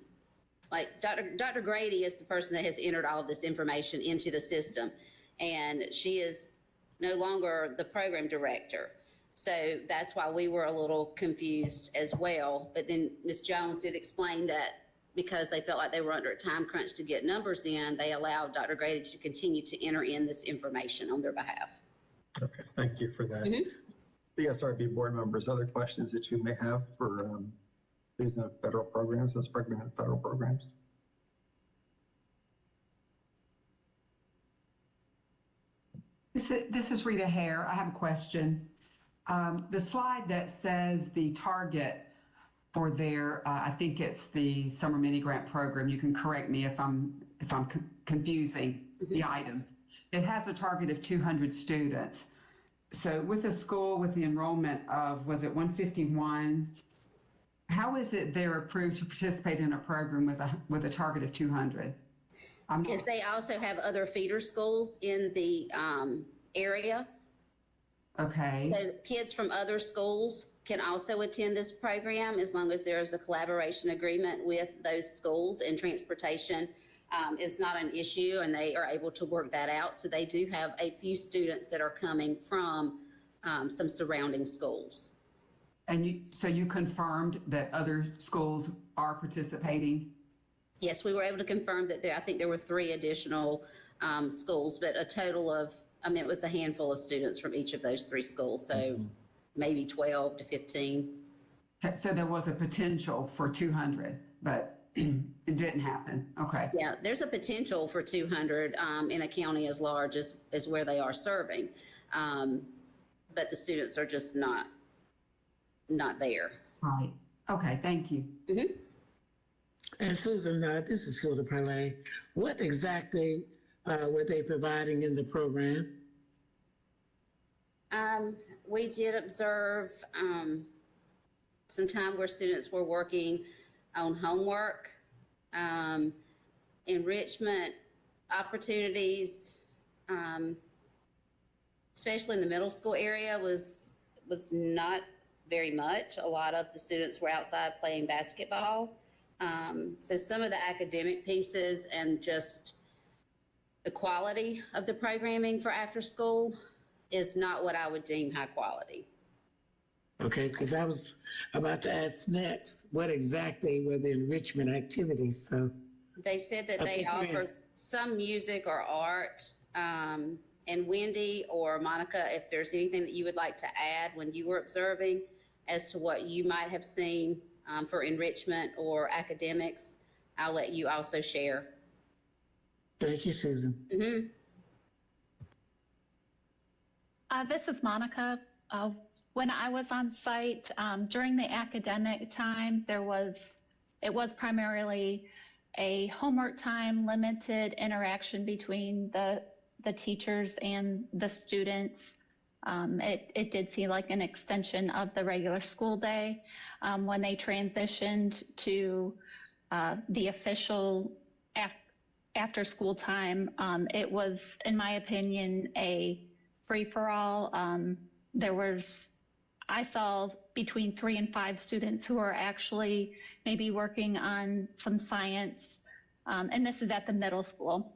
like Dr. Grady is the person that has entered all of this information into the system, and she is no longer the program director. So that's why we were a little confused as well. But then Ms. Jones did explain that because they felt like they were under a time crunch to get numbers in, they allowed Dr. Grady to continue to enter in this information on their behalf. Okay, thank you for that. CSRB board members, other questions that you may have for these federal programs, those pregnant federal programs? This is Rita Hare. I have a question. The slide that says the target for their, I think it's the summer mini grant program. You can correct me if I'm confusing the items. It has a target of 200 students. So with a school with the enrollment of, was it 151? How is it they're approved to participate in a program with a target of 200? Because they also have other feeder schools in the area. Okay. So kids from other schools can also attend this program as long as there is a collaboration agreement with those schools, and transportation is not an issue, and they are able to work that out. So they do have a few students that are coming from some surrounding schools. And so you confirmed that other schools are participating? Yes, we were able to confirm that I think there were 3 additional schools, but a total of, it was a handful of students from each of those 3 schools. So maybe 12 to 15. So there was a potential for 200, but it didn't happen. Okay. Yeah, there's a potential for 200 in a county as large as where they are serving. But the students are just not there. Right. Okay, thank you. Mm-hmm. And Susan, this is Hilda Parlay. What exactly were they providing in the program? We did observe some time where students were working on homework, enrichment opportunities, especially in the middle school area was not very much. A lot of the students were outside playing basketball. So some of the academic pieces and just the quality of the programming for after school is not what I would deem high quality. Okay, because I was about to ask next, what exactly were the enrichment activities? So they said that they offer some music or art. And Wendy or Monica, if there's anything that you would like to add when you were observing as to what you might have seen for enrichment or academics, I'll let you also share. Thank you, Susan. Mm-hmm. This is Monica. When I was on site during the academic time, it was primarily a homework time, limited interaction between the teachers and the students. It did seem like an extension of the regular school day. When they transitioned to the official after school time, it was, in my opinion, a free-for-all. I saw between 3 and 5 students who are actually maybe working on some science, and this is at the middle school.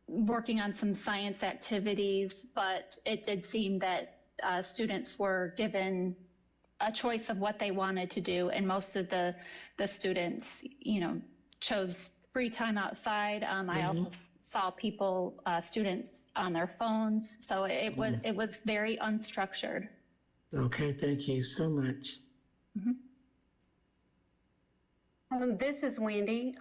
Working on some science activities, but it did seem that students were given a choice of what they wanted to do, and most of the students, chose free time outside. I also saw students on their phones, so it was very unstructured. Okay, thank you so much. This is Wendy.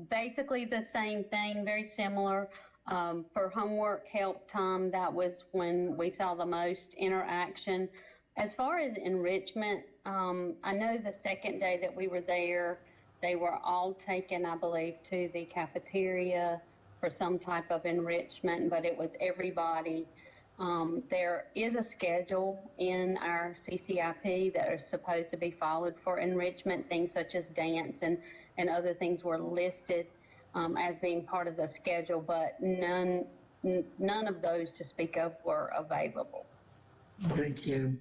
Basically the same thing, very similar. For homework help time, that was when we saw the most interaction. As far as enrichment, I know the second day that we were there, they were all taken, I believe, to the cafeteria for some type of enrichment, but it was everybody. There is a schedule in our CCIP that are supposed to be followed for enrichment. Things such as dance and other things were listed as being part of the schedule, but none of those to speak of were available. Thank you.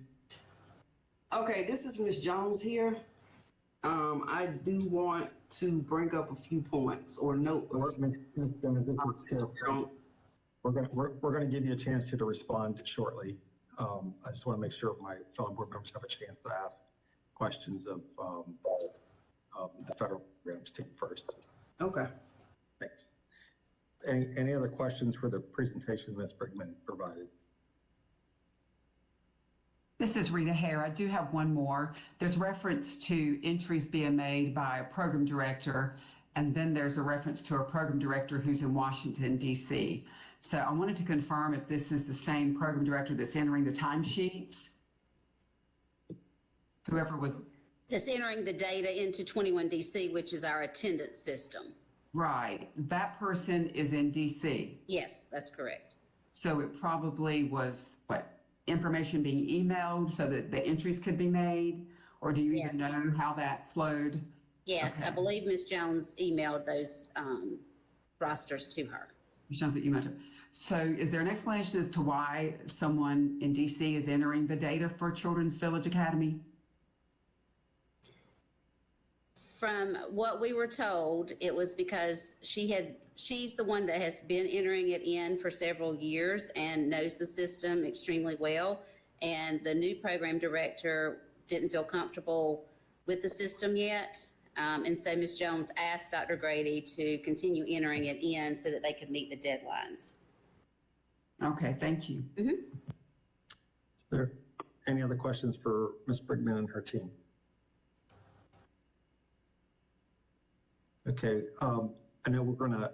Okay, this is Ms. Jones here. I do want to bring up a few points or note. We're going to give you a chance here to respond shortly. I just want to make sure my fellow board members have a chance to ask questions of the federal programs team first. Okay. Thanks. Any other questions for the presentation Ms. Brigman provided? This is Rita Hare. I do have one more. There's reference to entries being made by a program director, and then there's a reference to a program director who's in Washington, D.C. So I wanted to confirm if this is the same program director that's entering the timesheets. Whoever was. It's entering the data into 21DC, which is our attendance system. Right. That person is in DC. Yes, that's correct. So it probably was, what, information being emailed so that the entries could be made? Or do you even know how that flowed? Yes, Okay. I believe Ms. Jones emailed those rosters to her. Ms. Jones, that you mentioned. So is there an explanation as to why someone in DC is entering the data for Children's Village Academy? From what we were told, it was because she's the one that has been entering it in for several years and knows the system extremely well. And the new program director didn't feel comfortable with the system yet. And so Ms. Jones asked Dr. Grady to continue entering it in so that they could meet the deadlines. Okay, thank you. Is there any other questions for Ms. Brigman and her team? Okay, I know we're going to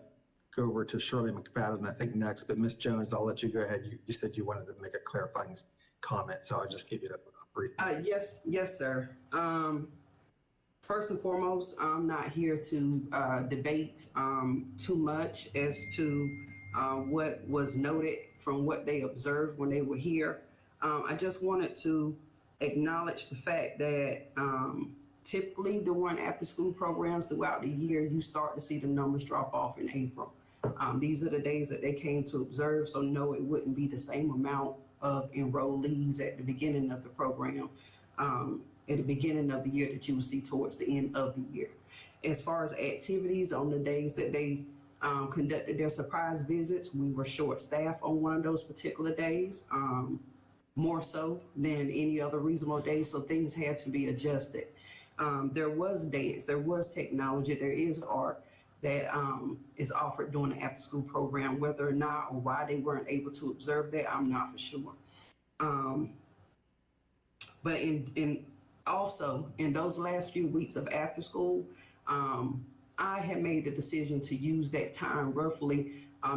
go over to Shirley McFadden, I think, next, but Ms. Jones, I'll let you go ahead. You said you wanted to make a clarifying comment, so I'll just give you a brief. Yes, sir. First and foremost, I'm not here to debate too much as to what was noted from what they observed when they were here. I just wanted to acknowledge the fact that typically during after-school programs throughout the year, you start to see the numbers drop off in April. These are the days that they came to observe, so no, it wouldn't be the same amount of enrollees at the beginning of the program, at the beginning of the year that you will see towards the end of the year. As far as activities on the days that they conducted their surprise visits, we were short-staffed on one of those particular days, more so than any other reasonable day, so things had to be adjusted. There was dance, there was technology, there is art that is offered during the after-school program. Whether or not or why they weren't able to observe that, I'm not for sure. But also in those last few weeks of after school, I had made the decision to use that time roughly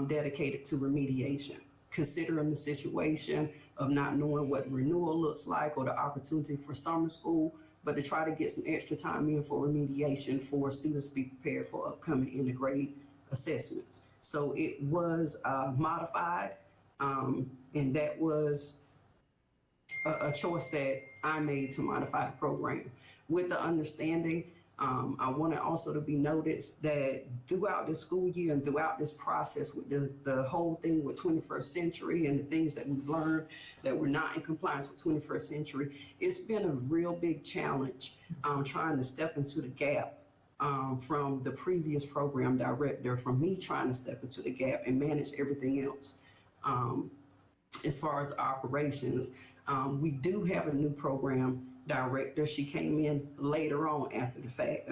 dedicated to remediation, considering the situation of not knowing what renewal looks like or the opportunity for summer school, but to try to get some extra time in for remediation for students to be prepared for upcoming intergrade assessments. So it was modified, and that was a choice that I made to modify the program. With the understanding, I want it also to be noticed that throughout this school year and throughout this process with the whole thing with 21st Century and the things that we've learned that we're not in compliance with 21st Century, it's been a real big challenge trying to step into the gap from the previous program director, from me trying to step into the gap and manage everything else. As far as operations, we do have a new program director. She came in later on after the fact,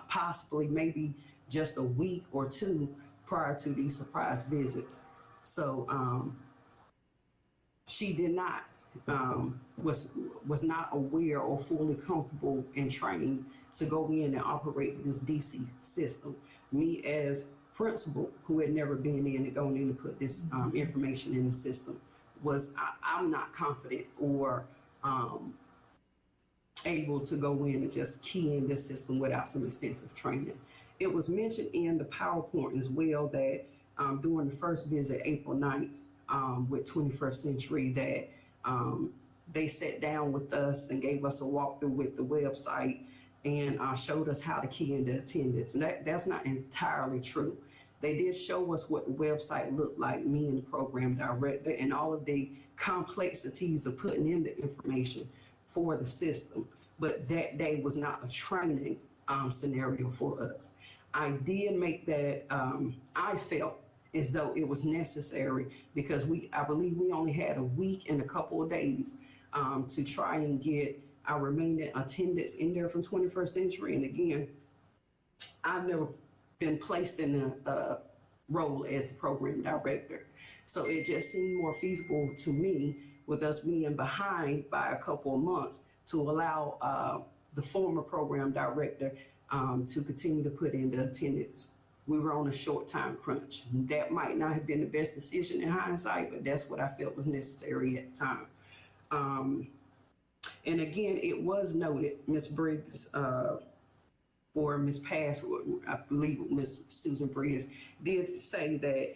possibly maybe just a week or two prior to these surprise visits. So she did not, was not aware or fully comfortable and trained to go in and operate this DC system. Me as principal, who had never been in and going in and put this information in the system, I'm not confident or able to go in and just key in this system without some extensive training. It was mentioned in the PowerPoint as well that during the first visit, April 9th, with 21st Century, that they sat down with us and gave us a walkthrough with the website and showed us how to key into attendance. And that's not entirely true. They did show us what the website looked like, me and the program director, and all of the complexities of putting in the information for the system. But that day was not a training scenario for us. I did make that, I felt as though it was necessary because I believe we only had a week and a couple of days to try and get our remaining attendance in there from 21st Century. And again, I've never been placed in a role as the program director. So it just seemed more feasible to me, with us being behind by a couple of months, to allow the former program director to continue to put in the attendance we were on a short time crunch. That might not have been the best decision in hindsight, but that's what I felt was necessary at the time. And again, it was noted, Ms. Briggs, or Ms. Pass, I believe Ms. Susan Briggs did say that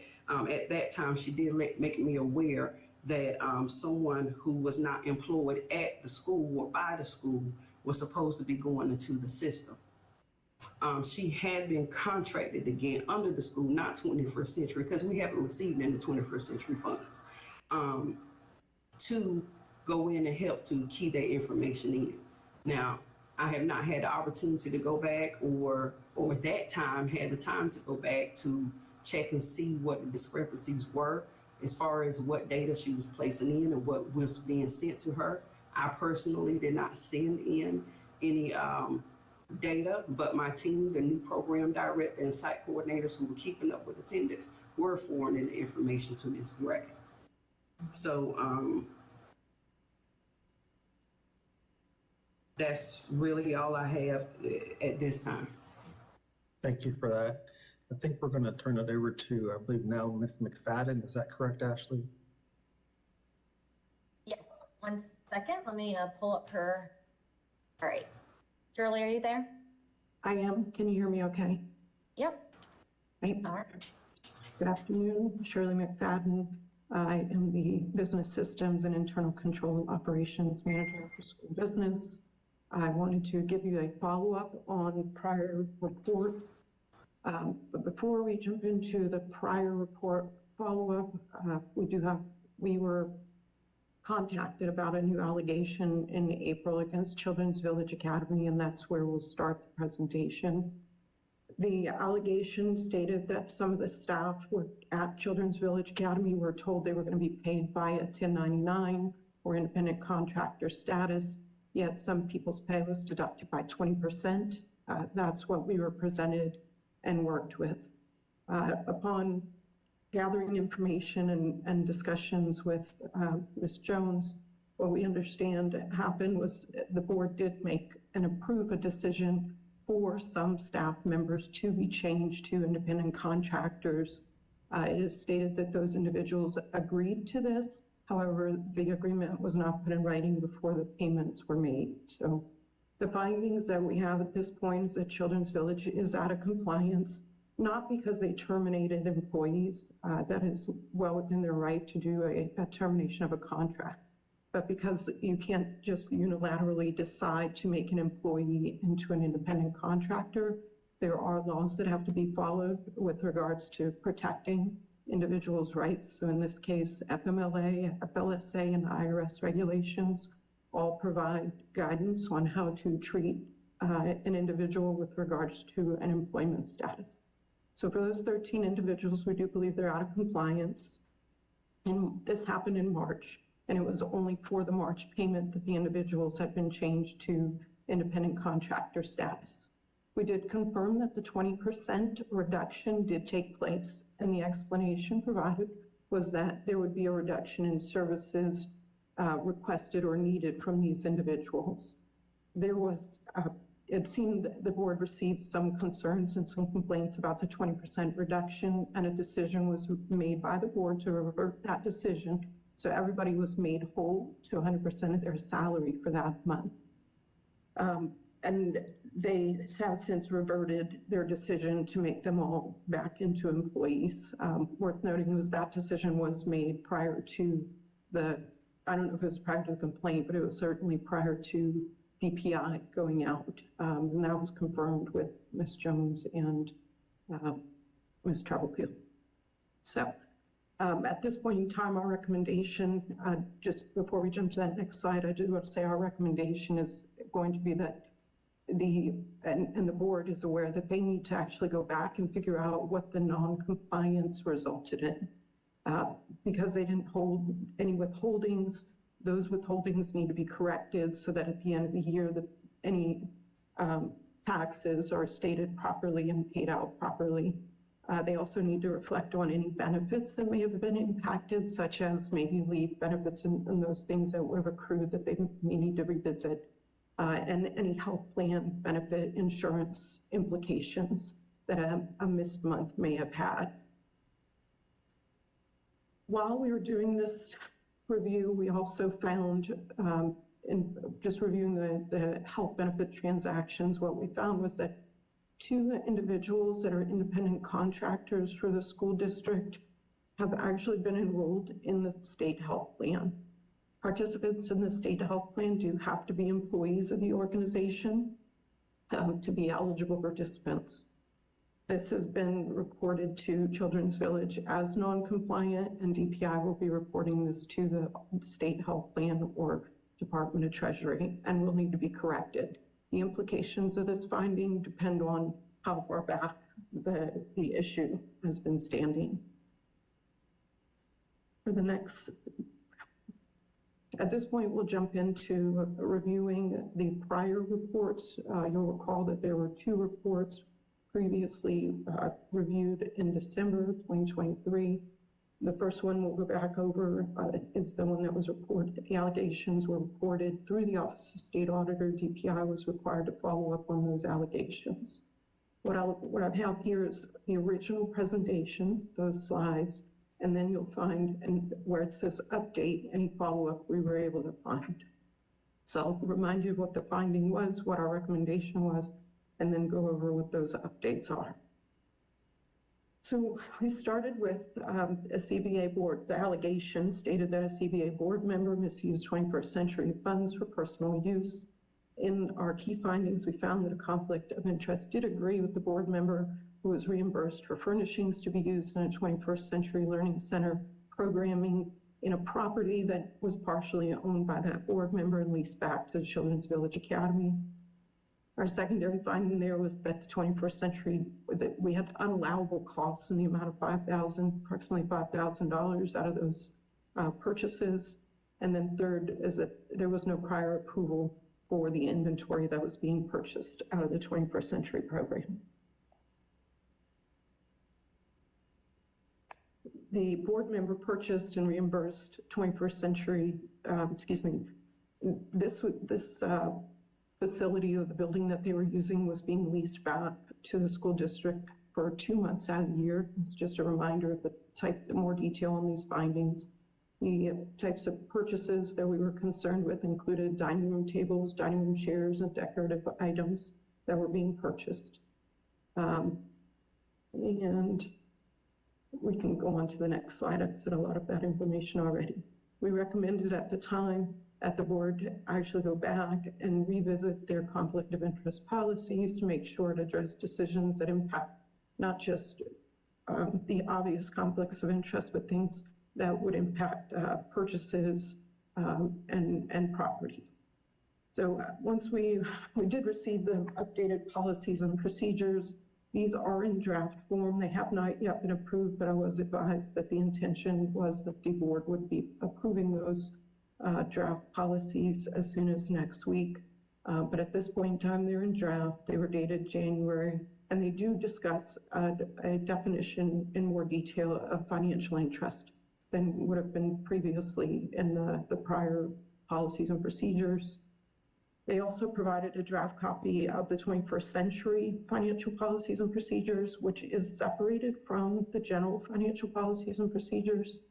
at that time she did make me aware that someone who was not employed at the school or by the school was supposed to be going into the system. She had been contracted again under the school, not 21st Century, because we haven't received any 21st Century funds, to go in and help to key that information in. Now, I have not had the opportunity to go back or at that time had the time to go back to check and see what the discrepancies were as far as what data she was placing in and what was being sent to her. I personally did not send in any data, but my team, the new program director and site coordinators who were keeping up with attendance were forwarding the information to Ms. Gray. So that's really all I have at this time. Thank you for that. I think we're going to turn it over to, I believe now, Ms. McFadden. Is that correct, Ashley? Yes, 1 second. Let me pull up her. All right. Shirley, are you there? I am. Can you hear me okay? Yep. Right. All right. Good afternoon. Shirley McFadden. I am the Business Systems and Internal Control Operations Manager for School Business. I wanted to give you a follow-up on prior reports. But before we jump into the prior report follow-up, we were contacted about a new allegation in April against Children's Village Academy, and that's where we'll start the presentation. The allegation stated that some of the staff at Children's Village Academy were told they were going to be paid by a 1099 or independent contractor status, yet some people's pay was deducted by 20%. That's what we were presented and worked with. Upon gathering information and discussions with Ms. Jones, what we understand happened was the board did make and approve a decision for some staff members to be changed to independent contractors. It is stated that those individuals agreed to this. However, the agreement was not put in writing before the payments were made. So the findings that we have at this point is that Children's Village is out of compliance, not because they terminated employees, that is well within their right to do a termination of a contract, but because you can't just unilaterally decide to make an employee into an independent contractor. There are laws that have to be followed with regards to protecting individuals' rights. So in this case, FMLA, FLSA, and IRS regulations all provide guidance on how to treat an individual with regards to an employment status. So for those 13 individuals, we do believe they're out of compliance. And this happened in March, and it was only for the March payment that the individuals had been changed to independent contractor status. We did confirm that the 20% reduction did take place, and the explanation provided was that there would be a reduction in services requested or needed from these individuals. There was, it seemed the board received some concerns and some complaints about the 20% reduction, and a decision was made by the board to revert that decision. So everybody was made whole to 100% of their salary for that month. And they have since reverted their decision to make them all back into employees. Worth noting was that decision was made prior to I don't know if it was prior to the complaint, but it was certainly prior to DPI going out. And that was confirmed with Ms. Jones and Ms. Troublefield. So at this point in time, our recommendation, just before we jump to that next slide, I do want to say our recommendation is going to be that and the board is aware that they need to actually go back and figure out what the non-compliance resulted in. Because they didn't hold any withholdings, those withholdings need to be corrected so that at the end of the year, any taxes are stated properly and paid out properly. They also need to reflect on any benefits that may have been impacted, such as maybe leave benefits and those things that would have accrued that they may need to revisit, and any health plan benefit insurance implications. that a missed month may have had. While we were doing this review, we also found, in just reviewing the health benefit transactions, what we found was that 2 individuals that are independent contractors for the school district have actually been enrolled in the state health plan. Participants in the state health plan do have to be employees of the organization to be eligible participants. This has been reported to Children's Village as non-compliant, and DPI will be reporting this to the state health plan or Department of Treasury and will need to be corrected. The implications of this finding depend on how far back the issue has been standing. For the next, at this point, we'll jump into reviewing the prior reports. You'll recall that there were 2 reports previously reviewed in December 2023. The first one we'll go back over is the one that was reported. The allegations were reported through the Office of State Auditor. DPI was required to follow up on those allegations. What I have here is the original presentation, those slides, and then you'll find where it says update, any follow-up we were able to find. So I'll remind you of what the finding was, what our recommendation was, and then go over what those updates are. So we started with a CBA board. The allegation stated that a CBA board member misused 21st century funds for personal use. In our key findings, we found that a conflict of interest did agree with the board member who was reimbursed for furnishings to be used in a 21st century learning center programming in a property that was partially owned by that board member and leased back to the Children's Village Academy. Our secondary finding there was that the 21st century, that we had unallowable costs in the amount of approximately $5,000 out of those purchases. And then third is that there was no prior approval for the inventory that was being purchased out of the 21st century program. The board member purchased and reimbursed 21st century, this facility or the building that they were using was being leased back to the school district for 2 months out of the year. It's just a reminder of the more detail on these findings. The types of purchases that we were concerned with included dining room tables, dining room chairs, and decorative items that were being purchased. And we can go on to the next slide. I've said a lot of that information already. We recommended at the time at the board to actually go back and revisit their conflict of interest policies to make sure it addressed decisions that impact not just the obvious conflicts of interest, but things that would impact purchases and property. So once we did receive the updated policies and procedures, these are in draft form. They have not yet been approved, but I was advised that the intention was that the board would be approving those draft policies as soon as next week. But at this point in time, they're in draft. They were dated January, and they do discuss a definition in more detail of financial interest than would have been previously in the prior policies and procedures. They also provided a draft copy of the 21st century financial policies and procedures, which is separated from the general financial policies and procedures.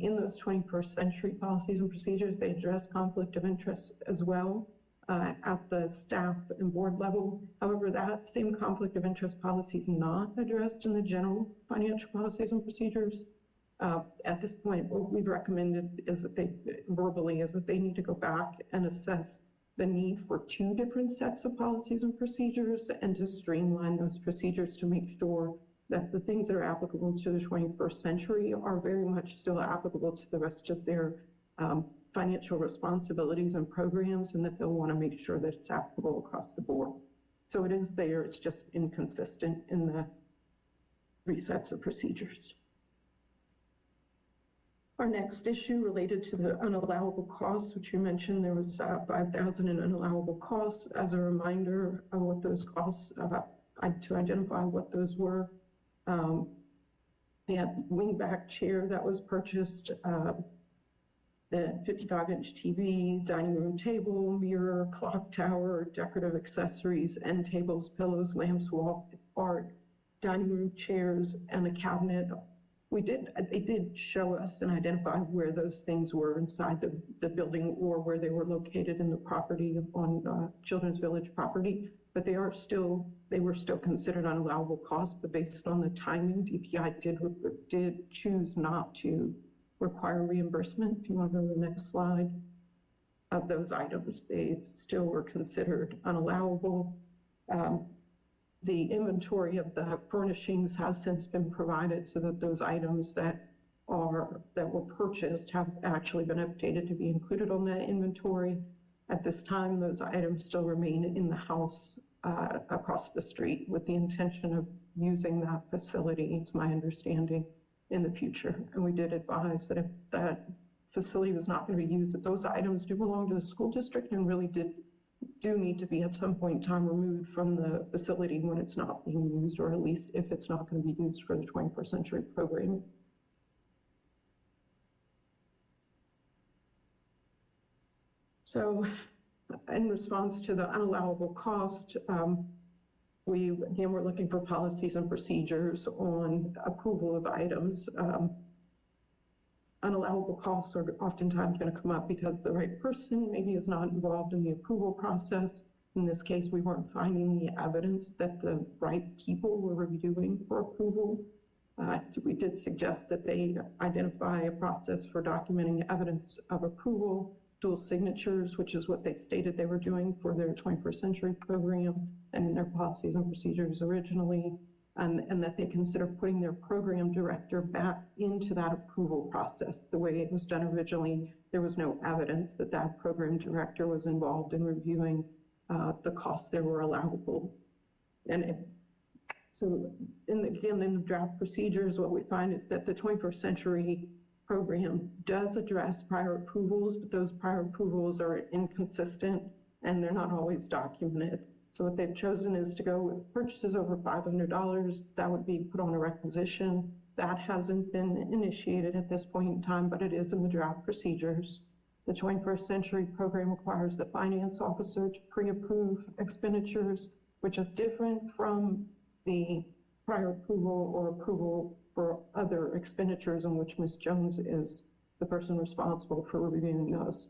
In those 21st century policies and procedures, they address conflict of interest as well at the staff and board level. However, that same conflict of interest policy is not addressed in the general financial policies and procedures. At this point, what we've recommended is that they need to go back and assess the need for 2 different sets of policies and procedures and to streamline those procedures to make sure that the things that are applicable to the 21st century are very much still applicable to the rest of their financial responsibilities and programs, and that they'll want to make sure that it's applicable across the board. So it is there, it's just inconsistent in the 3 sets of procedures. Our next issue related to the unallowable costs, which you mentioned, there was 5,000 in unallowable costs. As a reminder of what those costs, to identify what those were. We had wingback chair that was purchased, the 55-inch TV, dining room table, mirror, clock tower, decorative accessories, end tables, pillows, lamps, wall art, dining room chairs and a cabinet. They did show us and identify where those things were inside the building or where they were located in the property on Children's Village property, but they were still considered unallowable costs, but based on the timing, DPI did choose not to require reimbursement. If you want to go to the next slide, of those items, they still were considered unallowable. The inventory of the furnishings has since been provided so that those items that were purchased have actually been updated to be included on that inventory. At this time, those items still remain in the house across the street with the intention of using that facility, it's my understanding, in the future. And we did advise that if that facility was not going to be used, that those items do belong to the school district and really do need to be at some point in time removed from the facility when it's not being used, or at least if it's not going to be used for the 21st century program. So in response to the unallowable cost, again, we're looking for policies and procedures on approval of items. Unallowable costs are oftentimes going to come up because the right person maybe is not involved in the approval process. In this case, we weren't finding the evidence that the right people were reviewing for approval. We did suggest that they identify a process for documenting evidence of approval, dual signatures, which is what they stated they were doing for their 21st century program and in their policies and procedures originally. And that they consider putting their program director back into that approval process. The way it was done originally, there was no evidence that that program director was involved in reviewing the costs that were allowable. So again, in the draft procedures, what we find is that the 21st century program does address prior approvals, but those prior approvals are inconsistent and they're not always documented. So what they've chosen is to go with purchases over $500. That would be put on a requisition. That hasn't been initiated at this point in time, but it is in the draft procedures. The 21st century program requires the finance officer to pre-approve expenditures, which is different from the prior approval or approval for other expenditures in which Ms. Jones is the person responsible for reviewing those.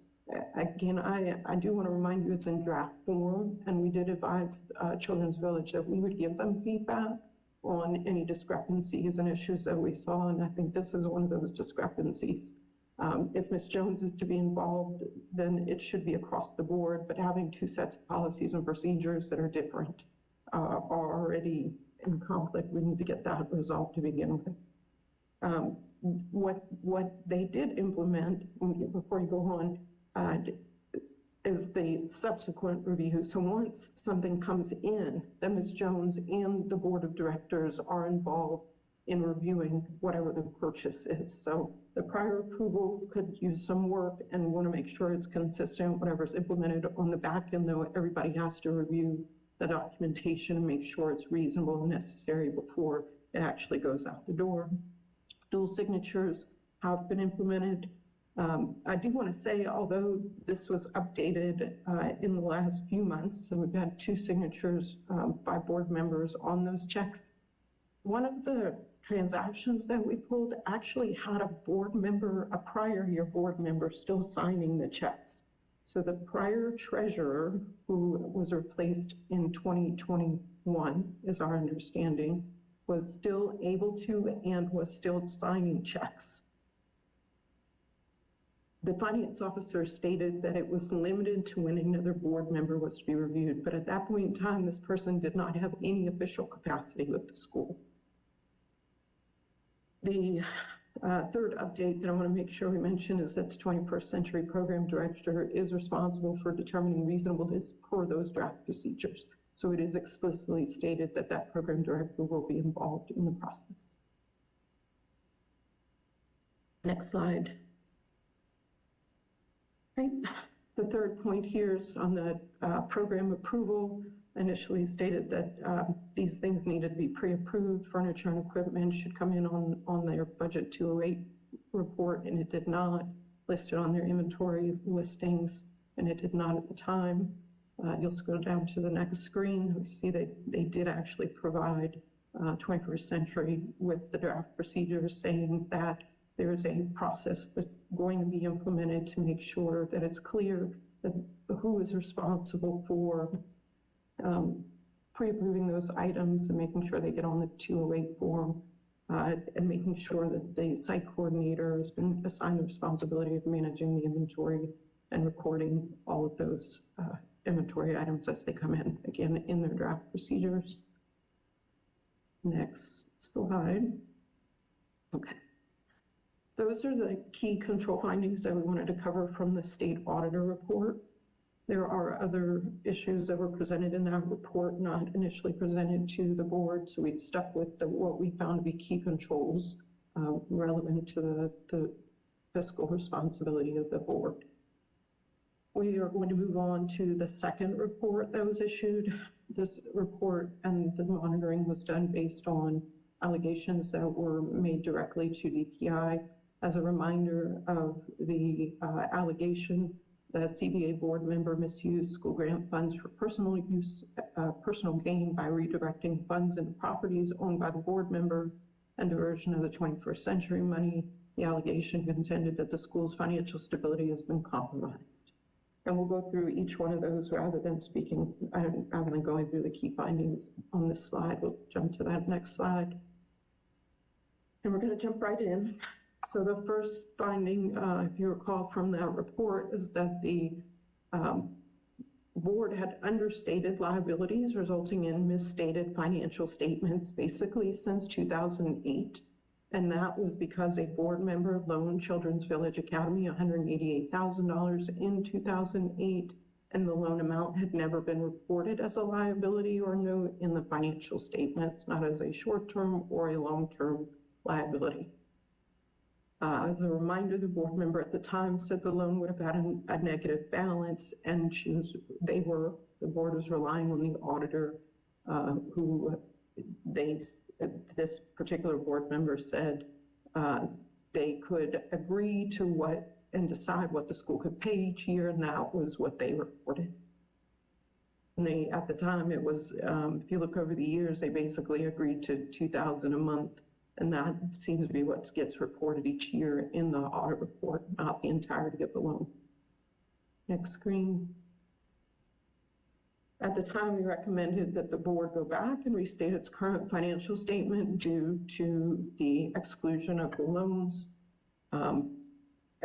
Again, I do want to remind you it's in draft form, and we did advise Children's Village that we would give them feedback on any discrepancies and issues that we saw, and I think this is one of those discrepancies. If Ms. Jones is to be involved, then it should be across the board, but having two sets of policies and procedures that are different are already in conflict. We need to get that resolved to begin with. What they did implement, before you go on, is the subsequent review. So once something comes in, then Ms. Jones and the board of directors are involved in reviewing whatever the purchase is. So the prior approval could use some work, and we want to make sure it's consistent. Whatever's implemented on the back end, though, everybody has to review the documentation and make sure it's reasonable and necessary before it actually goes out the door. Dual signatures have been implemented. I do want to say, although this was updated in the last few months, so we've had 2 signatures by board members on those checks, one of the transactions that we pulled actually had a board member, a prior year board member, still signing the checks. So the prior treasurer, who was replaced in 2021, is our understanding, was still able to and was still signing checks. The finance officer stated that it was limited to when another board member was to be reviewed, but at that point in time, this person did not have any official capacity with the school. The third update that I want to make sure we mention is that the 21st century program director is responsible for determining reasonableness per those draft procedures. So it is explicitly stated that that program director will be involved in the process. Next slide. Right. The third point here is on the program approval. Initially stated that these things needed to be pre-approved. Furniture and equipment should come in on their budget 208 report, and it did not. Listed on their inventory listings, and it did not at the time. You'll scroll down to the next screen. We see they did actually provide 21st Century with the draft procedures, saying that there is a process that's going to be implemented to make sure that it's clear that who is responsible for pre-approving those items and making sure they get on the 208 form, and making sure that the site coordinator has been assigned the responsibility of managing the inventory and recording all of those inventory items as they come in, again, in their draft procedures. Next slide. Okay. Those are the key control findings that we wanted to cover from the state auditor report. There are other issues that were presented in that report, not initially presented to the board, so we stuck with what we found to be key controls relevant to the fiscal responsibility of the board. We are going to move on to the second report that was issued. This report and the monitoring was done based on allegations that were made directly to DPI. As a reminder of the allegation, the CBA board member misused school grant funds for personal use, personal gain by redirecting funds into properties owned by the board member and diversion of the 21st century money. The allegation contended that the school's financial stability has been compromised. And we'll go through each one of those rather than going through the key findings on this slide. We'll jump to that next slide. And we're going to jump right in. So the first finding, if you recall from that report, is that the board had understated liabilities, resulting in misstated financial statements basically since 2008. And that was because a board member loaned Children's Village Academy $188,000 in 2008, and the loan amount had never been reported as a liability or note in the financial statements, not as a short-term or a long-term liability. As a reminder, the board member at the time said the loan would have had a negative balance, and the board was relying on the auditor this particular board member said they could agree to what and decide what the school could pay each year, and that was what they reported. And at the time, it was, if you look over the years, they basically agreed to $2,000 a month, and that seems to be what gets reported each year in the audit report, not the entirety of the loan. Next screen. At the time, we recommended that the board go back and restate its current financial statement due to the exclusion of the loans.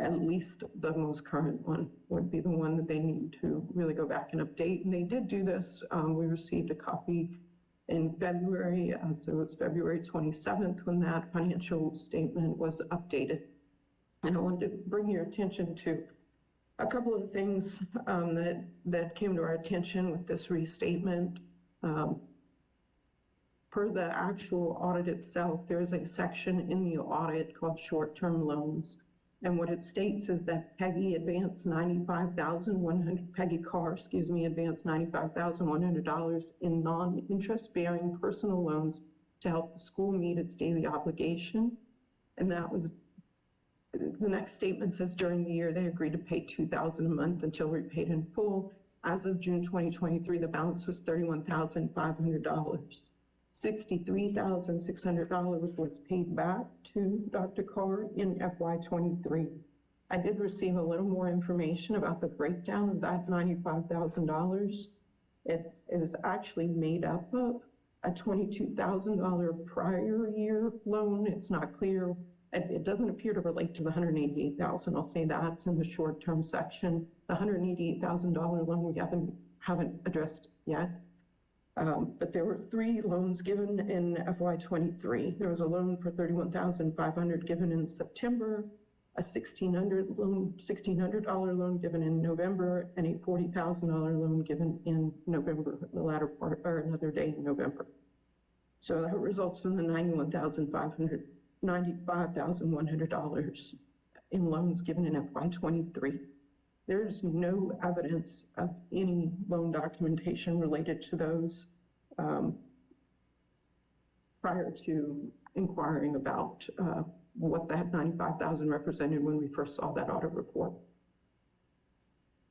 At least the most current one would be the one that they need to really go back and update. And they did do this. We received a copy in February, so it was February 27th when that financial statement was updated. And I wanted to bring your attention to a couple of things that came to our attention with this restatement. Per the actual audit itself, there is a section in the audit called short-term loans. And what it states is that Peggy advanced $95,100, Peggy Carr, excuse me, advanced $95,100 in non-interest bearing personal loans to help the school meet its daily obligation. And that was, the next statement says during the year, they agreed to pay $2,000 a month until repaid in full. As of June 2023, the balance was $31,500. $63,600 was paid back to Dr. Carr in FY23. I did receive a little more information about the breakdown of that $95,000. It is actually made up of a $22,000 prior year loan. It's not clear. It doesn't appear to relate to the $188,000. I'll say that it's in the short-term section. The $188,000 loan we haven't addressed yet. But there were 3 loans given in FY23. There was a loan for $31,500 given in September, a $1,600 loan given in November, and a $40,000 loan given in November, the latter part, or another day in November. So that results in the $95,100 in loans given in FY23. There's no evidence of any loan documentation related to those prior to inquiring about what that $95,000 represented when we first saw that audit report.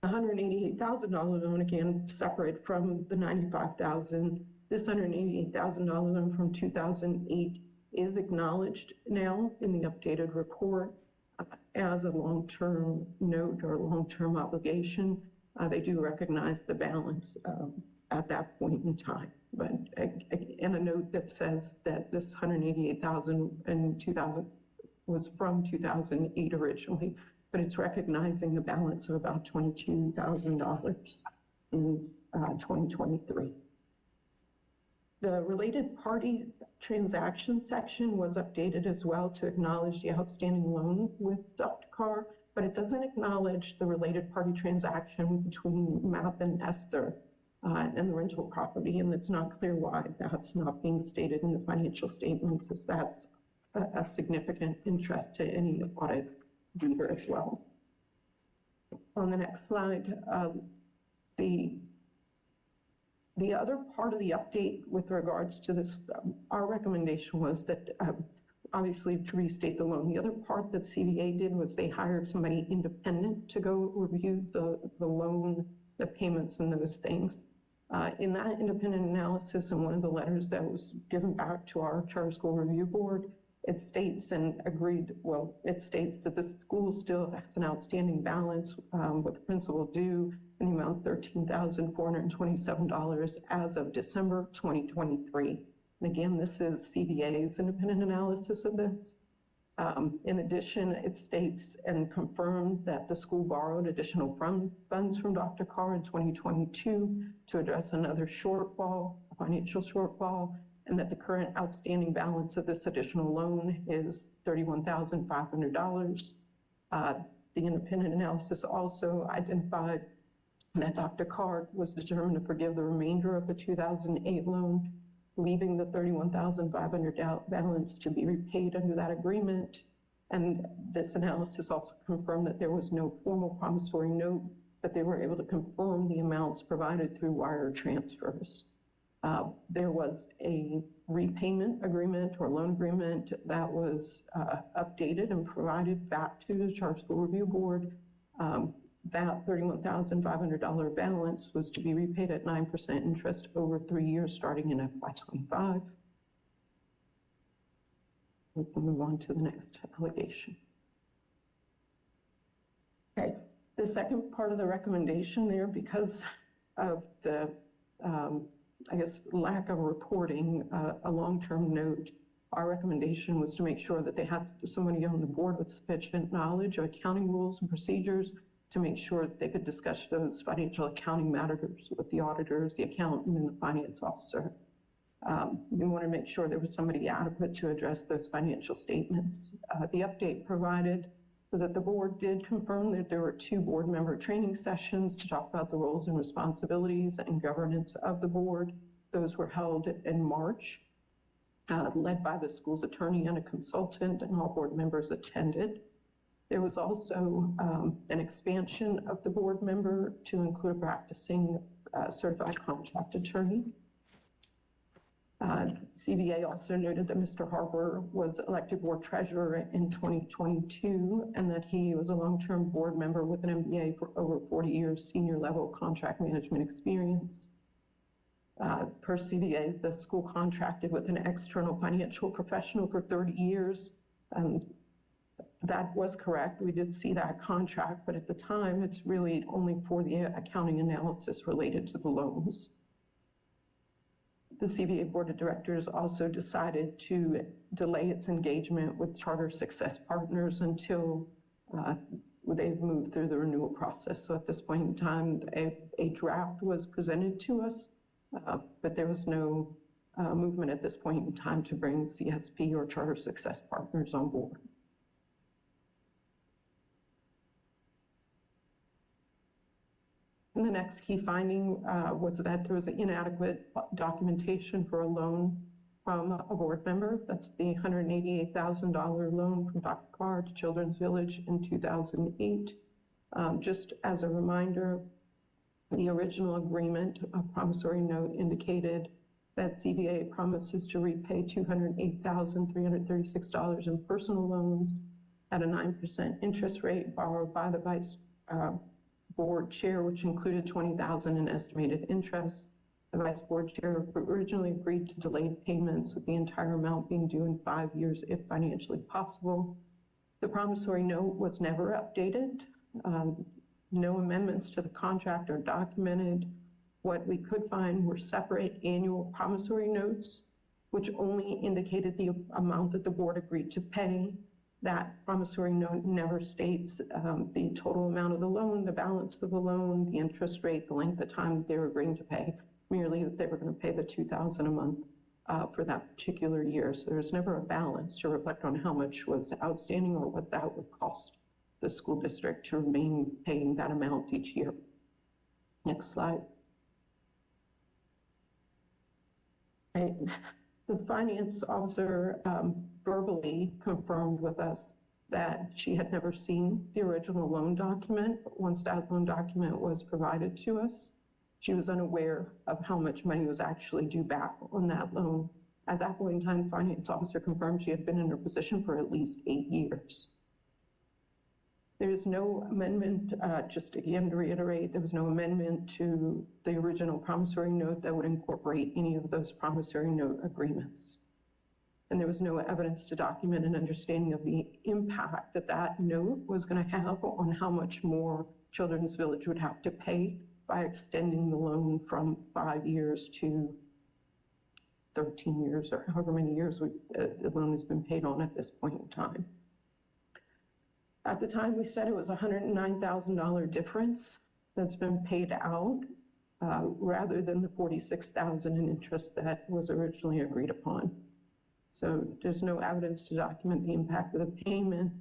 The $188,000 loan, again, separate from the $95,000, This $188,000 loan from 2008 is acknowledged now in the updated report as a long-term note or long-term obligation. They do recognize the balance at that point in time. But and a note that says that this $188,000 in 2000 was from 2008 originally, but it's recognizing a balance of about $22,000 in 2023. The related party transaction section was updated as well to acknowledge the outstanding loan with Dr. Carr, but it doesn't acknowledge the related party transaction between MAP and Esther and the rental property, and it's not clear why that's not being stated in the financial statements, as that's a significant interest to any audit reader as well. On the next slide, the other part of the update with regards to this, our recommendation was that obviously to restate the loan. The other part that CVA did was they hired somebody independent to go review the loan, the payments and those things. In that independent analysis and one of the letters that was given back to our charter school review board, it states and agreed, well, it states that the school still has an outstanding balance with the principal due in the amount of $13,427 as of December 2023. And again, this is CVA's independent analysis of this. In addition, it states and confirmed that the school borrowed additional funds from Dr. Carr in 2022 to address another shortfall, a financial shortfall, and that the current outstanding balance of this additional loan is $31,500. The independent analysis also identified that Dr. Carr was determined to forgive the remainder of the 2008 loan, leaving the $31,500 balance to be repaid under that agreement. And this analysis also confirmed that there was no formal promissory note, but they were able to confirm the amounts provided through wire transfers. There was a repayment agreement or loan agreement that was updated and provided back to the Charter School Review Board. That $31,500 balance was to be repaid at 9% interest over 3 years starting in FY25. We can move on to the next allegation. Okay, the second part of the recommendation there, because of the I guess, lack of reporting a long-term note, our recommendation was to make sure that they had somebody on the board with sufficient knowledge of accounting rules and procedures to make sure that they could discuss those financial accounting matters with the auditors, the accountant, and the finance officer. We want to make sure there was somebody adequate to address those financial statements. The update provided was that the board did confirm that there were 2 board member training sessions to talk about the roles and responsibilities and governance of the board. Those were held in March, led by the school's attorney and a consultant, and all board members attended. There was also an expansion of the board member to include a practicing certified contract attorney. CBA also noted that Mr. Harper was elected board treasurer in 2022 and that he was a long-term board member with an MBA for over 40 years senior level contract management experience. Per CBA, the school contracted with an external financial professional for 30 years. That was correct. We did see that contract, but at the time, it's really only for the accounting analysis related to the loans. The CBA Board of Directors also decided to delay its engagement with Charter Success Partners until they've moved through the renewal process. So at this point in time, a draft was presented to us, but there was no movement at this point in time to bring CSP or Charter Success Partners on board. And the next key finding was that there was inadequate documentation for a loan from a board member. That's the $188,000 loan from Dr. Carr to Children's Village in 2008. Just as a reminder, the original agreement, a promissory note, indicated that CBA promises to repay $208,336 in personal loans at a 9% interest rate borrowed by the vice board chair, which included $20,000 in estimated interest, The Vice Board Chair originally agreed to delayed payments with the entire amount being due in 5 years if financially possible. The promissory note was never updated. No amendments to the contract are documented. What we could find were separate annual promissory notes, which only indicated the amount that the board agreed to pay. That promissory note never states the total amount of the loan, the balance of the loan, the interest rate, the length of time they were agreeing to pay, merely that they were going to pay the $2,000 a month for that particular year. So there's never a balance to reflect on how much was outstanding or what that would cost the school district to remain paying that amount each year. Next slide. The finance officer verbally confirmed with us that she had never seen the original loan document. Once that loan document was provided to us, she was unaware of how much money was actually due back on that loan. At that point in time, the finance officer confirmed she had been in her position for at least 8 years. There is no amendment, just again to reiterate, there was no amendment to the original promissory note that would incorporate any of those promissory note agreements. And there was no evidence to document an understanding of the impact that that note was going to have on how much more Children's Village would have to pay by extending the loan from 5 years to 13 years or however many years the loan has been paid on at this point in time. At the time, we said it was a $109,000 difference that's been paid out rather than the $46,000 in interest that was originally agreed upon. So there's no evidence to document the impact of the payment.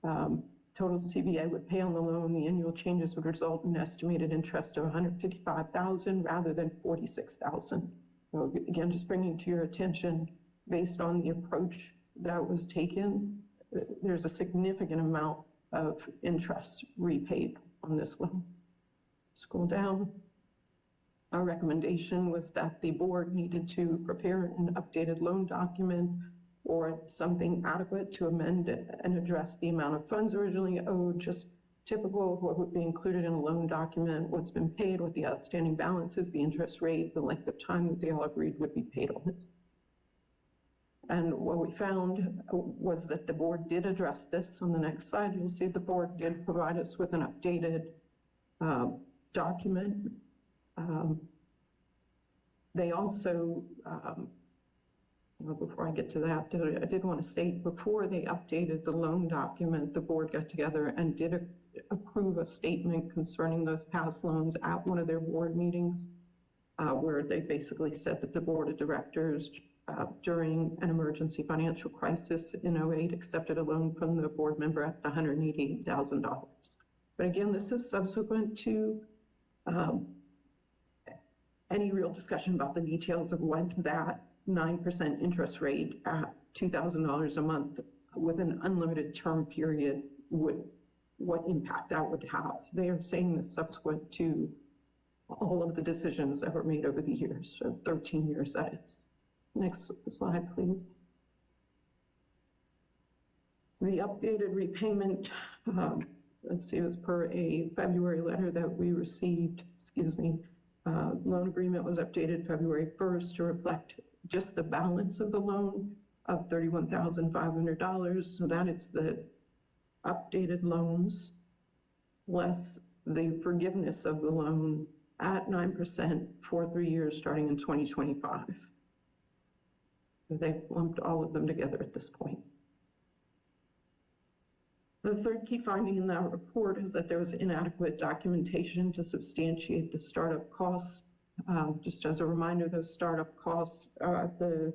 Total CVA would pay on the loan. The annual changes would result in estimated interest of $155,000 rather than $46,000. So again, just bringing to your attention, based on the approach that was taken, there's a significant amount of interest repaid on this loan. Scroll down. Our recommendation was that the board needed to prepare an updated loan document or something adequate to amend and address the amount of funds originally owed, just typical of what would be included in a loan document, what's been paid, what the outstanding balance is, the interest rate, the length of time that they all agreed would be paid on this. And what we found was that the board did address this. On the next slide, you'll see the board did provide us with an updated document. They also, well, before I get to that, I did want to state, before they updated the loan document, the board got together and did approve a statement concerning those past loans at one of their board meetings, where they basically said that the board of directors during an emergency financial crisis in 2008 accepted a loan from the board member at $188,000. But again, this is subsequent to any real discussion about the details of what that 9% interest rate at $2,000 a month with an unlimited term period what impact that would have. So they are saying this subsequent to all of the decisions that were made over the years, so 13 years that is. Next slide, please. So the updated repayment, let's see, it was per a February letter that we received, loan agreement was updated February 1st to reflect just the balance of the loan of $31,500. So that it's the updated loans less the forgiveness of the loan at 9% for 3 years starting in 2025. They've lumped all of them together at this point. The third key finding in that report is that there was inadequate documentation to substantiate the startup costs. Just as a reminder, those startup costs, the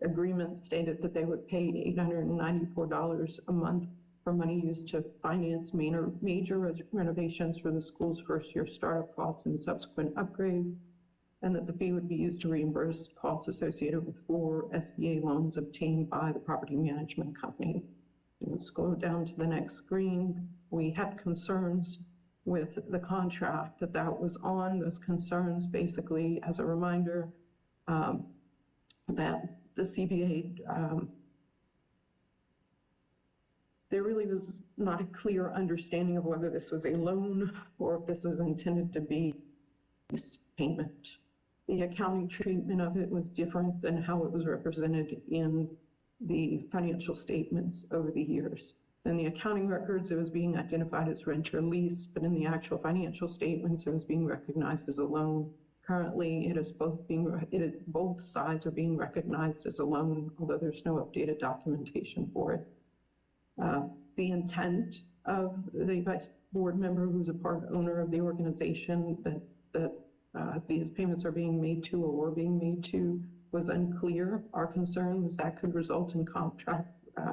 agreement stated that they would pay $894 a month for money used to finance major renovations for the school's first year startup costs and subsequent upgrades, and that the fee would be used to reimburse costs associated with 4 SBA loans obtained by the property management company. Let's go down to the next screen. We had concerns with the contract that was on. Those concerns, basically, as a reminder, that the CVA, there really was not a clear understanding of whether this was a loan or if this was intended to be a payment. the accounting treatment of it was different than how it was represented in the financial statements over the years. In the accounting records, it was being identified as rent or lease, but in the actual financial statements, it was being recognized as a loan. Currently, both sides are being recognized as a loan, although there's no updated documentation for it. The intent of the vice board member who's a part owner of the organization that these payments are being made to or were being made to was unclear. Our concern was that could result in contract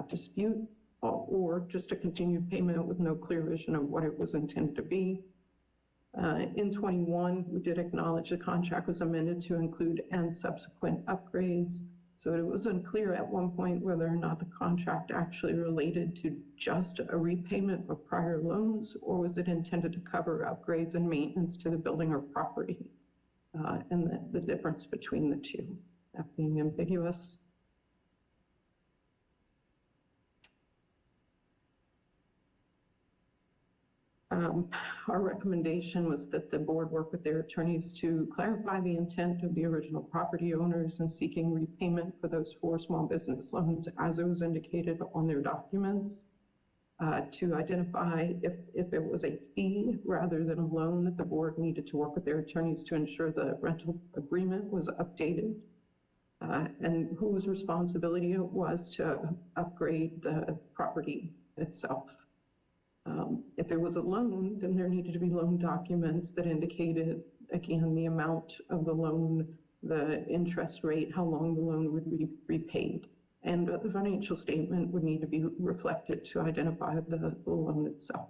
dispute or just a continued payment with no clear vision of what it was intended to be. In 21, we did acknowledge the contract was amended to include and subsequent upgrades. So it was unclear at one point whether or not the contract actually related to just a repayment of prior loans, or was it intended to cover upgrades and maintenance to the building or property, and the difference between the two, that being ambiguous. Our recommendation was that the board work with their attorneys to clarify the intent of the original property owners in seeking repayment for those 4 small business loans as it was indicated on their documents, to identify if it was a fee rather than a loan, that the board needed to work with their attorneys to ensure the rental agreement was updated, and whose responsibility it was to upgrade the property itself. If it was a loan, then there needed to be loan documents that indicated, again, the amount of the loan, the interest rate, how long the loan would be repaid. And the financial statement would need to be reflected to identify the loan itself.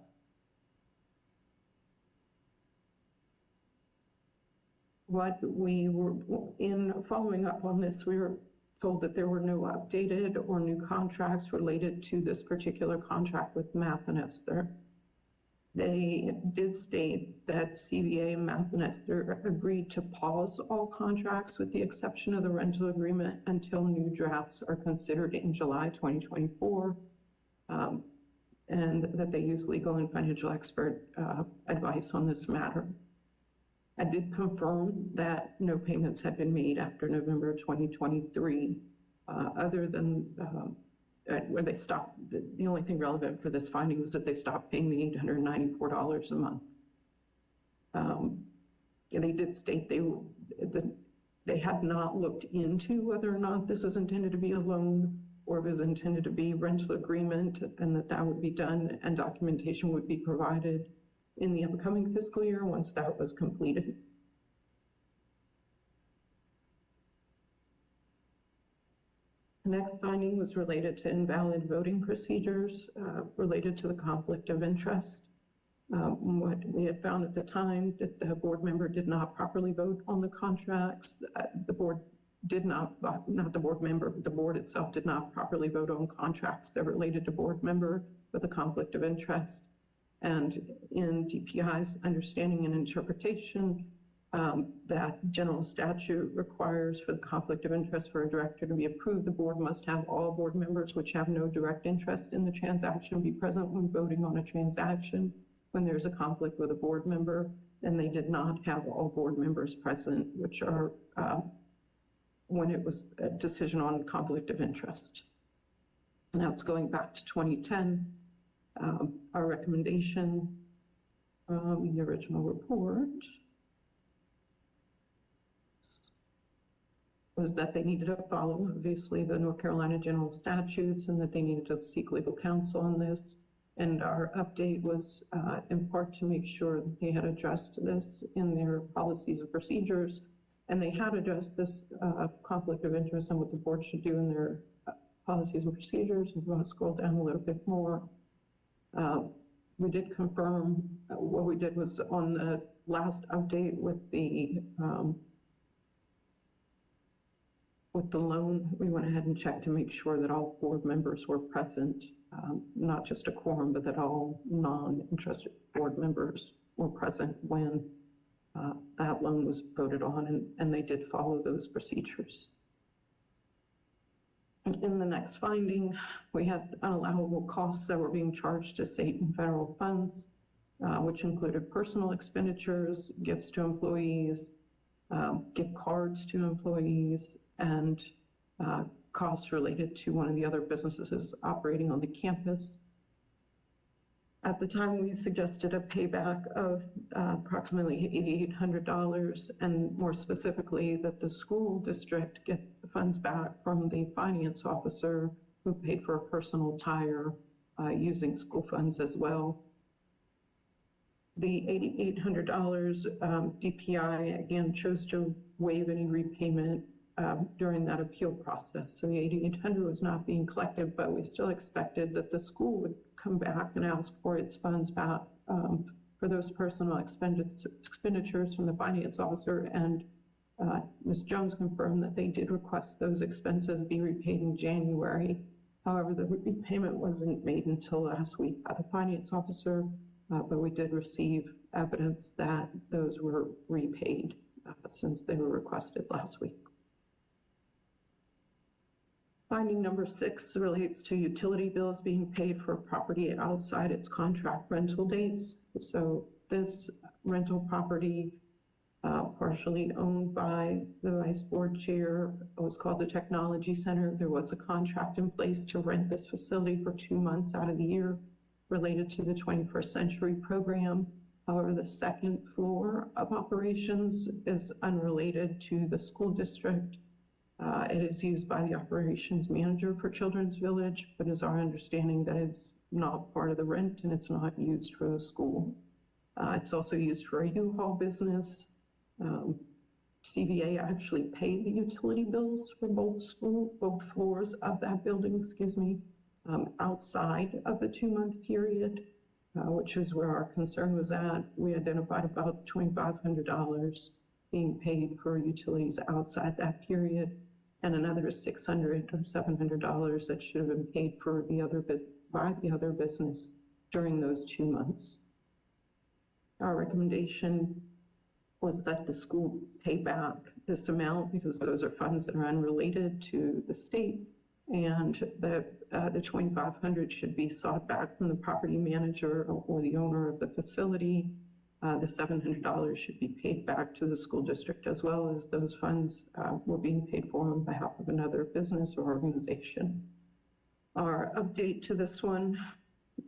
What we were, in following up on this, we were told that there were no updated or new contracts related to this particular contract with Math and Esther. They did state that CBA, Math and Esther agreed to pause all contracts with the exception of the rental agreement until new drafts are considered in July 2024, and that they use legal and financial expert advice on this matter. I did confirm that no payments had been made after November 2023, other than where they stopped. The only thing relevant for this finding was that they stopped paying the $894 a month. And they did state they had not looked into whether or not this was intended to be a loan or if it was intended to be rental agreement, and that would be done and documentation would be provided in the upcoming fiscal year once that was completed. The next finding was related to invalid voting procedures related to the conflict of interest. What we had found at the time that the board member did not properly vote on the contracts. The board did not the board member, but the board itself did not properly vote on contracts that related to board member with a conflict of interest. And in DPI's understanding and interpretation, that general statute requires for the conflict of interest for a director to be approved, the board must have all board members which have no direct interest in the transaction be present when voting on a transaction. When there's a conflict with a board member, and they did not have all board members present, which are when it was a decision on conflict of interest. And that's going back to 2010. Our recommendation in the original report was that they needed to follow, obviously, the North Carolina general statutes, and that they needed to seek legal counsel on this. And our update was in part to make sure that they had addressed this in their policies and procedures, and they had addressed this conflict of interest and what the board should do in their policies and procedures. If you want to scroll down a little bit more, we did confirm what we did was on the last update with the loan, we went ahead and checked to make sure that all board members were present, not just a quorum, but that all non-interested board members were present when that loan was voted on, and they did follow those procedures. In the next finding, we had unallowable costs that were being charged to state and federal funds, which included personal expenditures, gifts to employees, gift cards to employees, and costs related to one of the other businesses operating on the campus. At the time, we suggested a payback of approximately $8,800, and more specifically, that the school district get the funds back from the finance officer who paid for a personal tire using school funds as well. The $8,800, DPI again chose to waive any repayment during that appeal process. So the $8,800 was not being collected, but we still expected that the school would come back and ask for its funds back for those personal expenditures from the finance officer. And Ms. Jones confirmed that they did request those expenses be repaid in January. However, the repayment wasn't made until last week by the finance officer, but we did receive evidence that those were repaid since they were requested last week. Finding number 6 relates to utility bills being paid for property outside its contract rental dates. So this rental property, partially owned by the vice board chair, was called the Technology Center. There was a contract in place to rent this facility for 2 months out of the year related to the 21st Century Program. However, the second floor of operations is unrelated to the school district. It is used by the operations manager for Children's Village, but it's our understanding that it's not part of the rent and it's not used for the school. It's also used for a U-Haul business. CVA actually paid the utility bills for both floors of that building, outside of the 2-month period, which is where our concern was at. We identified about $2,500 being paid for utilities outside that period, and another $600 or $700 that should have been paid for by the other business during those 2 months. Our recommendation was that the school pay back this amount because those are funds that are unrelated to the state, and that the $2,500 should be sought back from the property manager or the owner of the facility. The $700 should be paid back to the school district, as well as those funds were being paid for on behalf of another business or organization. Our update to this one,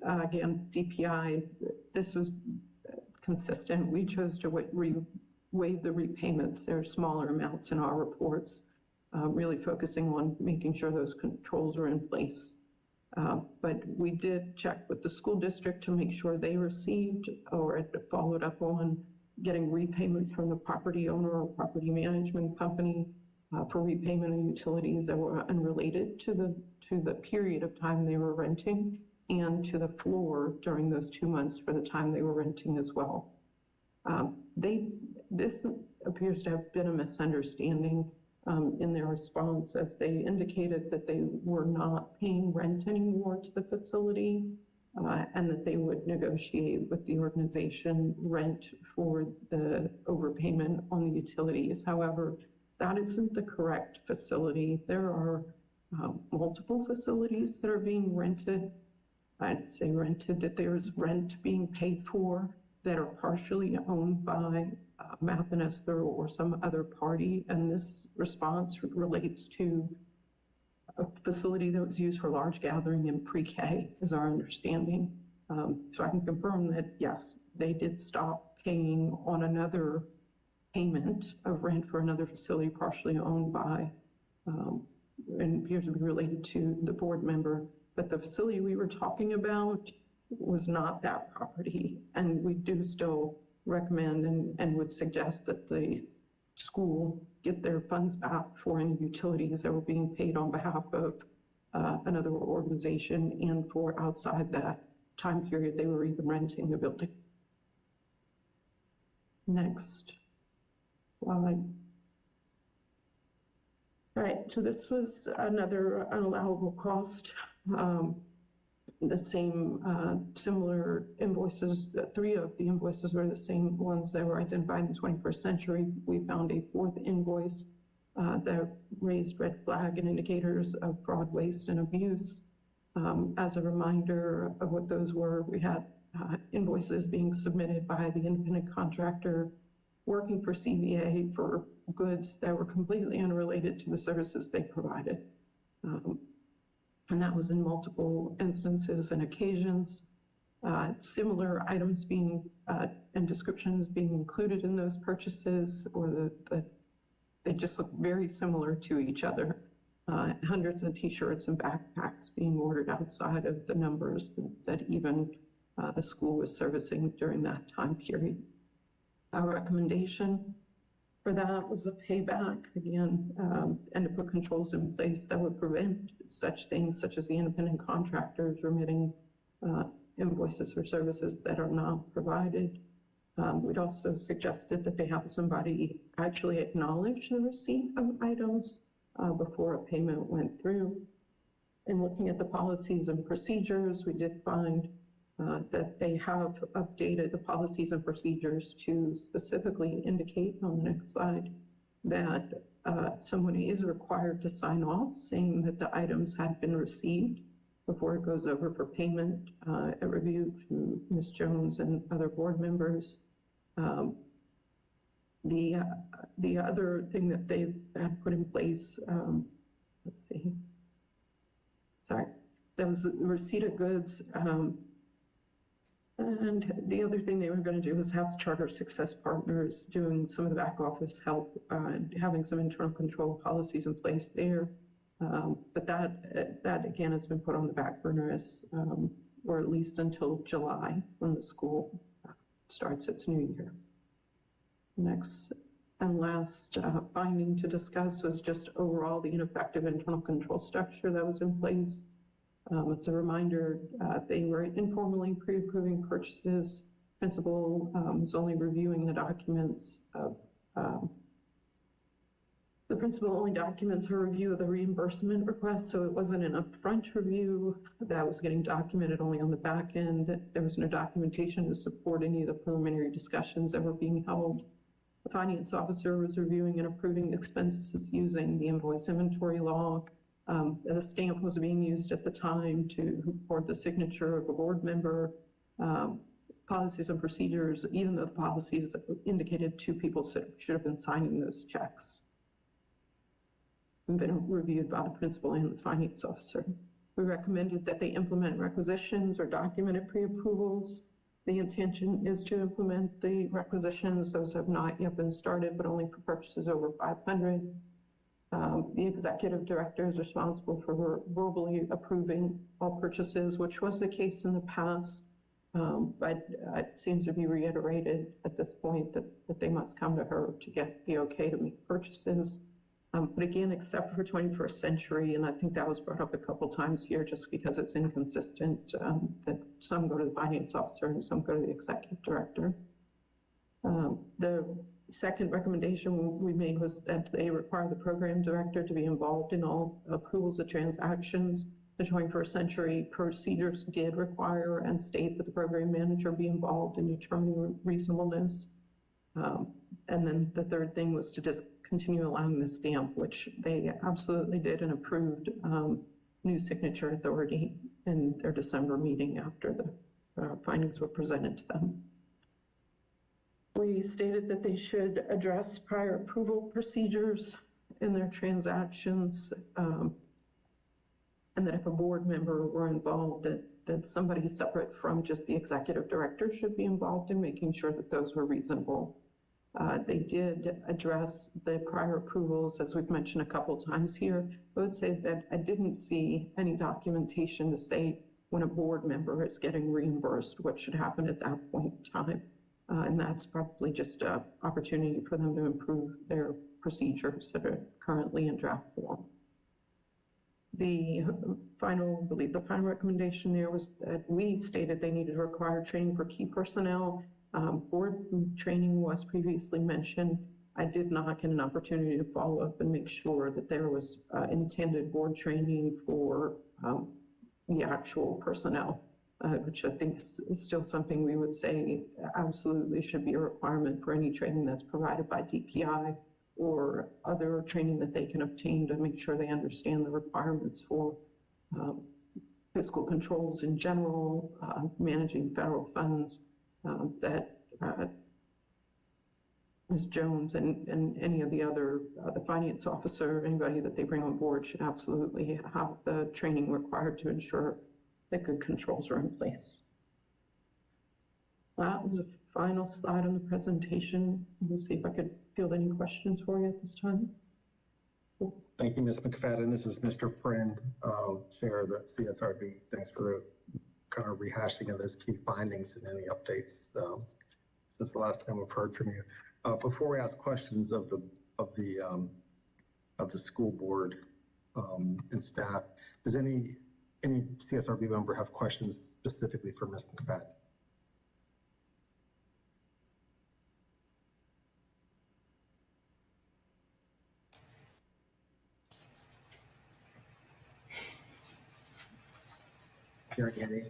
again, DPI, this was consistent. We chose to waive the repayments. There are smaller amounts in our reports, really focusing on making sure those controls are in place. But we did check with the school district to make sure they received or followed up on getting repayments from the property owner or property management company for repayment of utilities that were unrelated to the period of time they were renting, and to the floor during those 2 months for the time they were renting as well. This appears to have been a misunderstanding in their response, as they indicated that they were not paying rent anymore to the facility, and that they would negotiate with the organization rent for the overpayment on the utilities. However, that isn't the correct facility. There are multiple facilities that are being rented. I'd say rented, that there's rent being paid for that are partially owned by Math and Esther or some other party, and this response relates to a facility that was used for large gathering in pre-K, is our understanding. So I can confirm that, yes, they did stop paying on another payment of rent for another facility partially owned by, and appears to be related to the board member, but the facility we were talking about was not that property, and we do still recommend and would suggest that the school get their funds back for any utilities that were being paid on behalf of another organization and for outside that time period they were even renting the building. Next slide. Right, so this was another unallowable cost. The same similar invoices, 3 of the invoices were the same ones that were identified in the 21st Century. We found a 4th invoice that raised red flag and indicators of fraud, waste, and abuse. As a reminder of what those were, we had invoices being submitted by the independent contractor working for CVA for goods that were completely unrelated to the services they provided. And that was in multiple instances and occasions. Similar items being and descriptions being included in those purchases, or they just look very similar to each other. Hundreds of t-shirts and backpacks being ordered outside of the numbers that even the school was servicing during that time period. Our recommendation for that was a payback, again, and to put controls in place that would prevent such things such as the independent contractors remitting invoices for services that are not provided. We'd also suggested that they have somebody actually acknowledge the receipt of items before a payment went through. And looking at the policies and procedures, we did find that they have updated the policies and procedures to specifically indicate on the next slide that someone is required to sign off saying that the items had been received before it goes over for payment, a review through Ms. Jones and other board members. The other thing that they've had put in place, let's see, sorry, there was the receipt of goods. And the other thing they were going to do was have charter success partners doing some of the back office help, and having some internal control policies in place there. But that again has been put on the back burner as, or at least until July when the school starts its new year. Next and last finding to discuss was just overall the ineffective internal control structure that was in place. As a reminder, they were informally pre-approving purchases. Principal was only reviewing the documents of, the principal only documents her review of the reimbursement request, so it wasn't an upfront review that was getting documented only on the back end. There was no documentation to support any of the preliminary discussions that were being held. The finance officer was reviewing and approving expenses using the invoice inventory law. The stamp was being used at the time to record the signature of a board member. Policies and procedures, even though the policies indicated two people should have been signing those checks, and been reviewed by the principal and the finance officer. We recommended that they implement requisitions or documented pre-approvals. The intention is to implement the requisitions. Those have not yet been started, but only for purchases over 500. The executive director is responsible for verbally approving all purchases, which was the case in the past, but it seems to be reiterated at this point that they must come to her to get the okay to make purchases. But again, except for 21st Century, and I think that was brought up a couple times here just because it's inconsistent, that some go to the finance officer and some go to the executive director. The second recommendation we made was that they require the program director to be involved in all approvals of transactions. The 21st Century procedures did require and state that the program manager be involved in determining reasonableness. And then the third thing was to just continue allowing the stamp, which they absolutely did and approved new signature authority in their December meeting after the findings were presented to them. We stated that they should address prior approval procedures in their transactions, and that if a board member were involved, that somebody separate from just the executive director should be involved in making sure that those were reasonable. They did address the prior approvals, as we've mentioned a couple times here. I would say that I didn't see any documentation to say when a board member is getting reimbursed, what should happen at that point in time. And that's probably just an opportunity for them to improve their procedures that are currently in draft form. The final, I believe the final recommendation there was that we stated they needed to require training for key personnel. Board training was previously mentioned. I did not get an opportunity to follow up and make sure that there was intended board training for the actual personnel. Which I think is still something we would say absolutely should be a requirement for any training that's provided by DPI or other training that they can obtain to make sure they understand the requirements for fiscal controls in general, managing federal funds, that Ms. Jones and any of the other, the finance officer, anybody that they bring on board should absolutely have the training required to ensure that good controls are in place. That was the final slide on the presentation. We'll see if I could field any questions for you at this time. Thank you, Ms. McFadden. This is Mr. Friend, Chair of the CSRB. Thanks for kind of rehashing of those key findings and any updates since the last time we've heard from you. Before we ask questions of the school board and staff, does any CSRB member have questions specifically for Ms. McFadden? Hearing any,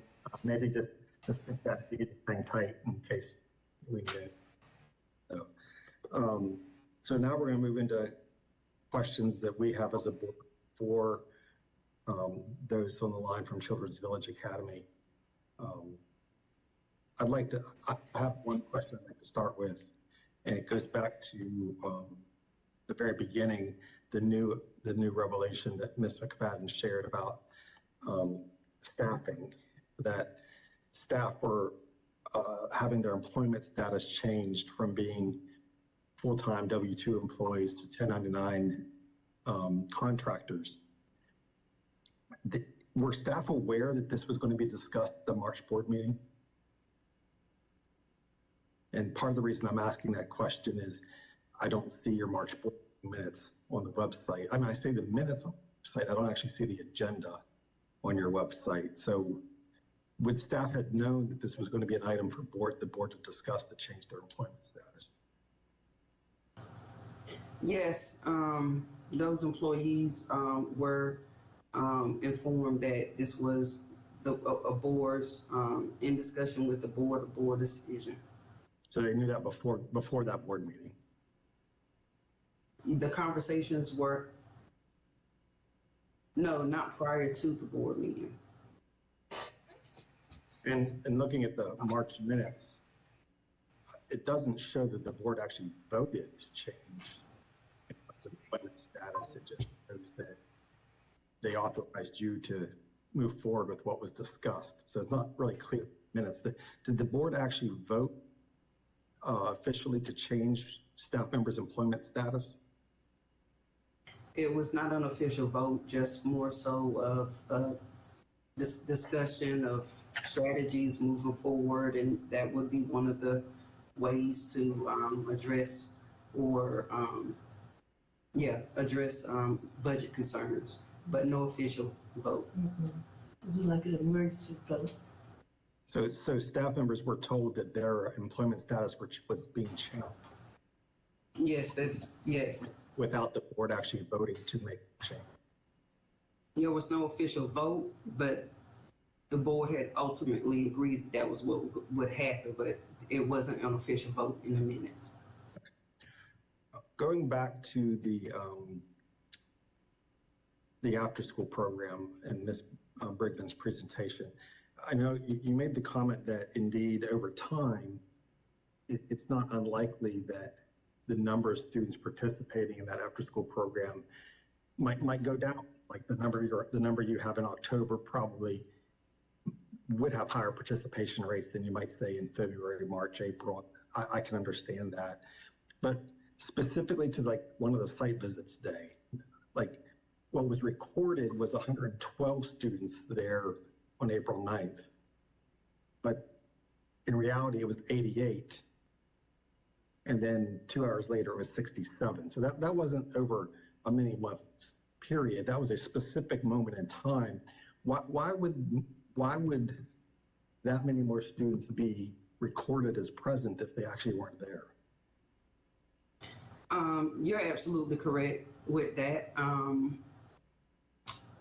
maybe just think that you get hang tight in case we did. So now we're going to move into questions that we have as a board for those on the line from Children's Village Academy. I have one question I'd like to start with, and it goes back to the very beginning, the new revelation that Ms. McFadden shared about staffing, that staff were having their employment status changed from being full-time W-2 employees to 1099 contractors. Were staff aware that this was going to be discussed at the March board meeting? And part of the reason I'm asking that question is I don't see your March board minutes on the website. I mean, I see the minutes on the website. I don't actually see the agenda on your website. So would staff have known that this was going to be an item for the board to discuss to change their employment status? Yes, those employees were informed that this was a board's, in discussion with the board, a board decision. So they knew that before that board meeting? The conversations were, no, not prior to the board meeting. And looking at the March minutes, it doesn't show that the board actually voted to change its employment status. It just shows that they authorized you to move forward with what was discussed. So it's not really clear minutes. Did the board actually vote officially to change staff members' employment status? It was not an official vote, just more so of this discussion of strategies moving forward, and that would be one of the ways to address or address budget concerns, but no official vote. It was like an emergency vote. So staff members were told that their employment status was being changed? Yes, yes. Without the board actually voting to make the change? There was no official vote, but the board had ultimately agreed that was what would happen, but it wasn't an official vote in the minutes. Going back to the after-school program and Ms. Brigman's presentation, I know you made the comment that indeed over time, it's not unlikely that the number of students participating in that after-school program might go down. Like the number you have in October probably would have higher participation rates than you might say in February, March, April. I can understand that. But specifically to like one of the site visits today, like what was recorded was 112 students there on April 9th. But in reality, it was 88. And then 2 hours later, it was 67. So that wasn't over a many month period. That was a specific moment in time. Why would that many more students be recorded as present if they actually weren't there? You're absolutely correct with that.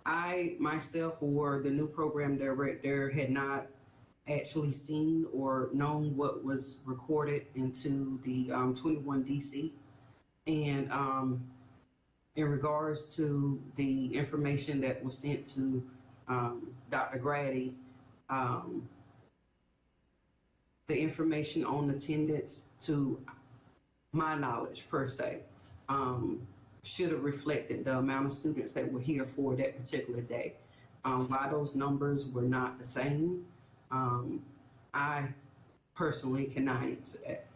I myself, or the new program director, had not actually seen or known what was recorded into the 21 DC. And in regards to the information that was sent to Dr. Grady, the information on attendance to my knowledge per se, should have reflected the amount of students that were here for that particular day. Why those numbers were not the same, I personally cannot answer that.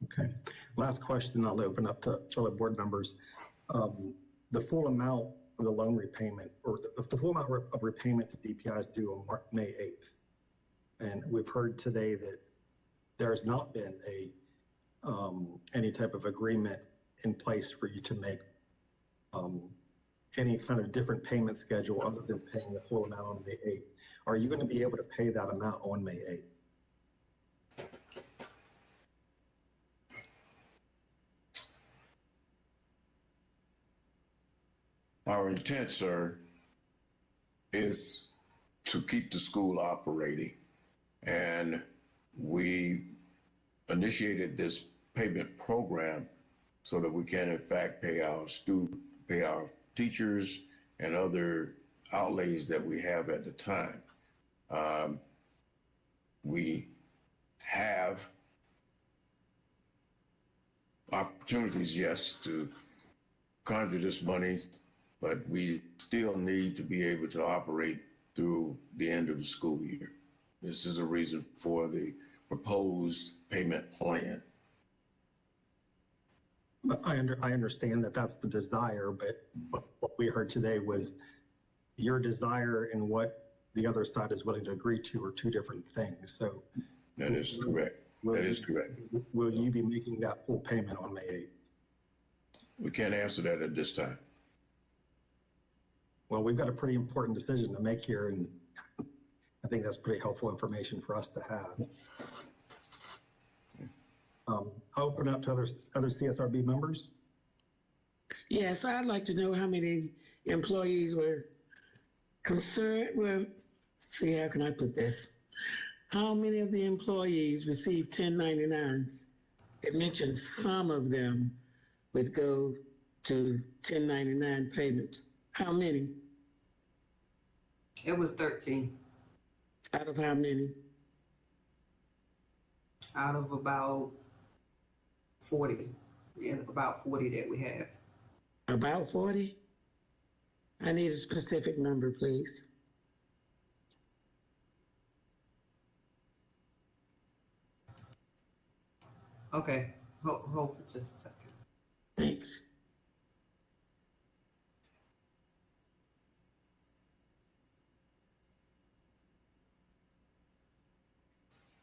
Okay. Last question, I'll open up to other board members. The full amount of the loan repayment, or the full amount of repayment to DPI is due on May 8th. And we've heard today that there has not been any type of agreement in place for you to make any kind of different payment schedule other than paying the full amount on May 8th. Are you going to be able to pay that amount on May 8th? Our intent, sir, is to keep the school operating. And we initiated this payment program so that we can in fact pay our teachers and other outlays that we have at the time. We have opportunities, yes, to conjure this money, but we still need to be able to operate through the end of the school year. This is a reason for the proposed payment plan. I understand that that's the desire, but what we heard today was your desire and what the other side is willing to agree to are two different things. So that is correct. That is correct. Will you be making that full payment on May 8th? We can't answer that at this time. Well, we've got a pretty important decision to make here, and I think that's pretty helpful information for us to have. I'll open up to other CSRB members. Yes, I'd like to know how many employees were concerned. Well, see, how can I put this? How many of the employees received 1099s? It mentioned some of them would go to 1099 payments. How many? It was 13. Out of how many? Out of about 40. Yeah, about 40 that we have. About 40? I need a specific number, please. Okay, hold for just a second. Thanks.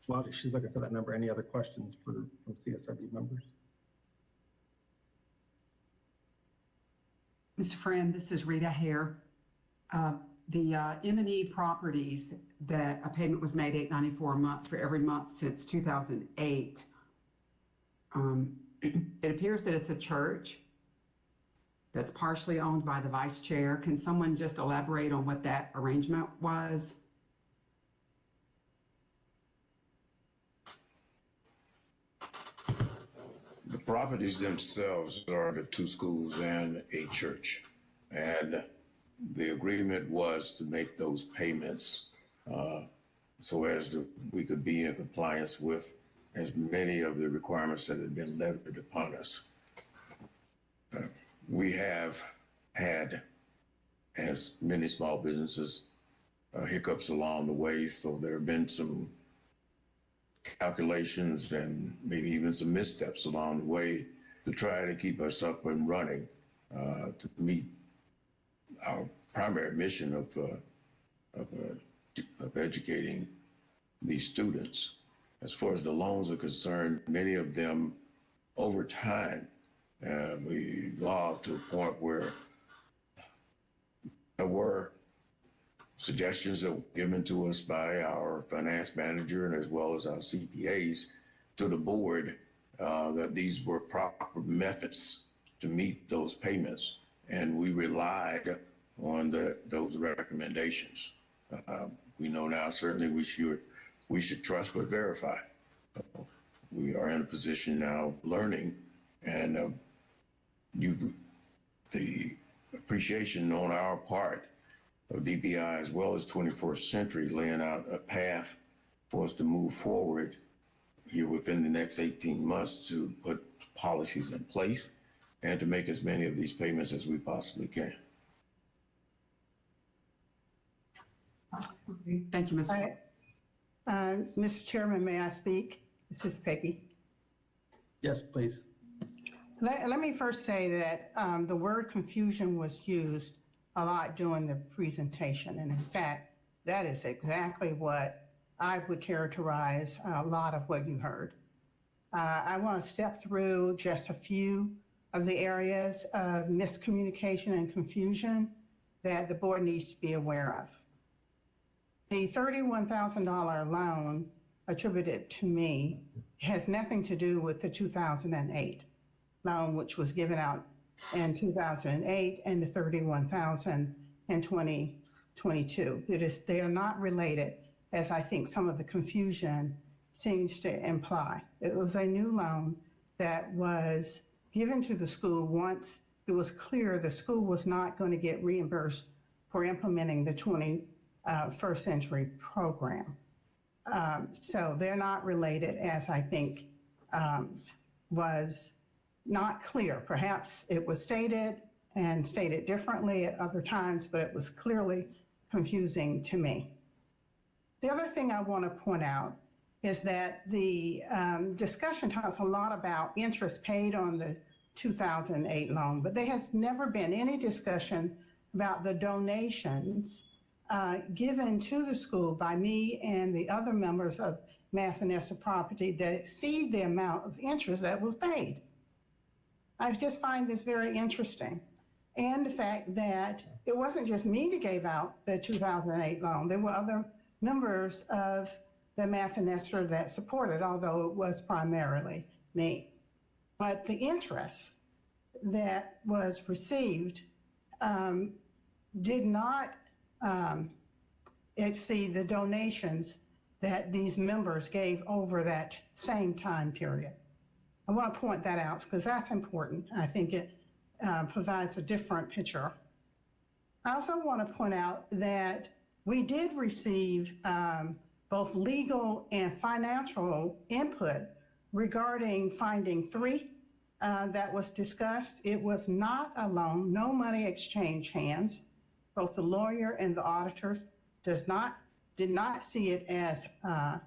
While she's looking for that number, any other questions from CSRB members? Mr. Friend, this is Rita Hare. The M&E properties that a payment was made $8.94 a month for every month since 2008. It appears that it's a church that's partially owned by the vice chair. Can someone just elaborate on what that arrangement was? The properties themselves are the two schools and a church. And the agreement was to make those payments so as we could be in compliance with as many of the requirements that had been levied upon us. We have had, as many small businesses, hiccups along the way. So there have been some calculations and maybe even some missteps along the way to try to keep us up and running to meet our primary mission of educating these students. As far as the loans are concerned, many of them over time, we evolved to a point where there were suggestions that were given to us by our finance manager and as well as our CPAs to the board that these were proper methods to meet those payments. And we relied on those recommendations. We know now certainly we should trust but verify. We are in a position now learning, and the appreciation on our part of DPI as well as 21st Century laying out a path for us to move forward here within the next 18 months to put policies in place and to make as many of these payments as we possibly can. Thank you, Mr. Mr. Chairman, may I speak? This is Peggy. Yes, please. Let me first say that the word confusion was used a lot during the presentation. And in fact, that is exactly what I would characterize a lot of what you heard. I want to step through just a few of the areas of miscommunication and confusion that the board needs to be aware of. The $31,000 loan attributed to me has nothing to do with the 2008 loan, which was given out in 2008, and the $31,000 in 2022. They are not related, as I think some of the confusion seems to imply. It was a new loan that was given to the school once it was clear the school was not going to get reimbursed for implementing the 21st century program. So they're not related, as I think was not clear. Perhaps it was stated and stated differently at other times, but it was clearly confusing to me. The other thing I want to point out is that the discussion talks a lot about interest paid on the 2008 loan, but there has never been any discussion about the donations given to the school by me and the other members of Math and Esther Property that exceed the amount of interest that was paid. I just find this very interesting. And the fact that it wasn't just me that gave out the 2008 loan. There were other members of the Math and Esther that supported, although it was primarily me. But the interest that was received did not exceed the donations that these members gave over that same time period. I want to point that out because that's important. I think it provides a different picture. I also want to point out that we did receive both legal and financial input regarding finding 3 that was discussed. It was not a loan, no money exchanged hands. Both the lawyer and the auditors did not see it as a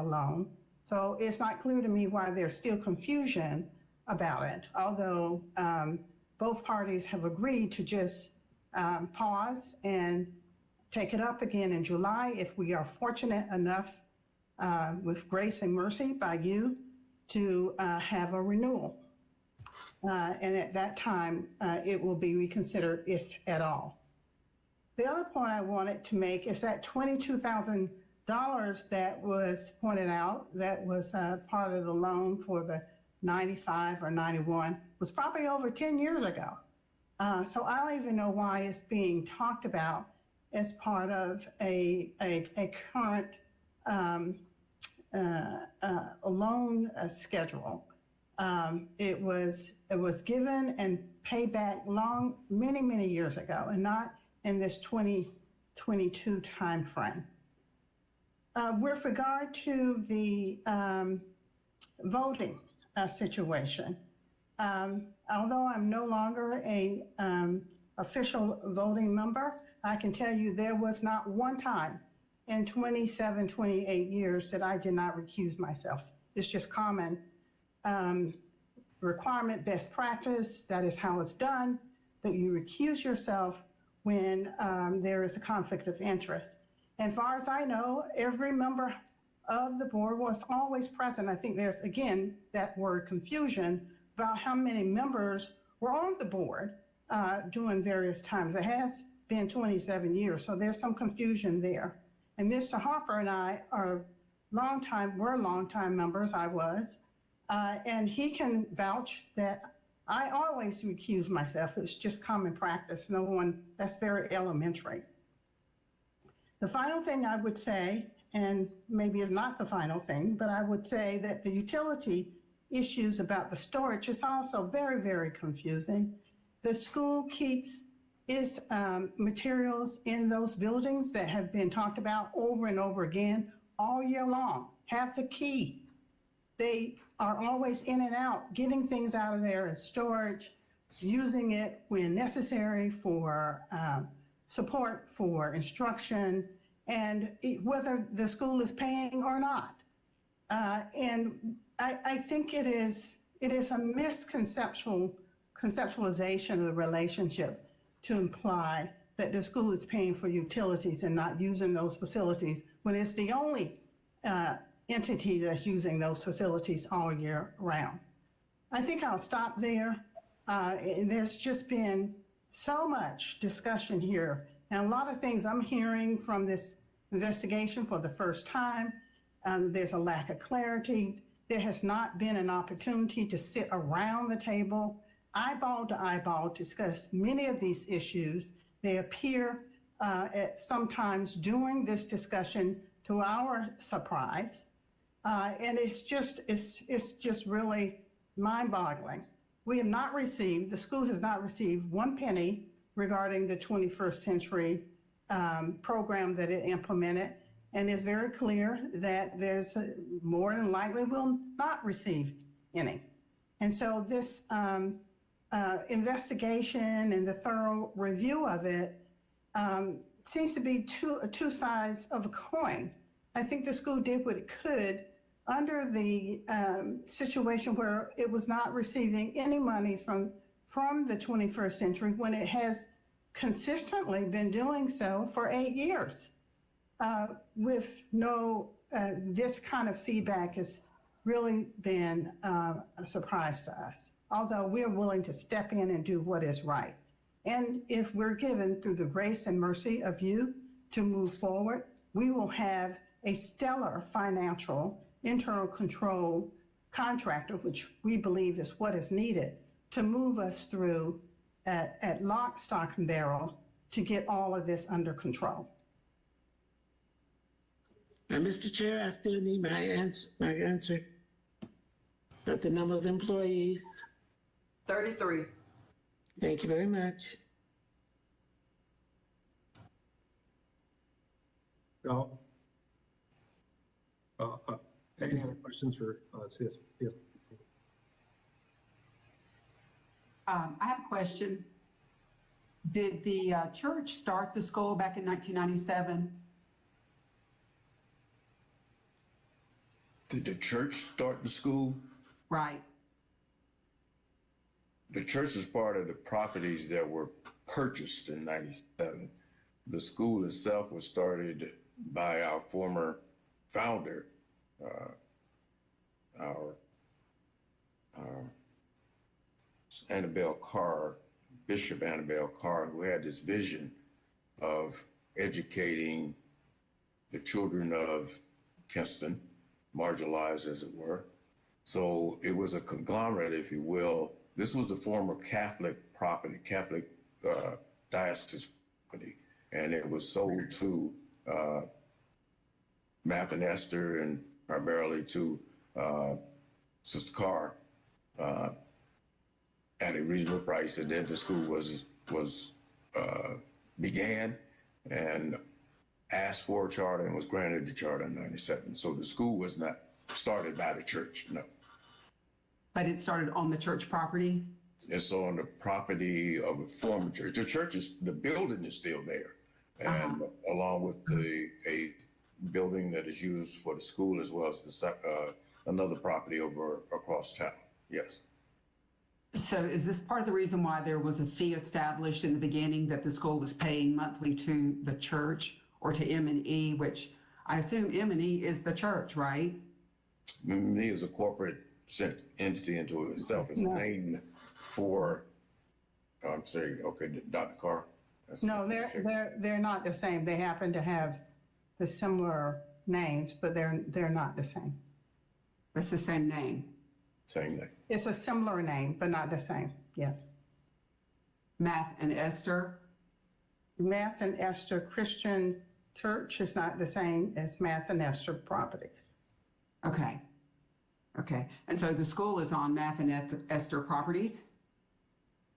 loan. So it's not clear to me why there's still confusion about it, although both parties have agreed to just pause and take it up again in July if we are fortunate enough with grace and mercy by you to have a renewal. And at that time, it will be reconsidered if at all. The other point I wanted to make is that $22,000 that was pointed out, that was part of the loan for the 95 or 91, was probably over 10 years ago. So I don't even know why it's being talked about as part of a current loan schedule. It was given and paid back many years ago, and not in this 2022 timeframe. With regard to the voting situation, although I'm no longer a official voting member, I can tell you there was not one time in 27, 28 years that I did not recuse myself. It's just common requirement, best practice. That is how it's done, that you recuse yourself when there is a conflict of interest. And as far as I know, every member of the board was always present. I think there's, again, that word confusion about how many members were on the board during various times. It has been 27 years, so there's some confusion there. And Mr. Harper and I were longtime members, I was, and he can vouch that I always recuse myself. It's just common practice. No one, that's very elementary. The final thing I would say, and maybe it's not the final thing, but I would say that the utility issues about the storage is also very confusing. The school keeps its materials in those buildings that have been talked about over and over again all year long. have the key. They are always in and out, getting things out of there as storage, using it when necessary for support, for instruction, and whether the school is paying or not. And I think it is a conceptualization of the relationship to imply that the school is paying for utilities and not using those facilities when it's the only entity that's using those facilities all year round. I think I'll stop there. There's just been so much discussion here, and a lot of things I'm hearing from this investigation for the first time. There's a lack of clarity. There has not been an opportunity to sit around the table, eyeball to eyeball, discuss many of these issues. They appear sometimes during this discussion to our surprise. And it's just really mind-boggling. We have not received, the school has not received 1 penny regarding the 21st century program that it implemented. And it's very clear that there's more than likely will not receive any. And so this investigation and the thorough review of it seems to be two sides of a coin. I think the school did what it could under the situation where it was not receiving any money from the 21st century when it has consistently been doing so for 8 years with no, this kind of feedback has really been a surprise to us, although we're willing to step in and do what is right. And if we're given through the grace and mercy of you to move forward, we will have a stellar financial internal control contractor, which we believe is what is needed to move us through at lock, stock, and barrel to get all of this under control. And Mr. Chair, I still need my answer. But the number of employees? 33. Thank you very much. No. Any other questions for CS? I have a question. Did the church start the school back in 1997? Did the church start the school? Right. The church is part of the properties that were purchased in 97. The school itself was started by our former founder, our Annabelle Carr, Bishop Annabelle Carr, who had this vision of educating the children of Kinston, marginalized as it were. So it was a conglomerate, if you will. This was the former Catholic property, Catholic diocese property, and it was sold to Math and Esther and primarily to Sister Carr at a reasonable price. And then the school began and asked for a charter and was granted the charter in 97. So the school was not started by the church, no. But it started on the church property? It's on the property of a former church. The church the building is still there. And along with a building that is used for the school as well as another property over across town, yes. So is this part of the reason why there was a fee established in the beginning that the school was paying monthly to the church or to M&E, which I assume M&E is the church, right? M&E is a corporate entity into itself. It's named for, I'm sorry, okay, Dr. Carr. No, they're not the same. They happen to have the similar names, but they're not the same. It's the same name. Same name. It's a similar name, but not the same. Yes. Math and Esther? Math and Esther Christian Church is not the same as Math and Esther Properties. Okay. Okay. And so the school is on Math and Esther Properties?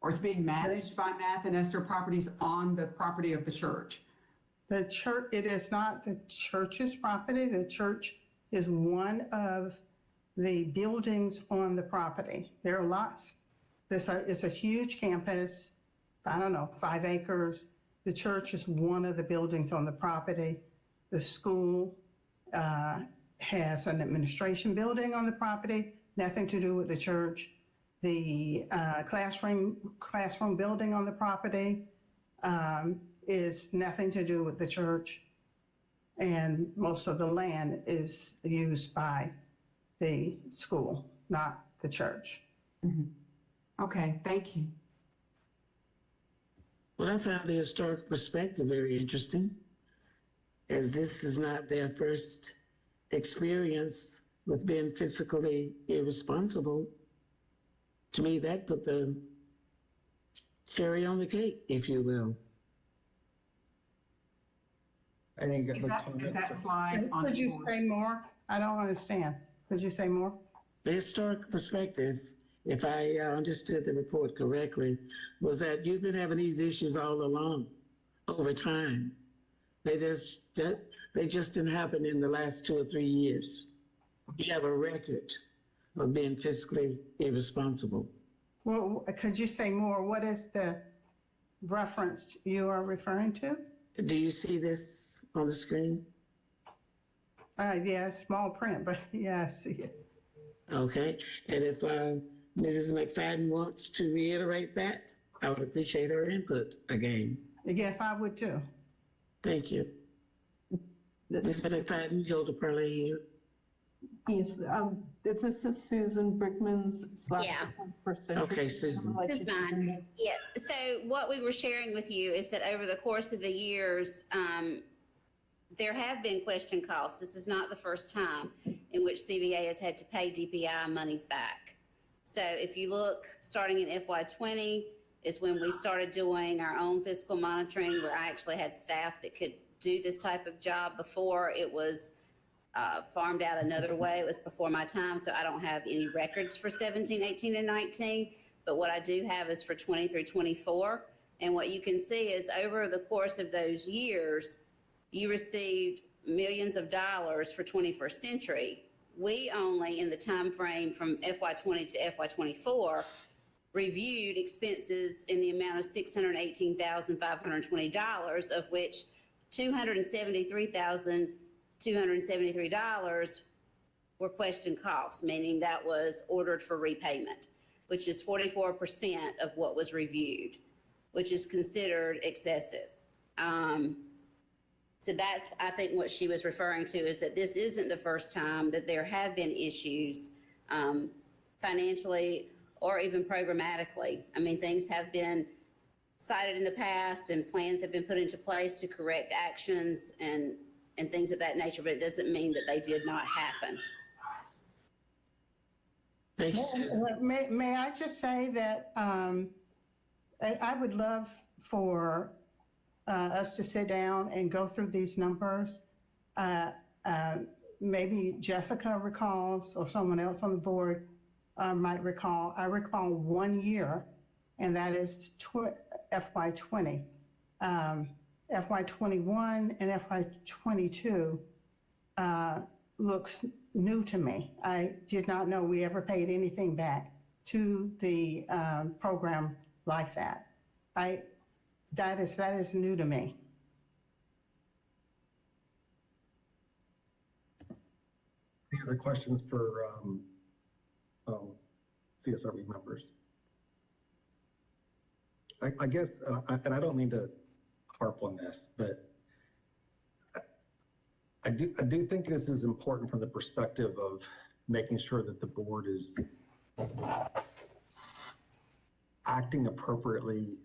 Or it's being managed by Math and Esther Properties on the property of the church? The church, it is not the church's property. The church is one of the buildings on the property. There are lots. It's a huge campus, I don't know, 5 acres. The church is one of the buildings on the property. The school has an administration building on the property, nothing to do with the church. The classroom building on the property is nothing to do with the church. And most of the land is used by the school, not the church. Okay, thank you. Well, I found the historic perspective very interesting, as this is not their first experience with being fiscally irresponsible. To me, that put the cherry on the cake, if you will. Is that slide on Could the you board? say more? I don't understand. Could you say more? The historic perspective, if I understood the report correctly, was that you've been having these issues all along, over time. They just didn't happen in the last 2 or 3 years. You have a record of being fiscally irresponsible. Well, could you say more? What is the reference you are referring to? Do you see this on the screen? Yeah, small print, but yeah, I see it. Okay, and if Mrs. McFadden wants to reiterate that, I would appreciate her input again. Yes, I would too. Thank you. Ms. McFadden, Hilda Parley here. Yes, this is Susan Brickman's slide. Yeah. Okay, Susan. This is mine. Yeah. So what we were sharing with you is that over the course of the years, there have been question costs. This is not the first time in which CVA has had to pay DPI monies back. So if you look, starting in FY20 is when we started doing our own fiscal monitoring, where I actually had staff that could do this type of job. Before it was farmed out another way. It was before my time, so I don't have any records for 17, 18, and 19. But what I do have is for 20 through 24. And what you can see is over the course of those years, you received millions of dollars for 21st Century. We only, in the time frame from FY20 to FY24, reviewed expenses in the amount of $618,520, of which $273,273 were question costs, meaning that was ordered for repayment, which is 44% of what was reviewed, which is considered excessive. So that's, I think, what she was referring to, is that this isn't the first time that there have been issues financially or even programmatically. I mean, things have been cited in the past and plans have been put into place to correct actions and things of that nature, but it doesn't mean that they did not happen. Thank you, Susan. May I just say that I would love for us to sit down and go through these numbers. Maybe Jessica recalls, or someone else on the board might recall. I recall 1 year, and that is FY20. FY21 and FY22 looks new to me. I did not know we ever paid anything back to the program like that. That is new to me. Any other questions for CSRB members? I guess, and I don't mean to harp on this, but I do think this is important from the perspective of making sure that the board is acting appropriately,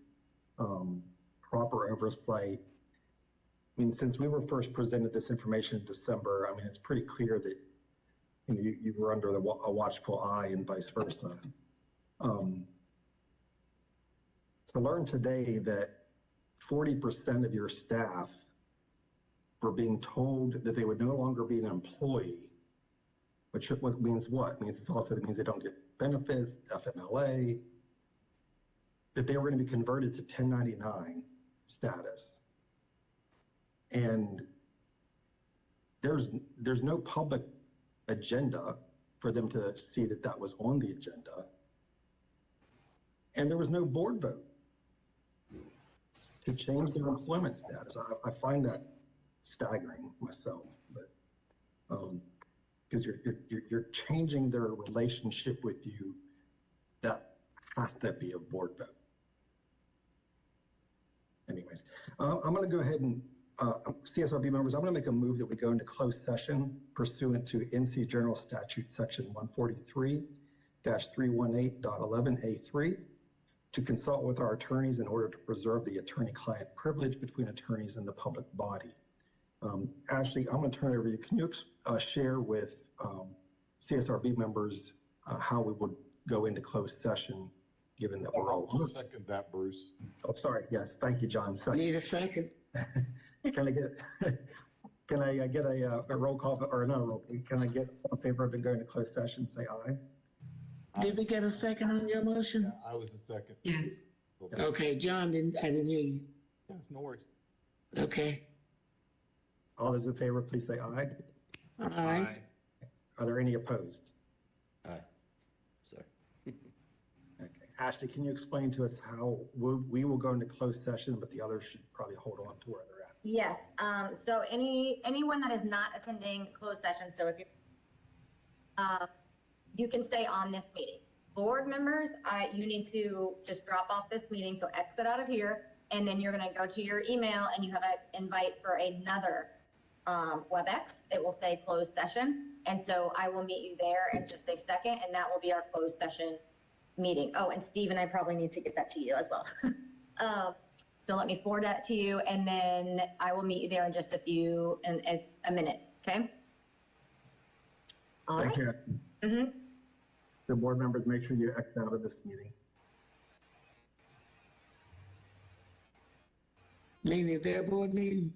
proper oversight. I mean, since we were first presented this information in December, I mean, it's pretty clear that you were under a watchful eye and vice versa. To learn today that 40% of your staff were being told that they would no longer be an employee, which means what? It means it means they don't get benefits, FMLA, that they were going to be converted to 1099 status. And there's no public agenda for them to see that that was on the agenda. And there was no board vote to change their employment status. I find that staggering myself, but because you're changing their relationship with you, that has to be a board vote. Anyways, I'm going to go ahead and CSRB members, I'm going to make a move that we go into closed session pursuant to NC General Statute Section 143-318.11A3 to consult with our attorneys in order to preserve the attorney-client privilege between attorneys and the public body. Ashley, I'm going to turn it over to you. Can you share with CSRB members how we would go into closed session, given that we're all... I'll second that, Bruce. Oh, sorry. Yes. Thank you, John. Second. Need a second? Can I get a roll call, or not a roll call? Can I get in favor of going to closed session? Say aye. Did we get a second on your motion? Yeah, I was a second. Yes. Okay, John, I didn't hear you. Yes, no worries. Okay. All those in favor, please say aye. Aye. Are there any opposed? Aye. Sorry. Okay. Ashley, can you explain to us how we will go into closed session, but the others should probably hold on to where they're at? Yes, so anyone that is not attending closed session, so if you can stay on this meeting. Board members, you need to just drop off this meeting, so exit out of here, and then you're gonna go to your email and you have an invite for another WebEx. It will say closed session, and so I will meet you there in just a second, and that will be our closed session meeting. Oh, and Stephen, I probably need to get that to you as well. So let me forward that to you, and then I will meet you there in just a minute, okay? All Thank right. you. Mm-hmm. The board members, make sure you exit out of this meeting. Meaning their board meeting?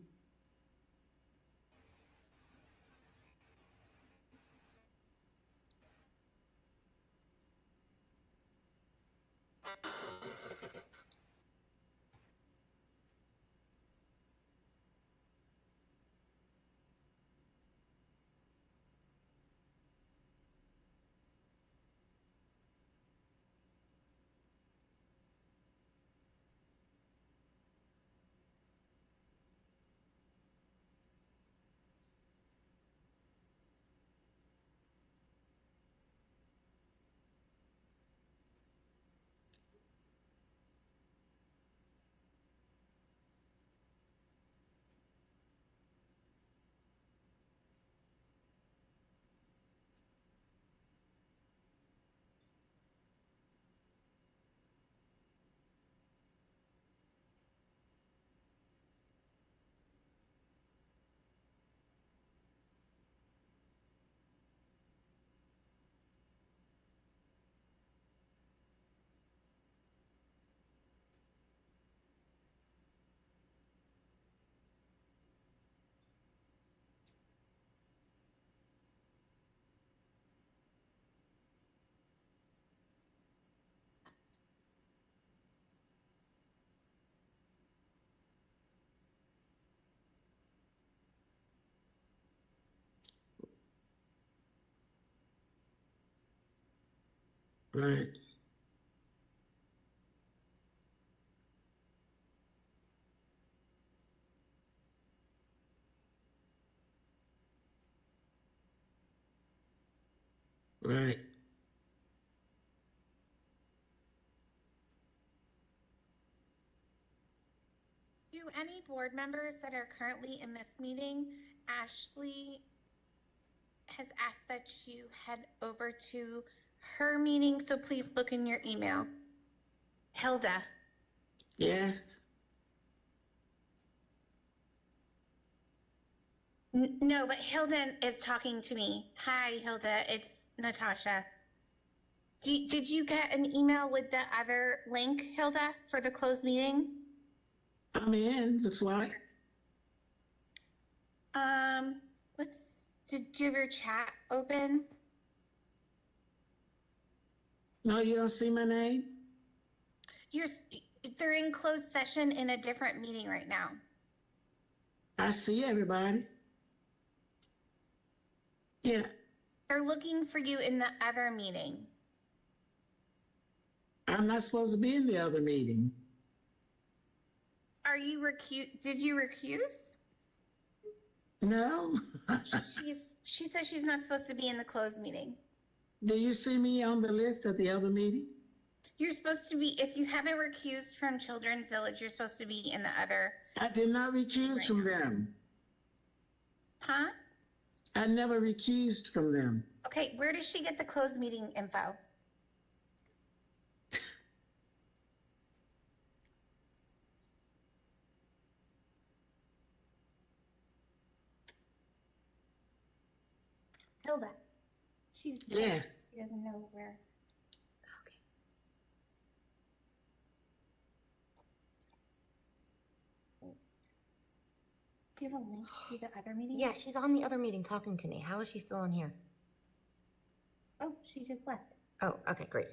Right. Right. Do any board members that are currently in this meeting, Ashley has asked that you head over to her meeting, so please look in your email. Hilda. Yes. No, but Hilda is talking to me. Hi, Hilda, it's Natasha. Did you get an email with the other link, Hilda, for the closed meeting? I'm in, looks like. Did you have your chat open? No, you don't see my name? They're in closed session in a different meeting right now. I see everybody. Yeah. They're looking for you in the other meeting. I'm not supposed to be in the other meeting. Are you did you recuse? No. She says she's not supposed to be in the closed meeting. Do you see me on the list at the other meeting? You're supposed to be, if you haven't recused from Children's Village, you're supposed to be in the other. I did not recuse from them. Huh? I never recused from them. Okay, where does she get the closed meeting info? Hilda. Yes. She doesn't know where. Do you have a link to the other meeting? Yeah, she's on the other meeting talking to me. How is she still on here? Oh, she just left. Oh, okay, great.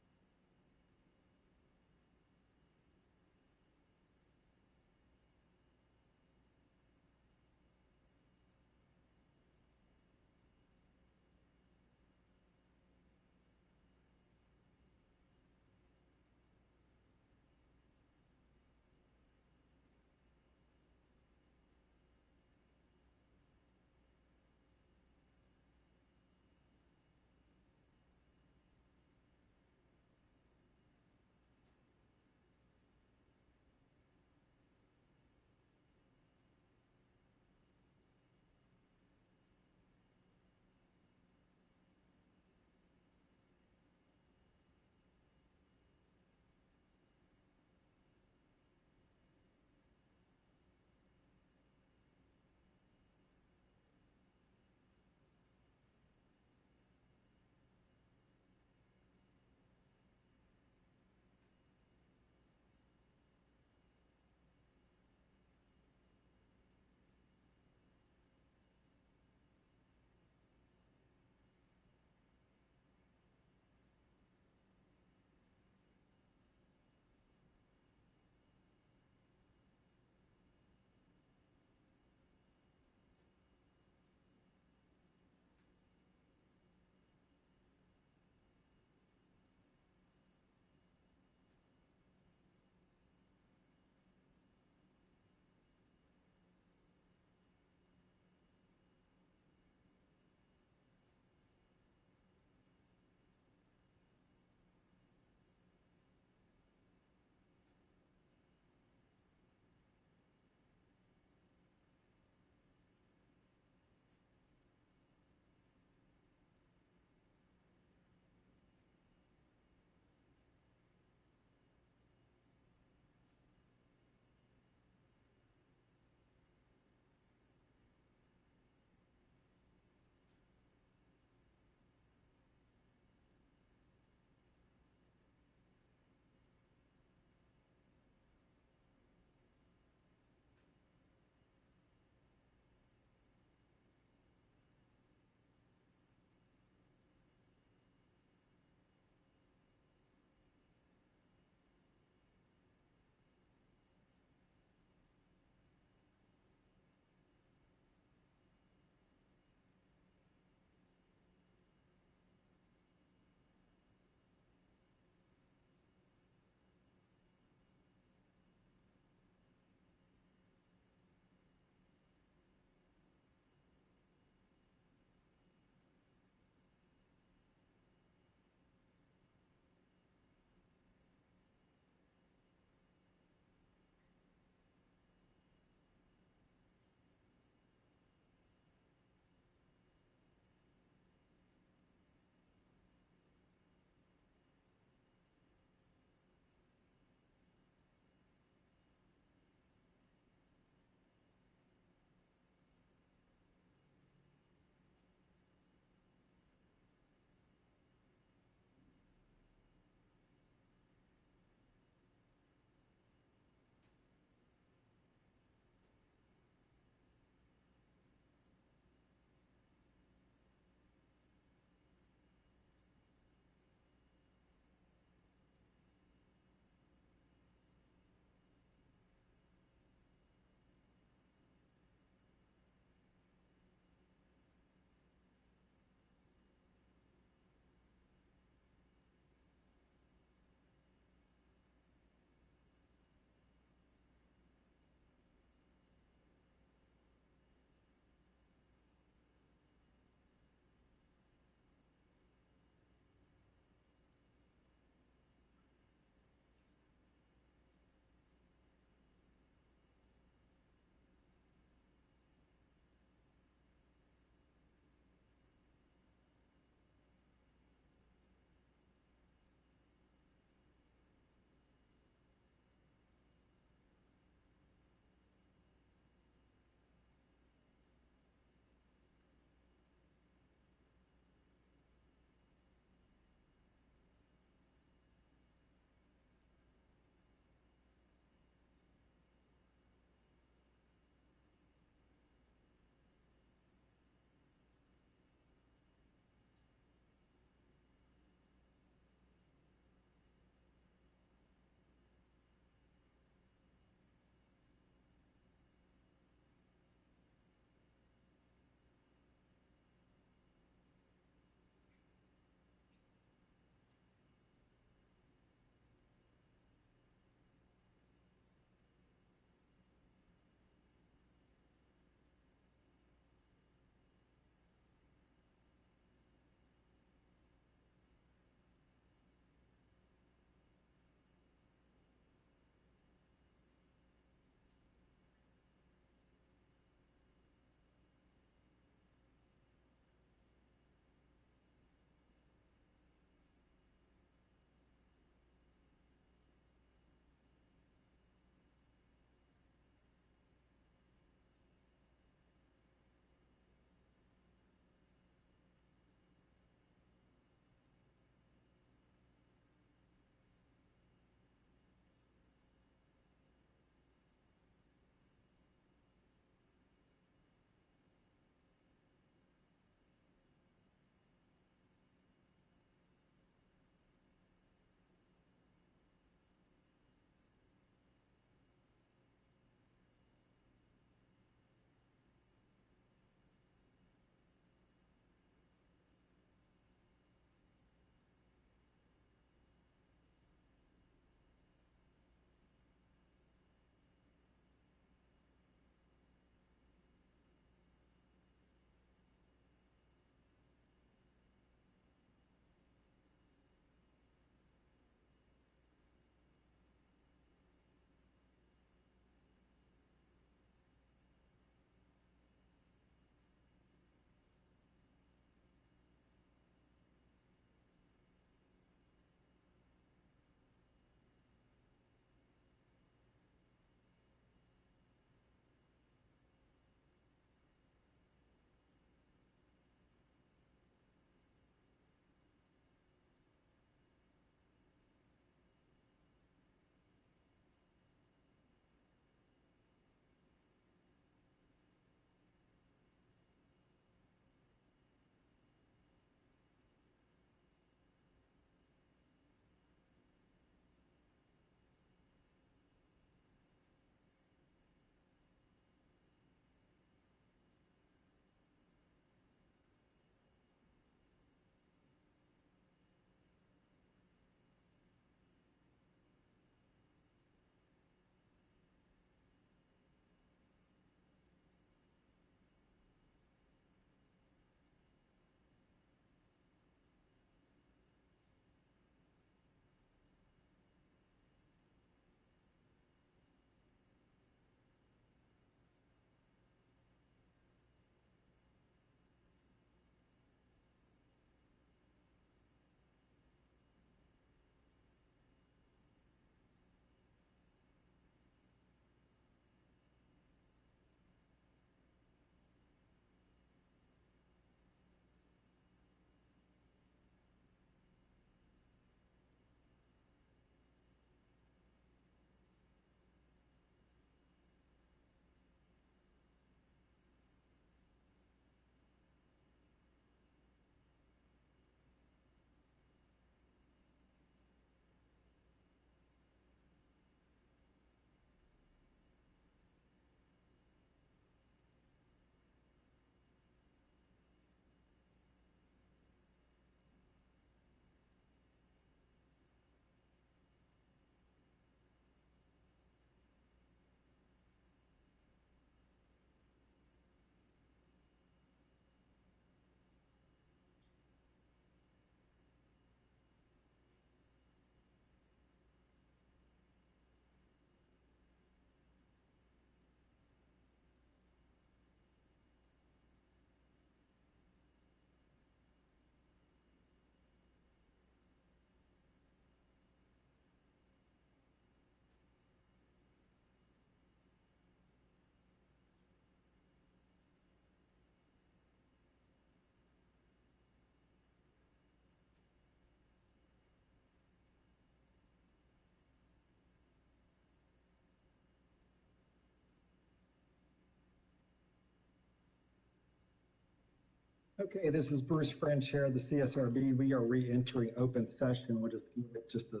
Okay, this is Bruce Friend, Chair of the CSRB. We are re-entering open session. We'll just give it just a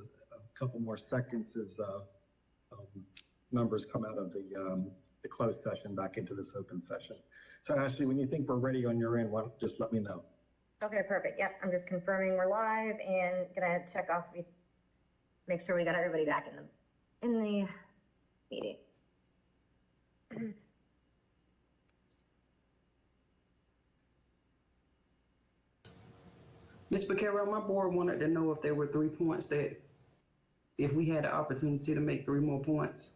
couple more seconds as members come out of the closed session back into this open session. So Ashley, when you think we're ready on your end, just let me know. Okay, perfect. Yep, I'm just confirming we're live and gonna check off, make sure we got everybody back in the meeting. Ms. Becerra, my board wanted to know if there were 3 points that, if we had the opportunity to make 3 more points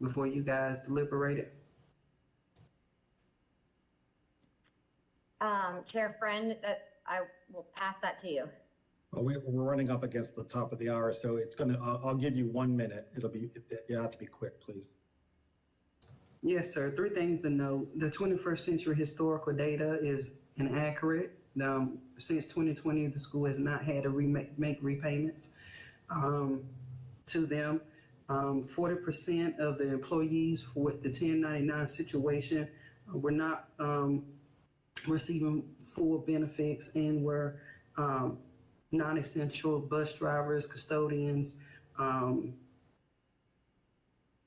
before you guys deliberated. Chair Friend, that I will pass that to you. Well, we're running up against the top of the hour, so it's I'll give you 1 minute. You have to be quick, please. Yes, sir. 3 things to note. The 21st century historical data is inaccurate. Since 2020, the school has not had to make repayments to them. 40% of the employees for the 1099 situation were not receiving full benefits and were non-essential bus drivers, custodians.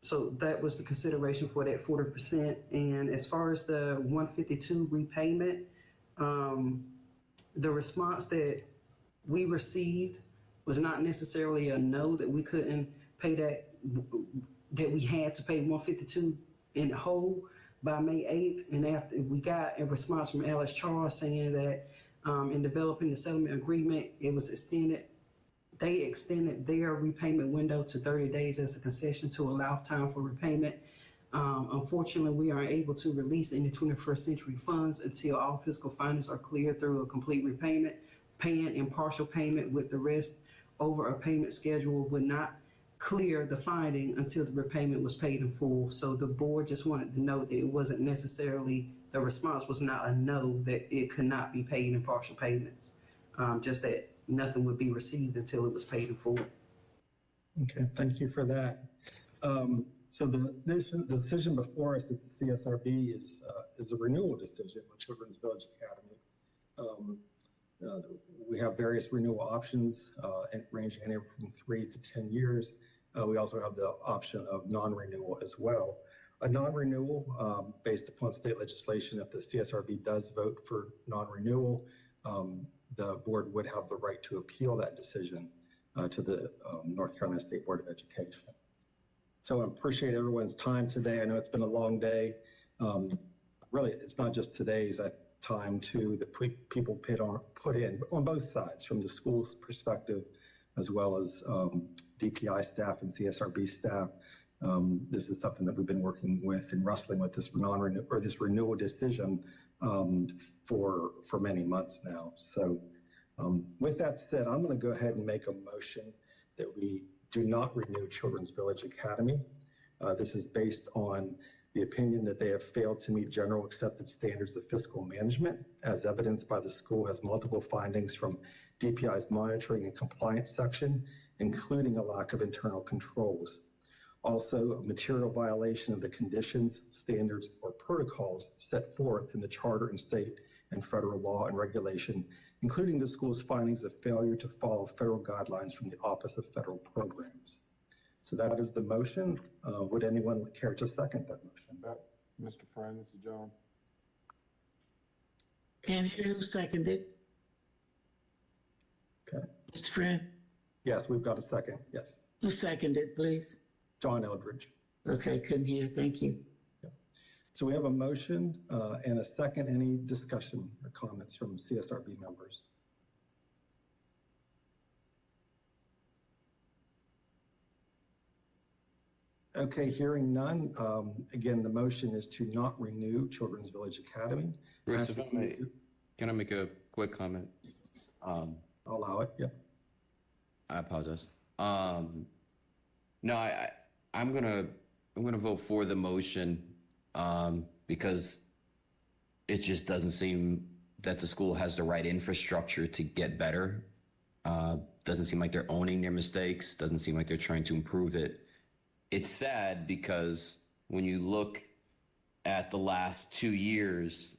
So that was the consideration for that 40%. And as far as the 152 repayment, the response that we received was not necessarily a no, that we couldn't pay that we had to pay 152 in whole by May 8th. And after we got a response from Alice Charles saying that in developing the settlement agreement, it was extended. They extended their repayment window to 30 days as a concession to allow time for repayment. Unfortunately, we aren't able to release any 21st century funds until all fiscal findings are cleared through a complete repayment. Paying in partial payment with the rest over a payment schedule would not clear the finding until the repayment was paid in full. So the board just wanted to note that it wasn't necessarily, the response was not a no, that it could not be paid in partial payments. Just that nothing would be received until it was paid in full. Okay, thank you for that. So the decision before us at the CSRB is a renewal decision with Children's Village Academy. We have various renewal options ranging anywhere from 3 to 10 years. We also have the option of non-renewal as well. A non-renewal based upon state legislation, if the CSRB does vote for non-renewal, the board would have the right to appeal that decision to the North Carolina State Board of Education. So I appreciate everyone's time today. I know it's been a long day. Really, it's not just today's time too that people put in on both sides, from the school's perspective as well as DPI staff and CSRB staff. This is something that we've been working with and wrestling with this renewal decision for many months now. So with that said, I'm going to go ahead and make a motion that we do not renew Children's Village Academy. This is based on the opinion that they have failed to meet general accepted standards of fiscal management, as evidenced by the school has multiple findings from DPI's monitoring and compliance section, including a lack of internal controls. Also, a material violation of the conditions, standards, or protocols set forth in the charter and state and federal law and regulation, including the school's findings of failure to follow federal guidelines from the Office of Federal Programs. So that is the motion. Would anyone care to second that motion? Mr. Friend, this is John. And who seconded? Okay. Mr. Friend? Yes, we've got a second. Yes. Who seconded, please? John Eldridge. Okay, couldn't hear. Thank you. Yeah. So we have a motion and a second. Any discussion or comments from CSRB members? Okay, hearing none. Again, the motion is to not renew Children's Village Academy. Bruce, can I make a quick comment? I'll allow it, yeah. I apologize. No, I'm gonna vote for the motion because it just doesn't seem that the school has the right infrastructure to get better. Doesn't seem like they're owning their mistakes. Doesn't seem like they're trying to improve it. It's sad because when you look at the last 2 years,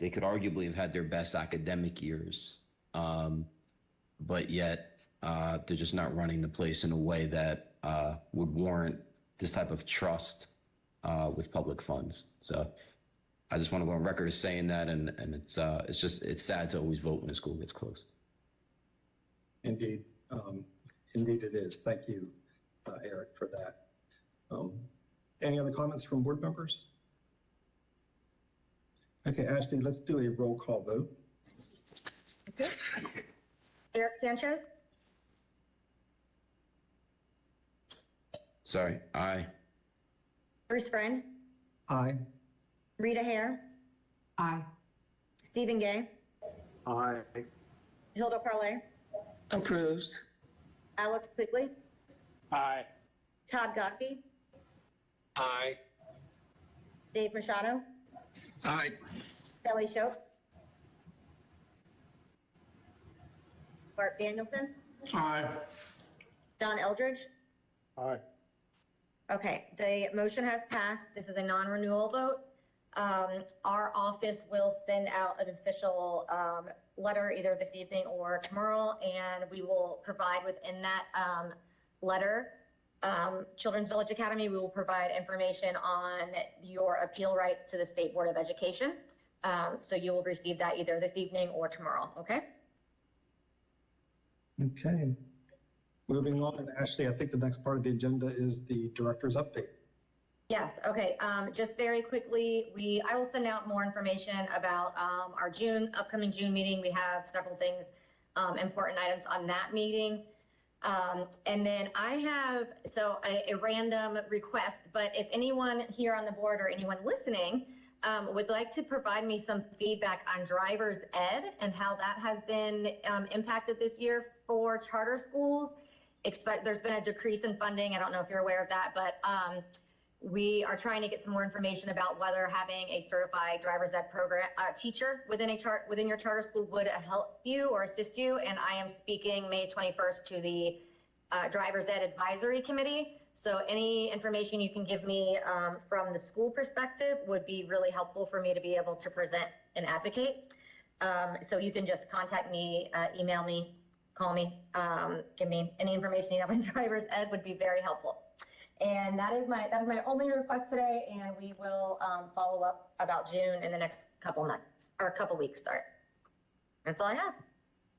they could arguably have had their best academic years, but yet they're just not running the place in a way that would warrant this type of trust with public funds. So I just want to go on record as saying that, and it's sad to always vote when a school gets closed. Indeed. Indeed it is. Thank you, Eric, for that. Any other comments from board members? Okay, Ashley, let's do a roll call vote. Okay. Eric Sanchez, Sorry, aye. Bruce Friend, Aye. Rita Hare, Aye. Stephen Gay, Aye. Hilda Parlay, Approves. Alex Quigley, Aye. Todd Godby, Aye. Dave Machado, Aye. Kelly Shope, Bart Danielson, Aye. John Eldridge. Aye. Okay, the motion has passed. This is a non-renewal vote. Our office will send out an official letter either this evening or tomorrow, and we will provide within that letter, Children's Village Academy, we will provide information on your appeal rights to the State Board of Education. So you will receive that either this evening or tomorrow, okay? Okay. Moving on, Ashley, I think the next part of the agenda is the director's update. Yes, okay, just very quickly, I will send out more information about our upcoming June meeting. We have several things, important items on that meeting. And then I have, a random request, but if anyone here on the board or anyone listening would like to provide me some feedback on driver's ed and how that has been impacted this year for charter schools. There's been a decrease in funding. I don't know if you're aware of that, but we are trying to get some more information about whether having a certified driver's ed program teacher within your charter school would help you or assist you. And I am speaking May 21st to the driver's ed advisory committee. So any information you can give me from the school perspective would be really helpful for me to be able to present and advocate. So you can just contact me, email me, call me, give me any information you have on driver's ed would be very helpful. And that is my only request today, and we will follow up about June in the next couple months, or a couple weeks, sorry. That's all I have.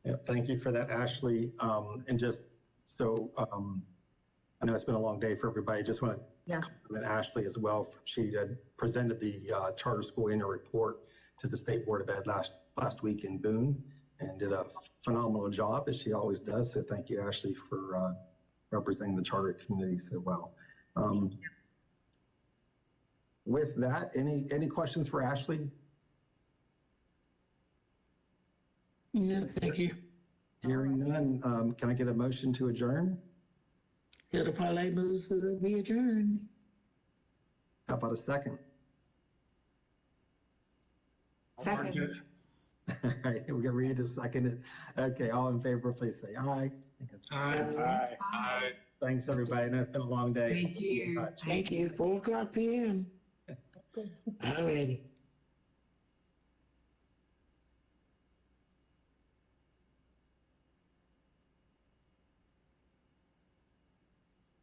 Yeah, thank you for that, Ashley. And just so, I know it's been a long day for everybody. Just want to compliment Ashley as well. She had presented the charter school annual report to the State Board of Ed last week in Boone and did a phenomenal job, as she always does. So thank you, Ashley, for representing the charter community so well. With that, any questions for Ashley? No, thank you. Hearing none, can I get a motion to adjourn? Hilda Parlay moves that we adjourn. How about a second? Second. All right, we're gonna read a second. Okay, all in favor, please say aye. Aye. Aye. Thanks, everybody. I know it's been a long day. Thank you. Thank you. 4:00 p.m. All righty.